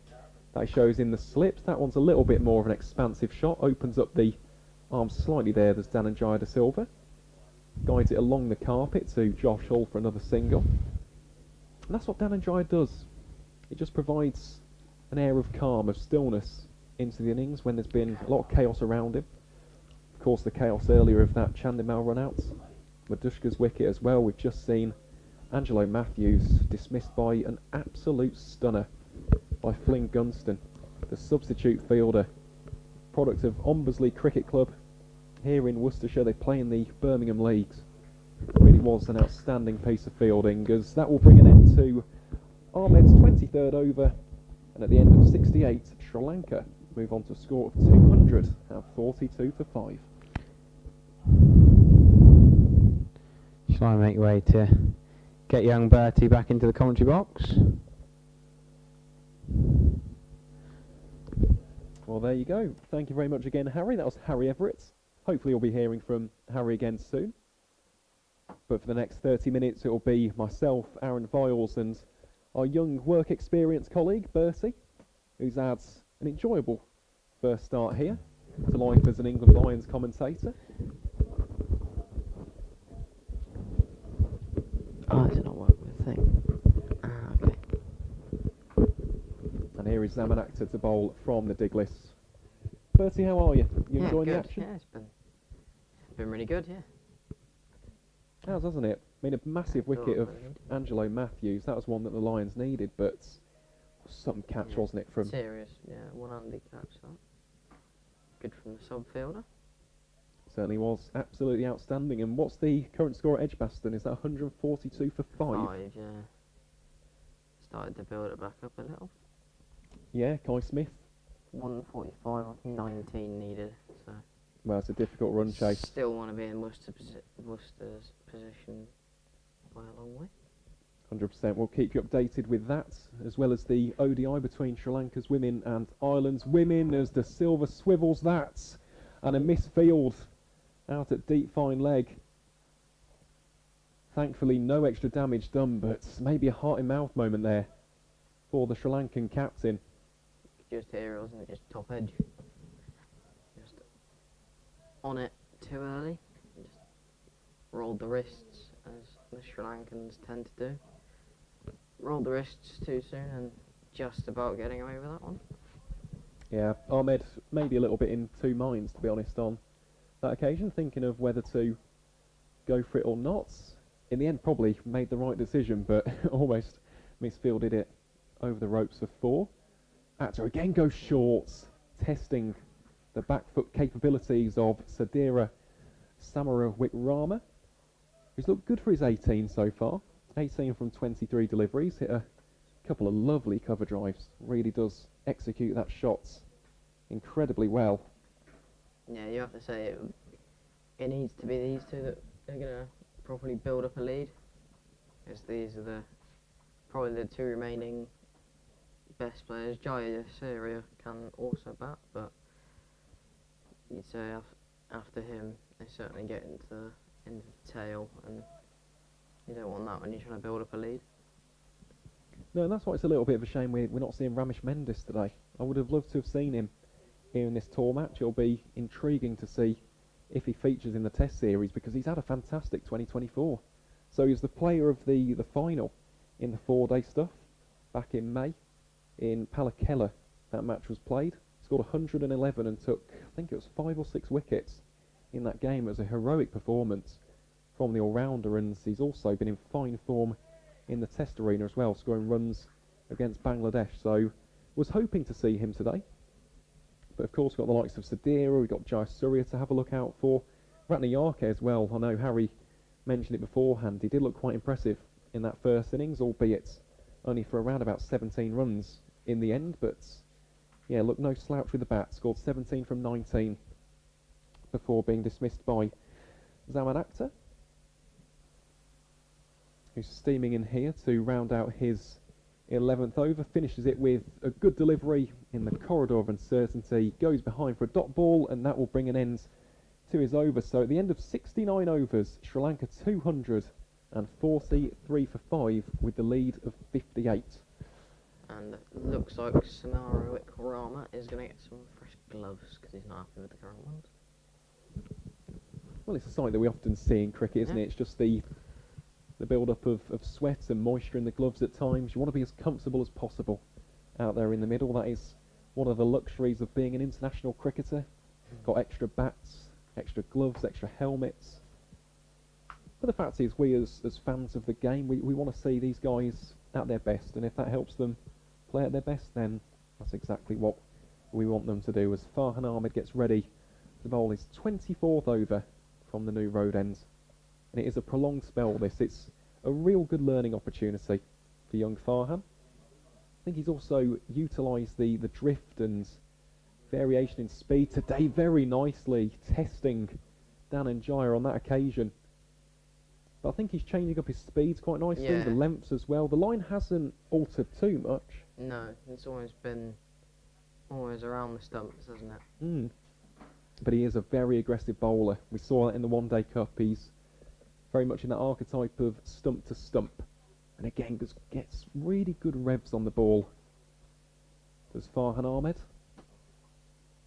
that he shows in the slips. That one's a little bit more of an expansive shot. Opens up the arms slightly there. There's Dhananjaya De Silva. Guides it along the carpet to Josh Hall for another single. And that's what Dhananjaya does. It just provides an air of calm, of stillness into the innings when there's been a lot of chaos around him. Of course, the chaos earlier of that Chandimal run-out. Madushka's wicket as well. We've just seen Angelo Matthews dismissed by an absolute stunner by Flynn Gunston, the substitute fielder, product of Ombersley Cricket Club here in Worcestershire. They play in the Birmingham Leagues. It really was an outstanding piece of fielding, as that will bring an end to Ahmed's 23rd over, and at the end of 68, Sri Lanka move on to a score of 242 for 5. Shall I make way to get young Bertie back into the commentary box? Well, there you go. Thank you very much again, Harry. That was Harry Everett. Hopefully you'll be hearing from Harry again soon. But for the next 30 minutes, it will be myself, Aaron Viles, and our young work experience colleague, Bertie, who's had an enjoyable first start here to life as an England Lions commentator. Oh, it's not working with the thing. Okay. And here is Zaman Akhtar to bowl from the Diglis. Bertie, how are you? You enjoying good. the action? Yeah, it's been really good, yeah. Has, hasn't it? I mean, a massive wicket of Angelo Matthews. That was one that the Lions needed, but some catch, wasn't it, from... Serious, yeah, one-handed catch, that. Good from the sub fielder. Certainly was absolutely outstanding. And what's the current score at Edgbaston? Is that 142 for 5? Yeah. Started to build it back up a little. Yeah, Kai Smith. 145 off 19 needed, so. Well, it's a difficult run chase. Still want to be in Worcester's position by a long way. 100%. We'll keep you updated with that, as well as the ODI between Sri Lanka's women and Ireland's women, as the Silver swivels that, and a misfield out at deep fine leg. Thankfully, no extra damage done, but maybe a heart-in-mouth moment there for the Sri Lankan captain. Just here, wasn't it? Just top edge. Just on it too early. Just rolled the wrists, as the Sri Lankans tend to do. Rolled the wrists too soon and just about getting away with that one. Yeah, Ahmed maybe a little bit in two minds, to be honest, on that occasion, thinking of whether to go for it or not. In the end, probably made the right decision, but almost misfielded it over the ropes for 4. Actor again goes short, testing the back foot capabilities of Sadira Samarawikrama, who's looked good for his 18 so far. 18 from 23 deliveries, hit a couple of lovely cover drives. Really does execute that shot incredibly well. Yeah, you have to say it needs to be these two that are going to properly build up a lead, because these are probably the two remaining best players. Jaya Syria can also bat, but you'd say after him they certainly get into the tail, and you don't want that when you're trying to build up a lead. No, and that's why it's a little bit of a shame we're not seeing Ramesh Mendes today. I would have loved to have seen him here in this tour match. It'll be intriguing to see if he features in the Test series, because he's had a fantastic 2024. So he's the player of the final in the 4-day stuff back in May in Palakela. That match was played. Scored 111 and took, I think it was 5 or 6 wickets in that game. It was a heroic performance from the all-rounder, and he's also been in fine form in the Test arena as well, scoring runs against Bangladesh. So was hoping to see him today. But of course, we've got the likes of Sadira, we've got Jai Surya to have a look out for. Ratnayake as well. I know Harry mentioned it beforehand. He did look quite impressive in that first innings, albeit only for around about 17 runs in the end. But yeah, look, no slouch with the bat. Scored 17 from 19 before being dismissed by Zaman Akhtar, who's steaming in here to round out his 11th over. Finishes it with a good delivery in the corridor of uncertainty, goes behind for a dot ball, and that will bring an end to his over. So at the end of 69 overs, Sri Lanka 243 for 5 with the lead of 58. And it looks like Samarawikrama is going to get some fresh gloves, because he's not happy with the current ones. Well, it's a sight that we often see in cricket, isn't it? It's just the build-up of sweat and moisture in the gloves at times. You want to be as comfortable as possible out there in the middle. That is one of the luxuries of being an international cricketer. Got extra bats, extra gloves, extra helmets. But the fact is, we as fans of the game, we want to see these guys at their best, and if that helps them play at their best, then that's exactly what we want them to do. As Farhan Ahmed gets ready to bowl his 24th over from the new road end. And it is a prolonged spell, this. It's a real good learning opportunity for young Farhan. I think he's also utilised the drift and variation in speed today very nicely, testing Dan and Jaya on that occasion. But I think he's changing up his speeds quite nicely, Yeah. the lengths as well. The line hasn't altered too much. No, it's always been around the stumps, hasn't it? But he is a very aggressive bowler. We saw that in the One Day Cup. He's very much in that archetype of stump to stump. And again, gets really good revs on the ball. Does Farhan Ahmed.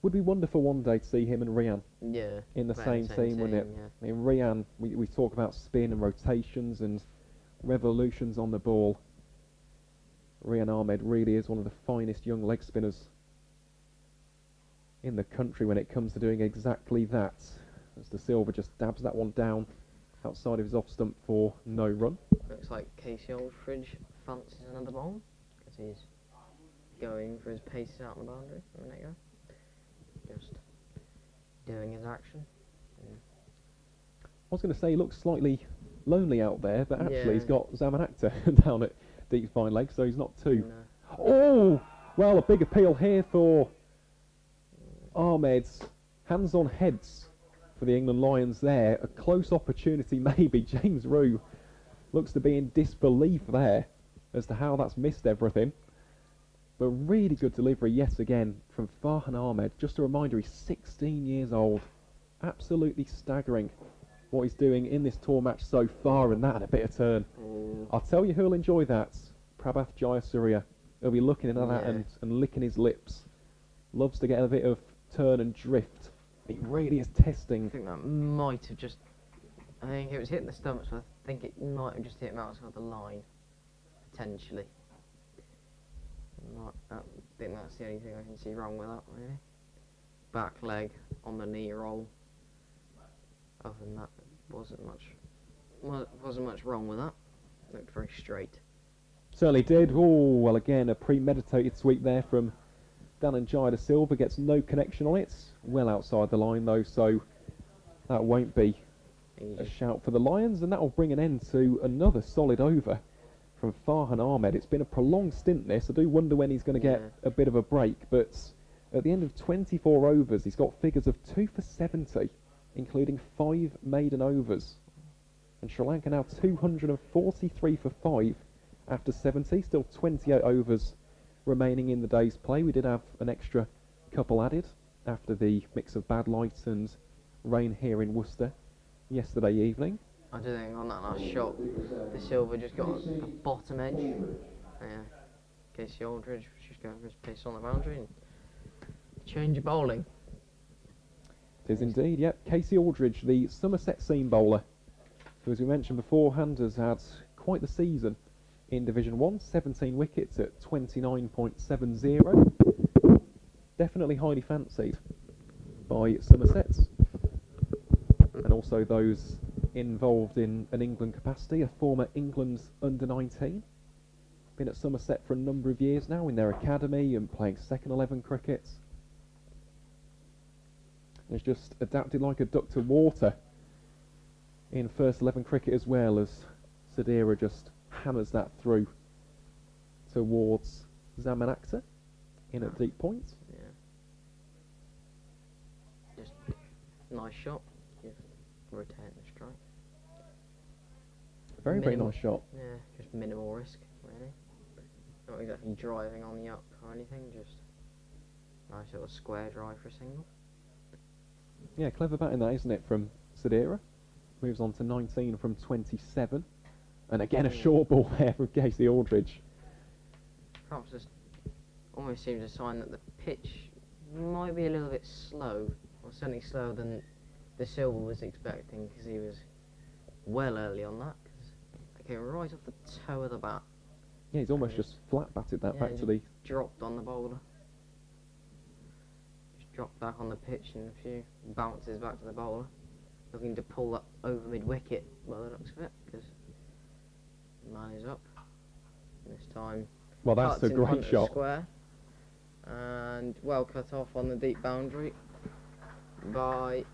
Would be wonderful one day to see him and Rian Yeah. in the playing same team, wouldn't it? Yeah. I mean, Rian, we talk about spin and rotations and revolutions on the ball. Rian Ahmed really is one of the finest young leg spinners in the country when it comes to doing exactly that. As the Silver just dabs that one down outside of his off stump for no run. Looks like Casey Aldridge fancies another ball, because he's going for his paces out on the boundary a minute ago. Just doing his action. I was going to say he looks slightly lonely out there, but actually he's Yeah. got Zaman Akhtar down at deep fine leg, so he's not too. No. Oh, well, a big appeal here for Ahmed's hands on heads for the England Lions there. A close opportunity maybe. James Rue looks to be in disbelief there as to how that's missed everything. But really good delivery yet again from Farhan Ahmed. Just a reminder, he's 16 years old. Absolutely staggering what he's doing in this tour match so far, and that had a bit of turn. I'll tell you who'll enjoy that. Prabhath Jayasuriya. He'll be looking at that Yeah. and licking his lips. Loves to get a bit of turn and drift. He really is testing. I think that might have just. I think it was hitting the stumps, but I think it might have just hit him outside the line. Potentially. I think that's the only thing I can see wrong with that, really. Back leg on the knee roll. Other than that, wasn't much wrong with that. Looked very straight. Certainly did. Oh, well, again, a premeditated sweep there from Dananjaya Silva. Gets no connection on it. Well outside the line, though, so that won't be a shout for the Lions, and that will bring an end to another solid over from Farhan Ahmed. It's been a prolonged stint, this. I do wonder when he's going to get a bit of a break, but at the end of 24 overs, he's got figures of 2 for 70, including 5 maiden overs. And Sri Lanka now 243 for 5 after 70, still 28 overs remaining in the day's play. We did have an extra couple added after the mix of bad light and rain here in Worcester yesterday evening. I do think on that last shot, the Silver just got a bottom edge. Yeah. Casey Aldridge was just going for his piss on the boundary and change of bowling. It is indeed, yep. Casey Aldridge, the Somerset seam bowler, who, as we mentioned beforehand, has had quite the season in Division 1, 17 wickets at 29.70. Definitely highly fancied by Somerset, and also those involved in an England capacity, a former England's under-19. Been at Somerset for a number of years now in their academy and playing second 11 cricket. Has just adapted like a duck to water in first 11 cricket as well, as Sadira just hammers that through towards Zaman Akhtar in at deep point. Yeah. Just nice shot. Just rotate the strike. Very, very nice shot. Yeah, just minimal risk, really. Not exactly driving on the up or anything, just nice little square drive for a single. Yeah, clever batting that, isn't it, from Sadira. Moves on to 19 from 27. And again, a short ball there from Casey Aldridge. Perhaps this almost seems a sign that the pitch might be a little bit slow, or certainly slower than the Silver was expecting, because he was well early on that, because it came right off the toe of the bat. Yeah, he's almost just flat batted that back to the... Dropped on the bowler. Just dropped back on the pitch and a few bounces back to the bowler. Looking to pull that over mid-wicket by the looks of it, because the man is up. This time, Well, that's cuts a in front great of shot. Square, and well cut off on the deep boundary by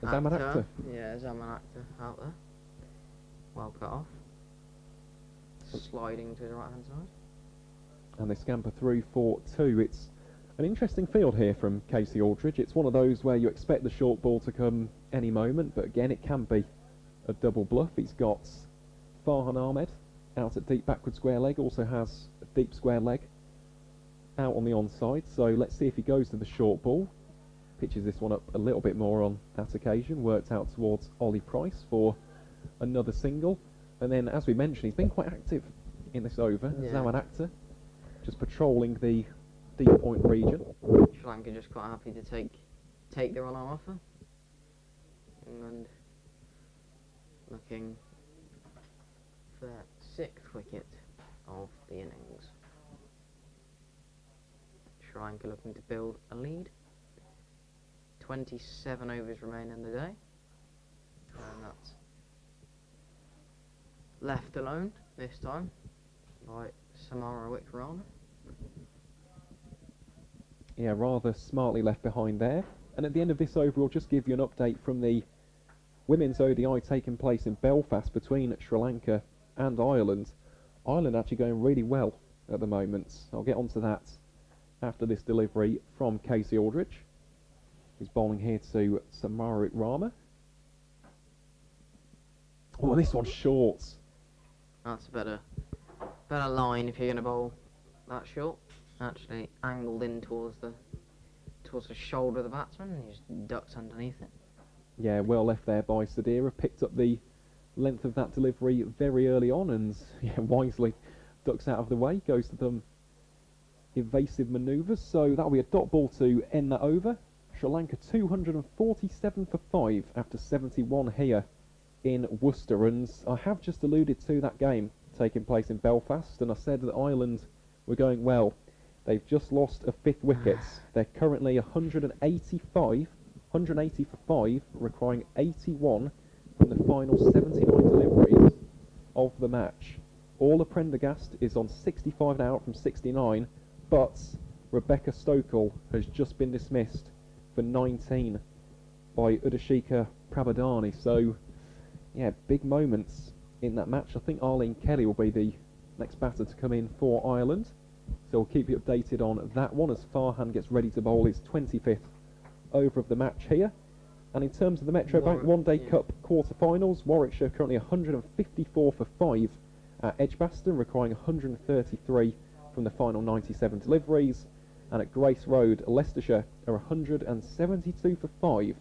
Zaman Akhtar. Akhtar. Yeah, Zaman Akhtar out there. Well cut off. Sliding to the right hand side. And they scamper through for 2. It's an interesting field here from Casey Aldridge. It's one of those where you expect the short ball to come any moment, but again, it can be a double bluff. He's got Farhan Ahmed out at deep backward square leg, also has a deep square leg out on the onside, so let's see if he goes to the short ball. Pitches this one up a little bit more on that occasion, worked out towards Ollie Price for another single, and then, as we mentioned, he's been quite active in this over. Yeah. Zaman Akhtar just patrolling the deep point region. Sri Lanka just quite happy to take the run on offer. England looking for their 6th wicket of the innings. Sri Lanka looking to build a lead. 27 overs remain in the day, and that's left alone this time by Samara Wickrana. Yeah, rather smartly left behind there. And at the end of this over, we'll just give you an update from the women's ODI taking place in Belfast between Sri Lanka and Ireland. Ireland actually going really well at the moment. I'll get onto that after this delivery from Casey Aldridge. He's bowling here to Samarit Rama. Oh, this one's short. That's a better line if you're going to bowl that short. Actually angled in towards the shoulder of the batsman, and he just ducks underneath it. Yeah, well left there by Sadira. Picked up the length of that delivery very early on, and wisely ducks out of the way. Goes to them evasive manoeuvres. So that'll be a dot ball to end that over. Sri Lanka 247 for 5 after 71 here in Worcester, and I have just alluded to that game taking place in Belfast, and I said that Ireland were going well. They've just lost a 5th wicket. They're currently 180 for 5, requiring 81 from the final 79 deliveries of the match. All Prendergast is on 65 now from 69, but Rebecca Stokel has just been dismissed for 19 by Udashika Prabodani. So, yeah, big moments in that match. I think Arlene Kelly will be the next batter to come in for Ireland. So we'll keep you updated on that one as Farhan gets ready to bowl his 25th over of the match here. And in terms of the Metro Bank One Day Cup quarter-finals, Warwickshire currently 154 for 5 at Edgbaston, requiring 133 from the final 97 deliveries. And at Grace Road, Leicestershire are 172 for 5,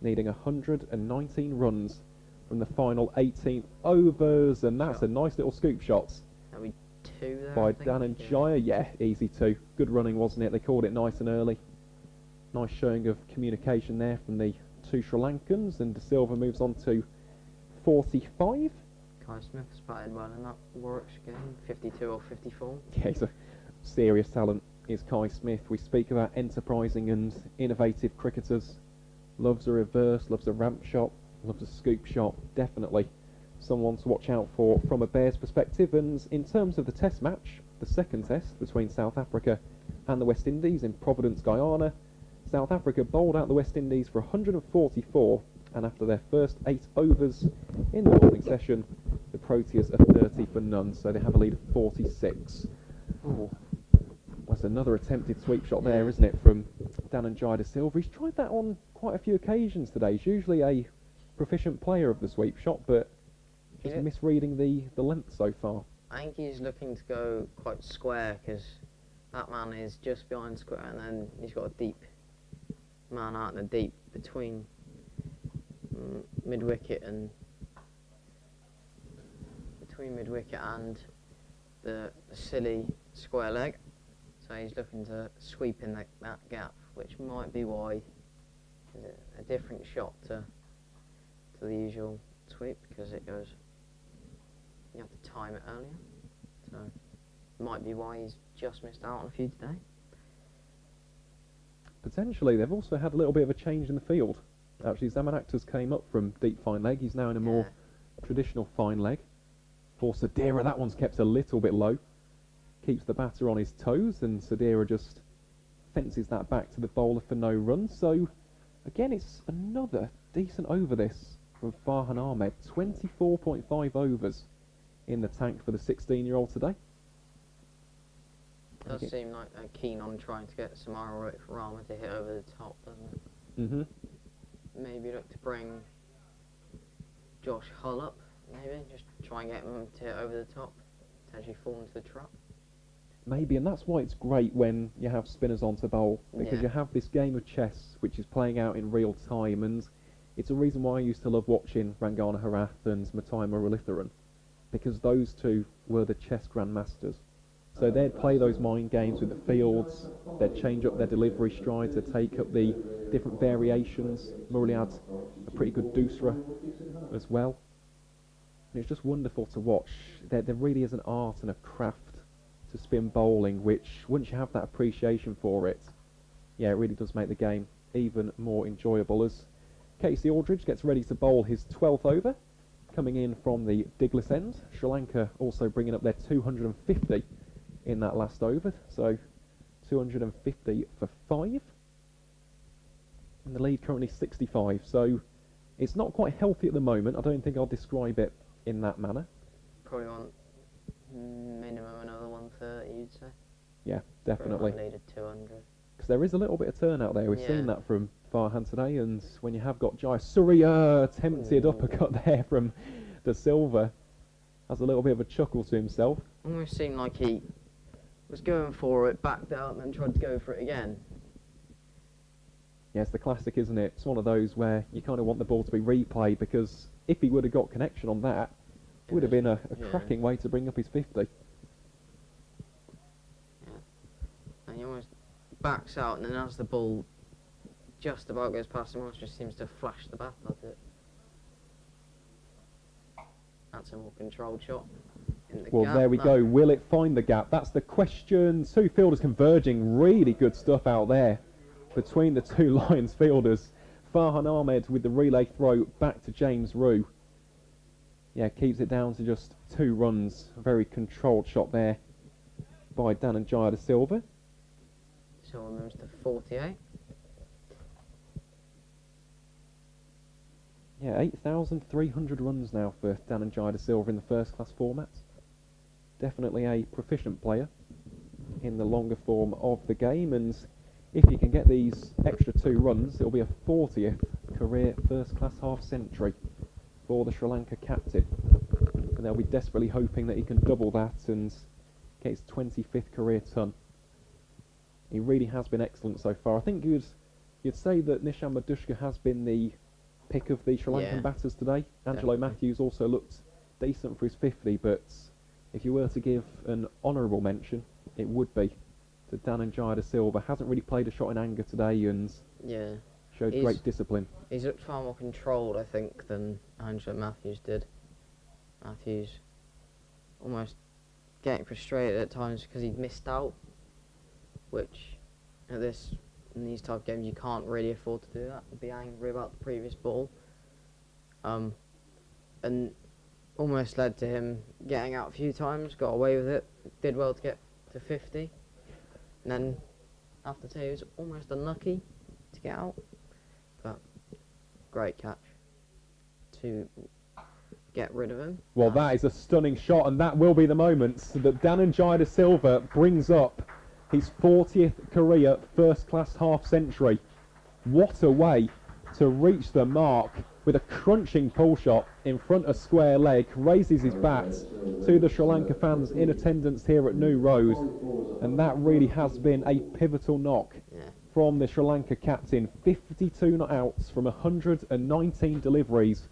needing 119 runs from the final 18 overs. And that's a nice little scoop shot. That'll be 2 there, By I think. Dhananjaya, yeah, easy 2. Good running, wasn't it? They called it nice and early. Nice showing of communication there from the 2 Sri Lankans, and De Silva moves on to 45. Kai Smith has batted well in that Warwickshire game, 52 or 54. Yeah, he's a serious talent, is Kai Smith. We speak about enterprising and innovative cricketers. Loves a reverse, loves a ramp shot, loves a scoop shot, definitely someone to watch out for from a Bears perspective. And in terms of the test match, the second test between South Africa and the West Indies in Providence, Guyana, South Africa bowled out the West Indies for 144, and after their first 8 overs in the morning session, the Proteas are 30 for none, so they have a lead of 46. Oh, that's another attempted sweep shot there, isn't it, from Dhananjaya De Silva. He's tried that on quite a few occasions today. He's usually a proficient player of the sweep shot, but just misreading the length so far. I think he's looking to go quite square, because that man is just behind square, and then he's got a deep man out in the deep between mid-wicket and the silly square leg. So he's looking to sweep in that gap, which might be why it's a different shot to the usual sweep, because it goes, you have to time it earlier. So might be why he's just missed out on a few today. Potentially, they've also had a little bit of a change in the field. Actually, Zaman Akhtar's came up from deep fine leg. He's now in a more traditional fine leg. For Sadira, that one's kept a little bit low. Keeps the batter on his toes, and Sadira just fences that back to the bowler for no run. So, again, it's another decent over this from Farhan Ahmed. 24.5 overs in the tank for the 16-year-old today. Does seem like they're keen on trying to get Samara Rama to hit over the top, doesn't it? Mm-hmm. Maybe look to bring Josh Hull up, maybe. Just try and get him to hit over the top, potentially fall into the trap. Maybe, and that's why it's great when you have spinners on to bowl, because you have this game of chess which is playing out in real time, and it's a reason why I used to love watching Rangana Harath and Matai Muralitharan, because those two were the chess grandmasters. So they'd play those mind games with the fields, they'd change up their delivery strides, they'd take up the different variations. Murali had a pretty good doosra as well. And it's just wonderful to watch. There really is an art and a craft to spin bowling, which, once you have that appreciation for it, yeah, it really does make the game even more enjoyable. As Casey Aldridge gets ready to bowl his 12th over, coming in from the Diglis end. Sri Lanka also bringing up their 250 in that last over, so 250 for 5. And the lead currently 65, so it's not quite healthy at the moment. I don't think I'll describe it in that manner. Probably want minimum another 130, you'd say. Yeah, definitely. Probably needed 200. Because there is a little bit of turnout there. We've Yeah. seen that from Farhan today, and when you have got Jai Surya attempted Ooh. uppercut there from De Silva, has a little bit of a chuckle to himself. Almost seemed like he was going for it, backed out, and then tried to go for it again. Yeah, it's the classic, isn't it? It's one of those where you kind of want the ball to be replayed, because if he would have got connection on that, it would have been a Yeah. cracking way to bring up his 50. And he almost backs out, and then as the ball just about goes past him, almost just seems to flash the bat at it. That's a more controlled shot. In the Well, gap, there we that- go. Will it find the gap? That's the question. Two fielders converging. Really good stuff out there between the two Lions fielders. Farhan Ahmed with the relay throw back to James Rue. Yeah, keeps it down to just 2 runs. A very controlled shot there by Dhananjaya De Silva. So it moves to 48. Yeah, 8,300 runs now for Dhananjaya De Silva in the first class format. Definitely a proficient player in the longer form of the game, and if you can get these extra 2 runs, it'll be a 40th career first class half century for the Sri Lanka captain. And they'll be desperately hoping that he can double that and get his 25th career ton. He really has been excellent so far. I think you'd say that Nishan Madushka has been the pick of the Sri Lankan Yeah. batters today. Angelo Definitely. Matthews also looked decent for his 50, but if you were to give an honourable mention, it would be to Dhananjaya De Silva. Hasn't really played a shot in anger today and Yeah. showed He's- great discipline. He's looked far more controlled, I think, than Angelo Matthews did. Matthews almost getting frustrated at times because he'd missed out, which in these type of games you can't really afford to do that. Be angry about the previous ball, and almost led to him getting out a few times. Got away with it. Did well to get to 50, and then after 2 he was almost unlucky to get out. But great catch to get rid of him. Well, that is a stunning shot, and that will be the moment that Dhananjaya De Silva brings up his 40th career first-class half-century. What a way to reach the mark with a crunching pull shot in front of square leg, raises his bat to the Sri Lanka fans in attendance here at New Road, and that really has been a pivotal knock Yeah. from the Sri Lanka captain. 52 not outs from 119 deliveries.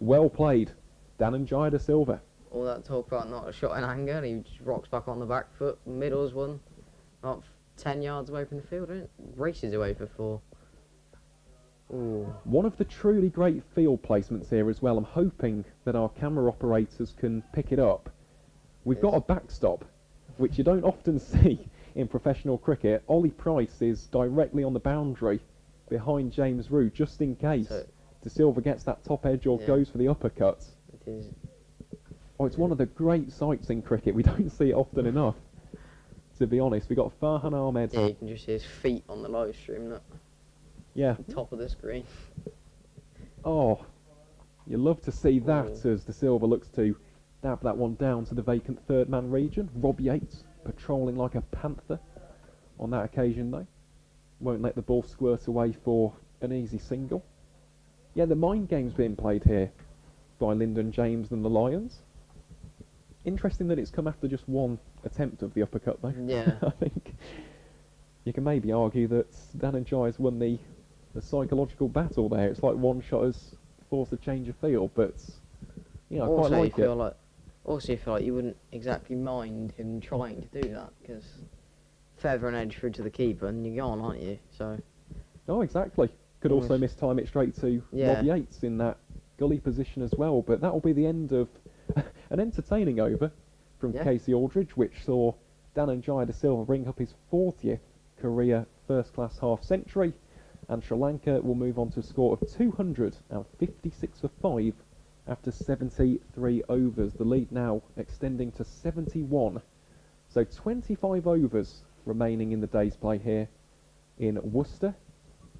Well played, Dhananjaya De Silva. All that talk about not a shot in anger, and he just rocks back on the back foot, middles one, about 10 yards away from the field, and races away for 4. Ooh. One of the truly great field placements here as well. I'm hoping that our camera operators can pick it up. We've got a backstop, which you don't often see in professional cricket. Ollie Price is directly on the boundary behind James Rue, just in case So- De Silva gets that top edge or Yeah. goes for the uppercut. It is. Oh, it's one of the great sights in cricket. We don't see it often enough, to be honest. We've got Farhan Ahmed. Yeah, you can just see his feet on the live stream, look, Yeah. top of the screen. Oh, you love to see that Ooh. as De Silva looks to dab that one down to the vacant third man region. Rob Yates patrolling like a panther on that occasion though. Won't let the ball squirt away for an easy single. Yeah, the mind game's being played here by Lyndon James and the Lions. Interesting that it's come after just one attempt of the uppercut though. Yeah. I think you can maybe argue that Dhananjaya's won the psychological battle there. It's like one shot has forced a change of feel, but yeah, I quite Also, like you it. feel like, you feel like you wouldn't exactly mind him trying to do that, because feather an edge through to the keeper and you're gone, aren't you? So, Oh, exactly. Could also Almost- mistime it straight to Yeah. Rob Yates in that gully position as well. But that will be the end of an entertaining over from Yeah. Casey Aldridge, which saw Dhananjaya De Silva bring up his 40th career first-class half-century, and Sri Lanka will move on to a score of 256 for 5 after 73 overs. The lead now extending to 71. So 25 overs remaining in the day's play here in Worcester.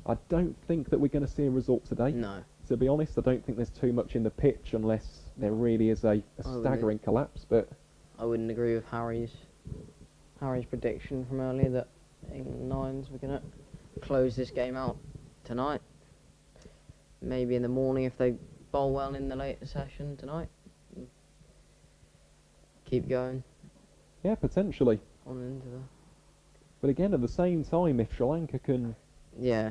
I don't think that we're going to see a result today. No. To be honest, I don't think there's too much in the pitch unless there really is a staggering collapse. But I wouldn't agree with Harry's prediction from earlier that England Lions were going to close this game out tonight. Maybe in the morning if they bowl well in the later session tonight. Keep going yeah, potentially. on into the... But again, at the same time, if Sri Lanka can Yeah,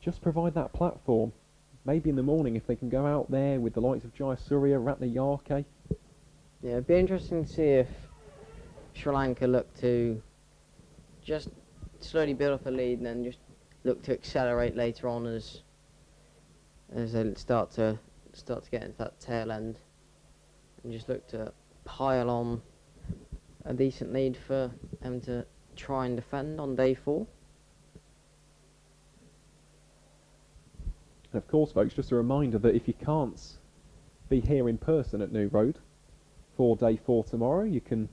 just provide that platform, maybe in the morning if they can go out there with the likes of Jayasuriya, Ratnayake. yeah, it'd be interesting to see if Sri Lanka look to just slowly build up a lead and then just look to accelerate later on as they start to get into that tail end, and just look to pile on a decent lead for them to try and defend on day 4. And of course, folks, just a reminder that if you can't be here in person at New Road for day 4 tomorrow, you can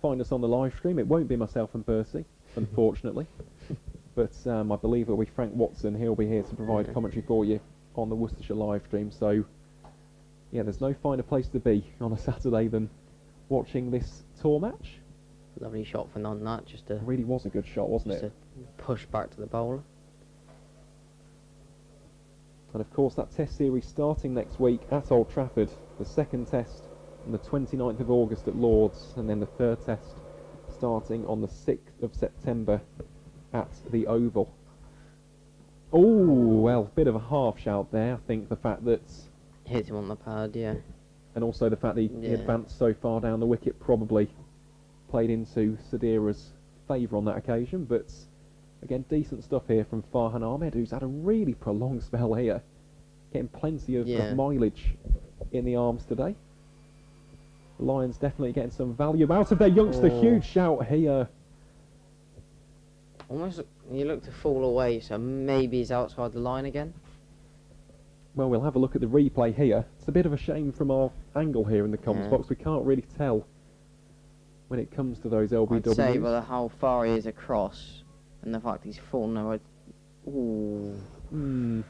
find us on the live stream. It won't be myself and Percy, unfortunately, but I believe it'll be Frank Watson. He'll be here to provide commentary for you on the Worcestershire live stream. So, yeah, there's no finer place to be on a Saturday than watching this tour match. Lovely shot for none that, just to It really was a good shot, wasn't just it? to push back to the bowler. And of course, that test series starting next week at Old Trafford. The second test on the 29th of August at Lord's, and then the third test starting on the 6th of September at the Oval. Oh, well, bit of a half shout there. I think the fact that, Hit him on the pad, yeah. and also the fact that he Yeah. advanced so far down the wicket probably played into Sadira's favour on that occasion. But again, decent stuff here from Farhan Ahmed, who's had a really prolonged spell here, getting plenty of Yeah. mileage in the arms today. The Lions definitely getting some value out of their youngster. Oh. Huge shout here. Almost, you look to fall away, so maybe he's outside the line again. Well, we'll have a look at the replay here. It's a bit of a shame from our angle here in the comms Yeah. box. We can't really tell when it comes to those LBWs. I'd say by how far he is across and the fact he's fallen over. Ooh,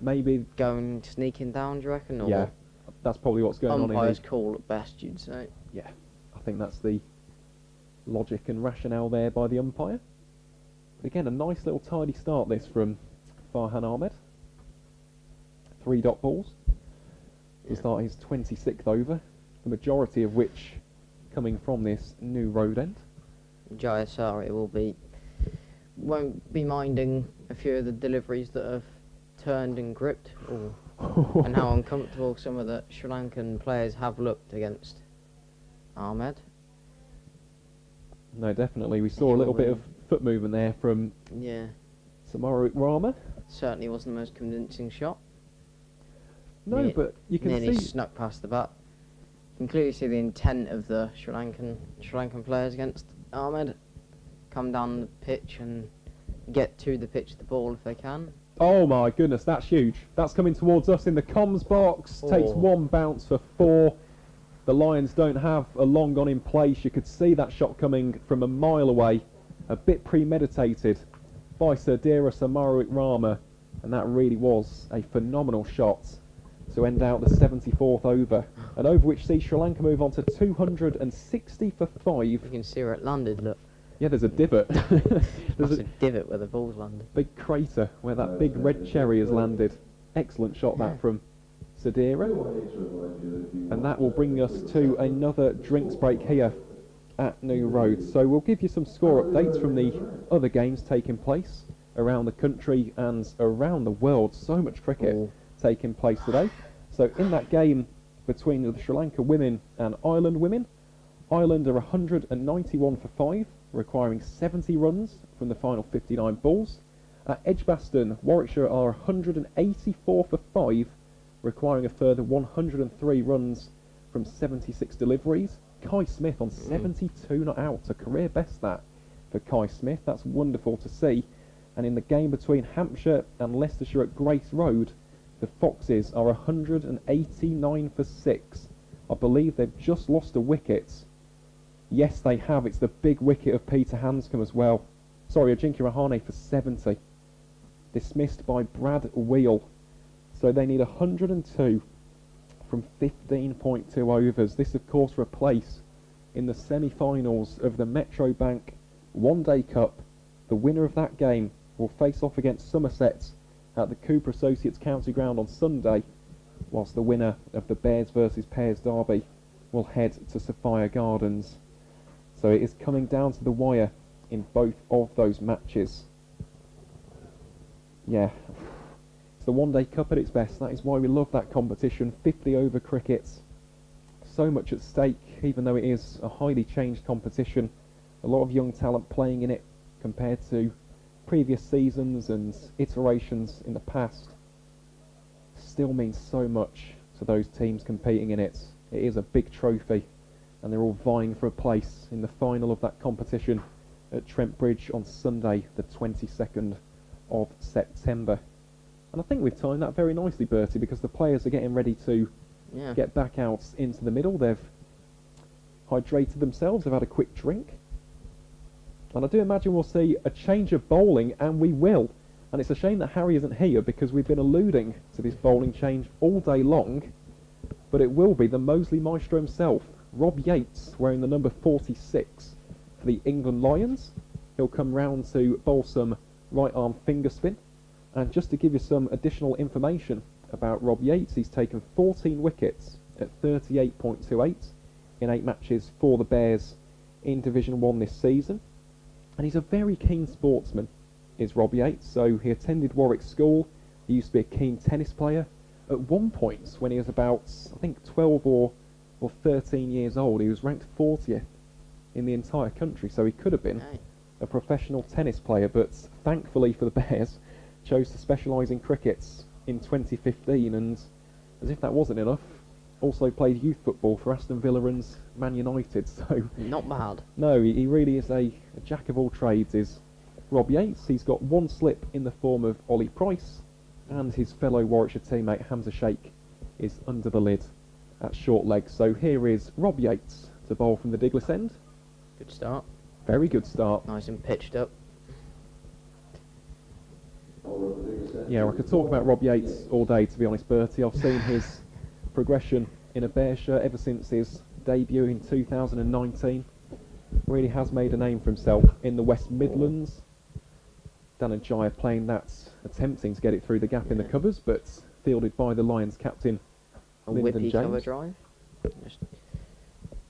Maybe, going sneaking down, do you reckon? Or yeah, that's probably what's going on in umpire's the... call at best, you'd say. Yeah, I think that's the logic and rationale there by the umpire. But again, a nice little tidy start this from Farhan Ahmed. 3 dot balls to Yeah. start his 26th over, the majority of which coming from this New Road end. Jayasuriya won't be minding a few of the deliveries that have turned and gripped, and how uncomfortable some of the Sri Lankan players have looked against Ahmed. No, definitely. We saw a little bit of foot movement there from Yeah, Samaru Rama. certainly wasn't the most convincing shot. No, Ne- but you can Nearly see... snuck past the bat. You can clearly see the intent of the Sri Lankan players against Ahmed. Come down the pitch and get to the pitch of the ball if they can. Oh my goodness, that's huge. That's coming towards us in the comms box. Takes Oh. 1 bounce for 4. The Lions don't have a long gone in place. You could see that shot coming from a mile away. A bit premeditated by Sadira Samaru Rama. And that really was a phenomenal shot to end out the 74th over. An over which sees Sri Lanka move on to 260 for 5. You can see where it landed, look. Yeah, there's a divot. There's That's a a divot where the ball's landed. big crater where that big red cherry has landed. Excellent shot that from Sadira. And that will bring us to another drinks break here at New Road. So we'll give you some score updates from the other games taking place around the country and around the world. So much cricket Oh. taking place today. So in that game between the Sri Lanka women and Ireland women, Ireland are 191 for 5, requiring 70 runs from the final 59 balls. At Edgbaston, Warwickshire are 184 for 5, requiring a further 103 runs from 76 deliveries. Kai Smith on 72 not out, a career best that for Kai Smith. That's wonderful to see. And in the game between Hampshire and Leicestershire at Grace Road, the Foxes are 189 for 6. I believe they've just lost a wicket. Yes, they have. It's the big wicket of Peter Hanscom as well. Sorry, Ajinkya Rahane for 70. dismissed by Brad Wheel. So they need 102 from 15.2 overs. This, of course, for a place in the semi-finals of the Metro Bank One Day Cup. The winner of that game will face off against Somerset at the Cooper Associates County Ground on Sunday, whilst the winner of the Bears versus Pears derby will head to Sophia Gardens. So it is coming down to the wire in both of those matches. Yeah, it's the One Day Cup at its best. That is why we love that competition. 50 over cricket, so much at stake, even though it is a highly changed competition. A lot of young talent playing in it compared to previous seasons and iterations in the past. Still means so much to those teams competing in it. It is a big trophy, and they're all vying for a place in the final of that competition at Trent Bridge on Sunday, the 22nd of September. And I think we've timed that very nicely, Bertie, because the players are getting ready to get back out into the middle. They've hydrated themselves, they've had a quick drink. And I do imagine we'll see a change of bowling, and we will. And it's a shame that Harry isn't here, because we've been alluding to this bowling change all day long. But it will be the Moseley Maestro himself, Rob Yates, wearing the number 46 for the England Lions. He'll come round to bowl some right arm finger spin. And just to give you some additional information about Rob Yates, he's taken 14 wickets at 38.28 in 8 matches for the Bears in Division 1 this season. And he's a very keen sportsman, is Rob Yates. So he attended Warwick School. He used to be a keen tennis player. At one point, when he was about, I think, 12 or 13 years old, he was ranked 40th in the entire country. So he could have been a professional tennis player, but thankfully for the Bears, chose to specialise in cricket in 2015, and as if that wasn't enough, also played youth football for Aston Villa and Man United. So Not bad. no, he really is a jack of all trades, is Rob Yates. He's got one slip in the form of Ollie Price, and his fellow Warwickshire teammate Hamza Sheikh is under the lid at short leg. So here is Rob Yates to bowl from the Diglis end. Good start. Very good start. Nice and pitched up. Yeah, I could talk about Rob Yates all day, to be honest, Bertie. I've seen his progression in a Bear shirt ever since his debut in 2019. Really has made a name for himself in the West Midlands. Danajaya playing that, attempting to get it through the gap in the covers, but fielded by the Lions captain, A Lyndon whippy James. cover drive. Just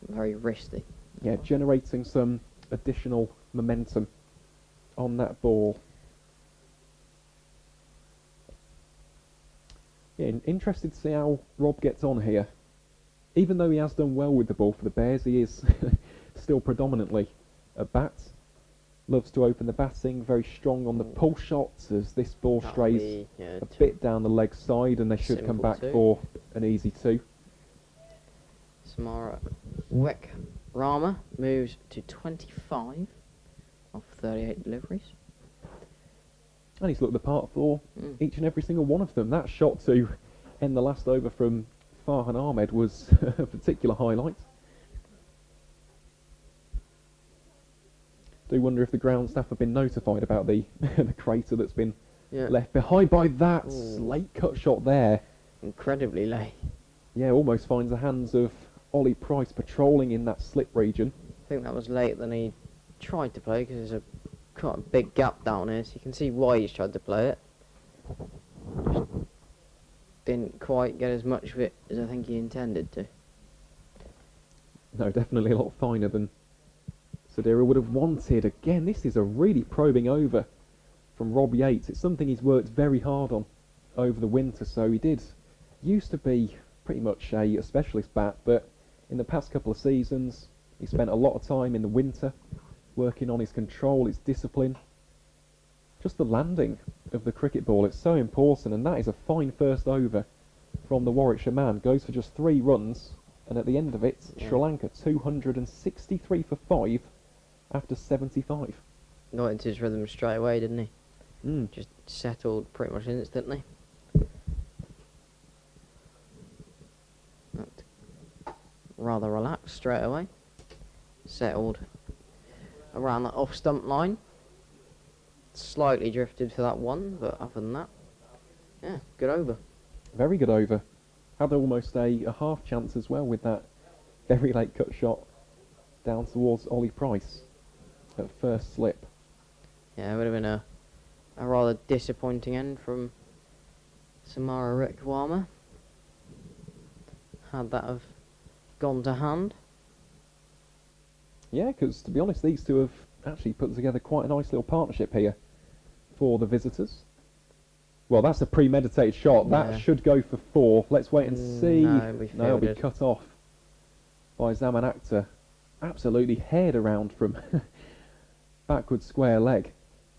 very wristy. Yeah, generating some additional momentum on that ball. Yeah, interested to see how Rob gets on here. Even though he has done well with the ball for the Bears, he is still predominantly a bat. Loves to open the batting, very strong on the pull shots as this ball That'll strays be, yeah, a bit down the leg side, and they should come Simple back two. for an easy 2. Samara Wick Rama moves to 25 of 38 deliveries. And he's looked the part for each and every single one of them. That shot to end the last over from Farhan Ahmed was a particular highlight. Do wonder if the ground staff have been notified about the the crater that's been left behind by that late cut shot there. Incredibly late. Yeah, almost finds the hands of Ollie Price patrolling in that slip region. I think that was later than he tried to play, because there's quite a big gap down here, so you can see why he's tried to play it. Just didn't quite get as much of it as I think he intended to. No, definitely a lot finer than Sadira would have wanted. Again, this is a really probing over from Rob Yates. It's something he's worked very hard on over the winter, so he used to be pretty much a specialist bat, but in the past couple of seasons he spent a lot of time in the winter working on his control, his discipline, just the landing of the cricket ball. It's so important, and that is a fine first over from the Warwickshire man. Goes for just 3 runs, and at the end of it, Sri Lanka 263 for 5 after 75. Got into his rhythm straight away, didn't he? Mm. Just settled pretty much instantly. Looked rather relaxed straight away. Settled around that off stump line. slightly drifted for that one, but other than that, yeah, good over. Very good over. Had almost a half chance as well with that very late cut shot down towards Ollie Price at first slip. Yeah, it would have been a rather disappointing end from Samara Rikwama. Had that have gone to hand. Yeah, because to be honest, these two have actually put together quite a nice little partnership here for the visitors. Well, that's a premeditated shot. Yeah. That should go for 4. Let's wait and see. No, it'll be fielded. cut off by Zaman Akhtar. Absolutely head around from backward square leg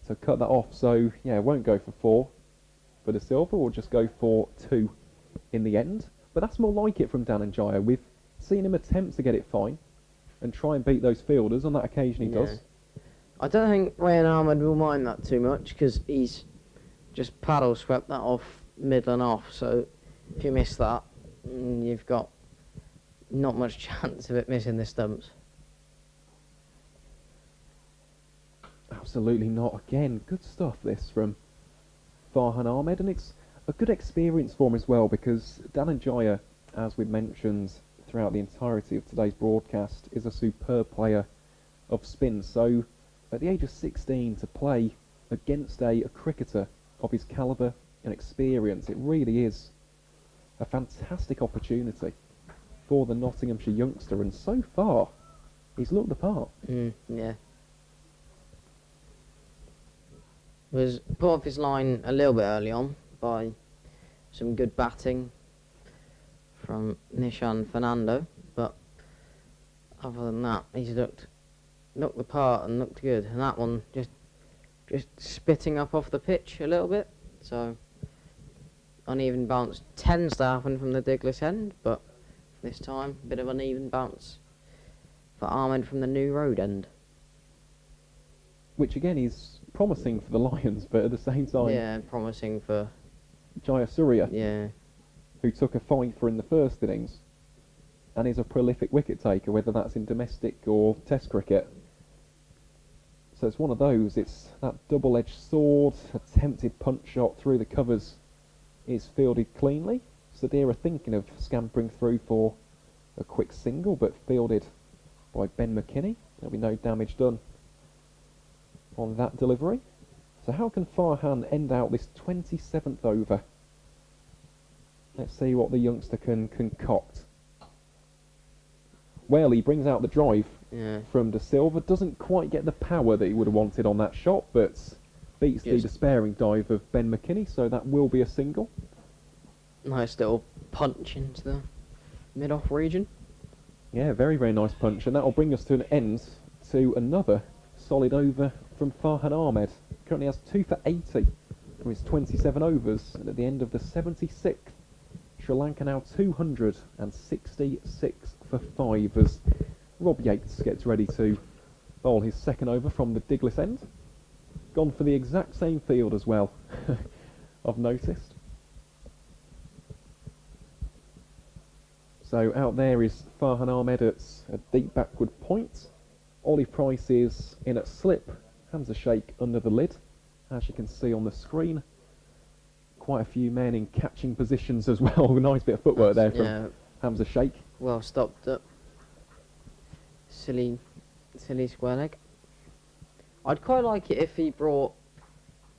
to cut that off. So, yeah, it won't go for 4 for De Silva. We'll just go for 2 in the end. But that's more like it from Dhananjaya. We've seen him attempt to get it fine and try and beat those fielders. On that occasion, he does. I don't think Rayan Ahmed will mind that too much because he's just paddle swept that off middle and off. So if you miss that, you've got not much chance of it missing the stumps. Absolutely not. Again, good stuff this from Farhan Ahmed, and it's a good experience for him as well because Dhananjaya, as we mentioned throughout the entirety of today's broadcast, is a superb player of spin. So at the age of 16 to play against a cricketer of his calibre and experience, it really is a fantastic opportunity for the Nottinghamshire youngster, and so far he's looked the part. Yeah. Was put off his line a little bit early on by some good batting from Nishan Fernando, but other than that, he's looked the part and looked good. And that one just spitting up off the pitch a little bit, so uneven bounce tends to happen from the Diglis end, but this time a bit of uneven bounce for Ahmed from the New Road end. Which again is promising for the Lions, but at the same time, Yeah, promising for Jayasuriya, yeah. who took a fifer in the first innings and is a prolific wicket taker, whether that's in domestic or test cricket. So it's one of those, it's that double-edged sword, attempted punch shot through the covers is fielded cleanly. Sadira thinking of scampering through for a quick single, but fielded by Ben McKinney. There'll be no damage done on that delivery. So how can Farhan end out this 27th over? Let's see what the youngster can concoct. Well, he brings out the drive from De Silva. Doesn't quite get the power that he would have wanted on that shot, but beats the despairing dive of Ben McKinney, so that will be a single. Nice little punch into the mid-off region. Yeah, very, very nice punch, and that'll bring us to an end to another solid over from Farhan Ahmed. Currently has 2 for 80 from his 27 overs, and at the end of the 76th, Sri Lanka now 266 for 5 as Rob Yates gets ready to bowl his second over from the Diglis end. Gone for the exact same field as well, I've noticed. So out there is Farhan Ahmed at a deep backward point. Ollie Price is in at slip, Hamza Sheikh under the lid, as you can see on the screen. Quite a few men in catching positions as well. Nice bit of footwork there from Hamza Sheikh. Well stopped up. Silly square leg. I'd quite like it if he brought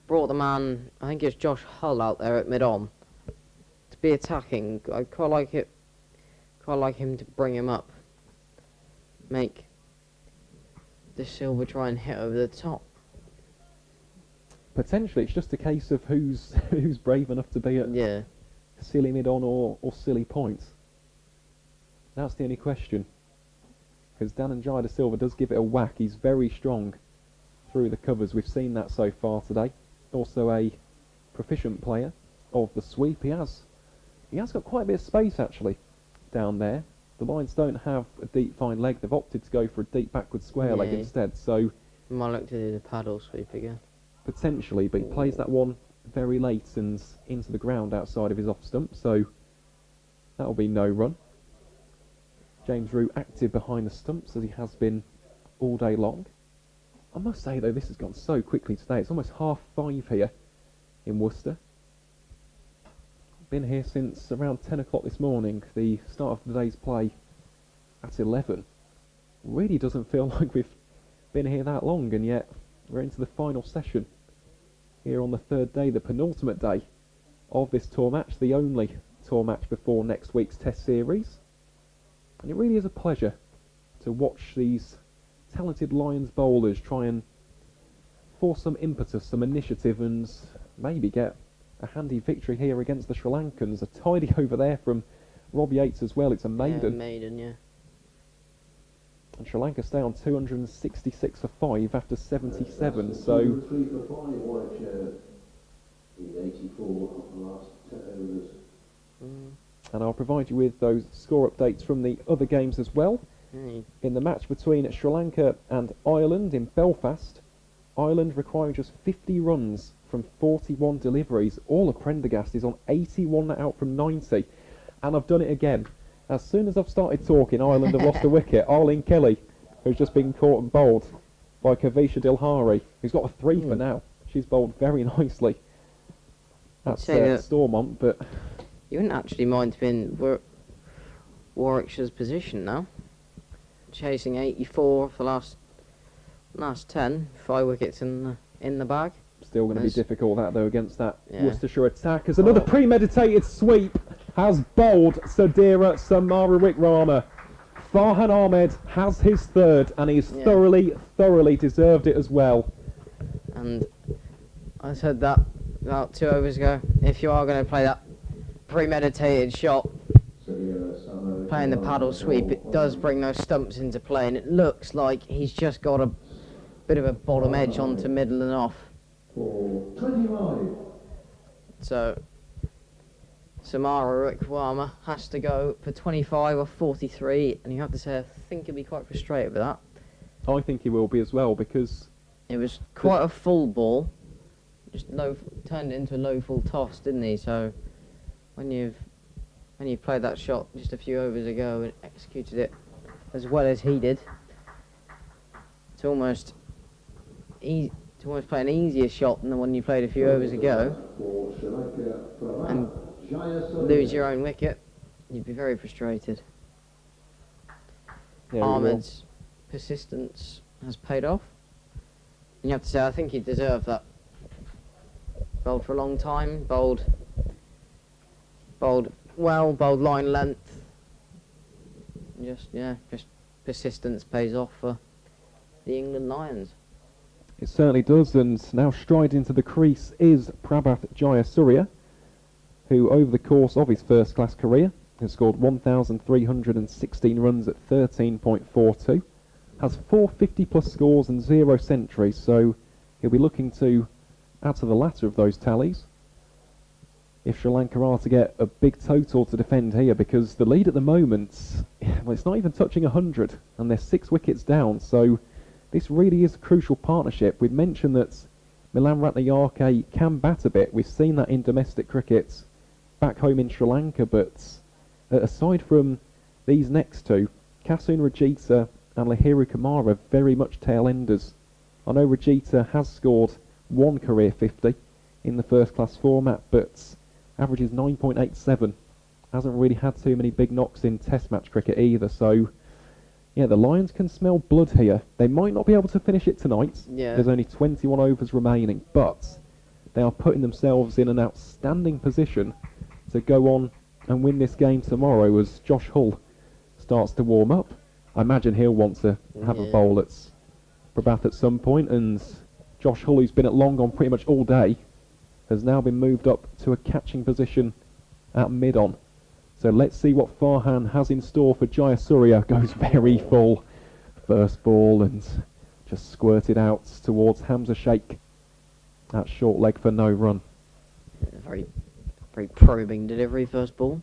the man, I think it's Josh Hull out there at mid-on, to be attacking. I'd quite like him to bring him up. Make De Silva try and hit over the top. Potentially, it's just a case of who's brave enough to be at silly mid-on or silly point. That's the only question. Because Dhananjaya De Silva does give it a whack. He's very strong through the covers. We've seen that so far today. Also a proficient player of the sweep. He has got quite a bit of space actually down there. The Lions don't have a deep fine leg. They've opted to go for a deep backward square leg instead. So might look to do the paddle sweep again. Potentially, but he plays that one very late and into the ground outside of his off stump, so that'll be no run. James Root active behind the stumps as he has been all day long. I must say, though, this has gone so quickly today. It's almost 5:30 here in Worcester. Been here since around 10 o'clock this morning. The start of the day's play at 11. Really doesn't feel like we've been here that long, and yet we're into the final session here on the third day, the penultimate day of this tour match, the only tour match before next week's Test Series. And it really is a pleasure to watch these talented Lions bowlers try and force some impetus, some initiative, and maybe get a handy victory here against the Sri Lankans. A tidy over there from Rob Yates as well. It's a maiden. Yeah, maiden, yeah. And Sri Lanka stay on 266 for 5 after 77, That's so... 2 and 3 for 5, Warwick in 84 of the last 10 overs. And I'll provide you with those score updates from the other games as well. In the match between Sri Lanka and Ireland in Belfast, Ireland requiring just 50 runs from 41 deliveries. All of Prendergast is on 81 out from 90. And I've done it again. As soon as I've started talking, Ireland have lost a wicket. Arlene Kelly, who's just been caught and bowled by Kavisha Dilhari, who's got a 3 for now. She's bowled very nicely. That's Stormont, but... You wouldn't actually mind being Warwickshire's position now. Chasing 84 for the last 10, 5 wickets in the bag. Still going to be difficult that though against that Yeah. Worcestershire attack, as another premeditated sweep has bowled Sadira Samarawikrama. Farhan Ahmed has his third, and he's thoroughly deserved it as well. And I said that about 2 overs ago. If you are going to play that premeditated shot, playing the paddle sweep, it does bring those stumps into play, and it looks like he's just got a bit of a bottom edge onto middle and off. For 25. So Samara Wikrama has to go for 25 or 43, and you have to say I think he'll be quite frustrated with that. I think he will be as well, because It was quite a full ball, just turned it into a low full toss, didn't he? So when you played that shot just a few overs ago and executed it as well as he did, it's almost play an easier shot than the one you played a few overs ago and lose your own wicket. You'd be very frustrated. yeah, Ahmed's persistence has paid off. And you have to say, I think he deserved that. Bowled for a long time, bowled well, bowled line length. Just persistence pays off for the England Lions. it certainly does. And now striding into the crease is Prabhat Jayasuriya, who over the course of his first class career has scored 1,316 runs at 13.42, has 450 plus scores and 0 centuries, so he'll be looking to add to the latter of those tallies if Sri Lanka are to get a big total to defend here, because the lead at the moment, well, it's not even touching 100 and they're 6 wickets down, so this really is a crucial partnership. We've mentioned that Milan Ratnayake can bat a bit. We've seen that in domestic cricket back home in Sri Lanka, but aside from these next two, Kasun Rajita and Lahiru Kumara, very much tail-enders. I know Rajita has scored 1 career 50 in the first class format, but averages 9.87. Hasn't really had too many big knocks in test match cricket either, so yeah, the Lions can smell blood here. They might not be able to finish it tonight. Yeah. There's only 21 overs remaining, but they are putting themselves in an outstanding position to go on and win this game tomorrow as Josh Hull starts to warm up. I imagine he'll want to have a bowl at Prabhat at some point, and Josh Hull, who's been at long on pretty much all day, has now been moved up to a catching position at mid-on. So let's see what Farhan has in store for Jayasuriya. Goes very full. First ball and just squirted out towards Hamza Sheikh. That short leg for no run. Very probing delivery, first ball.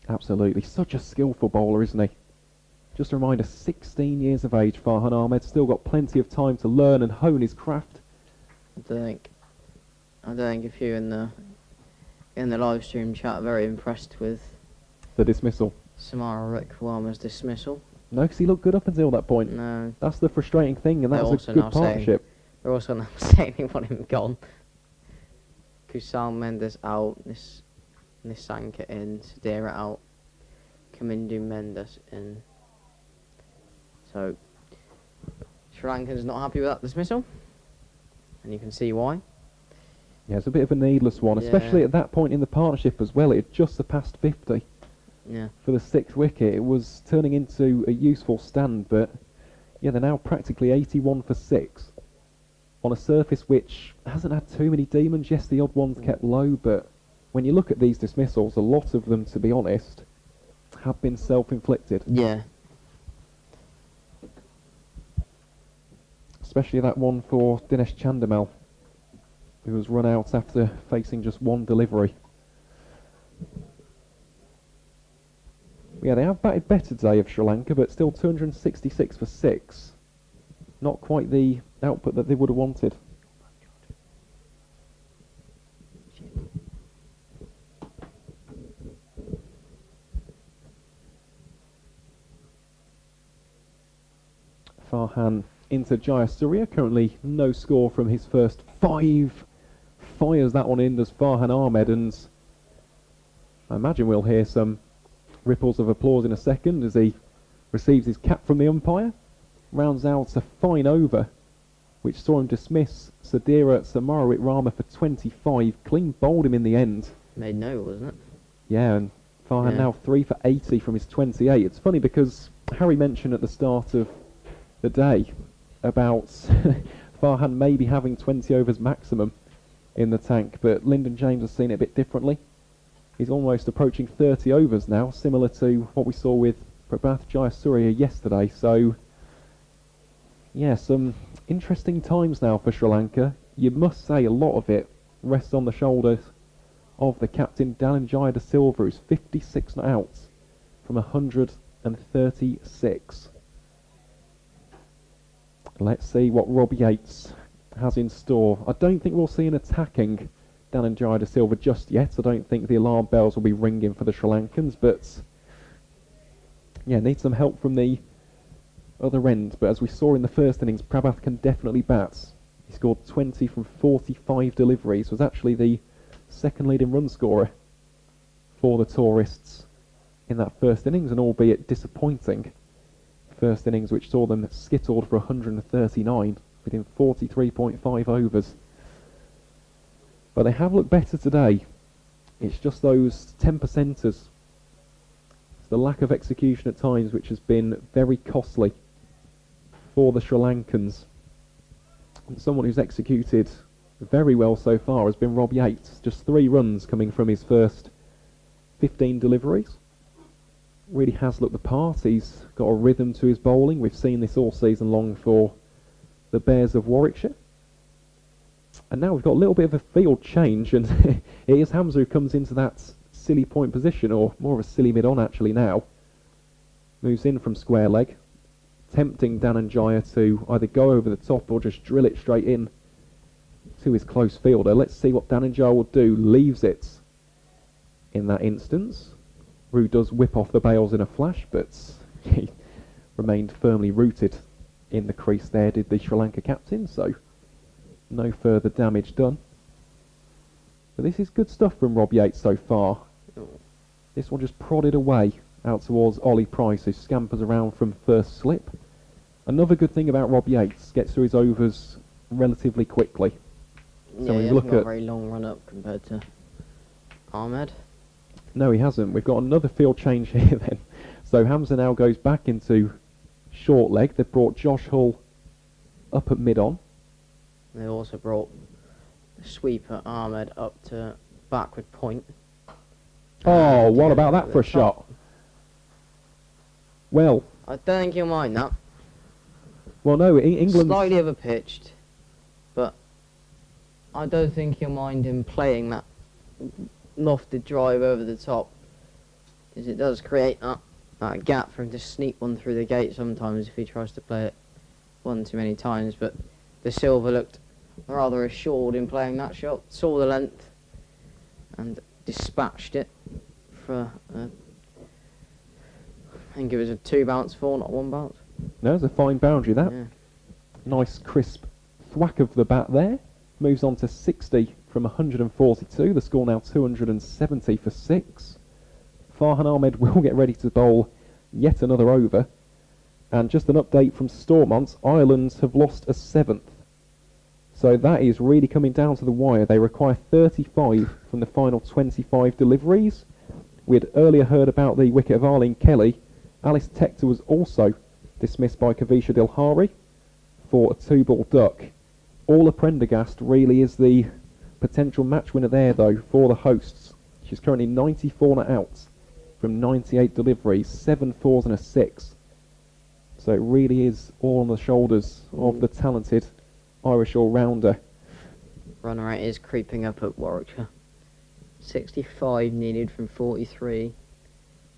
Absolutely. Such a skillful bowler, isn't he? Just a reminder, 16 years of age, Farhan Ahmed. Still got plenty of time to learn and hone his craft. I don't think if you in the live stream chat are very impressed with The dismissal. Samara Wikrama's dismissal. No, because he looked good up until that point. No. That's the frustrating thing, and They're that was also a good now saying- partnership. They're also now saying they want him gone. Kusal Mendes out, Nisanka in, Sadira out, Kamindu Mendes in. So, Sri Lanka's not happy with that dismissal, and you can see why. Yeah, it's a bit of a needless one, especially Yeah. at that point in the partnership as well. It had just surpassed 50 Yeah. for the 6th wicket. It was turning into a useful stand, but yeah, they're now practically 81 for 6 on a surface which hasn't had too many demons. Yes, the odd ones kept low, but when you look at these dismissals, a lot of them, to be honest, have been self-inflicted. Yeah. Especially that one for Dinesh Chandimal, who was run out after facing just one delivery. Yeah, they have batted better today of Sri Lanka, but still 266 for 6. Not quite the output that they would have wanted. Farhan into Jayasuriya, currently no score from his first 5. Fires that one in, does Farhan Ahmed, and I imagine we'll hear some ripples of applause in a second as he receives his cap from the umpire. Rounds out a fine over, which saw him dismiss Sadira Samarawit Rama for 25. Clean bowled him in the end. Made no, wasn't it? Yeah, and Farhan Yeah. now 3 for 80 from his 28. It's funny because Harry mentioned at the start of the day about Farhan maybe having 20 overs maximum in the tank, but Lyndon James has seen it a bit differently. He's almost approaching 30 overs now, similar to what we saw with Prabhath Jayasuriya yesterday. So, yeah, some interesting times now for Sri Lanka. You must say a lot of it rests on the shoulders of the captain, Dananjaya de Silva, who's 56 not out from 136. Let's see what Rob Yates has in store. I don't think we'll see an attacking Dananjaya de Silva just yet. I don't think the alarm bells will be ringing for the Sri Lankans, but yeah, need some help from the other end. But as we saw in the first innings, Prabhath can definitely bat. He scored 20 from 45 deliveries, was actually the second leading run scorer for the tourists in that first innings, and albeit disappointing first innings which saw them skittled for 139 within 43.5 overs. But they have looked better today. It's just those 10%ers. It's the lack of execution at times which has been very costly for the Sri Lankans. And someone who's executed very well so far has been Rob Yates. Just 3 runs coming from his first 15 deliveries. Really has looked the part. He's got a rhythm to his bowling. We've seen this all season long for the Bears of Warwickshire. And now we've got a little bit of a field change, and it is Hamza who comes into that silly point position, or more of a silly mid-on actually now. Moves in from square leg, tempting Dananjaya to either go over the top or just drill it straight in to his close fielder. Let's see what Dananjaya will do. Leaves it in that instance. Roo does whip off the bails in a flash, but he remained firmly rooted in the crease there, did the Sri Lanka captain, so no further damage done. But this is good stuff from Rob Yates so far. This one just prodded away out towards Ollie Price, who scampers around from first slip. Another good thing about Rob Yates, gets through his overs relatively quickly. Yeah, So he we hasn't look got a at... very long run up compared to Ahmed. No, he hasn't. We've got another field change here then. So Hamza now goes back into short leg. They've brought Josh Hull up at mid-on. They also brought the sweeper Ahmed up to backward point. Oh, And what to about go that over for a the shot? top. Well, I don't think he'll mind that. no, England... Slightly overpitched, but I don't think he'll mind him playing that lofted drive over the top, because it does create that gap for him to sneak one through the gate sometimes if he tries to play it one too many times. But De Silva looked rather assured in playing that shot, saw the length and dispatched it for I think it was a 2 bounce 4, not 1 bounce. No, it's a fine boundary, that. Yeah. Nice crisp thwack of the bat there. Moves on to 60 from 142. The score now 270 for 6. Farhan Ahmed will get ready to bowl yet another over. And just an update from Stormont, Ireland have lost a 7th. So that is really coming down to the wire. They require 35 from the final 25 deliveries. We had earlier heard about the wicket of Arlene Kelly. Alice Tector was also dismissed by Kavisha Dilhari for a 2-ball duck. Ola Prendergast really is the potential match winner there, though, for the hosts. She's currently 94 not out from 98 deliveries, 7 fours and a 6. So it really is all on the shoulders of the talented Irish all-rounder. Run rate is creeping up at Warwickshire. 65 needed from 43.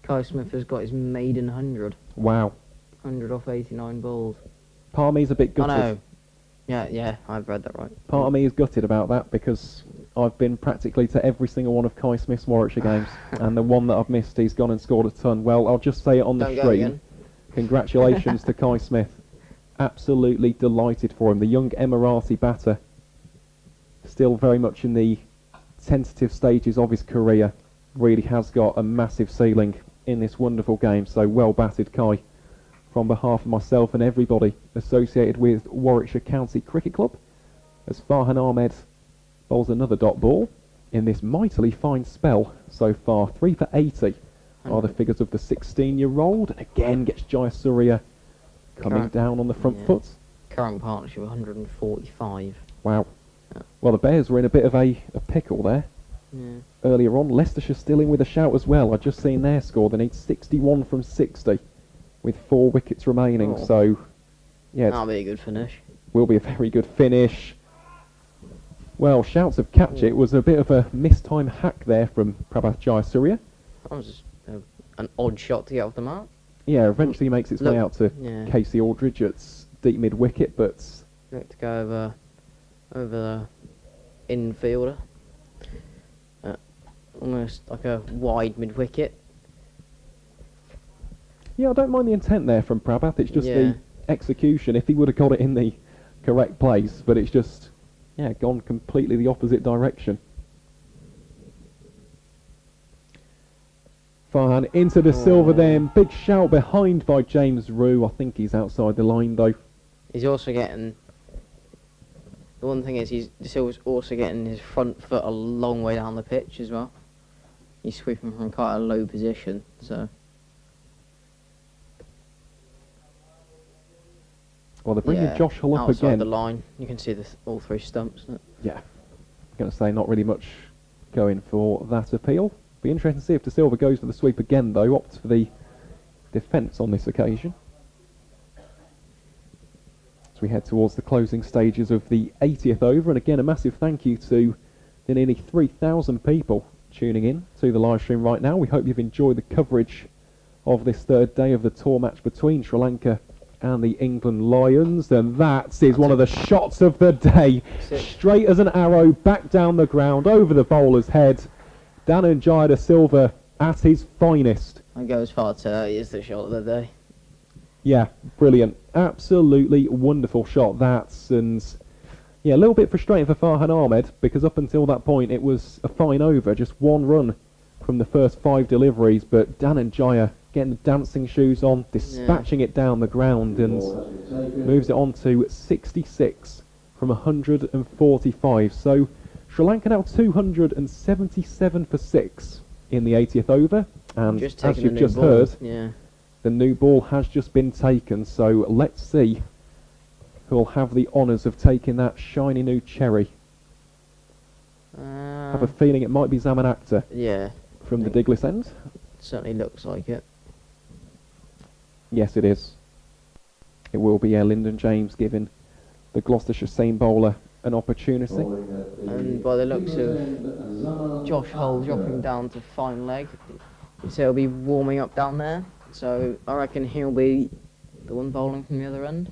Kai Smith has got his maiden 100. Wow. 100 off 89 balls. Part of me's a bit Oh gutted. no. Yeah, I've read that right. Part of me is gutted about that because I've been practically to every single one of Kai Smith's Warwickshire games, and the one that I've missed, he's gone and scored a ton. Well, I'll just say it on the Don't go stream. again. Congratulations to Kai Smith. Absolutely delighted for him. The young Emirati batter, still very much in the tentative stages of his career, really has got a massive ceiling in this wonderful game. So well batted, Kai, from behalf of myself and everybody associated with Warwickshire County Cricket Club, as Farhan Ahmed bowls another dot ball in this mightily fine spell so far. 3 for 80 are the figures of the 16-year-old, and again gets Jayasuriya coming Current- down on the front yeah. foot. Current partnership 145. Wow. Well, the Bears were in a bit of a pickle there Yeah. earlier on. Leicestershire still in with a shout as well. I've just seen their score. They need 61 from 60 with 4 wickets remaining. Oh. So, yeah, That'll be a good finish. will be a very good finish. Well, shouts of catch it was a bit of a mistime hack there from Prabhat Jayasuriya. That was just an odd shot to get off the mark. Yeah, eventually makes its way Look, out to Yeah. Casey Aldridge at deep mid wicket, but Look to go over the infielder. Almost like a wide mid wicket. yeah, I don't mind the intent there from Prabhat. It's just Yeah. the execution. If he would have got it in the correct place, but it's just, yeah, gone completely the opposite direction. Farhan into the silver Oh. then. Big shout behind by James Rue. I think he's outside the line though. He's also getting. The one thing is, De Silva's also getting his front foot a long way down the pitch as well. He's sweeping from quite a low position, so. Well, they're bringing yeah, Josh Hull up outside again. the line. You can see all 3 stumps. Isn't it? Yeah, I'm going to say not really much going for that appeal. Be interesting to see if De Silva goes for the sweep again though, opts for the defence on this occasion. As we head towards the closing stages of the 80th over, and again a massive thank you to the nearly 3,000 people tuning in to the live stream right now. We hope you've enjoyed the coverage of this 3rd day of the tour match between Sri Lanka and the England Lions, and that is one of the shots of the day. That's it. Straight as an arrow, back down the ground, over the bowler's head. Dhananjaya De Silva at his finest. I go as far to say it is the shot of the day. Yeah, brilliant. Absolutely wonderful shot, that's, and yeah, a little bit frustrating for Farhan Ahmed, because up until that point it was a fine over, just 1 run from the first 5 deliveries, but Dhananjaya getting the dancing shoes on, dispatching it down the ground, and moves it on to 66 from 145. So Sri Lanka now 277 for 6 in the 80th over, and Just as taking you've the new just ball. heard, Yeah. the new ball has just been taken, so let's see who'll have the honours of taking that shiny new cherry. I have a feeling it might be Zaman Akhtar Yeah. from the think- Diglis end. Certainly looks like it. Yes, it is. It will be Lyndon James giving the Gloucestershire seam bowler an opportunity. And by the looks of Josh Hull dropping down to fine leg, so he'll be warming up down there. So I reckon he'll be the one bowling from the other end.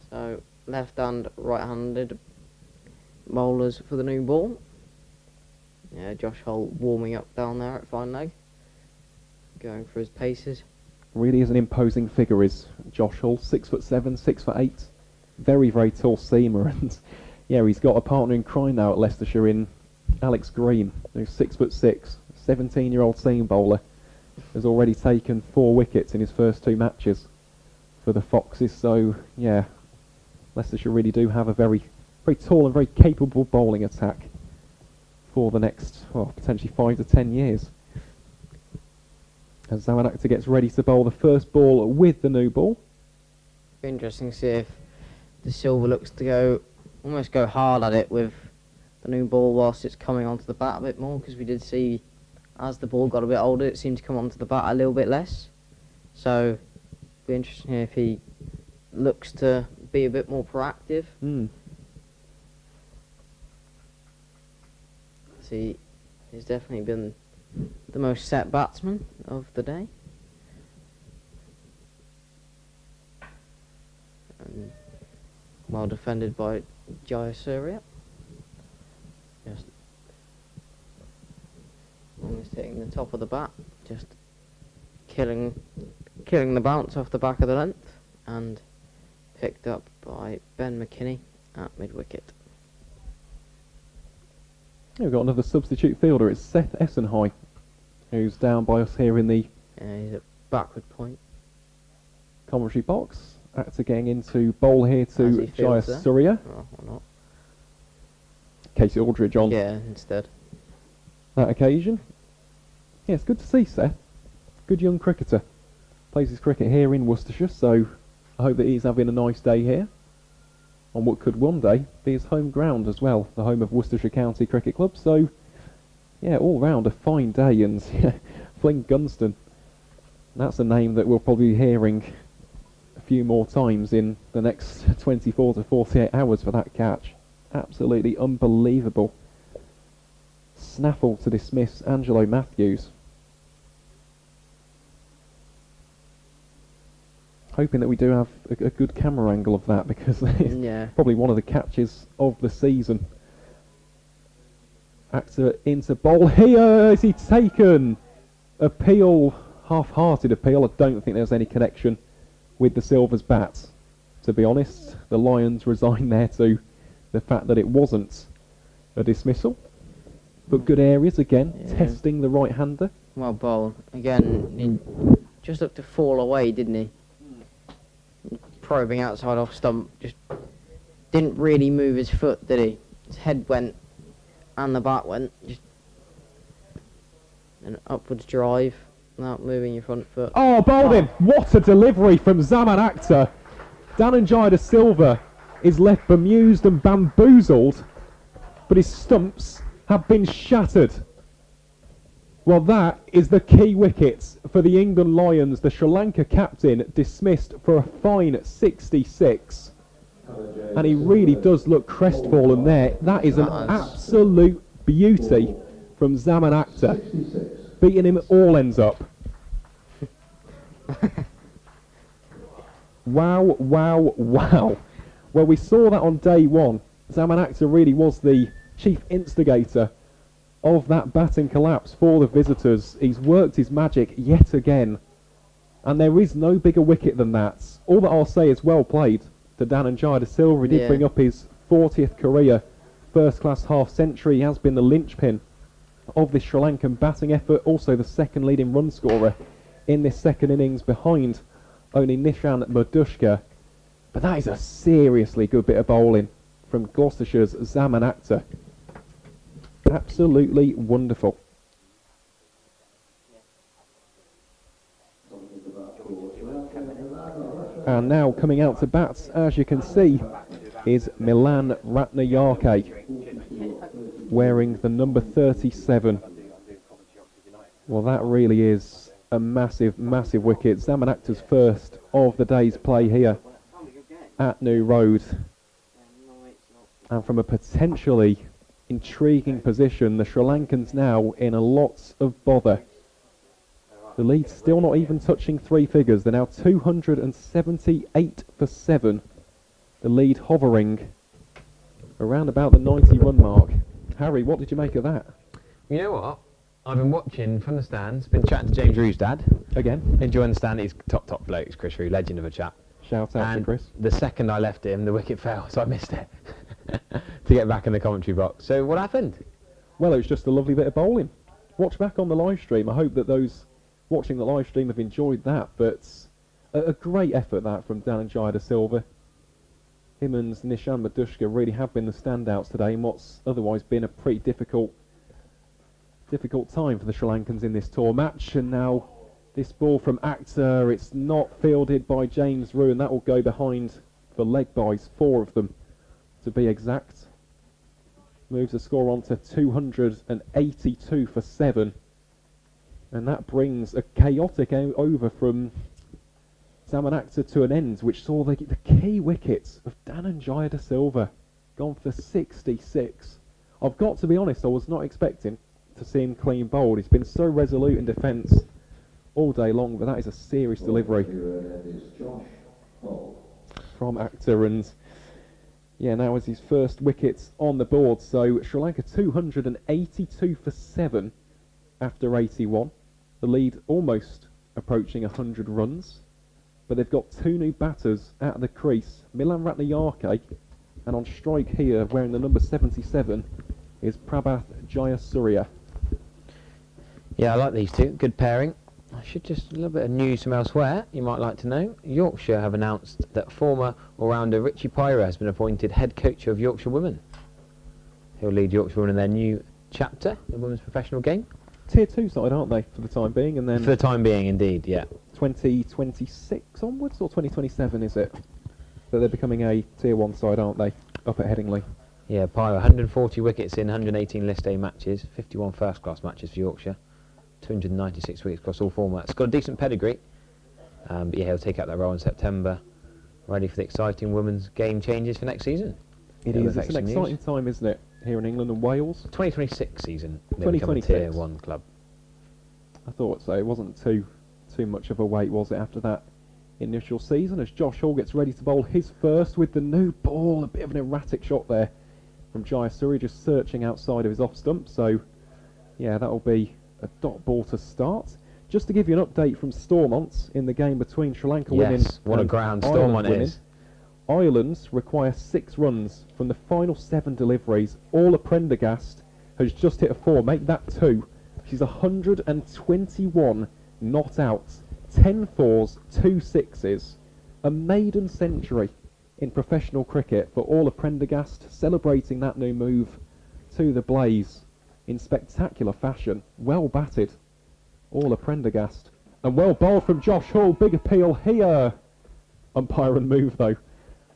So left hand, right-handed bowlers for the new ball. Yeah, Josh Hull warming up down there at fine leg. going for his paces. Really is an imposing figure, is Josh Hull. 6'7", 6'8", very, very tall seamer, and yeah, he's got a partner in crime now at Leicestershire in Alex Green, who's 6'6", 17-year-old seam bowler, has already taken 4 wickets in his first 2 matches for the Foxes. So yeah, Leicestershire really do have a very, very tall and very capable bowling attack for the next, well, potentially 5 to 10 years. As Zaman Akhtar gets ready to bowl the first ball with the new ball. Be interesting to see if the silver looks to almost go hard at it with the new ball whilst it's coming onto the bat a bit more, because we did see as the ball got a bit older it seemed to come onto the bat a little bit less. So be interesting if he looks to be a bit more proactive. See, he's definitely been the most set batsman of the day. And well defended by Jayasuriya. Just almost hitting the top of the bat, just killing the bounce off the back of the length, and picked up by Ben McKinney at mid-wicket. We've got another substitute fielder. It's Seth Essenhigh, who's down by us here in the He's at backward point. commentary box. Akhtar getting into bowl here to Jayasuriya. Oh, or not. Casey Aldridge on Yeah, instead. that occasion. Yeah, it's good to see Seth. Good young cricketer. Plays his cricket here in Worcestershire, so I hope that he's having a nice day here on what could one day be his home ground as well, the home of Worcestershire County Cricket Club. So, yeah, all round a fine day, and Flynn Gunston, that's a name that we'll probably be hearing a few more times in the next 24 to 48 hours for that catch. Absolutely unbelievable. Snaffle to dismiss Angelo Matthews. Hoping that we do have a good camera angle of that, because it's probably one of the catches of the season. Akhtar into bowl here. Is he taken? Appeal, half-hearted appeal. I don't think there's any connection with the Silvers' bats, to be honest. The Lions resigned there to the fact that it wasn't a dismissal. But good areas again, testing the right-hander. Well bowled. Again, he just looked to fall away, didn't he? Probing outside off stump, just didn't really move his foot, did he? His head went and the bat went. Just an upwards drive without moving your front foot. Oh, bowled him! What a delivery from Zaman Akhtar. Dhananjaya de Silva is left bemused and bamboozled, but his stumps have been shattered. Well, that is the key wickets for the England Lions. The Sri Lanka captain dismissed for a fine 66. And he really does look crestfallen there. That is an absolute beauty from Zaman Akhtar. Beating him all ends up. Wow, wow, wow. Well, we saw that on day one. Zaman Akhtar really was the chief instigator of that batting collapse for the visitors. He's worked his magic yet again, and there is no bigger wicket than that. All that I'll say is well played to Dhananjaya de Silva. He did bring up his 40th career first-class half-century. He has been the linchpin of this Sri Lankan batting effort, also the second leading run scorer in this second innings behind only Nishan Madushka. But that is a seriously good bit of bowling from Gloucestershire's Zaman Akhtar. Absolutely wonderful. And now coming out to bat, as you can see, is Milan Ratnayake, wearing the number 37. Well, that really is a massive, massive wicket. Zaman Akhtar's first of the day's play here at New Road. And from a potentially intriguing position, the Sri Lankans now in a lot of bother. The lead still not even touching 3 figures. They're now 278 for 7. The lead hovering around about the 90 run mark. Harry, what did you make of that? You know what? I've been watching from the stands, been chatting to James Rue's dad. Again, Enjoying the stand. He's top bloke. He's Chris Rue, legend of a chap. shout out to And Chris. the second I left him, the wicket fell, so I missed it to get back in the commentary box. So what happened? Well, it was just a lovely bit of bowling. Watch back on the live stream. I hope that those watching the live stream have enjoyed that. But a great effort that from Dhananjaya de Silva. Him and Nishan Madushka really have been the standouts today in what's otherwise been a pretty difficult time for the Sri Lankans in this tour match. And now this ball from Akhtar, it's not fielded by James Rue, and that will go behind for leg bys, 4 of them to be exact. Moves the score on to 282 for 7. And that brings a chaotic over from Zaman Akhtar to an end, which saw the key wickets of Dhananjaya de Silva gone for 66. I've got to be honest, I was not expecting to see him clean bowled. He's been so resolute in defence all day long, but that is a serious delivery from Akhtar. And yeah, now is his first wickets on the board. So Sri Lanka 282 for 7 after 81. The lead almost approaching 100 runs. But they've got 2 new batters at the crease. Milan Ratnayake, and on strike here, wearing the number 77, is Prabhath Jayasuriya. Yeah, I like these two. Good pairing. I should just a little bit of news from elsewhere. You might like to know. Yorkshire have announced that former all-rounder Richie Pyra has been appointed head coach of Yorkshire Women. He'll lead Yorkshire Women in their new chapter, the women's professional game. Tier 2 side, aren't they, for the time being? And then For the time being, indeed, yeah. 2026 onwards, or 2027 is it? That they're becoming a Tier 1 side, aren't they, up at Headingley? Yeah, Pyra, 140 wickets in 118 List A matches, 51 first-class matches for Yorkshire, 296 wickets across all formats. Got a decent pedigree, but yeah, he'll take out that role in September, ready for the exciting women's game changes for next season. It is. It's an exciting time, isn't it, here in England and Wales? 2026 season, they'll become a 2026. Tier 1 club. I thought so. It wasn't too much of a wait, was it, after that initial season, as Josh Hall gets ready to bowl his first with the new ball. A bit of an erratic shot there from Jayasuriya, just searching outside of his off stump. So yeah, that'll be a dot ball to start. Just to give you an update from Stormont in the game between Sri Lanka women What a and ground Ireland Stormont women. is. Ireland's require 6 runs from the final 7 deliveries. Orla Prendergast has just hit a 4, make that 2. She's 121 not out, 10 fours, 2 sixes, a maiden century in professional cricket for Orla Prendergast, celebrating that new move to the blaze in spectacular fashion. Well batted, Orla Prendergast, and well bowled from Josh Hall. Big appeal here. Umpire and move though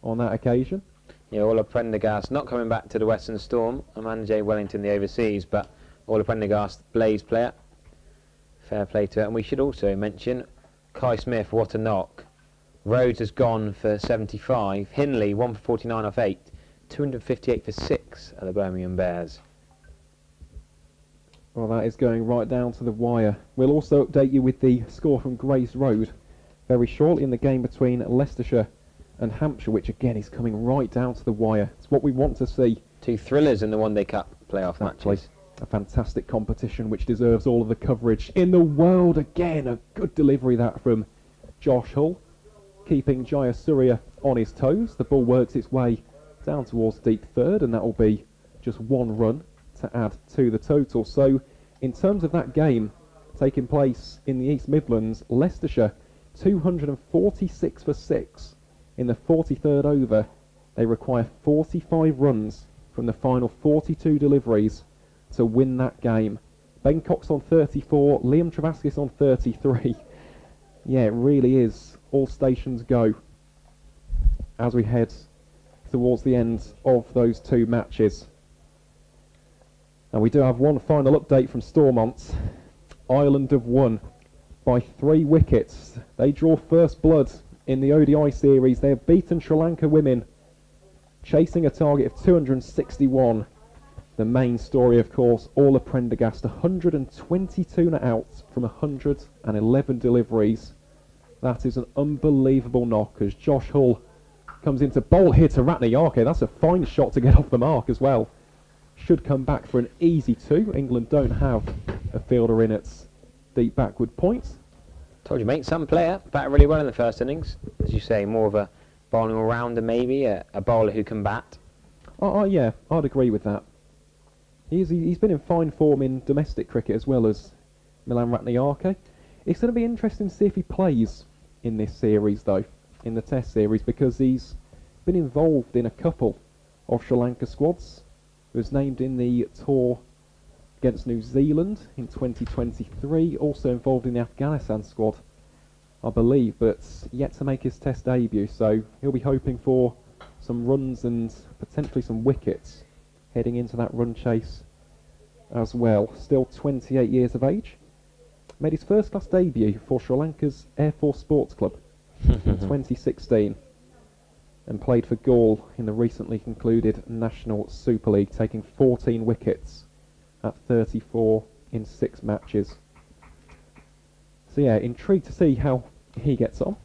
on that occasion. Yeah, Orla Prendergast not coming back to the Western Storm. Amanda J. Wellington, the overseas, but Orla Prendergast, Blaze player. Fair play to her. And we should also mention Kai Smith, what a knock. Rhodes has gone for 75. Hinley, 1 for 49 off 8. 258 for 6 at the Birmingham Bears. Well, that is going right down to the wire. We'll also update you with the score from Grays Road very shortly in the game between Leicestershire and Hampshire, which again is coming right down to the wire. It's what we want to see. 2 thrillers in the One Day Cup playoff Exactly. matches. A fantastic competition which deserves all of the coverage in the world. Again, a good delivery that from Josh Hull, keeping Jayasuriya on his toes. The ball works its way down towards deep third, and that will be just 1 run to add to the total. So in terms of that game taking place in the East Midlands, Leicestershire 246 for 6 in the 43rd over. They require 45 runs from the final 42 deliveries to win that game. Ben Cox on 34, Liam Travaskis on 33. Yeah, it really is all stations go as we head towards the end of those 2 matches. And we do have one final update from Stormont. Ireland have won by 3 wickets. They draw first blood in the ODI series. They have beaten Sri Lanka women, chasing a target of 261. The main story, of course, Orla Prendergast, 122 not out from 111 deliveries. That is an unbelievable knock as Josh Hull comes into bowl here to Ratnayake. That's a fine shot to get off the mark as well. Should come back for an easy 2. England don't have a fielder in at deep backward point. Told you, mate, some player batted really well in the first innings. As you say, more of a bowling all-rounder maybe, a bowler who can bat. Yeah, I'd agree with that. He's been in fine form in domestic cricket as well as Milan Ratnayake. It's going to be interesting to see if he plays in this series, though, in the Test series, because he's been involved in a couple of Sri Lanka squads. He was named in the tour against New Zealand in 2023, also involved in the Afghanistan squad, I believe, but yet to make his Test debut, so he'll be hoping for some runs and potentially some wickets heading into that run chase as well. Still 28 years of age. Made his first class debut for Sri Lanka's Air Force Sports Club in 2016 and played for Gaul in the recently concluded National Super League, taking 14 wickets at 34 in 6 matches. So yeah, intrigued to see how he gets on.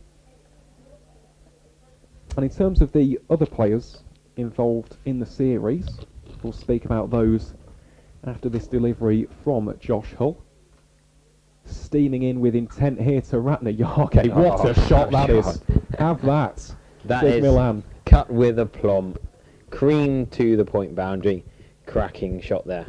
And in terms of the other players involved in the series, we'll speak about those after this delivery from Josh Hull. Steaming in with intent here to Ratnayake. What a shot that is. Have that. That Big is Milan. cut with aplomb. Cream to the point boundary. Cracking shot there.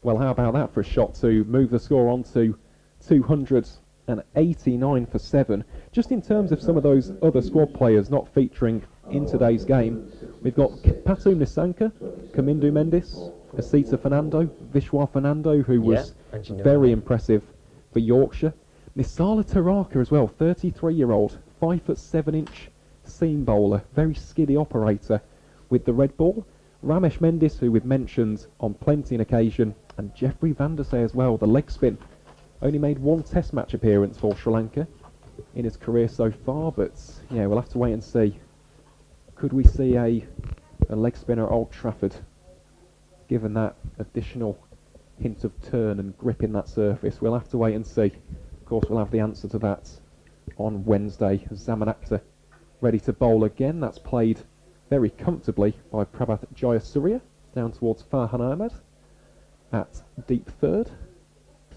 Well, how about that for a shot to move the score on to 289 for 7. Just in terms of some of those other squad players not featuring in today's game, we've got Patu Nisanka, Kamindu Mendis, Asita Fernando, Vishwa Fernando, who was very impressive for Yorkshire. Nisala Taraka as well, 33-year-old, 5'7" seam bowler, very skiddy operator with the red ball. Ramesh Mendis, who we've mentioned on plenty an occasion, and Jeffrey van der Sey as well, the leg spin. Only made 1 Test match appearance for Sri Lanka in his career so far, but yeah, we'll have to wait and see. Could we see a leg spinner at Old Trafford, given that additional hint of turn and grip in that surface? We'll have to wait and see. Of course, we'll have the answer to that on Wednesday. Zaman Akhtar ready to bowl again. That's played very comfortably by Prabhat Jayasuriya down towards Farhan Ahmed at deep third.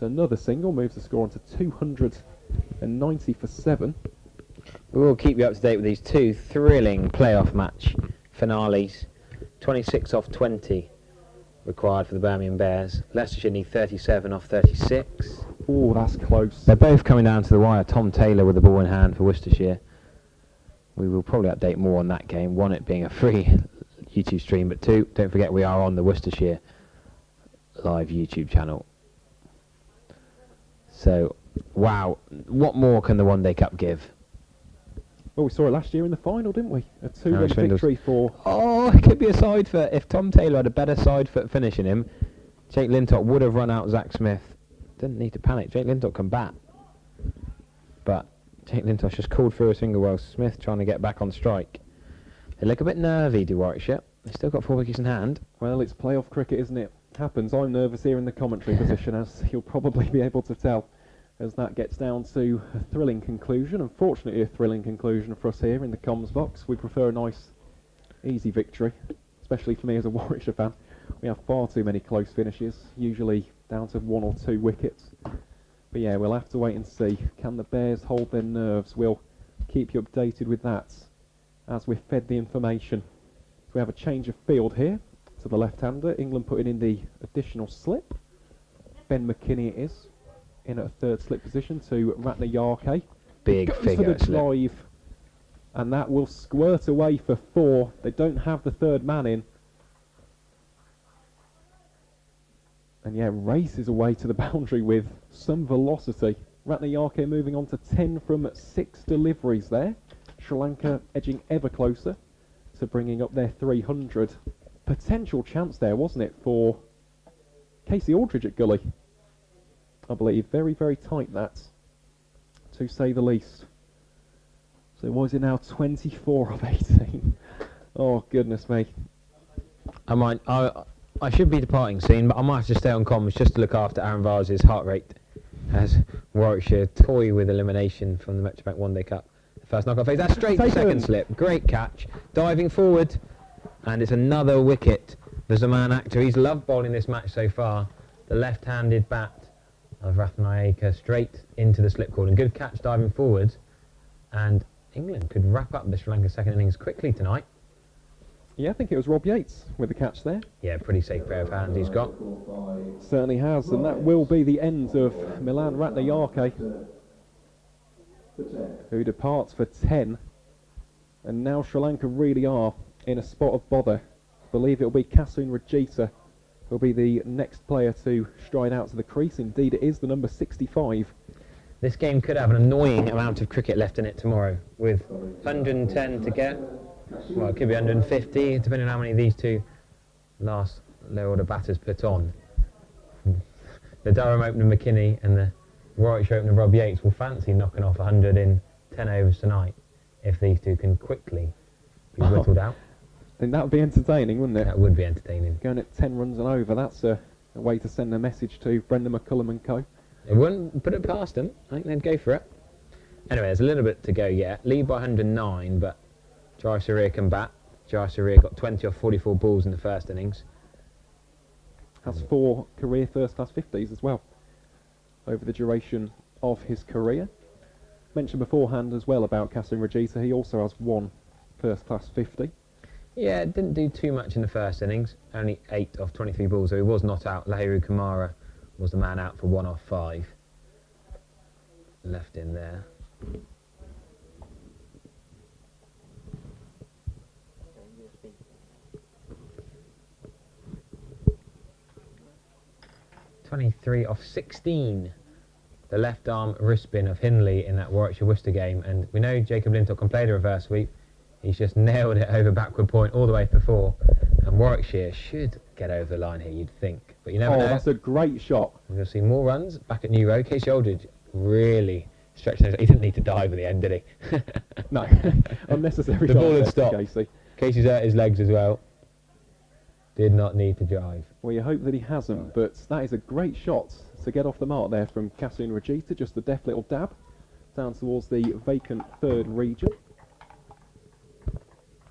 So another single moves the score on to 290 for 7. We will keep you up to date with these 2 thrilling playoff match finales. 26 off 20 required for the Birmingham Bears. Leicestershire need 37 off 36. Oh, that's close. They're both coming down to the wire. Tom Taylor with the ball in hand for Worcestershire. We will probably update more on that game. 1, it being a free YouTube stream, but 2, don't forget we are on the Worcestershire live YouTube channel. So, wow, what more can the One Day Cup give? Well, we saw it last year in the final, didn't we? A 2-1 victory for... Oh, it could be a side foot. If Tom Taylor had a better side foot finishing him, Jake Lintott would have run out Zach Smith. Didn't need to panic. Jake Lintott can bat. But Jake Lintott's just called through a single while Smith trying to get back on strike. They look a bit nervy, do Warwickshire. They've still got 4 wickets in hand. Well, it's playoff cricket, isn't it? Happens. I'm nervous here in the commentary position, as you'll probably be able to tell, as that gets down to a thrilling conclusion. Unfortunately, a thrilling conclusion for us here in the comms box. We prefer a nice, easy victory, especially for me as a Warwickshire fan. We have far too many close finishes, usually down to 1 or 2 wickets. But yeah, we'll have to wait and see. Can the Bears hold their nerves? We'll keep you updated with that as we're fed the information. So we have a change of field here to the left-hander. England putting in the additional slip. Ben McKinney it is in a 3rd slip position to Ratnayake. Big figure for the drive, and that will squirt away for 4. They don't have the 3rd man in. And yeah, races away to the boundary with some velocity. Ratnayake moving on to 10 from 6 deliveries there. Sri Lanka edging ever closer to bringing up their 300. Potential chance there, wasn't it, for Casey Aldridge at Gully? I believe very, very tight that, to say the least. So was it now 24 of 18? Oh, goodness me. I should be departing soon, but I might have to stay on comms just to look after Aaron Vars's heart rate as Warwickshire toy with elimination from the Metrobank One Day Cup. The First knock-off phase. That's straight to Taken. second slip. Great catch. Diving forward. And it's another wicket for Zaman Akhtar. He's loved bowling this match so far. The left-handed bat of Rathnayeka straight into the slip cord. And good catch diving forward. And England could wrap up the Sri Lanka second innings quickly tonight. Yeah, I think it was Rob Yates with the catch there. Yeah, pretty safe pair of hands he's got. Certainly has, and that will be the end of Milan Ratnayake, who departs for 10. And now Sri Lanka really are in a spot of bother. I believe it will be Kasun Rajita who will be the next player to stride out to the crease. Indeed, it is the number 65. This game could have an annoying amount of cricket left in it tomorrow, with 110 to get. Well, it could be 150, depending on how many of these two last low-order batters put on. The Durham opener McKinney and the Warwickshire opener Rob Yates will fancy knocking off 100 in 10 overs tonight, if these two can quickly be whittled out. I think that would be entertaining, wouldn't it? That would be entertaining. Going at 10 runs and over, that's a way to send a message to Brendan McCullum and co. It wouldn't put it past them. I think they'd go for it. Anyway, there's a little bit to go yet. Lead by 109, but Jai Surya can bat. Jai Surya got 20 off 44 balls in the first innings. Has 4 career first-class 50s as well over the duration of his career. Mentioned beforehand as well about Kasun Rajita, he also has 1 first-class 50. Yeah, didn't do too much in the first innings. Only 8 off 23 balls, so he was not out. Lahiru Kumara was the man out for 1 off 5. Left in there. .23 off 16. The left arm wrist spin of Hindley in that Warwickshire-Worcester game, and we know Jacob Lintott can play the reverse sweep. He's just nailed it over backward point all the way for 4, and Warwickshire should get over the line here, you'd think, but you never know. That's a great shot. We're going to see more runs back at New Road. Casey Aldridge really stretching his... He didn't need to dive at the end, did he? No, unnecessary The shot ball had there for stopped. Casey. Casey's hurt his legs as well. Did not need to drive. Well, you hope that he hasn't, but that is a great shot to get off the mark there from Kasun Rajita. Just a deft little dab down towards the vacant third region.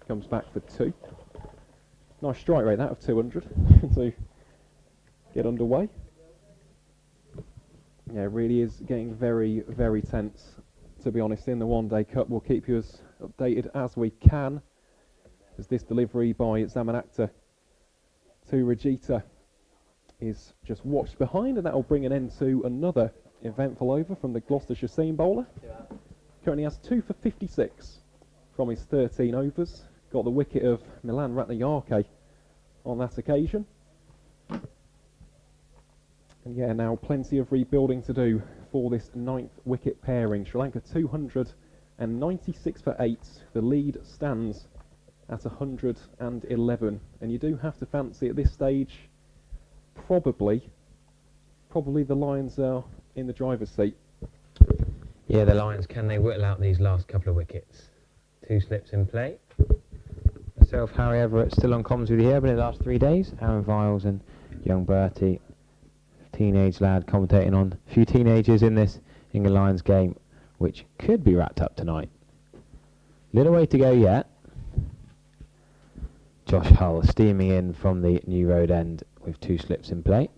Comes back for 2. Nice strike rate, that of 200 to get underway. Yeah, it really is getting very, very tense, to be honest, in the One Day Cup. We'll keep you as updated as we can, as this delivery by Zaman Akhtar to Rajita is just watched behind, and that will bring an end to another eventful over from the Gloucestershire seam bowler. Currently has 2 for 56 from his 13 overs. Got the wicket of Milan Ratnayake on that occasion. And yeah, now plenty of rebuilding to do for this 9th wicket pairing. Sri Lanka 296 for 8. The lead stands at 111. And you do have to fancy at this stage, probably the Lions are in the driver's seat. Yeah, the Lions, can they whittle out these last couple of wickets? 2 slips in play. Myself, Harry Everett, still on comms with you here, but in the last 3 days, Aaron Viles and young Bertie, teenage lad, commentating on a few teenagers in this England Lions game, which could be wrapped up tonight. Little way to go yet. Josh Hull steaming in from the New Road end with 2 slips in play.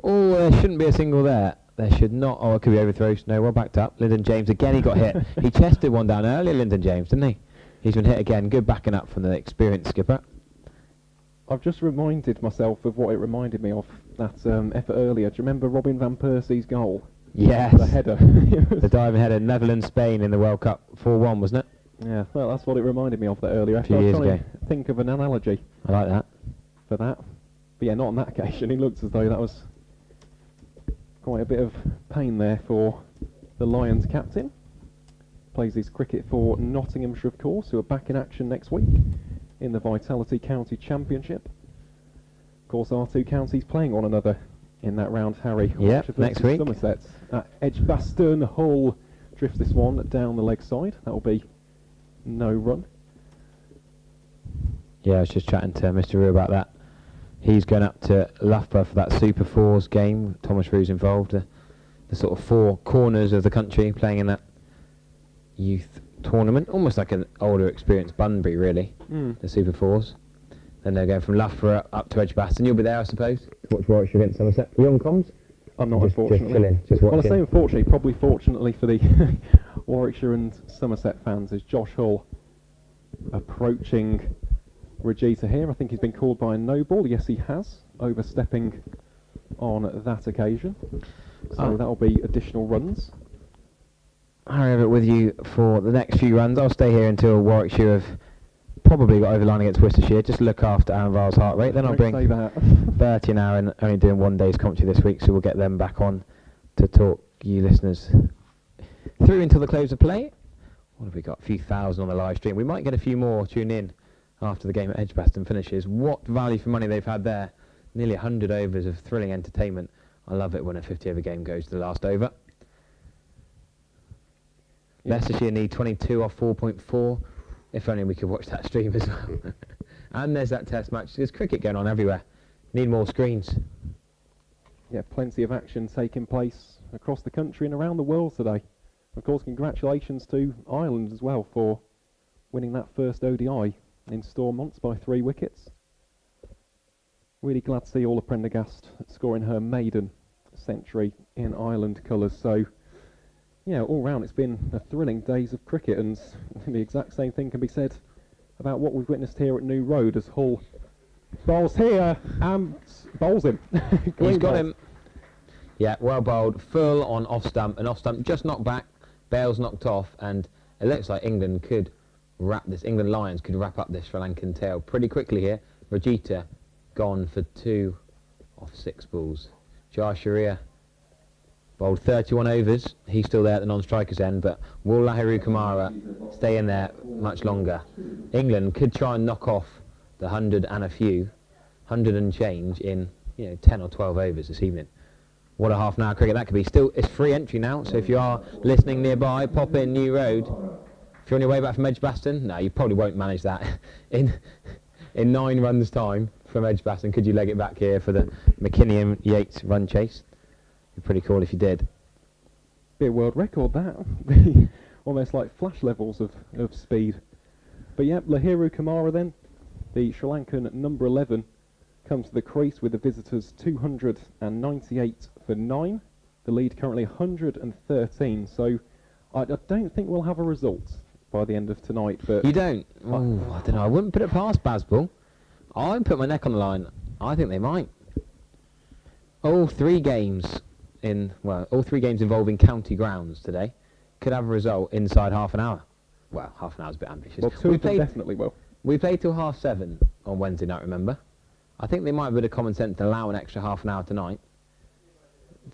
Oh, there shouldn't be a single there. There should not. Oh, it could be overthrows. No, well backed up. Lyndon James again, he got hit. He chested one down earlier, Lyndon James, didn't he? He's been hit again. Good backing up from the experienced skipper. I've just reminded myself of what it reminded me of, that effort earlier. Do you remember Robin van Persie's goal? Yes. The header. The diving header, Netherlands-Spain in the World Cup 4-1, wasn't it? Yeah, well, that's what it reminded me of that earlier. A few years ago. To think of an analogy I like that. for that. But yeah, not on that occasion. It looks as though that was quite a bit of pain there for the Lions captain. Plays his cricket for Nottinghamshire, of course, who are back in action next week in the Vitality County Championship. Of course, our 2 counties playing one another in that round, Harry. Yep, next week. Somerset at Edgbaston. Hull drifts this one down the leg side. That will be no run. Yeah, I was just chatting to Mr. Rue about that. He's going up to Loughborough for that Super Fours game. Thomas Rue's involved. The sort of 4 corners of the country playing in that youth tournament, almost like an older experienced Bunbury, really. The Super Fours. Then they're going from Loughborough up to Edgbaston. You'll be there, I suppose, to watch Warwickshire against Somerset. Are you on comms? I'm not, Just unfortunately. chilling, just Well, I watching. say unfortunately, probably fortunately for the Warwickshire and Somerset fans, is Josh Hull approaching Regita here. I think he's been called by a no ball. Yes, he has, overstepping on that occasion. So that'll be additional runs. Harry Everett with you for the next few runs. I'll stay here until Warwickshire have probably got over the line against Worcestershire. Just look after Aaron Vile's heart rate. Then I'll Don't say bring that. Bertie and Aaron, only doing one day's commentary this week, so we'll get them back on to talk you listeners through until the close of play. What have we got? A few thousand on the live stream. We might get a few more tune in after the game at Edgbaston finishes. What value for money they've had there. Nearly 100 overs of thrilling entertainment. I love it when a 50-over game goes to the last over. Yeah. Leicestershire need 22 off 4.4. If only we could watch that stream as well. And there's that test match. There's cricket going on everywhere. Need more screens. Yeah, plenty of action taking place across the country and around the world today. Of course, congratulations to Ireland as well for winning that first ODI in Stormont by 3 wickets. Really glad to see Orla Prendergast scoring her maiden century in Ireland colours. So, yeah, all round it's been a thrilling days of cricket, and the exact same thing can be said about what we've witnessed here at New Road as Hull bowls here and bowls him. He's got him. Yeah, well bowled, full on off stump, and off stump just knocked back, Bales knocked off, and it looks like England could wrap this, England Lions could wrap up this Sri Lankan tail pretty quickly here. Rajita gone for 2 off 6 balls. Jai Sharia bowled 31 overs, he's still there at the non-striker's end, but will Lahiru Kumara stay in there much longer? England could try and knock off the 100 and a few, 100 and change in 10 or 12 overs this evening. What a half an hour cricket that could be. Still, it's free entry now, so if you are listening nearby, pop in New Road. If you're on your way back from Edgbaston, no, you probably won't manage that. In 9 runs' time from Edgbaston, could you leg it back here for the McKinney and Yates run chase? It'd be pretty cool if you did. Be a world record, that. Almost like flash levels of speed. But yeah, Lahiru Kumara then, the Sri Lankan number 11, comes to the crease with the visitors 298 for 9. The lead currently 113, so I don't think we'll have a result by the end of tonight. But You don't? Oh, I don't know. I wouldn't put it past Bazball. I'd put my neck on the line. I think they might. All 3 games involving county grounds today could have a result inside half an hour. Well, half an hour's a bit ambitious. well, 2 of them definitely will. We played till 7:30 on Wednesday night, remember? I think they might have a bit of common sense to allow an extra half an hour tonight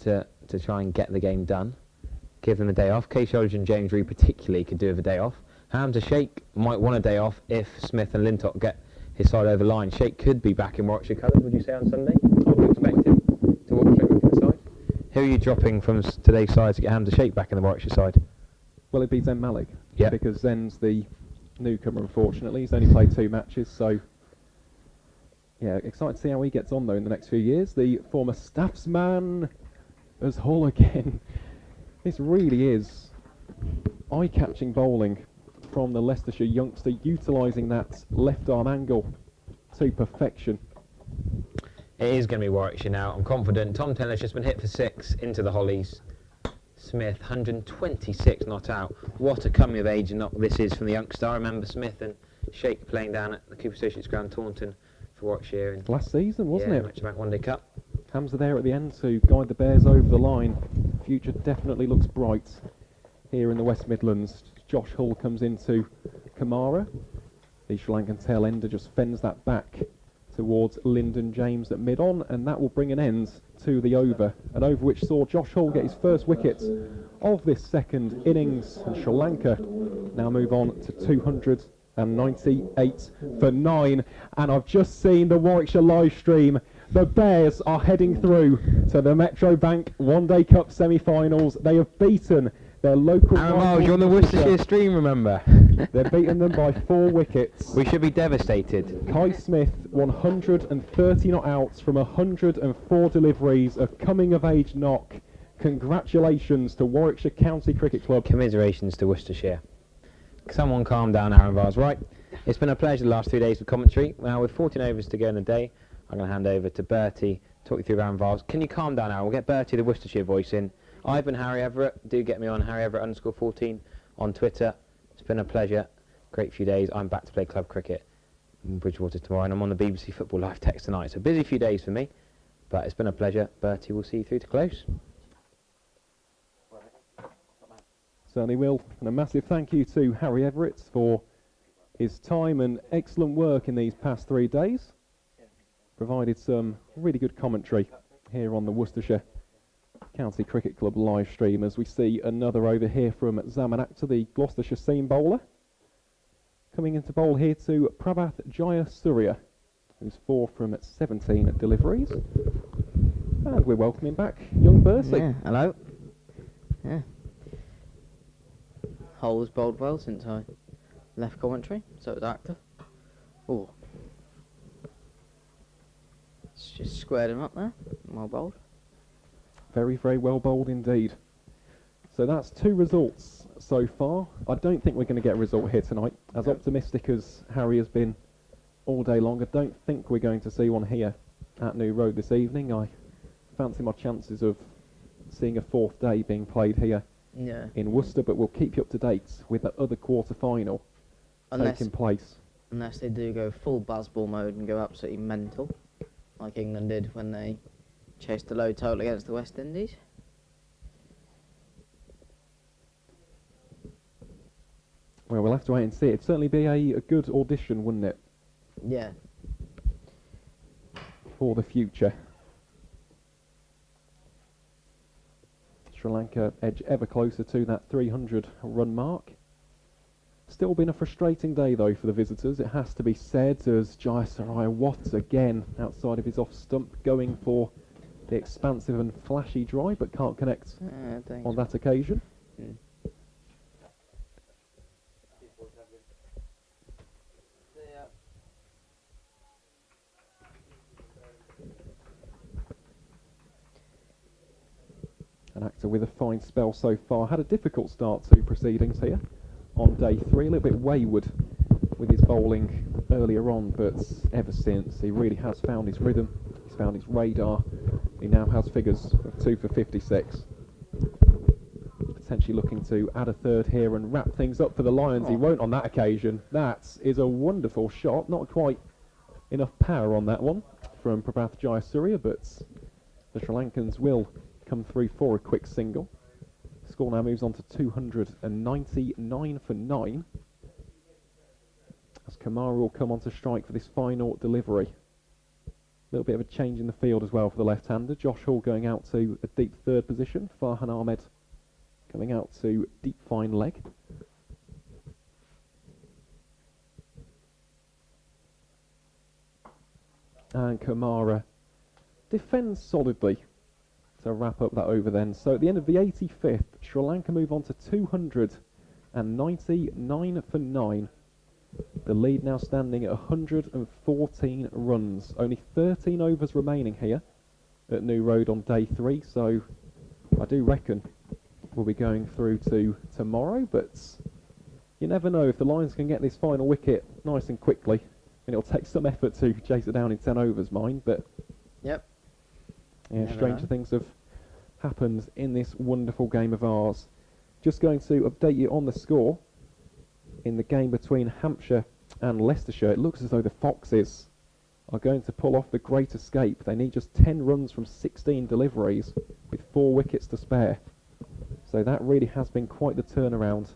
to try and get the game done. Give them a day off. Kay Shoulder and James Reed particularly could do with a day off. Hamza Sheikh might want a day off if Smith and Lintott get his side over the line. Sheikh could be back in Warwickshire colours, would you say, on Sunday? I would expect him to walk straight back in the side. Who are you dropping from today's side to get Hamza Sheikh back in the Warwickshire side? Well, it'd be Zen Malik. Yeah. Because Zen's the newcomer, unfortunately. He's only played 2 matches, so yeah, excited to see how he gets on though in the next few years. The former staffsman as Hull again. This really is eye-catching bowling from the Leicestershire youngster, utilising that left arm angle to perfection. It is going to be Warwickshire now. I'm confident. Tom Taylor's just been hit for 6 into the Hollies. Smith, 126 not out. What a coming of age knock this is from the youngster. I remember Smith and Sheikh playing down at the Cooper Associates Ground, Taunton, for Warwickshire. And Last season, wasn't it? Matchback One Day Cup. Hamza there at the end to guide the Bears over the line. Future definitely looks bright here in the West Midlands. Josh Hull comes into Kamara. The Sri Lankan tail ender just fends that back towards Lyndon James at mid-on, and that will bring an end to the over. An over which saw Josh Hull get his first wicket of this second innings, and Sri Lanka now move on to 298 for 9. And I've just seen the Warwickshire live stream. The Bears are heading through to the Metro Bank One Day Cup semi-finals. They have beaten their local Aaron Miles, rival you're on the Worcestershire stream, remember? They've beaten them by 4 wickets. We should be devastated. Kai Smith, 130 not outs from 104 deliveries, a coming-of-age knock. Congratulations to Warwickshire County Cricket Club. Commiserations to Worcestershire. Someone calm down, Aaron Vars. Right, it's been a pleasure the last 2 days of commentary. Now, with 14 overs to go in the day, I'm going to hand over to Bertie, talk you through Aaron Vars. Can you calm down, Aaron? We'll get Bertie, the Worcestershire voice, in. I've been Harry Everett. Do get me on Harry Everett _14 on Twitter. It's been a pleasure. Great few days. I'm back to play club cricket in Bridgewater tomorrow, and I'm on the BBC Football Live text tonight. So busy few days for me, but it's been a pleasure. Bertie will see you through to close. Certainly will. And a massive thank you to Harry Everett for his time and excellent work in these past 3 days. Provided some really good commentary here on the Worcestershire County Cricket Club live stream, as we see another over here from Zaman Akhtar, the Gloucestershire seam bowler. Coming into bowl here to Prabhat Jaya Surya, who's 4 from 17 deliveries. And we're welcoming back young Bertie. Yeah, hello. Yeah. Hole's bowled well since I left commentary, so it's Akhtar. Oh. It's just squared him up there. Well bowled. Very, very well bowled indeed. So that's 2 results so far. I don't think we're going to get a result here tonight. As optimistic as Harry has been all day long, I don't think we're going to see one here at New Road this evening. I fancy my chances of seeing a 4th day being played here in Worcester, but we'll keep you up to date with the other quarter-final taking place. Unless they do go full Bazball mode and go absolutely mental, like England did when they chased the low total against the West Indies. Well, we'll have to wait and see. It'd certainly be a good audition, wouldn't it? Yeah. For the future. Sri Lanka edge ever closer to that 300 run mark. Still been a frustrating day though for the visitors, it has to be said, as Jayasuriya Watts again outside of his off stump, going for the expansive and flashy drive, but can't connect on that occasion. An Akhtar with a fine spell so far. Had a difficult start to proceedings here on day 3. A little bit wayward with his bowling earlier on, but ever since he really has found his rhythm. He's found his radar. He now has figures of 2 for 56. Potentially looking to add a 3rd here and wrap things up for the Lions. He won't on that occasion. That is a wonderful shot. Not quite enough power on that one from Prabhat Jayasuriya, but the Sri Lankans will come through for a quick single. Score now moves on to 299 for 9. As Kamara will come on to strike for this final delivery. A little bit of a change in the field as well for the left-hander. Josh Hall going out to a deep 3rd position. Farhan Ahmed coming out to deep fine leg. And Kamara defends solidly to wrap up that over then. So at the end of the 85th, Sri Lanka move on to 299 for 9. The lead now standing at 114 runs. Only 13 overs remaining here at New Road on day 3, so I do reckon we'll be going through to tomorrow, but you never know if the Lions can get this final wicket nice and quickly. And it'll take some effort to chase it down in 10 overs, mind, but yeah, stranger things have happened in this wonderful game of ours. Just going to update you on the score in the game between Hampshire and Leicestershire. It looks as though the Foxes are going to pull off the great escape. They need just 10 runs from 16 deliveries with 4 wickets to spare. So that really has been quite the turnaround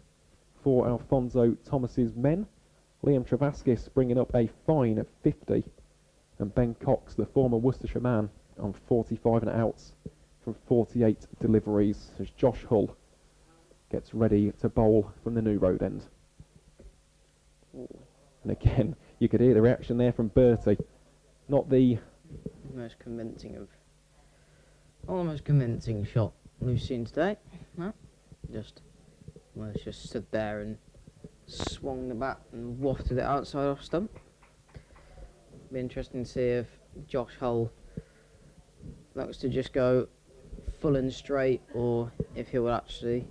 for Alfonso Thomas's men. Liam Travaskis bringing up a fine at 50, and Ben Cox, the former Worcestershire man, on 45 and outs from 48 deliveries, as Josh Hull gets ready to bowl from the New Road end. And again, you could hear the reaction there from Bertie. Not the most convincing shot we've seen today. No? Just stood there and swung the bat and wafted it outside off stump. Be interesting to see if Josh Hull looks to just go full and straight, or if he will actually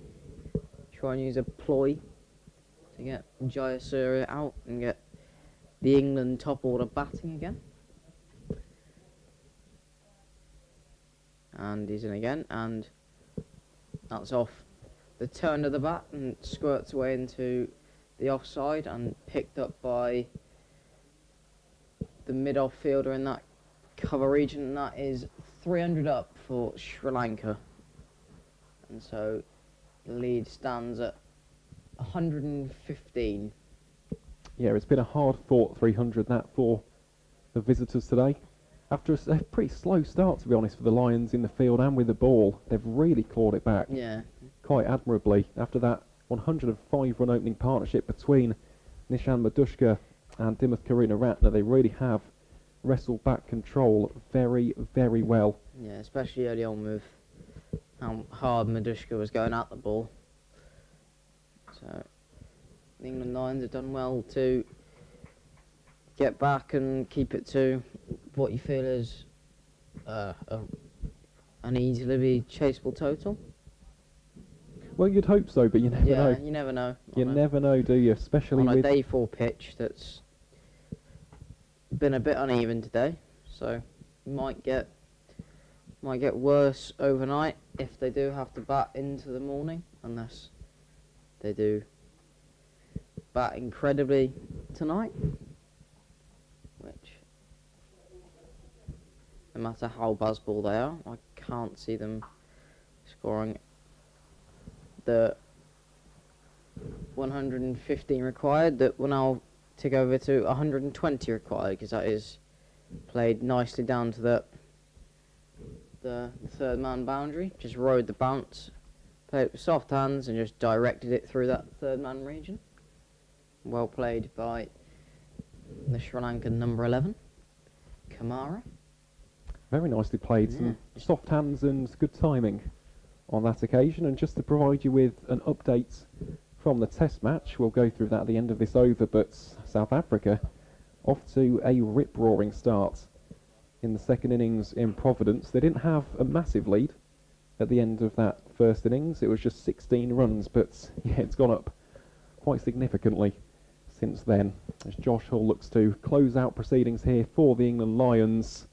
try and use a ploy to to get Jayasuriya out and get the England top order batting again. And he's in again, and that's off the turn of the bat and squirts away into the offside and picked up by the mid-off fielder in that cover region, and that is 300 up for Sri Lanka. And so the lead stands at 115. Yeah, it's been a hard-fought 300 that for the visitors today. After a pretty slow start, to be honest, for the Lions in the field and with the ball, they've really clawed it back Yeah. quite admirably. After that 105-run opening partnership between Nishan Madushka and Dimuth Karunaratne, they really have wrestled back control very, very well. Yeah, especially early on with how hard Madushka was going at the ball. So the England Lions have done well to get back and keep it to what you feel is an easily chaseable total. Well, you'd hope so, but you never know. You never know. You never know, do you? Especially on a with day 4 pitch that's been a bit uneven today, so might get worse overnight if they do have to bat into the morning, unless they do bat incredibly tonight, which, no matter how buzzball they are, I can't see them scoring the 115 required. That will now tick over to 120 required, because that is played nicely down to the third man boundary. Just rode the bounce, played it with soft hands and just directed it through that third man region. Well played by the Sri Lankan number 11, Kamara. very nicely played, some soft hands and good timing on that occasion. And just to provide you with an update from the test match, we'll go through that at the end of this over, but South Africa off to a rip-roaring start in the second innings in Providence. They didn't have a massive lead at the end of that first innings. It was just 16 runs, but yeah, it's gone up quite significantly since then, as Josh Hall looks to close out proceedings here for the England Lions.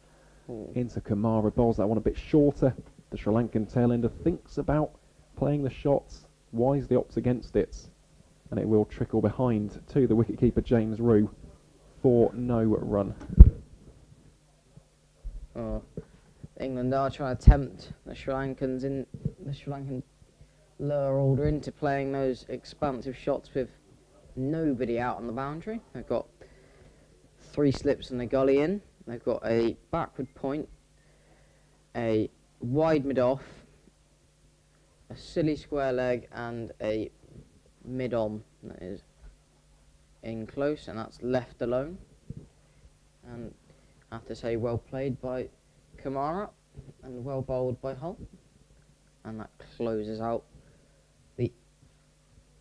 Into Kamara, bowls that one a bit shorter. The Sri Lankan tailender thinks about playing the shots, wisely opts against it, and it will trickle behind to the wicketkeeper James Rue for no run. England are trying to tempt the Sri Lankan lower order into playing those expansive shots with nobody out on the boundary. They've got 3 slips and a gully in. They've got a backward point, a wide mid-off, a silly square leg, and a mid-on that is in close, and that's left alone. And I have to say, well played by Kamara and well bowled by Hull. And that closes out the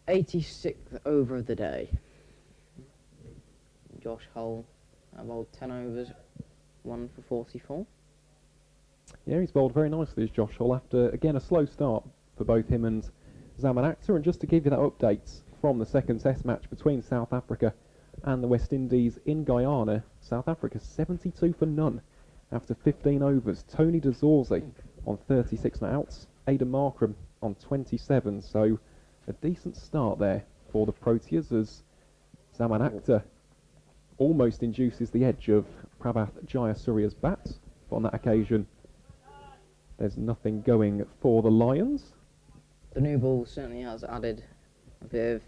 86th over of the day. Josh Hull bowled 10 overs, 1 for 44. Yeah, he's bowled very nicely as Josh Hall after, again, a slow start for both him and Zaman Akhtar. And just to give you that update from the second test match between South Africa and the West Indies in Guyana, South Africa 72 for none after 15 overs. Tony de Zorzi on 36 not outs, Aidan Markram on 27, so a decent start there for the Proteas as Zaman Akhtar almost induces the edge of Prabhat Jayasuriya's bat, but on that occasion there's nothing going for the Lions. The new ball certainly has added a bit of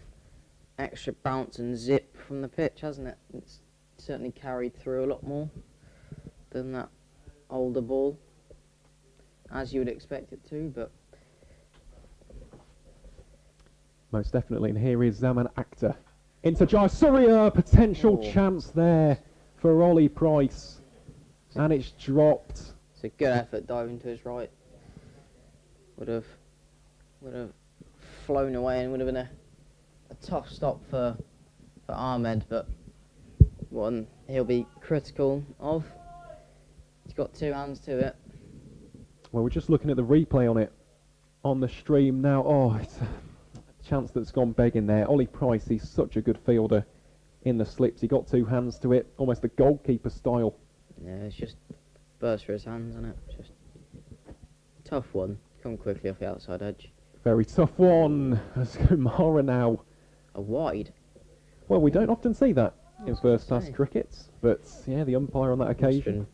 extra bounce and zip from the pitch, hasn't it? It's certainly carried through a lot more than that older ball, as you would expect it to, but most definitely. And here is Zaman Akhtar into Jayasuriya, potential chance there for Ollie Price, and it's dropped. it's a good effort diving to his right. Would have flown away and would have been a tough stop for Ahmed, but one he'll be critical of. He's got 2 hands to it. Well, we're just looking at the replay on it on the stream now. Oh, it's a chance that's gone begging there. Ollie Price, he's such a good fielder in the slips. He got two hands to it, almost the goalkeeper style. Yeah, it's just burst for his hands, isn't it? Just tough one. Come quickly off the outside edge. Very tough one. As Kumara now. A wide. Well, we don't often see that in first-class say. cricket, but yeah, the umpire on that occasion.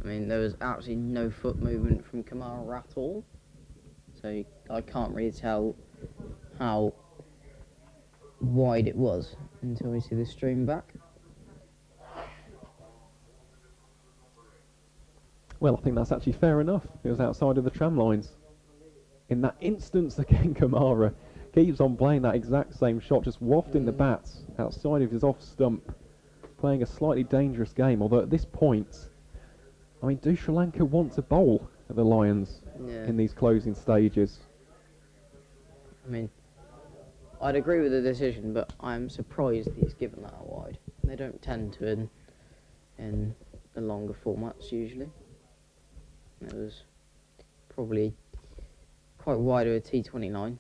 I mean, there was absolutely no foot movement from Kamara at all, so I can't really tell how wide it was until we see the stream back. Well, I think that's actually fair enough. It was outside of the tram lines. In that instance, again, Kamara keeps on playing that exact same shot, just wafting the bats outside of his off stump, playing a slightly dangerous game. Although at this point, I mean, do Sri Lanka want to bowl at the Lions in these closing stages? I mean, I'd agree with the decision, but I'm surprised he's given that wide. They don't tend to in the longer formats usually. It was probably quite wide of a T29,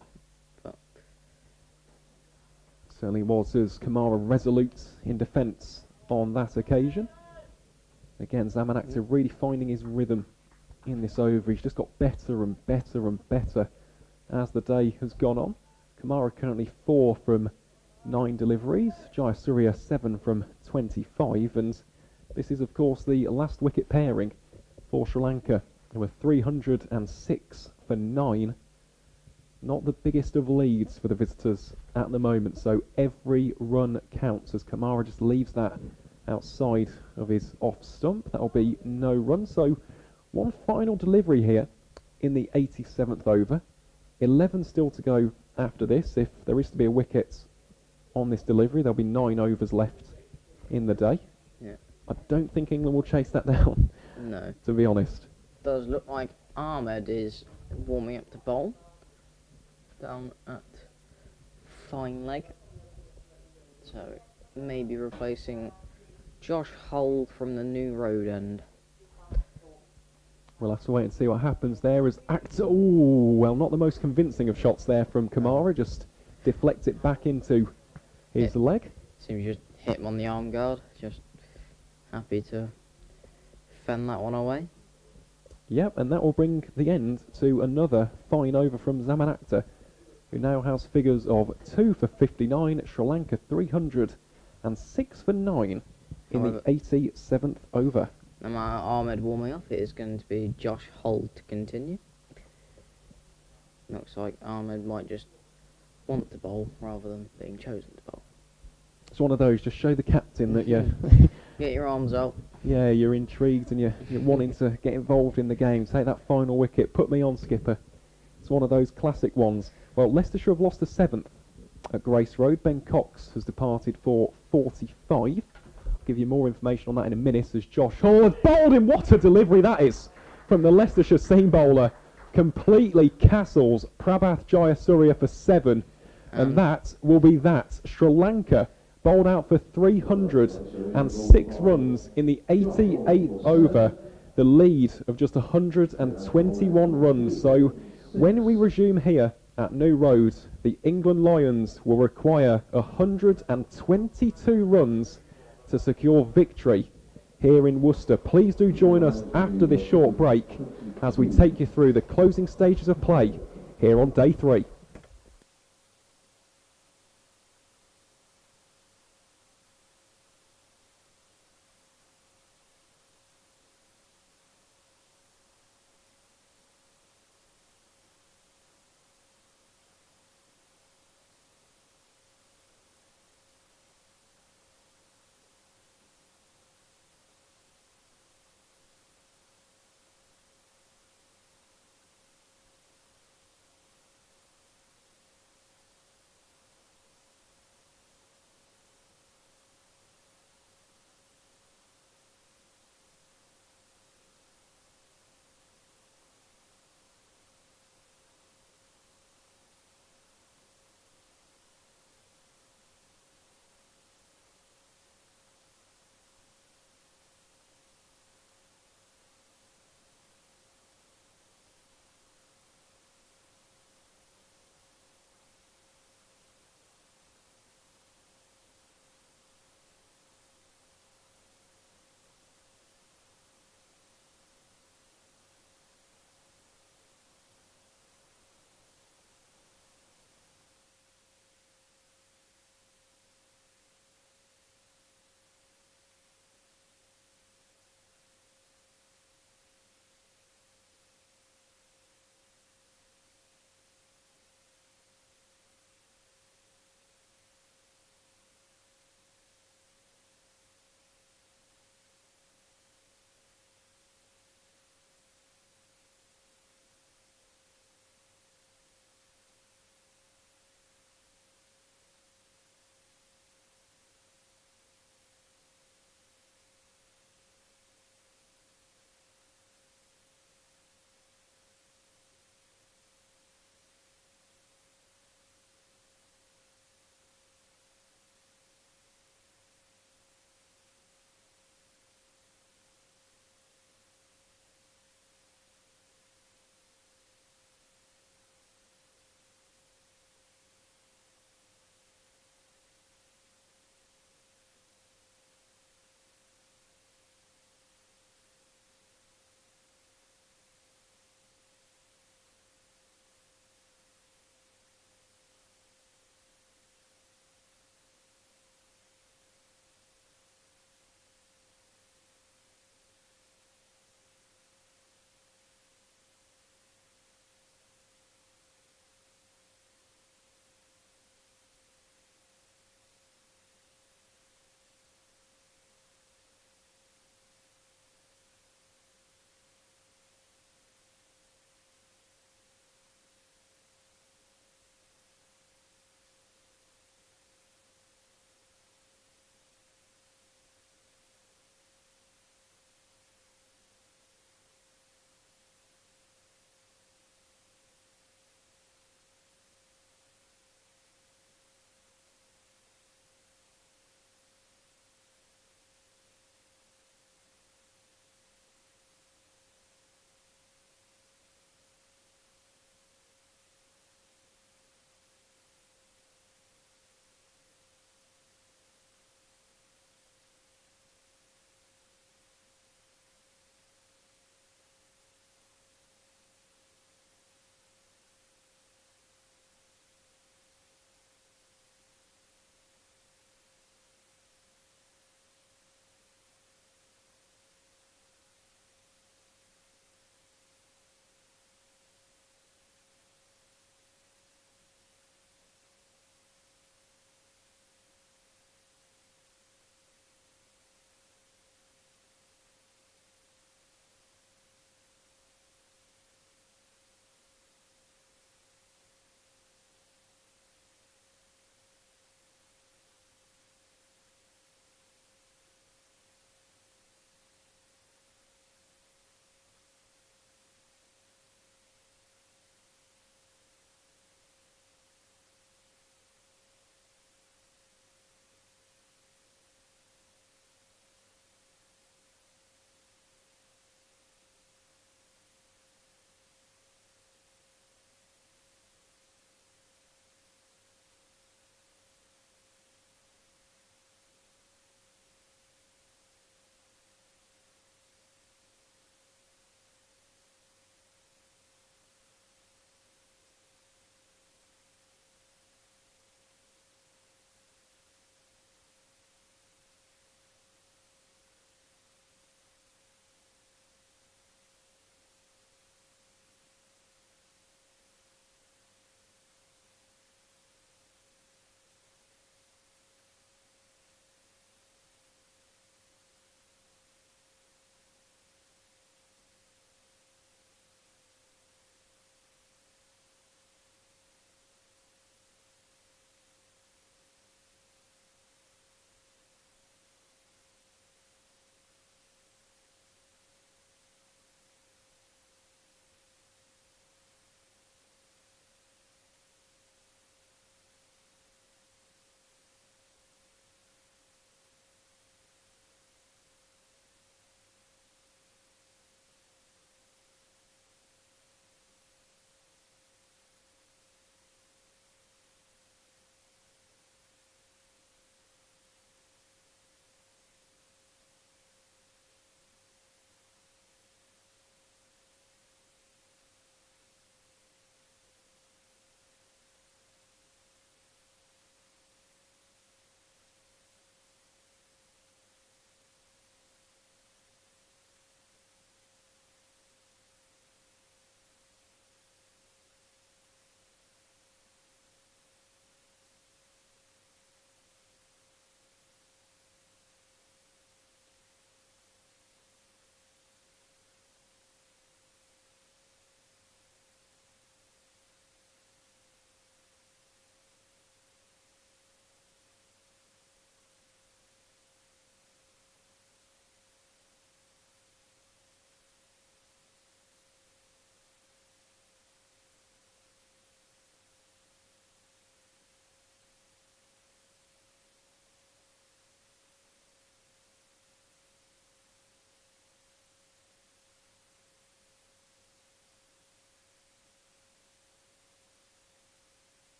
but Certainly was, as Kamara resolute in defence on that occasion. Again, Zaman Akhtar really finding his rhythm in this over. He's just got better and better and better as the day has gone on. Kamara currently 4 from 9 deliveries, Jayasuriya 7 from 25, and this is of course the last wicket pairing for Sri Lanka, who were 306 for 9. Not the biggest of leads for the visitors at the moment, so every run counts as Kamara just leaves that outside of his off stump. That'll be no run, so one final delivery here in the 87th over. 11 still to go after this. If there is to be a wicket on this delivery, there'll be 9 overs left in the day. yeah, I don't think England will chase that down, no. to be honest. Does look like Ahmed is warming up to bowl down at fine leg, so maybe replacing Josh Hull from the new road end. We'll have to wait and see what happens there as Akhtar, ooh, well, not the most convincing of shots there from Kamara, just deflects it back into his leg. Seems just hit him on the arm guard, just happy to fend that one away. Yep, and that will bring the end to another fine over from Zaman Akhtar, who now has figures of 2 for 59, Sri Lanka 306 for 9 in However, the 87th over. No matter Ahmed warming up, it is going to be Josh Hull to continue. Looks like Ahmed might just want to bowl rather than being chosen to bowl. It's one of those, just show the captain that you're, Get your arms out. yeah, you're intrigued and you're wanting to get involved in the game. Take that final wicket, put me on, skipper. It's one of those classic ones. Well, Leicestershire have lost the 7th at Grace Road. Ben Cox has departed for 45. I'll give you more information on that in a minute as Josh Hall has bowled him. What a delivery that is from the Leicestershire seam bowler. Completely castles Prabhath Jayasuriya for 7. And that will be that. Sri Lanka bowled out for 306 runs in the 88th over. The lead of just 121 runs. So when we resume here at New Road, the England Lions will require 122 runs to secure victory here in Worcester. Please do join us after this short break as we take you through the closing stages of play here on day 3.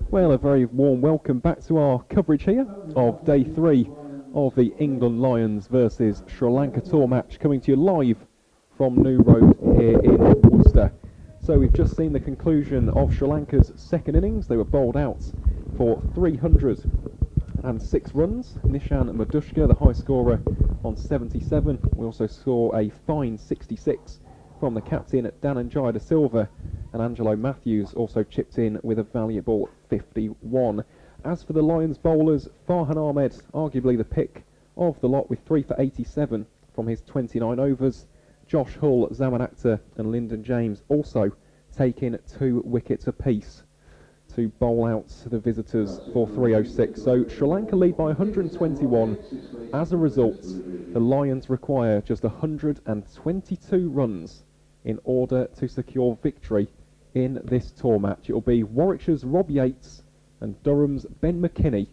Well, a very warm welcome back to our coverage here of day 3 of the England Lions versus Sri Lanka tour match, coming to you live from New Road here in Worcester. So we've just seen the conclusion of Sri Lanka's second innings. They were bowled out for 306 runs. Nishan Madushka, the high scorer, on 77. We also saw a fine 66 from the captain at Dananjaya de Silva, and Angelo Matthews also chipped in with a valuable 51. As for the Lions bowlers, Farhan Ahmed, arguably the pick of the lot with 3 for 87 from his 29 overs. Josh Hull, Zaman Akhtar and Lyndon James also taking 2 wickets apiece to bowl out the visitors for 306. So Sri Lanka lead by 121. As a result, the Lions require just 122 runs in order to secure victory in this tour match. It will be Warwickshire's Rob Yates and Durham's Ben McKinney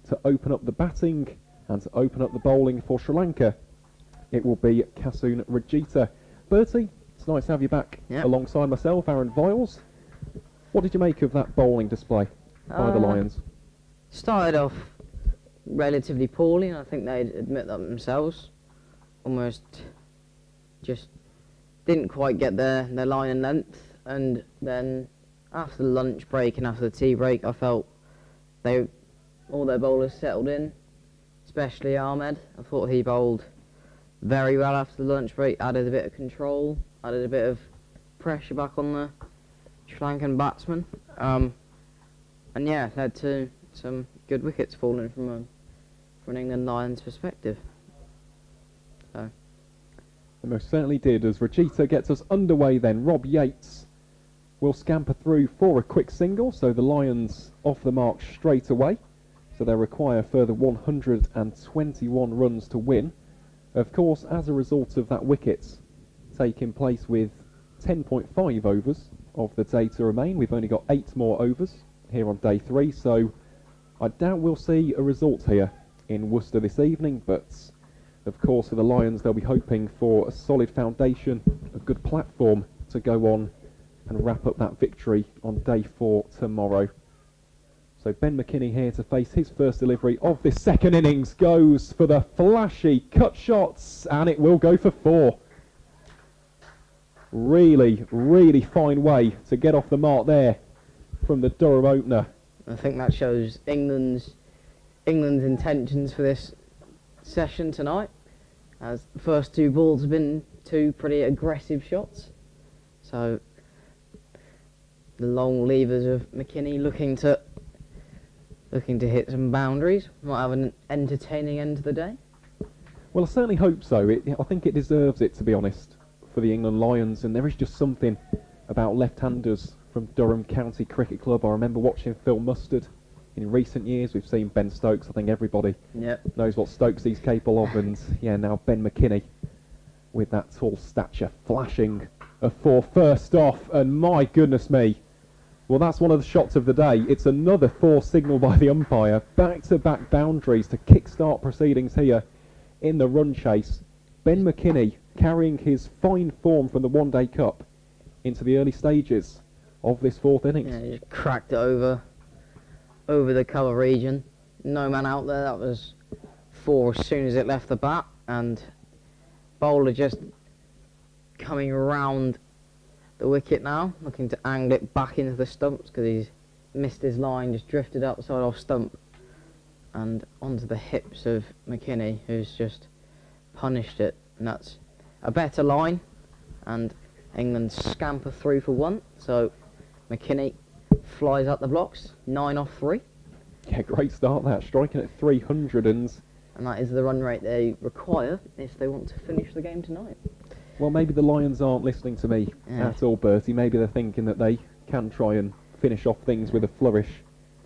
to open up the batting, and to open up the bowling for Sri Lanka, it will be Kasun Rajita. Bertie, it's nice to have you back alongside myself, Aaron Viles. What did you make of that bowling display by the Lions? Started off relatively poorly, and I think they'd admit that themselves. Almost just didn't quite get their line and length, and then after the lunch break and after the tea break, I felt all their bowlers settled in, especially Ahmed. I thought he bowled very well after the lunch break, added a bit of control, added a bit of pressure back on the Sri Lankan batsman, and yeah, led to some good wickets falling from an England Lions perspective. So. It most certainly did, as Rajita gets us underway then. Rob Yates will scamper through for a quick single, so the Lions off the mark straight away. So they require a further 121 runs to win. Of course, as a result of that wicket taking place with 10.5 overs of the day to remain, we've only got 8 more overs here on day 3, so I doubt we'll see a result here in Worcester this evening, but of course for the Lions they'll be hoping for a solid foundation, a good platform to go on and wrap up that victory on day 4 tomorrow. So Ben McKinney here to face his first delivery of this second innings, goes for the flashy cut shots, and it will go for 4. Really, really fine way to get off the mark there from the Durham opener. I think that shows England's intentions for this session tonight, as the first 2 balls have been 2 pretty aggressive shots. So the long levers of McKinney looking to hit some boundaries. Might have an entertaining end to the day. Well, I certainly hope so. I think it deserves it, to be honest, for the England Lions, and there is just something about left-handers from Durham County Cricket Club. I remember watching Phil Mustard in recent years. We've seen Ben Stokes. I think everybody knows what Stokesy's capable of, and yeah, now Ben McKinney with that tall stature, flashing a 4 first off, and my goodness me, well, that's one of the shots of the day. It's another 4 signal by the umpire. Back-to-back boundaries to kick-start proceedings here in the run chase. Ben McKinney carrying his fine form from the One Day Cup into the early stages of this 4th innings. Yeah, he just cracked it over the cover region. No man out there. That was 4 as soon as it left the bat, and bowler just coming around the wicket now, looking to angle it back into the stumps because he's missed his line, just drifted outside off stump and onto the hips of McKinney, who's just punished it. And that's a better line, and England scamper through for 1. So McKinney flies up the blocks, 9 off 3. Yeah, great start that, striking at 300, and that is the run rate they require if they want to finish the game tonight. well, maybe the Lions aren't listening to me at all, Bertie. Maybe they're thinking that they can try and finish off things with a flourish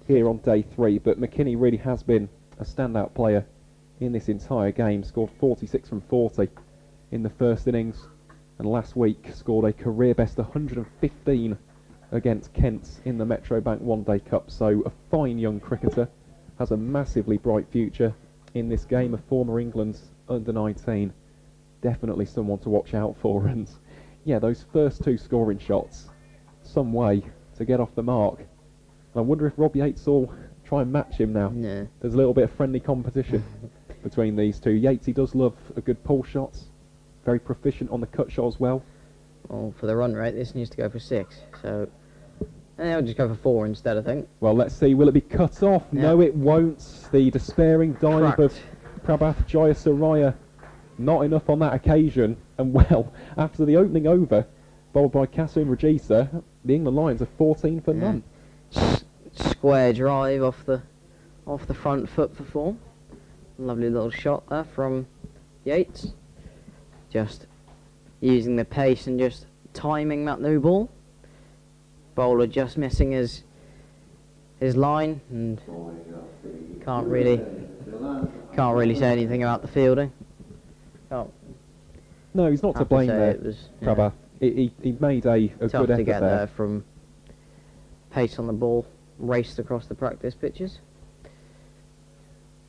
here on day 3, but McKinney really has been a standout player in this entire game. Scored 46 from 40 in the first innings, and last week scored a career best 115 against Kent in the Metro Bank One Day Cup. So a fine young cricketer, has a massively bright future in this game, a former England's under-19. Definitely someone to watch out for, and yeah, those first 2 scoring shots, some way to get off the mark I wonder if Rob Yates will try and match him now. No. There's a little bit of friendly competition between these two. Yates, he does love a good pull shot. Very proficient on the cut shot as well. Well, for the run rate, this needs to go for 6. So, I'll just go for 4 instead, I think. Well, let's see. Will it be cut off? Yeah. No, it won't. The despairing dive of Cracked. Prabhath Jayasuriya. Not enough on that occasion. And, well, after the opening over, bowled by Kasim Rajisa, the England Lions are 14 for Yeah. none. Square drive off the front foot for 4. Lovely little shot there from Yates. Just using the pace and just timing that new ball. Bowler just missing his line and can't really say anything about the fielding. No, he's not to Have blame say there, it was Prabhath. He made a tough good to get effort there. there from pace on the ball, raced across the practice pitches.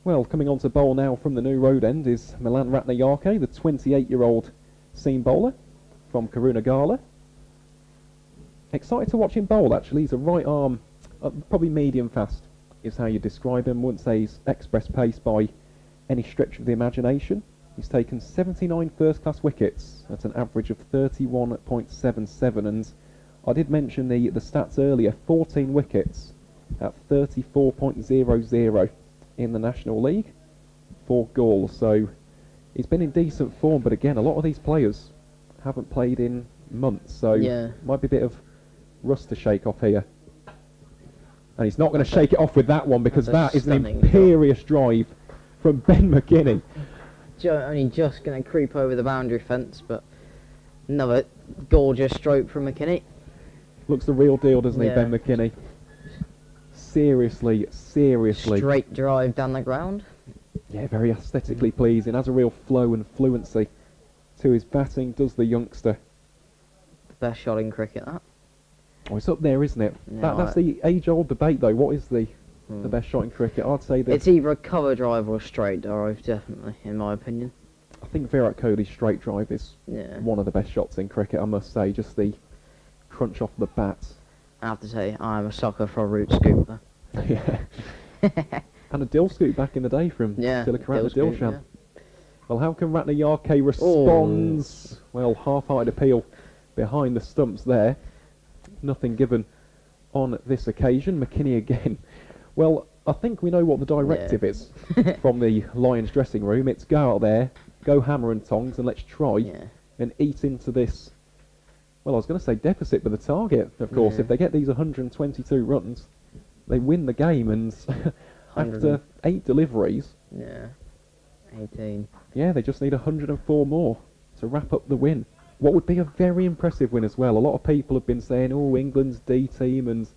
Well, coming on to bowl now from the new road end is Milan Ratnayake, the 28-year-old seam bowler from Karunagala. Excited to watch him bowl, actually. He's a right arm, probably medium fast is how you describe him. Wouldn't say he's express pace by any stretch of the imagination. He's taken 79 first-class wickets at an average of 31.77, and I did mention the stats earlier, 14 wickets at 34.00 in the National League for Gaul. So he's been in decent form, but again, a lot of these players haven't played in months, so might be a bit of rust to shake off here. And he's not going to shake it off with that one, because that is an imperious drive from Ben McKinney. Only just going to creep over the boundary fence, but another gorgeous stroke from McKinney. Looks the real deal, doesn't he, Yeah. Ben McKinney? Seriously. Straight drive down the ground. Yeah, very aesthetically pleasing. Has a real flow and fluency to his batting, does the youngster. The best shot in cricket, that. Oh, it's up there, isn't it? Yeah, That's the age-old debate, though. What is the best shot in cricket? I'd say that It's either a cover drive or a straight drive, definitely, in my opinion. I think Virat Kohli's straight drive is Yeah. one of the best shots in cricket, I must say. Just the crunch off the bat. I have to say, I'm a sucker for a root scoop, though. Yeah. And a dill scoop back in the day from Tilakaratne dill scoop, Dilshan. Well, how can Ratnayake responds? Well, half-hearted appeal behind the stumps there. Nothing given on this occasion. McKinney again. Well, I think we know what the directive is from the Lions dressing room. It's go out there, go hammer and tongs, and let's try and eat into this. Well, I was going to say deficit, but the target, of course, if they get these 122 runs, they win the game. And after 8 deliveries, 18. yeah, they just need 104 more to wrap up the win. What would be a very impressive win as well. A lot of people have been saying, oh, England's D team and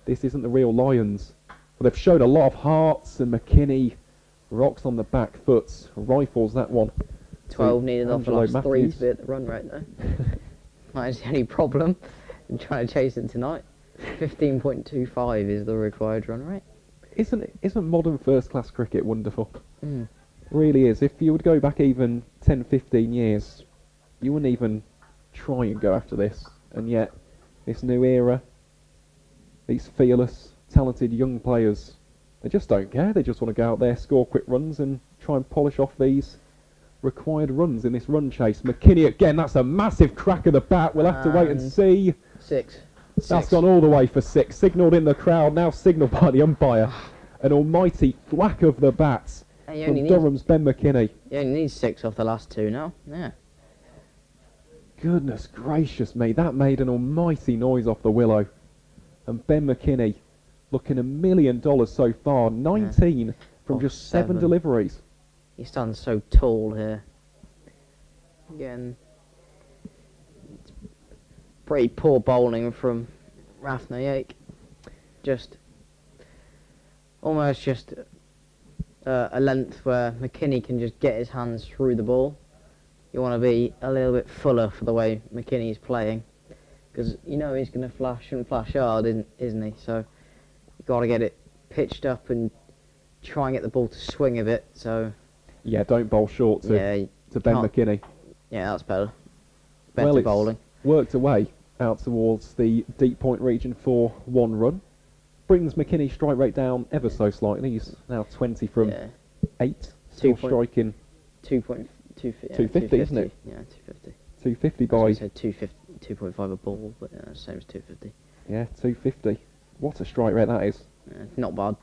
this isn't the real Lions. But they've showed a lot of hearts, and McKinney rocks on the back foot, rifles that one. 12 needed off the Angelo last 3 Matthews. to be at the run rate, though. That is the only problem in trying to chase it tonight. 15.25 is the required run rate. Isn't modern first-class cricket wonderful? Mm. Really is. If you would go back even 10, 15 years, you wouldn't even try and go after this. And yet, this new era, these fearless, talented young players, they just don't care. They just want to go out there, score quick runs, and try and polish off these required runs in this run chase. McKinney again, that's a massive crack of the bat. We'll have to wait and see. 6. That's gone all the way for 6. Signalled in the crowd, now signalled by the umpire. An almighty thwack of the bat from Durham's Ben McKinney. You only need 6 off the last 2 now. Yeah. Goodness gracious me, that made an almighty noise off the willow. And Ben McKinney looking $1 million so far, 19 from Off just 7 7. deliveries. He's done so tall here. Again, pretty poor bowling from Ratnayake. Just almost just a length where McKinney can just get his hands through the ball. You want to be a little bit fuller for the way McKinney's playing, because you know he's going to flash and flash hard, isn't he? So you've got to get it pitched up and try and get the ball to swing a bit. So Yeah, don't bowl short to Ben can't- McKinney. yeah, that's better. Better Well, it's bowling. worked away out towards the deep point region for 1 run. brings McKinney's strike rate down ever so slightly. He's now 20 from Yeah. 8. Still striking 250, isn't it? Yeah, 250. 250 I by... was gonna say 2.5 a ball, but yeah, same as 250. Yeah, 250. What a strike rate that is. Yeah, not bad.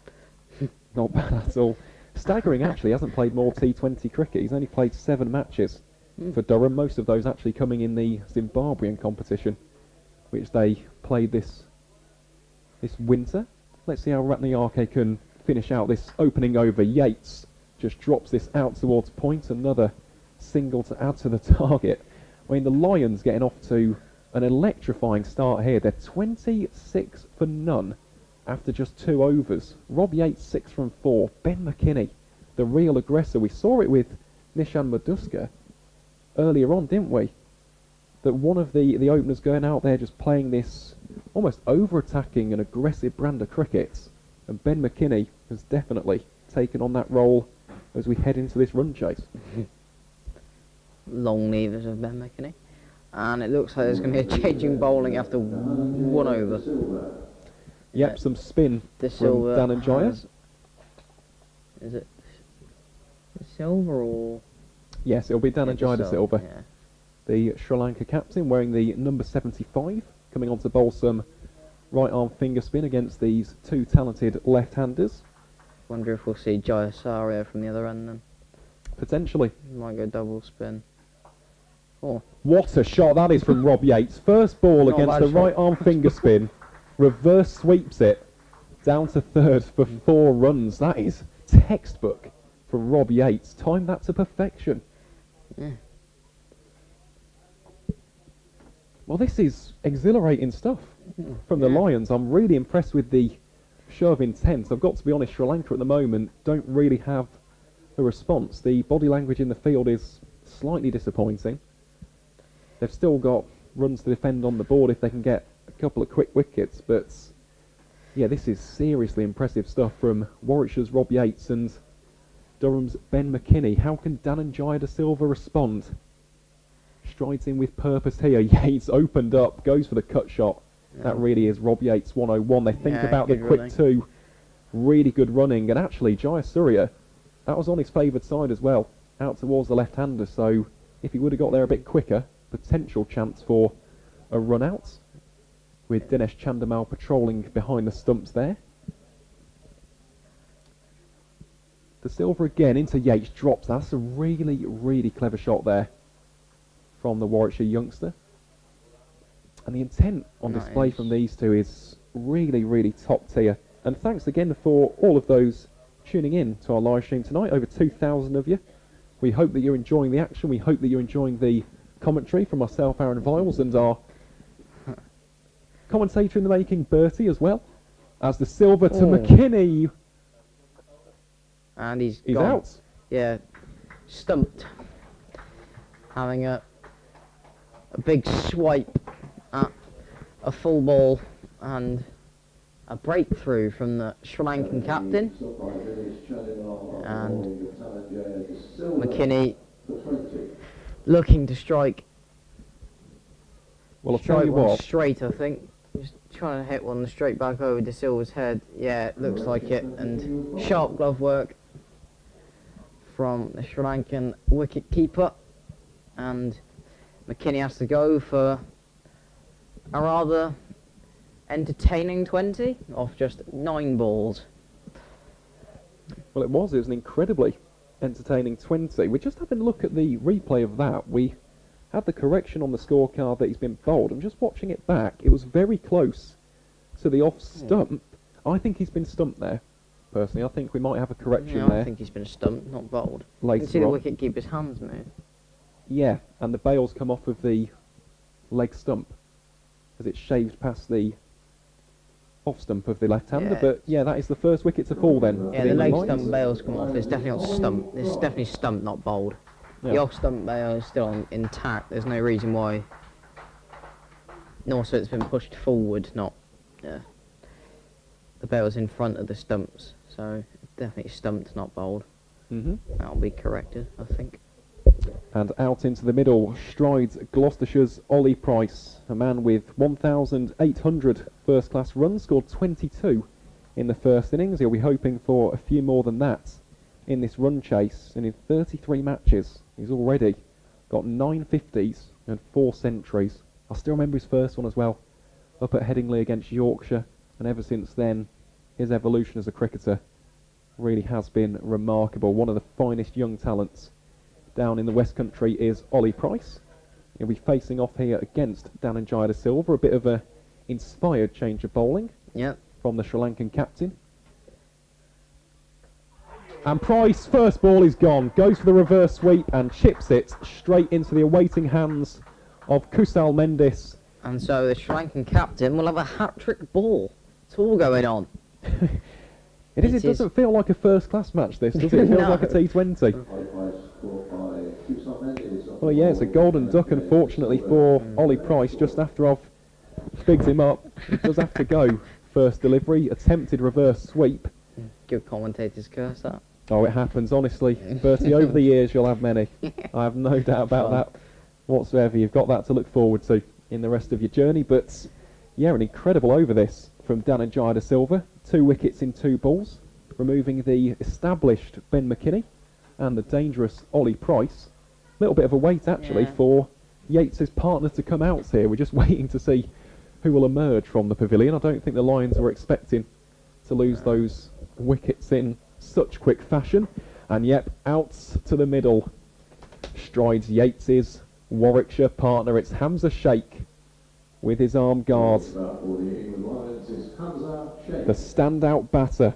Not bad at all. Staggering, actually. He hasn't played more T20 cricket. He's only played 7 matches for Durham, most of those actually coming in the Zimbabwean competition, which they played this winter. Let's see how Ratnayake can finish out this opening over. Yates just drops this out towards point. Another single to add to the target. I mean, the Lions getting off to an electrifying start here. They're 26 for none after just 2 overs. Rob Yates 6 from 4. Ben McKinney, the real aggressor. We saw it with Nishan Maduska earlier on, didn't we? That one of the openers going out there just playing this almost over-attacking and aggressive brand of cricket. And Ben McKinney has definitely taken on that role as we head into this run chase. Long levers of Ben McKinney. And it looks like there's going to be a changing bowling after 1 over. Yep, some spin De from Silva Dhananjaya. Is it De Silva or... Yes, it'll be Dhananjaya De Silva. Yeah. The Sri Lanka captain wearing the number 75, coming on to bowl some right arm finger spin against these 2 talented left-handers. Wonder if we'll see Jayasaria from the other end then. Potentially. Might go double spin. Oh, What a shot that is from Rob Yates. First ball Not a against bad the shot. right arm finger spin. Reverse sweeps it down to 3rd for 4 runs. That is textbook from Rob Yates. Timed that to perfection. yeah. Well, this is exhilarating stuff from the Yeah. Lions. I'm really impressed with the show of intent. I've got to be honest, Sri Lanka at the moment don't really have a response. The body language in the field is slightly disappointing. They've still got runs to defend on the board if they can get a couple of quick wickets, but yeah, this is seriously impressive stuff from Warwickshire's Rob Yates and Durham's Ben McKinney. How can Dhananjaya De Silva respond? Strides in with purpose here. Yates opened up, goes for the cut shot. That really is Rob Yates 101. They think Yeah, about the good quick running. 2. Really good running. And actually, Jayasuriya, that was on his favoured side as well, out towards the left-hander. So if he would have got there a bit quicker, potential chance for a run out, with Dinesh Chandamal patrolling behind the stumps there. De Silva again into Yates, drops. That's a really, really clever shot there from the Warwickshire youngster. And the intent on display from these 2 is really, really top tier. And thanks again for all of those tuning in to our live stream tonight. Over 2,000 of you. We hope that you're enjoying the action. We hope that you're enjoying the commentary from myself, Aaron Viles, and our commentator in the making, Bertie, as well. As the Silva to McKinney. And he's He's gone. out. Yeah, stumped. Having a big swipe at a full ball and a breakthrough from the Sri Lankan captain. And McKinney looking to strike. Well, I'll tell you one what. straight, I think. Just trying to hit one straight back over De Silva's head. Yeah, it looks like it. And sharp glove work from the Sri Lankan wicket keeper. And McKinney has to go for a rather entertaining 20 off just 9 balls. Well, it was an incredibly entertaining 20. We're just having a look at the replay of that. We had the correction on the scorecard that he's been bowled. I'm just watching it back. It was very close to the off stump. I think he's been stumped there, personally. I think we might have a correction Yeah, there I think he's been stumped, not bowled. You later can see the on. wicket keeper's hands move. Yeah, and the bails come off of the leg stump as it's shaved past the off stump of the left-hander. Yeah. But yeah, that is the first wicket to fall then. for Yeah, the the leg Lions. stump bails come off. It's definitely not stumped. It's definitely stumped, not bowled. The Yeah. off stump bail is still intact. There's no reason why. And also, it's been pushed forward, not. The bail's in front of the stumps, so definitely stumped, not bowled. That'll be corrected, I think. And out into the middle strides Gloucestershire's Ollie Price, a man with 1,800 first-class runs, scored 22 in the first innings. He'll be hoping for a few more than that in this run chase, and in 33 matches he's already got 9 50s and 4 centuries. I still remember his first one as well, up at Headingley against Yorkshire, and ever since then his evolution as a cricketer really has been remarkable. One of the finest young talents down in the West Country is Ollie Price. He'll be facing off here against Dhananjaya de Silva, a bit of a inspired change of bowling from the Sri Lankan captain. And Price, first ball is gone, goes for the reverse sweep and chips it straight into the awaiting hands of Kusal Mendis. And so the Sri Lankan captain will have a hat-trick ball. It's all going on. It doesn't feel like a first-class match, this, does it? It feels No. like a T20. Well, yeah, it's a golden duck, unfortunately, for Ollie Price. Just after I've bigged him up, he does have to go. First delivery, attempted reverse sweep. Good commentator's curse, that. Oh, it happens, honestly. Bertie, over the years you'll have many. I have no doubt about that whatsoever. You've got that to look forward to in the rest of your journey. But, yeah, an incredible over this from Dhananjaya de Silva. 2 wickets in 2 balls, removing the established Ben McKinney and the dangerous Ollie Price. A little bit of a wait, actually, for Yates' partner to come out here. We're just waiting to see who will emerge from the pavilion. I don't think the Lions were expecting to lose those wickets in such quick fashion. And yep, out to the middle strides Yates' Warwickshire partner. It's Hamza Sheikh with his arm guard. The standout batter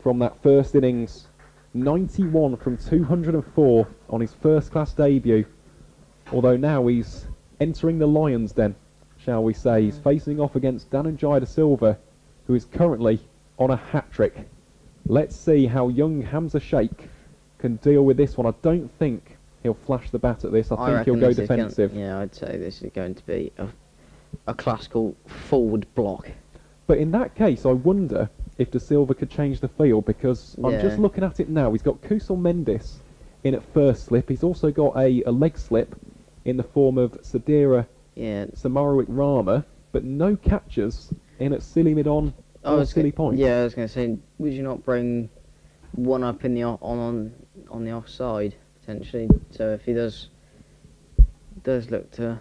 from that first innings. 91 from 204 on his first-class debut. Although now he's entering the Lions' den, shall we say. He's facing off against Dhananjaya de Silva, who is currently on a hat-trick. Let's see how young Hamza Sheikh can deal with this one. I don't think he'll flash the bat at this. I think he'll go defensive. I'd say this is going to be a classical forward block. But in that case, I wonder if De Silva could change the field, because I'm just looking at it now. He's got Kusal Mendis in at first slip. He's also got a leg slip in the form of Sadira Samarawik Rama, but no catchers in at silly mid-on or silly point. Yeah, I was going to say, would you not bring one up in the on the offside potentially? So if he does look to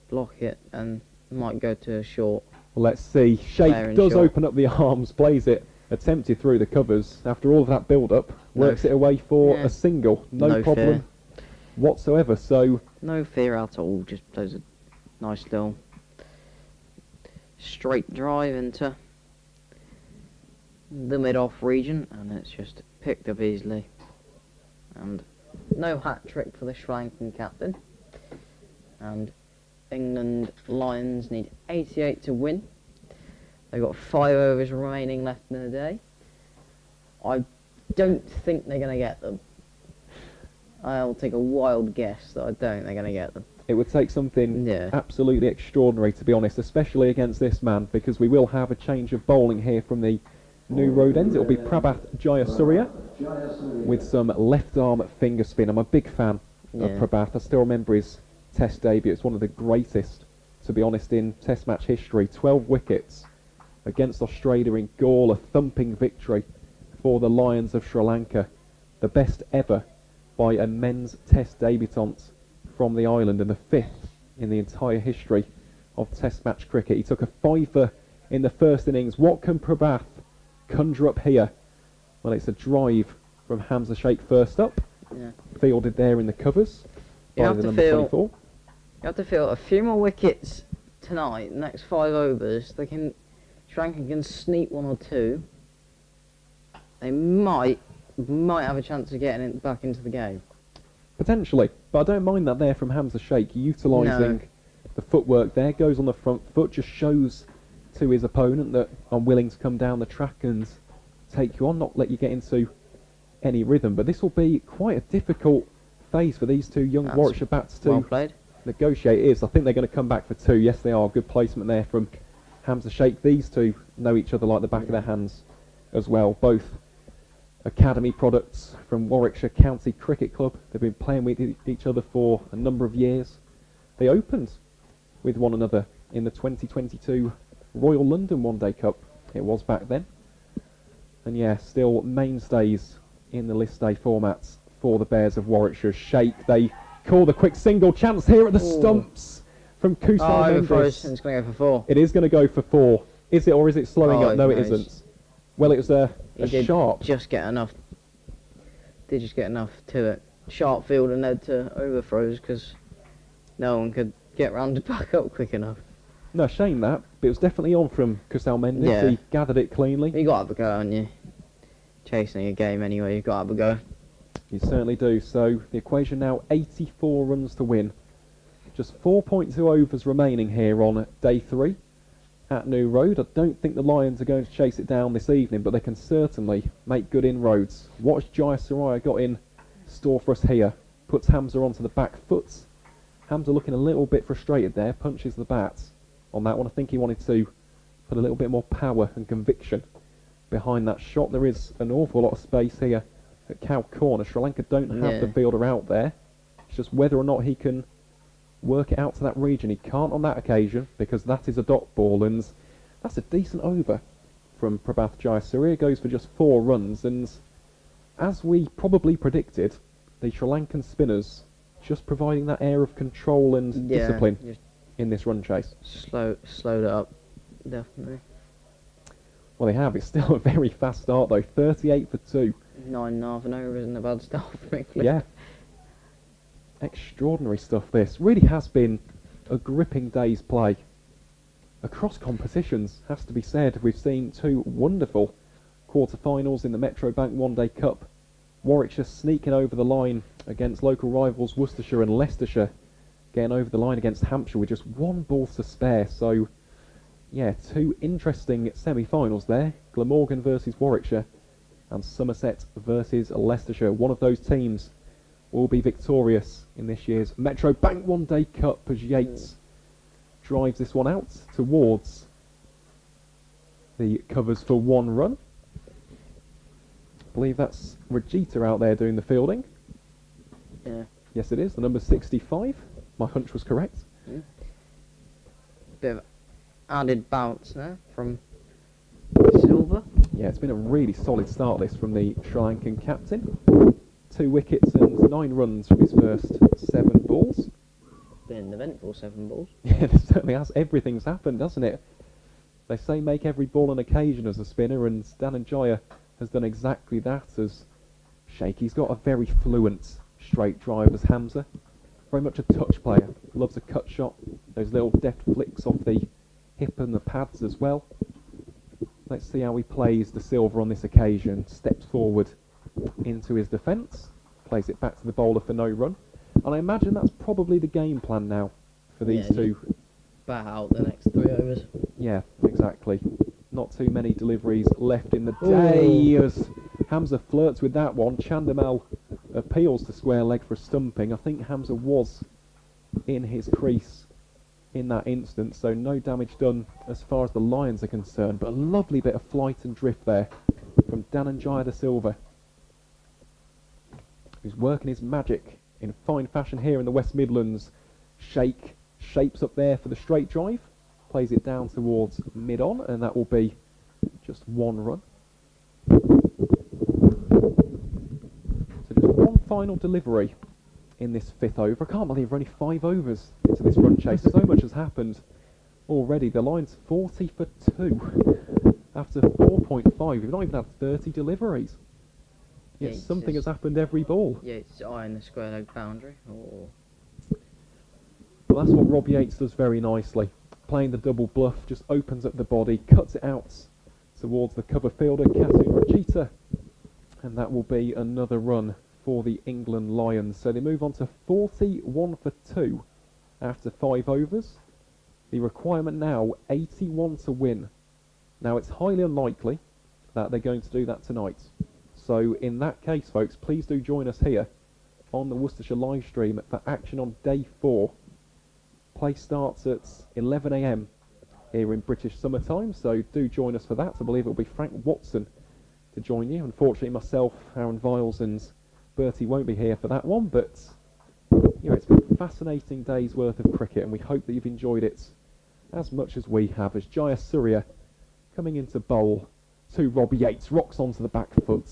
block it and might go to a short. Well, let's see. Sheikh does short. open up the arms, plays it, attempted through the covers. After all of that build-up, works it away for a single. No problem whatsoever. So no fear at all. Just plays a nice little straight drive into the mid-off region, and it's just picked up easily. And no hat-trick for the Sri Lankan captain. And England Lions need 88 to win. They've got 5 overs remaining left in the day. I don't think they're going to get them. I'll take a wild guess that I don't think they're going to get them. it would take something absolutely extraordinary, to be honest, especially against this man, because we will have a change of bowling here from the new road ends. It'll be Prabhat Jayasuriya with some left arm finger spin. I'm a big fan of Prabhat. I still remember his Test debut. It's one of the greatest, to be honest, in Test match history. 12 wickets against Australia in Galle, a thumping victory for the Lions of Sri Lanka. The best ever by a men's Test debutant from the island, and the 5th in the entire history of Test match cricket. He took a 5-for in the first innings. What can Prabhat conjure up here? Well, it's a drive from Hamza Sheikh first up, fielded there in the covers by the number 24. You have to feel a few more wickets tonight, next 5 overs. They can, Sri Lanka can sneak 1 or 2. They might have a chance of getting it back into the game. Potentially, but I don't mind that there from Hamza Sheikh, utilising the footwork there, goes on the front foot, just shows to his opponent that I'm willing to come down the track and take you on, not let you get into any rhythm. But this will be quite a difficult phase for these two young Warwickshire bats to negotiate. It is. I think they're going to come back for 2. Yes, they are. Good placement there from Hamza Sheikh. These two know each other like the back of their hands as well. Both academy products from Warwickshire County Cricket Club. They've been playing with each other for a number of years. They opened with one another in the 2022 Royal London One Day Cup. It was back then. And yeah, still mainstays in the list day formats for the Bears of Warwickshire. Shake, they call the quick single, chance here at the stumps from Kusal overthrows, Mendes. and it's going to go for 4. It is going to go for 4. Is it, or is it slowing up? No, it it's- isn't. Well, it was a He did sharp. just get enough. Did just get enough to it. Sharp field and led to overthrows because no one could get round to back up quick enough. No, shame that, but it was definitely on from Kusal Mendes. Yeah. He gathered it cleanly. You got to have a go, haven't you? Chasing a game anyway, you got to have a go. You certainly do. So the equation now 84 runs to win. Just 4.2 overs remaining here on day 3 at New Road. I don't think the Lions are going to chase it down this evening, but they can certainly make good inroads. What's Jaya Soraya got in store for us here? Puts Hamza onto the back foot. Hamza looking a little bit frustrated there, punches the bat on that one. I think he wanted to put a little bit more power and conviction behind that shot. There is an awful lot of space here at Cow Corner. Sri Lanka don't have the fielder out there. It's just whether or not he can work it out to that region. He can't on that occasion because that is a dot ball, and that's a decent over from Prabhath Jayasuriya. Goes for just 4 runs, and as we probably predicted, the Sri Lankan spinners just providing that air of control and discipline Just in this run chase. slowed it up, definitely. Well, they have. It's still a very fast start though. 38 for 2. 9.5 and over isn't a bad start for England. Yeah. Extraordinary stuff this. Really has been a gripping day's play. Across competitions, has to be said. We've seen 2 wonderful quarter-finals in the Metro Bank One Day Cup. Warwickshire sneaking over the line against local rivals Worcestershire, and Leicestershire getting over the line against Hampshire with just 1 ball to spare. So, yeah, 2 interesting semi-finals there. Glamorgan versus Warwickshire and Somerset versus Leicestershire. One of those teams will be victorious in this year's Metro Bank One Day Cup as Yates drives this one out towards the covers for 1 run. I believe that's Rajita out there doing the fielding. Yeah. Yes, it is. The number 65. My hunch was correct. Bit of added bounce there from Silver. Yeah, it's been a really solid start this from the Sri Lankan captain. 2 wickets and 9 runs from his first 7 balls. Been an eventful 7 balls. Yeah, it certainly has. Everything's happened, hasn't it? They say make every ball an occasion as a spinner, and Dhananjaya has done exactly that as Shakey's got a very fluent straight drive as Hamza. Very much a touch player. Loves a cut shot. Those little deft flicks off the hip and the pads as well. Let's see how he plays the silver on this occasion. Steps forward into his defence. Plays it back to the bowler for no run. And I imagine that's probably the game plan now for these 2. Bat out the next 3 overs. Yeah, exactly. Not too many deliveries left in the day as Hamza flirts with that one. Chandamal appeals to square leg for a stumping. I think Hamza was in his crease in that instance, so no damage done as far as the Lions are concerned, but a lovely bit of flight and drift there from Dhananjaya de Silva, who's working his magic in fine fashion here in the West Midlands. Shapes up there for the straight drive, plays it down towards mid-on, and that will be just 1 run. So just 1 final delivery in this 5th over. I can't believe we're only 5 overs into this run chase. So much has happened already. The line's 40 for 2 after 4.5. We've not even had 30 deliveries. Yet Yeah, something has happened every ball. Yeah, it's eyeing the square leg boundary. Or Well, that's what Rob Yates does very nicely. Playing the double bluff, just opens up the body, cuts it out towards the cover fielder, Katun Rajita, and that will be another run for the England Lions. So they move on to 41 for 2 after 5 overs. The requirement now, 81 to win. Now, it's highly unlikely that they're going to do that tonight. So in that case, folks, please do join us here on the Worcestershire live stream for action on day 4. Play starts at 11 AM here in British summertime, so do join us for that. I believe it will be Frank Watson to join you. Unfortunately, myself, Aaron Viles and Bertie won't be here for that one, but you know, it's been a fascinating day's worth of cricket, and we hope that you've enjoyed it as much as we have, as Jaya Surya coming into bowl to Robbie Yates. Rocks onto the back foot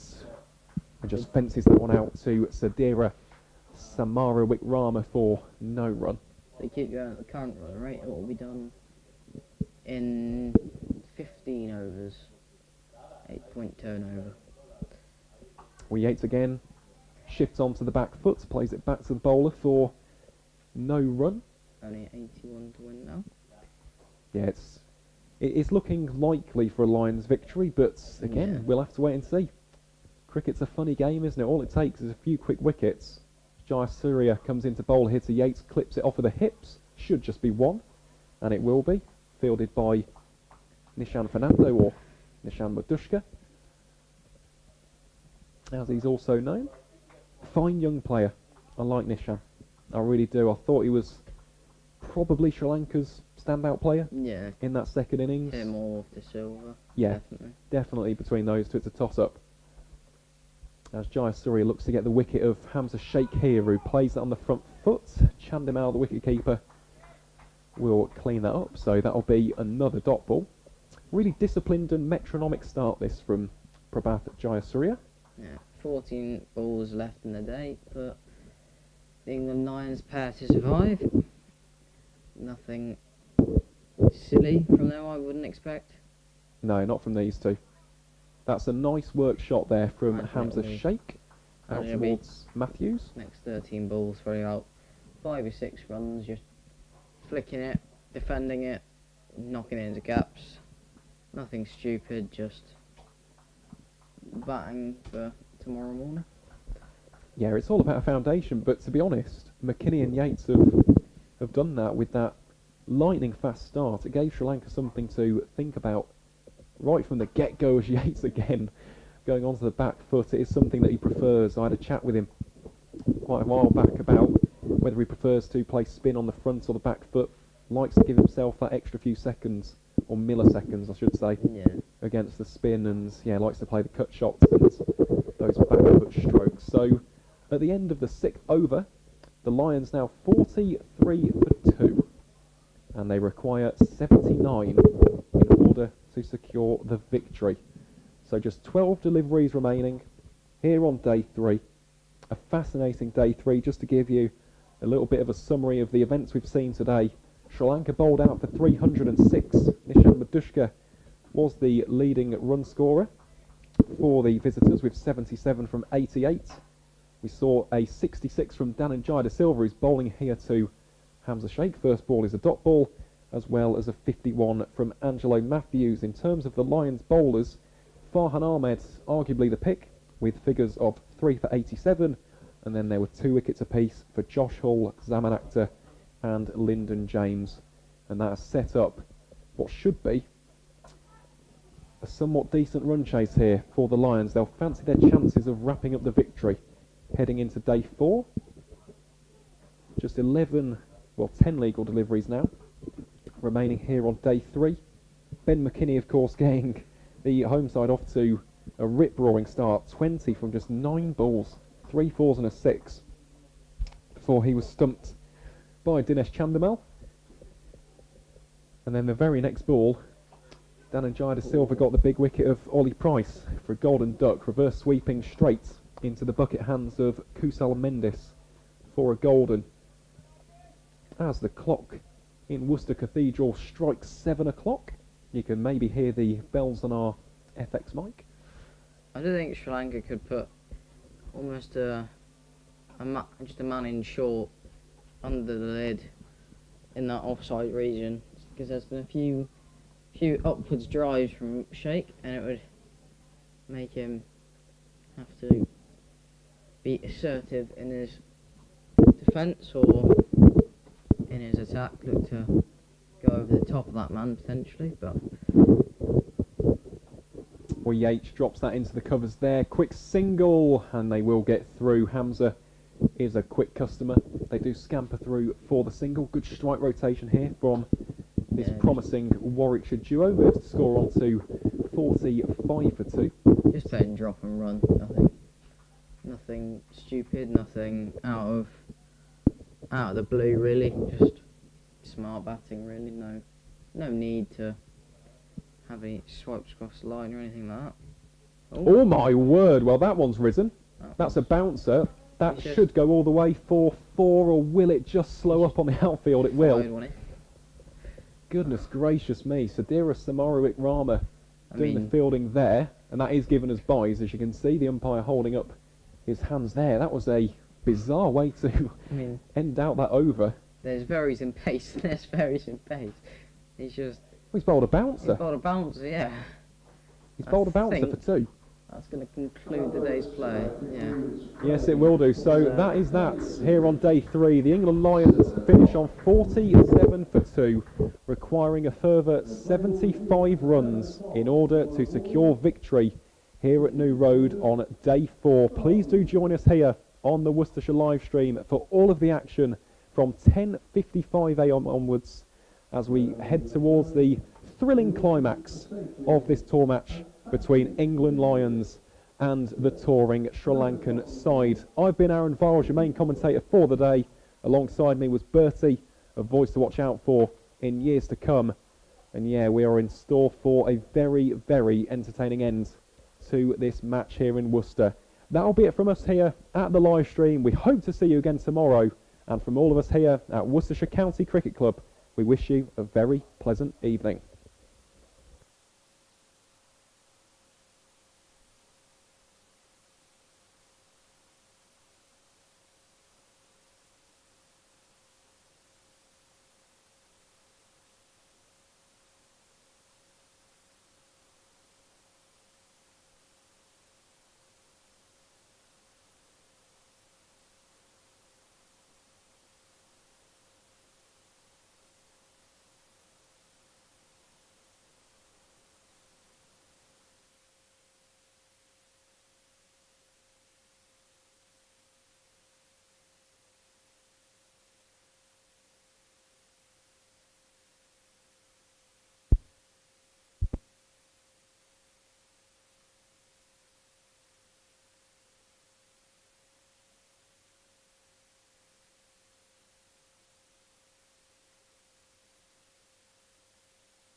and just fences that one out to Sadira Samara Wickrama for no run. They keep going at the current run rate, it will be done in 15 overs. 8-point turnover. Well, Yates again shifts onto the back foot, plays it back to the bowler for no run. Only 81 to win now. Yeah, it's looking likely for a Lions victory, but again, Yeah. we'll have to wait and see. Cricket's a funny game, isn't it? All it takes is a few quick wickets. Jayasuriya comes into bowl here to Yates, clips it off of the hips. Should just be one, and it will be. Fielded by Nishan Fernando or Nishan Madushka, as he's also known. Fine young player. I like Nishan. I really do. I thought he was probably Sri Lanka's standout player Yeah. in that second innings. Him or De Silva. Yeah, Definitely. definitely between those two, it's a toss-up. As Jayasuriya looks to get the wicket of Hamza Sheikh here, who plays that on the front foot. Chandimal, the wicket-keeper, will clean that up, so that'll be another dot ball. Really disciplined and metronomic start this from Prabhat Jayasuriya. Yeah. 14 balls left in the day, but the England Lions pair to survive. Nothing silly from them, I wouldn't expect. No, not from these two. That's a nice work shot there from I think Hamza it'll be- Sheikh out it'll be- towards Matthews. Next 13 balls, probably out 5 or 6 runs, just flicking it, defending it, knocking it into gaps. Nothing stupid, just batting for tomorrow morning. Yeah, it's all about a foundation, but to be honest, McKinney and Yates have done that with that lightning fast start. It gave Sri Lanka something to think about right from the get-go as Yates again going onto the back foot. It is something that he prefers. I had a chat with him quite a while back about whether he prefers to play spin on the front or the back foot. Likes to give himself that extra few seconds, or milliseconds I should say, Yeah. against the spin, and yeah, likes to play the cut shots and those back foot strokes. So at the end of the 6th over, the Lions now 43 for 2, and they require 79 in order to secure the victory. So just 12 deliveries remaining here on day 3. A fascinating day 3, just to give you a little bit of a summary of the events we've seen today. Sri Lanka bowled out for 306. Nishan Madushka was the leading run scorer for the visitors with 77 from 88. We saw a 66 from Dhananjay De Silva, who's bowling here to Hamza Sheikh. First ball is a dot ball, as well as a 51 from Angelo Matthews. In terms of the Lions bowlers, Farhan Ahmed arguably the pick, with figures of 3 for 87, and then there were 2 wickets apiece for Josh Hull, Zaman Akhtar and Lyndon James, and that has set up what should be a somewhat decent run chase here for the Lions. They'll fancy their chances of wrapping up the victory heading into day 4. Just 10 legal deliveries now remaining here on day 3. Ben McKinney, of course, getting the home side off to a rip-roaring start. 20 from just 9 balls, 3 fours and a 6, before he was stumped by Dinesh Chandimal. And then the very next ball, Dhananjay De Silva got the big wicket of Ollie Price for a golden duck, reverse sweeping straight into the bucket hands of Kusal Mendis for a golden. As the clock in Worcester Cathedral strikes 7 o'clock, you can maybe hear the bells on our FX mic. I don't think Sri Lanka could put almost just a man in short under the lid in that offside region, because there's been a few upwards drives from Sheikh, and it would make him have to be assertive in his defence or in his attack, look to go over the top of that man potentially, but Well, Yates drops that into the covers there. Quick single, and they will get through. Hamza is a quick customer. They do scamper through for the single. Good strike rotation here from this promising Warwickshire duo. Moves to score on to 45 for 2. just playing drop and run, nothing stupid, nothing out of the blue really, just smart batting really, no need to have any swipes across the line or anything like that. Oh my word, well that one's risen. That That's a was- bouncer. That It's just- should go all the way for 4, or will it just slow up on the outfield? It will. Wide, wasn't it? Goodness gracious me, Sadira Samaru Ikrama I doing mean, the fielding there, and that is given us buys, as you can see, the umpire holding up his hands there. That was a bizarre way to I mean, end out that over. there's varies in pace. There's varies in pace. He's just He's bowled a he's bouncer. got a bounce. Yeah, He's I bowled a bouncer think- for 2. that's going to conclude the day's play. Yeah. Yes, it will do. So that is that here on day 3. The England Lions finish on 47 for 2, requiring a further 75 runs in order to secure victory here at New Road on day 4. Please do join us here on the Worcestershire live stream for all of the action from 10:55 a.m. onwards as we head towards the thrilling climax of this tour match between England Lions and the touring Sri Lankan side. I've been Aaron Viles, your main commentator for the day. Alongside me was Bertie, a voice to watch out for in years to come. And yeah, we are in store for a very, very entertaining end to this match here in Worcester. That'll be it from us here at the live stream. We hope to see you again tomorrow. And from all of us here at Worcestershire County Cricket Club, we wish you a very pleasant evening.